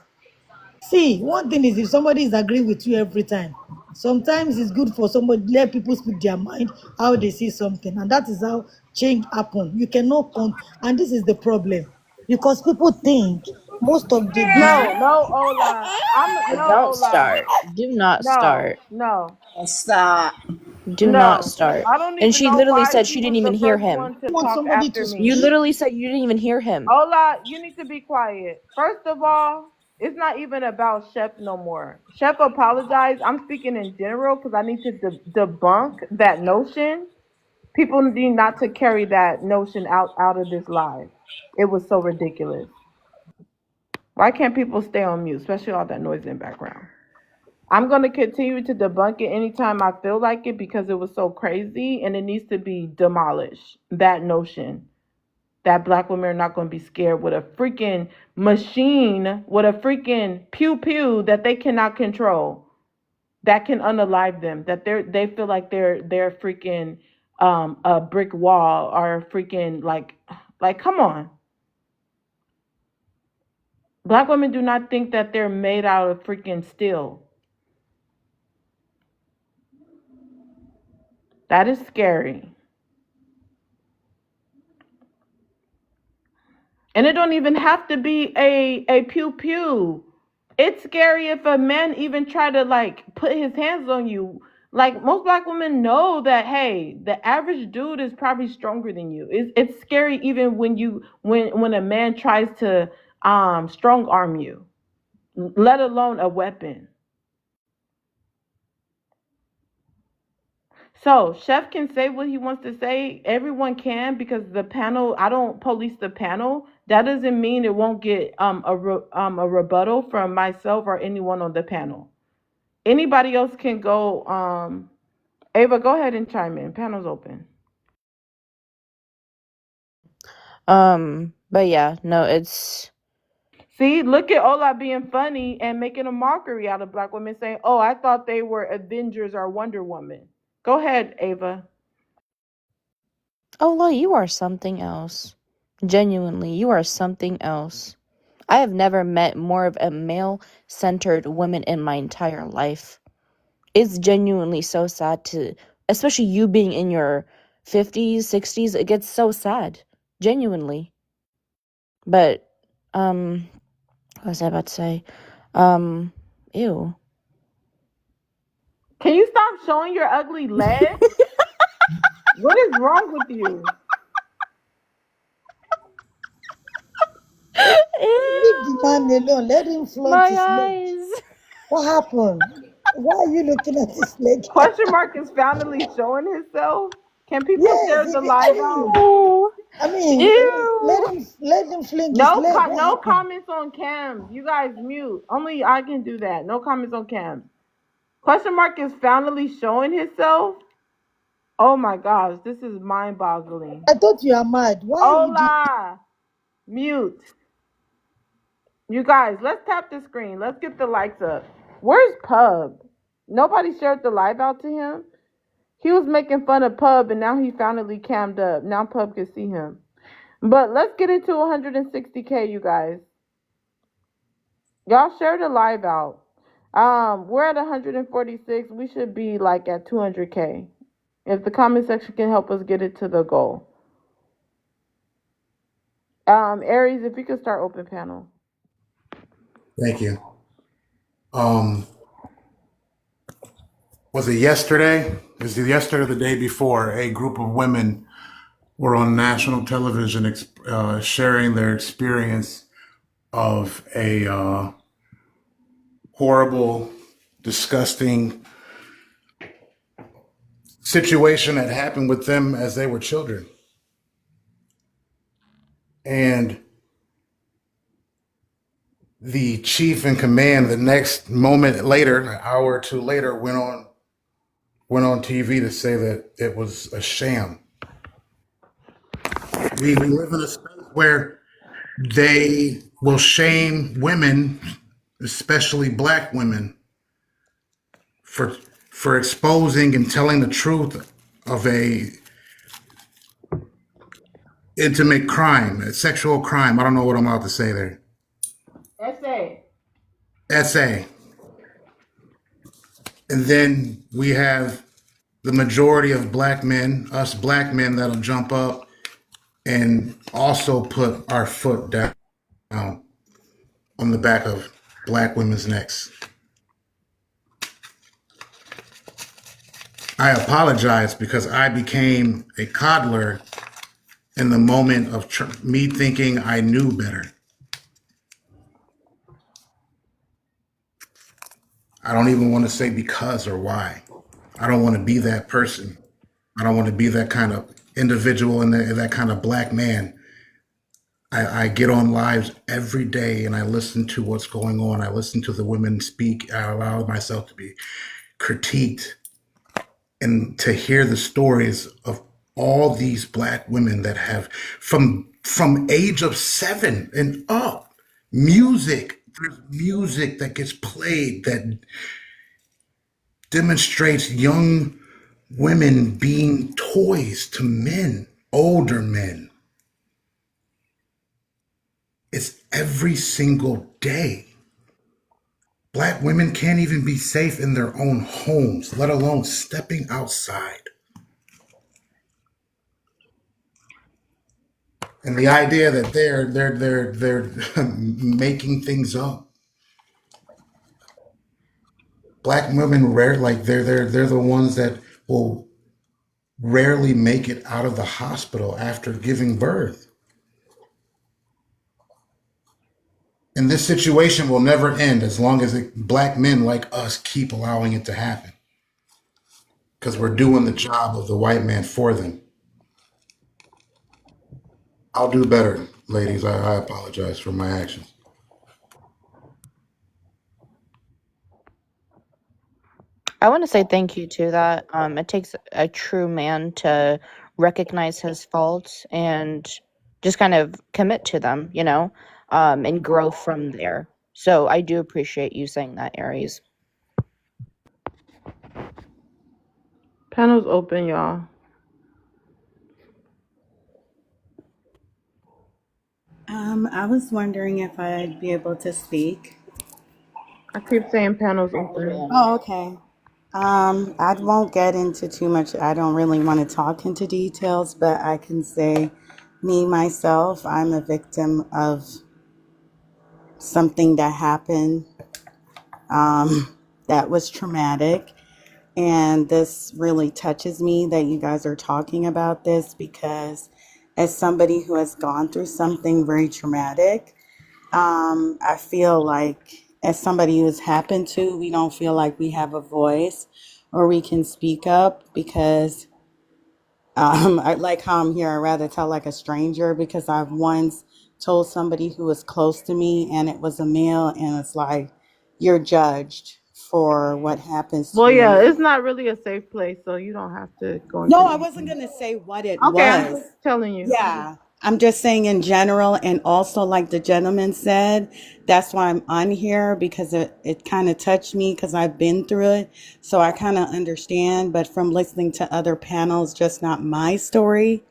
See, one thing is if somebody is agreeing with you every time, sometimes it's good for somebody let people speak their mind, how they see something, and that is how change happen. You cannot and this is the problem because people think most of the No, no, Ola. No, Don't Ola. start. Do not No, start. no, Stop. Do not no. start. I don't And even she know literally why said she she didn't was the even hear first him. one to want talk somebody after to You me. speak. literally said you didn't even hear him. Ola, you need to be quiet. First of all, it's not even about Chef no more. Chef apologized. I'm speaking in general because I need to debunk that notion. People need not to carry that notion out of this live. It was so ridiculous. Why can't people stay on mute, especially all that noise in the background? I'm going to continue to debunk it anytime I feel like it because it was so crazy and it needs to be demolished. That notion that black women are not going to be scared with a freaking machine, with a freaking pew pew that they cannot control, that can unalive them, that they feel like they're freaking a brick wall or freaking like come on. Black women do not think that they're made out of freaking steel. That is scary. And it don't even have to be a pew pew. It's scary if a man even try to like put his hands on you. Like most black women know that hey, the average dude is probably stronger than you. It's scary even when a man tries to strong arm you, let alone a weapon. So Chef can say what he wants to say. Everyone can because the panel. I don't police the panel. That doesn't mean it won't get a rebuttal from myself or anyone on the panel. Anybody else can go Ava, go ahead and chime in. Panel's open. But yeah, no, it's See, look at Ola being funny and making a mockery out of black women, saying, "Oh, I thought they were Avengers or Wonder Woman." Go ahead, Ava. Ola, you are something else. Genuinely, you are something else. I have never met more of a male-centered woman in my entire life. It's genuinely so sad to, especially you being in your 50s, 60s, it gets so sad. Genuinely. But, what was I about to say? Ew. Can you stop showing your ugly legs? What is wrong with you? Leave the Ew. man alone. Let him flaunt My his leg. eyes. What happened? Why are you looking at his leg? Question mark is finally showing himself. Can people Yes, share the live out? Oh. let Ew. him fling his No, leg. What no happened? comments on cams. You guys mute. Only I can do that. No comments on cams. Question mark is finally showing himself. Oh my gosh, this is mind-boggling. I thought you are mad. Why are you doing? Hola, mute. You guys, let's tap the screen. Let's get the likes up. Where's Pub? Nobody shared the live out to him. He was making fun of Pub, and now he finally cammed up. Now Pub can see him. But let's get into 160K, you guys. Y'all share the live out. We're at 146. We should be like at 200K. If the comment section can help us get it to the goal. Aries, if you could start open panel. Thank you. Was it yesterday? Was it yesterday or the day before? A group of women were on national television sharing their experience of a horrible, disgusting situation that happened with them as they were children. And the chief in command, the next moment later, an hour or two later, went on TV to say that it was a sham. We live in a space where they will shame women, especially black women, for exposing and telling the truth of a intimate crime, a sexual crime. I don't know what I'm about to say there. Essay. Essay. And then we have the majority of black men, us black men, that'll jump up and also put our foot down on the back of black women's necks. I apologize because I became a coddler in the moment of me thinking I knew better. I don't even want to say because or why. I don't want to be that person. I don't want to be that kind of individual and that kind of black man. I get on lives every day and I listen to what's going on. I listen to the women speak. I allow myself to be critiqued and to hear the stories of all these black women that have from age of 7 and up, there's music that gets played that demonstrates young women being toys to men, older men. It's every single day. Black women can't even be safe in their own homes, let alone stepping outside. And the idea that they're making things up. Black women rare like they're the ones that will rarely make it out of the hospital after giving birth. And this situation will never end as long as black men like us keep allowing it to happen. Because we're doing the job of the white man for them. I'll do better, ladies. I apologize for my actions. I want to say thank you to that. It takes a true man to recognize his faults and just kind of commit to them, and grow from there. So I do appreciate you saying that, Aries. Panel's open, y'all. I was wondering if I'd be able to speak. I keep saying panel's open. Oh, okay. I won't get into too much. I don't really want to talk into details, but I can say, me myself, I'm a victim of something that happened that was traumatic. And this really touches me that you guys are talking about this because, as somebody who has gone through something very traumatic, I feel like, as somebody who's happened to, we don't feel like we have a voice or we can speak up because, I like how I'm here. I'd rather tell like a stranger because I've once told somebody who was close to me and it was a male, and it's like, you're judged for what happens to Well, you. yeah, it's not really a safe place, so you don't have to go into No, I wasn't anything. going to say what it Okay, I'm was. just telling you. Yeah. I'm just saying in general, and also like the gentleman said, that's why I'm on here because it kind of touched me because I've been through it. So I kind of understand, but from listening to other panels, just not my story,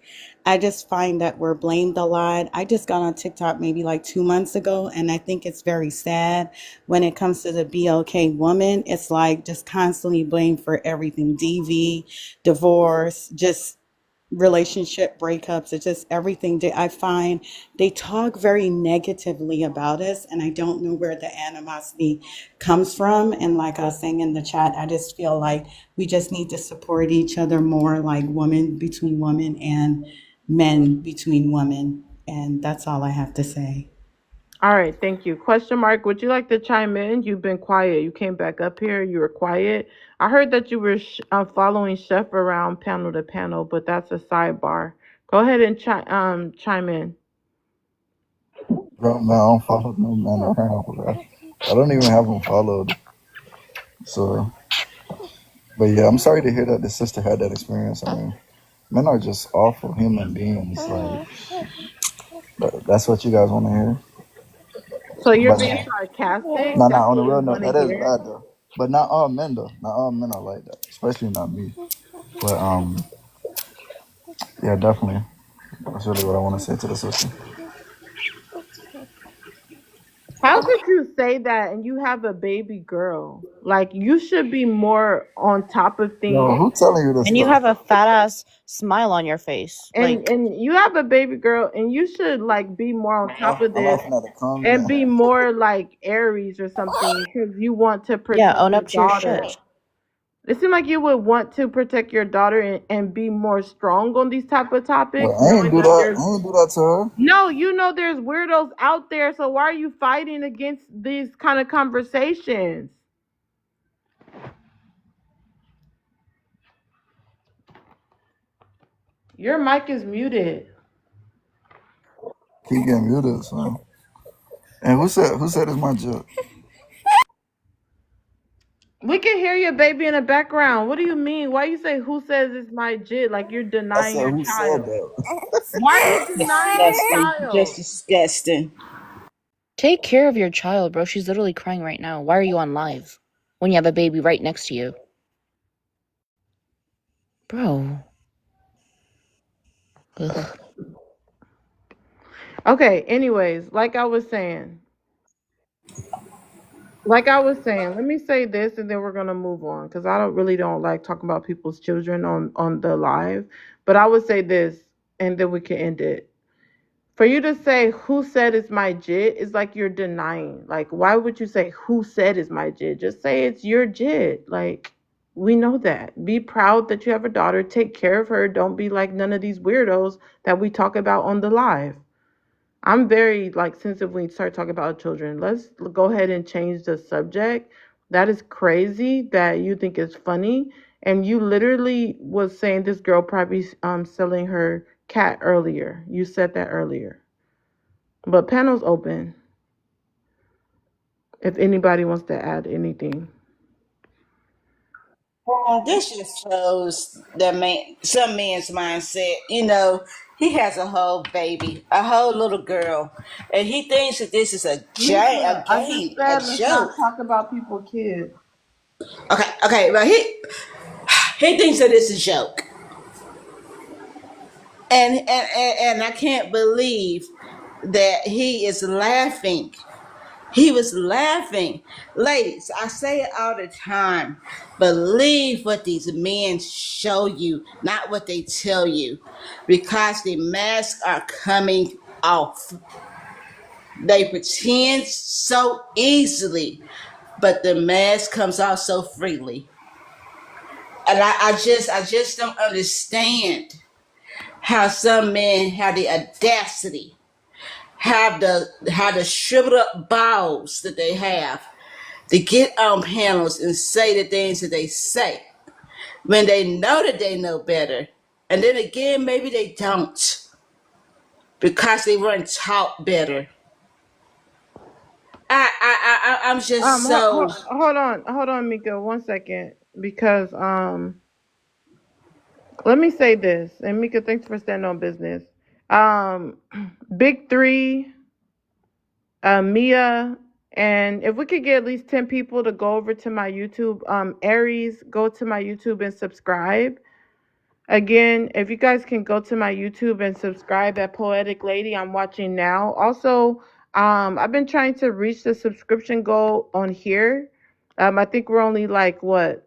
I just find that we're blamed a lot. I just got on TikTok maybe like 2 months ago, and I think it's very sad when it comes to the BLK woman. It's like just constantly blamed for everything, DV, divorce, just relationship breakups. It's just everything. I find they talk very negatively about us, and I don't know where the animosity comes from. And like I was saying in the chat, I just feel like we just need to support each other more, like women between women and men between women. And that's all I have to say. All right, thank you. Question mark, would you like to chime in? You've been quiet. You came back up here. You were quiet. I heard that you were following Chef around panel to panel, but that's a sidebar. Go ahead and chime in. Bro, man, I don't follow no man around, bro. I don't even have them followed. So, but yeah, I'm sorry to hear that the sister had that experience. I mean, men are just awful human beings. Like, that's what you guys want to hear. So you're But being sarcastic? no, no, That's on the what you real note, want to that is hear? bad though. But not all men though. Not all men are like that. Especially not me. But yeah, definitely. That's really what I want to say to the sister. How could you say that and you have a baby girl? Like, you should be more on top of Yo, things. who telling you this And you stuff? have a fat ass smile on your face. And you have a baby girl and you should like be more on top of I'm this laughing at the crumbs and be and more like Aries or something because you want to Yeah, protect own your up to your daughter. shit. It seems like you would want to protect your daughter and be more strong on these type of well, topics, I ain't knowing do that that. there's I ain't do that to her. no, there's weirdos out there. So why are you fighting against these kind of conversations? Your mic is muted. Keep getting muted, son. And who said it's my joke? We can hear your baby in the background. What do you mean? Why you say who says it's my jit? Like you're I denying said your who said child. that? Why are you denying your Disgusting. Just child? disgusting. Take care of your child, bro. She's literally crying right now. Why are you on live when you have a baby right next to you? Bro. Ugh. Okay, anyways, like I was saying, let me say this and then we're gonna move on because I don't like talking about people's children on the live. But I would say this and then we can end it. For you to say who said it's my jit is like you're denying. Like, why would you say who said it's my jit? Just say it's your jit. Like, we know that. Be proud that you have a daughter. Take care of her. Don't be like none of these weirdos that we talk about on the live. I'm very like sensitive when you start talking about children. Let's go ahead and change the subject. That is crazy that you think it's funny. And you literally was saying this girl probably selling her cat earlier. You said that earlier. But panel's open if anybody wants to add anything. This just shows that man, some man's mindset. He has a whole baby, a whole little girl, and he thinks that this is a Mika, I just game, a said let's not joke. talk about people's kids. Okay, okay, but he thinks that it's a joke, and I can't believe that he is laughing. He was laughing. Ladies, I say it all the time. Believe what these men show you, not what they tell you. Because the masks are coming off. They pretend so easily, but the mask comes off so freely. And I just don't understand how some men have the audacity, have the shriveled up balls that they have to get on panels and say the things that they say when they know that they know better. And then again, maybe they don't because they weren't taught better. I'm just so. Hold on, Mika, 1 second, because let me say this, and Mika, thanks for standing on business. Um, Big Three, Mia, and if we could get at least 10 people to go over to my YouTube, Aries, go to my YouTube and subscribe. Again, if you guys can go to my YouTube and subscribe at Poetic Lady, I'm watching now. Also, I've been trying to reach the subscription goal on here. I think we're only like what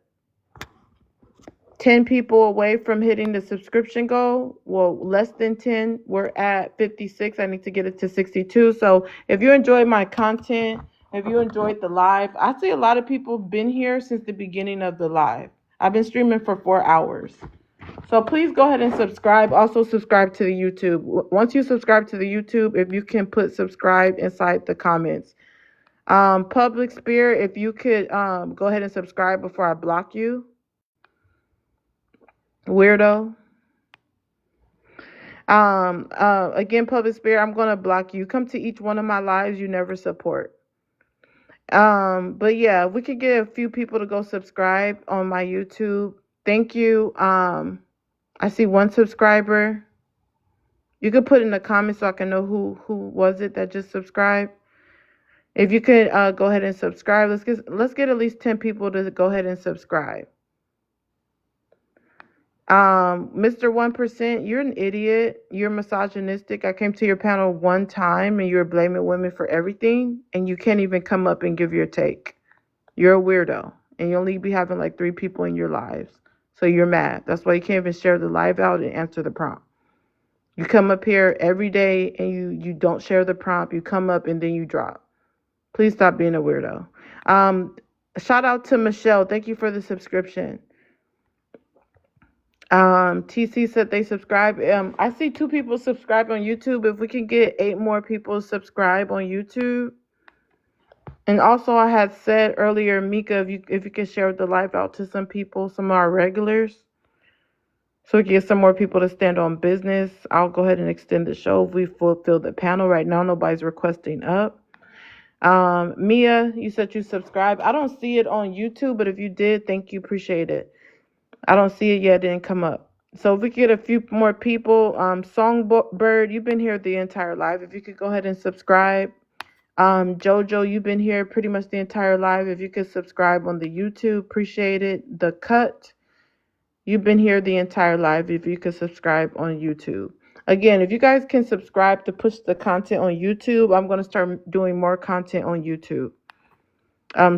10 people away from hitting the subscription goal. Well, less than 10. We're at 56. I need to get it to 62. So if you enjoyed my content, if you enjoyed the live, I see a lot of people have been here since the beginning of the live. I've been streaming for 4 hours. So please go ahead and subscribe. Also subscribe to the YouTube. Once you subscribe to the YouTube, if you can put subscribe inside the comments. Public Spirit, if you could go ahead and subscribe before I block you. Weirdo. Again, Public Spirit, I'm gonna block you. Come to each one of my lives you never support. But yeah, we could get a few people to go subscribe on my YouTube. Thank you. I see one subscriber. You could put in the comments so I can know who was it that just subscribed. If you could go ahead and subscribe, let's get at least 10 people to go ahead and subscribe. Mr. 1%, you're an idiot. You're misogynistic. I came to your panel one time and you were blaming women for everything, and you can't even come up and give your take. You're a weirdo, and you only be having like 3 people in your lives. So you're mad. That's why you can't even share the live out and answer the prompt. You come up here every day and you don't share the prompt. You come up and then you drop. Please stop being a weirdo. Shout out to Michelle. Thank you for the subscription. TC said they subscribe. I see 2 people subscribe on YouTube. If we can get 8 more people subscribe on YouTube. And also I had said earlier, Mika, if you could share the live out to some people, some of our regulars, so we can get some more people to stand on business. I'll go ahead and extend the show if we fulfill the panel. Right now, nobody's requesting up. Mia, you said you subscribed. I don't see it on YouTube, but if you did, thank you. Appreciate it. I don't see it yet. It didn't come up. So if we get a few more people, Songbird, you've been here the entire live. If you could go ahead and subscribe. Jojo, you've been here pretty much the entire live. If you could subscribe on the YouTube, appreciate it. The Cut, you've been here the entire live. If you could subscribe on YouTube. Again, if you guys can subscribe to push the content on YouTube, I'm going to start doing more content on YouTube.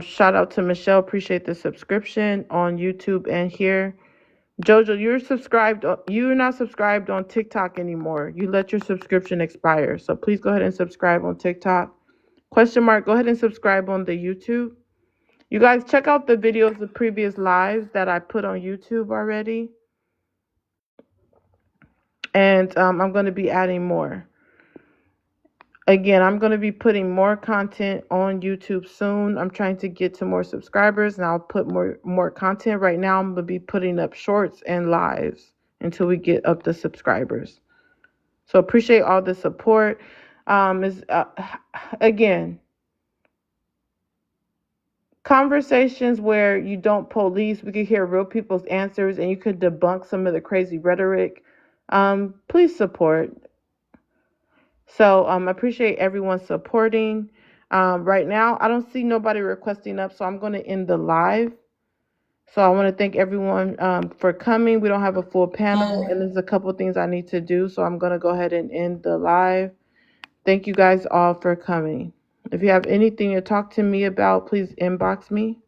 Shout out to Michelle. Appreciate the subscription on YouTube and here. Jojo, you're not subscribed on TikTok anymore. You let your subscription expire. So please go ahead and subscribe on TikTok. Question mark, go ahead and subscribe on the YouTube. You guys check out the videos of previous lives that I put on YouTube already. And I'm going to be adding more. Again, I'm going to be putting more content on YouTube soon. I'm trying to get to more subscribers, and I'll put more content. Right now, I'm going to be putting up shorts and lives until we get up the subscribers. So appreciate all the support. Again, conversations where you don't police, we could hear real people's answers and you could debunk some of the crazy rhetoric. Please support. So I appreciate everyone supporting. Right now, I don't see nobody requesting up, so I'm going to end the live. So I want to thank everyone for coming. We don't have a full panel, and there's a couple things I need to do, so I'm going to go ahead and end the live. Thank you guys all for coming. If you have anything to talk to me about, please inbox me.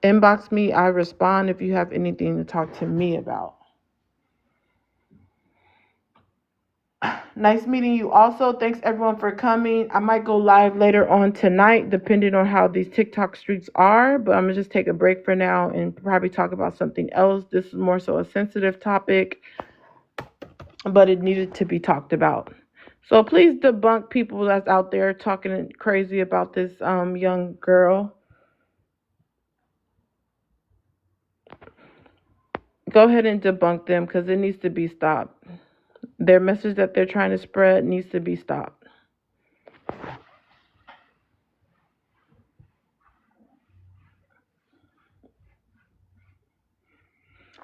Inbox me. I respond if you have anything to talk to me about. Nice meeting you also. Thanks everyone for coming. I might go live later on tonight, depending on how these TikTok streaks are, but I'm going to just take a break for now and probably talk about something else. This is more so a sensitive topic, but it needed to be talked about. So please debunk people that's out there talking crazy about this young girl. Go ahead and debunk them because it needs to be stopped. Their message that they're trying to spread needs to be stopped.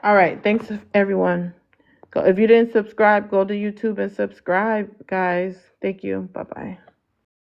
All right. Thanks, everyone. If you didn't subscribe, go to YouTube and subscribe, guys. Thank you. Bye-bye.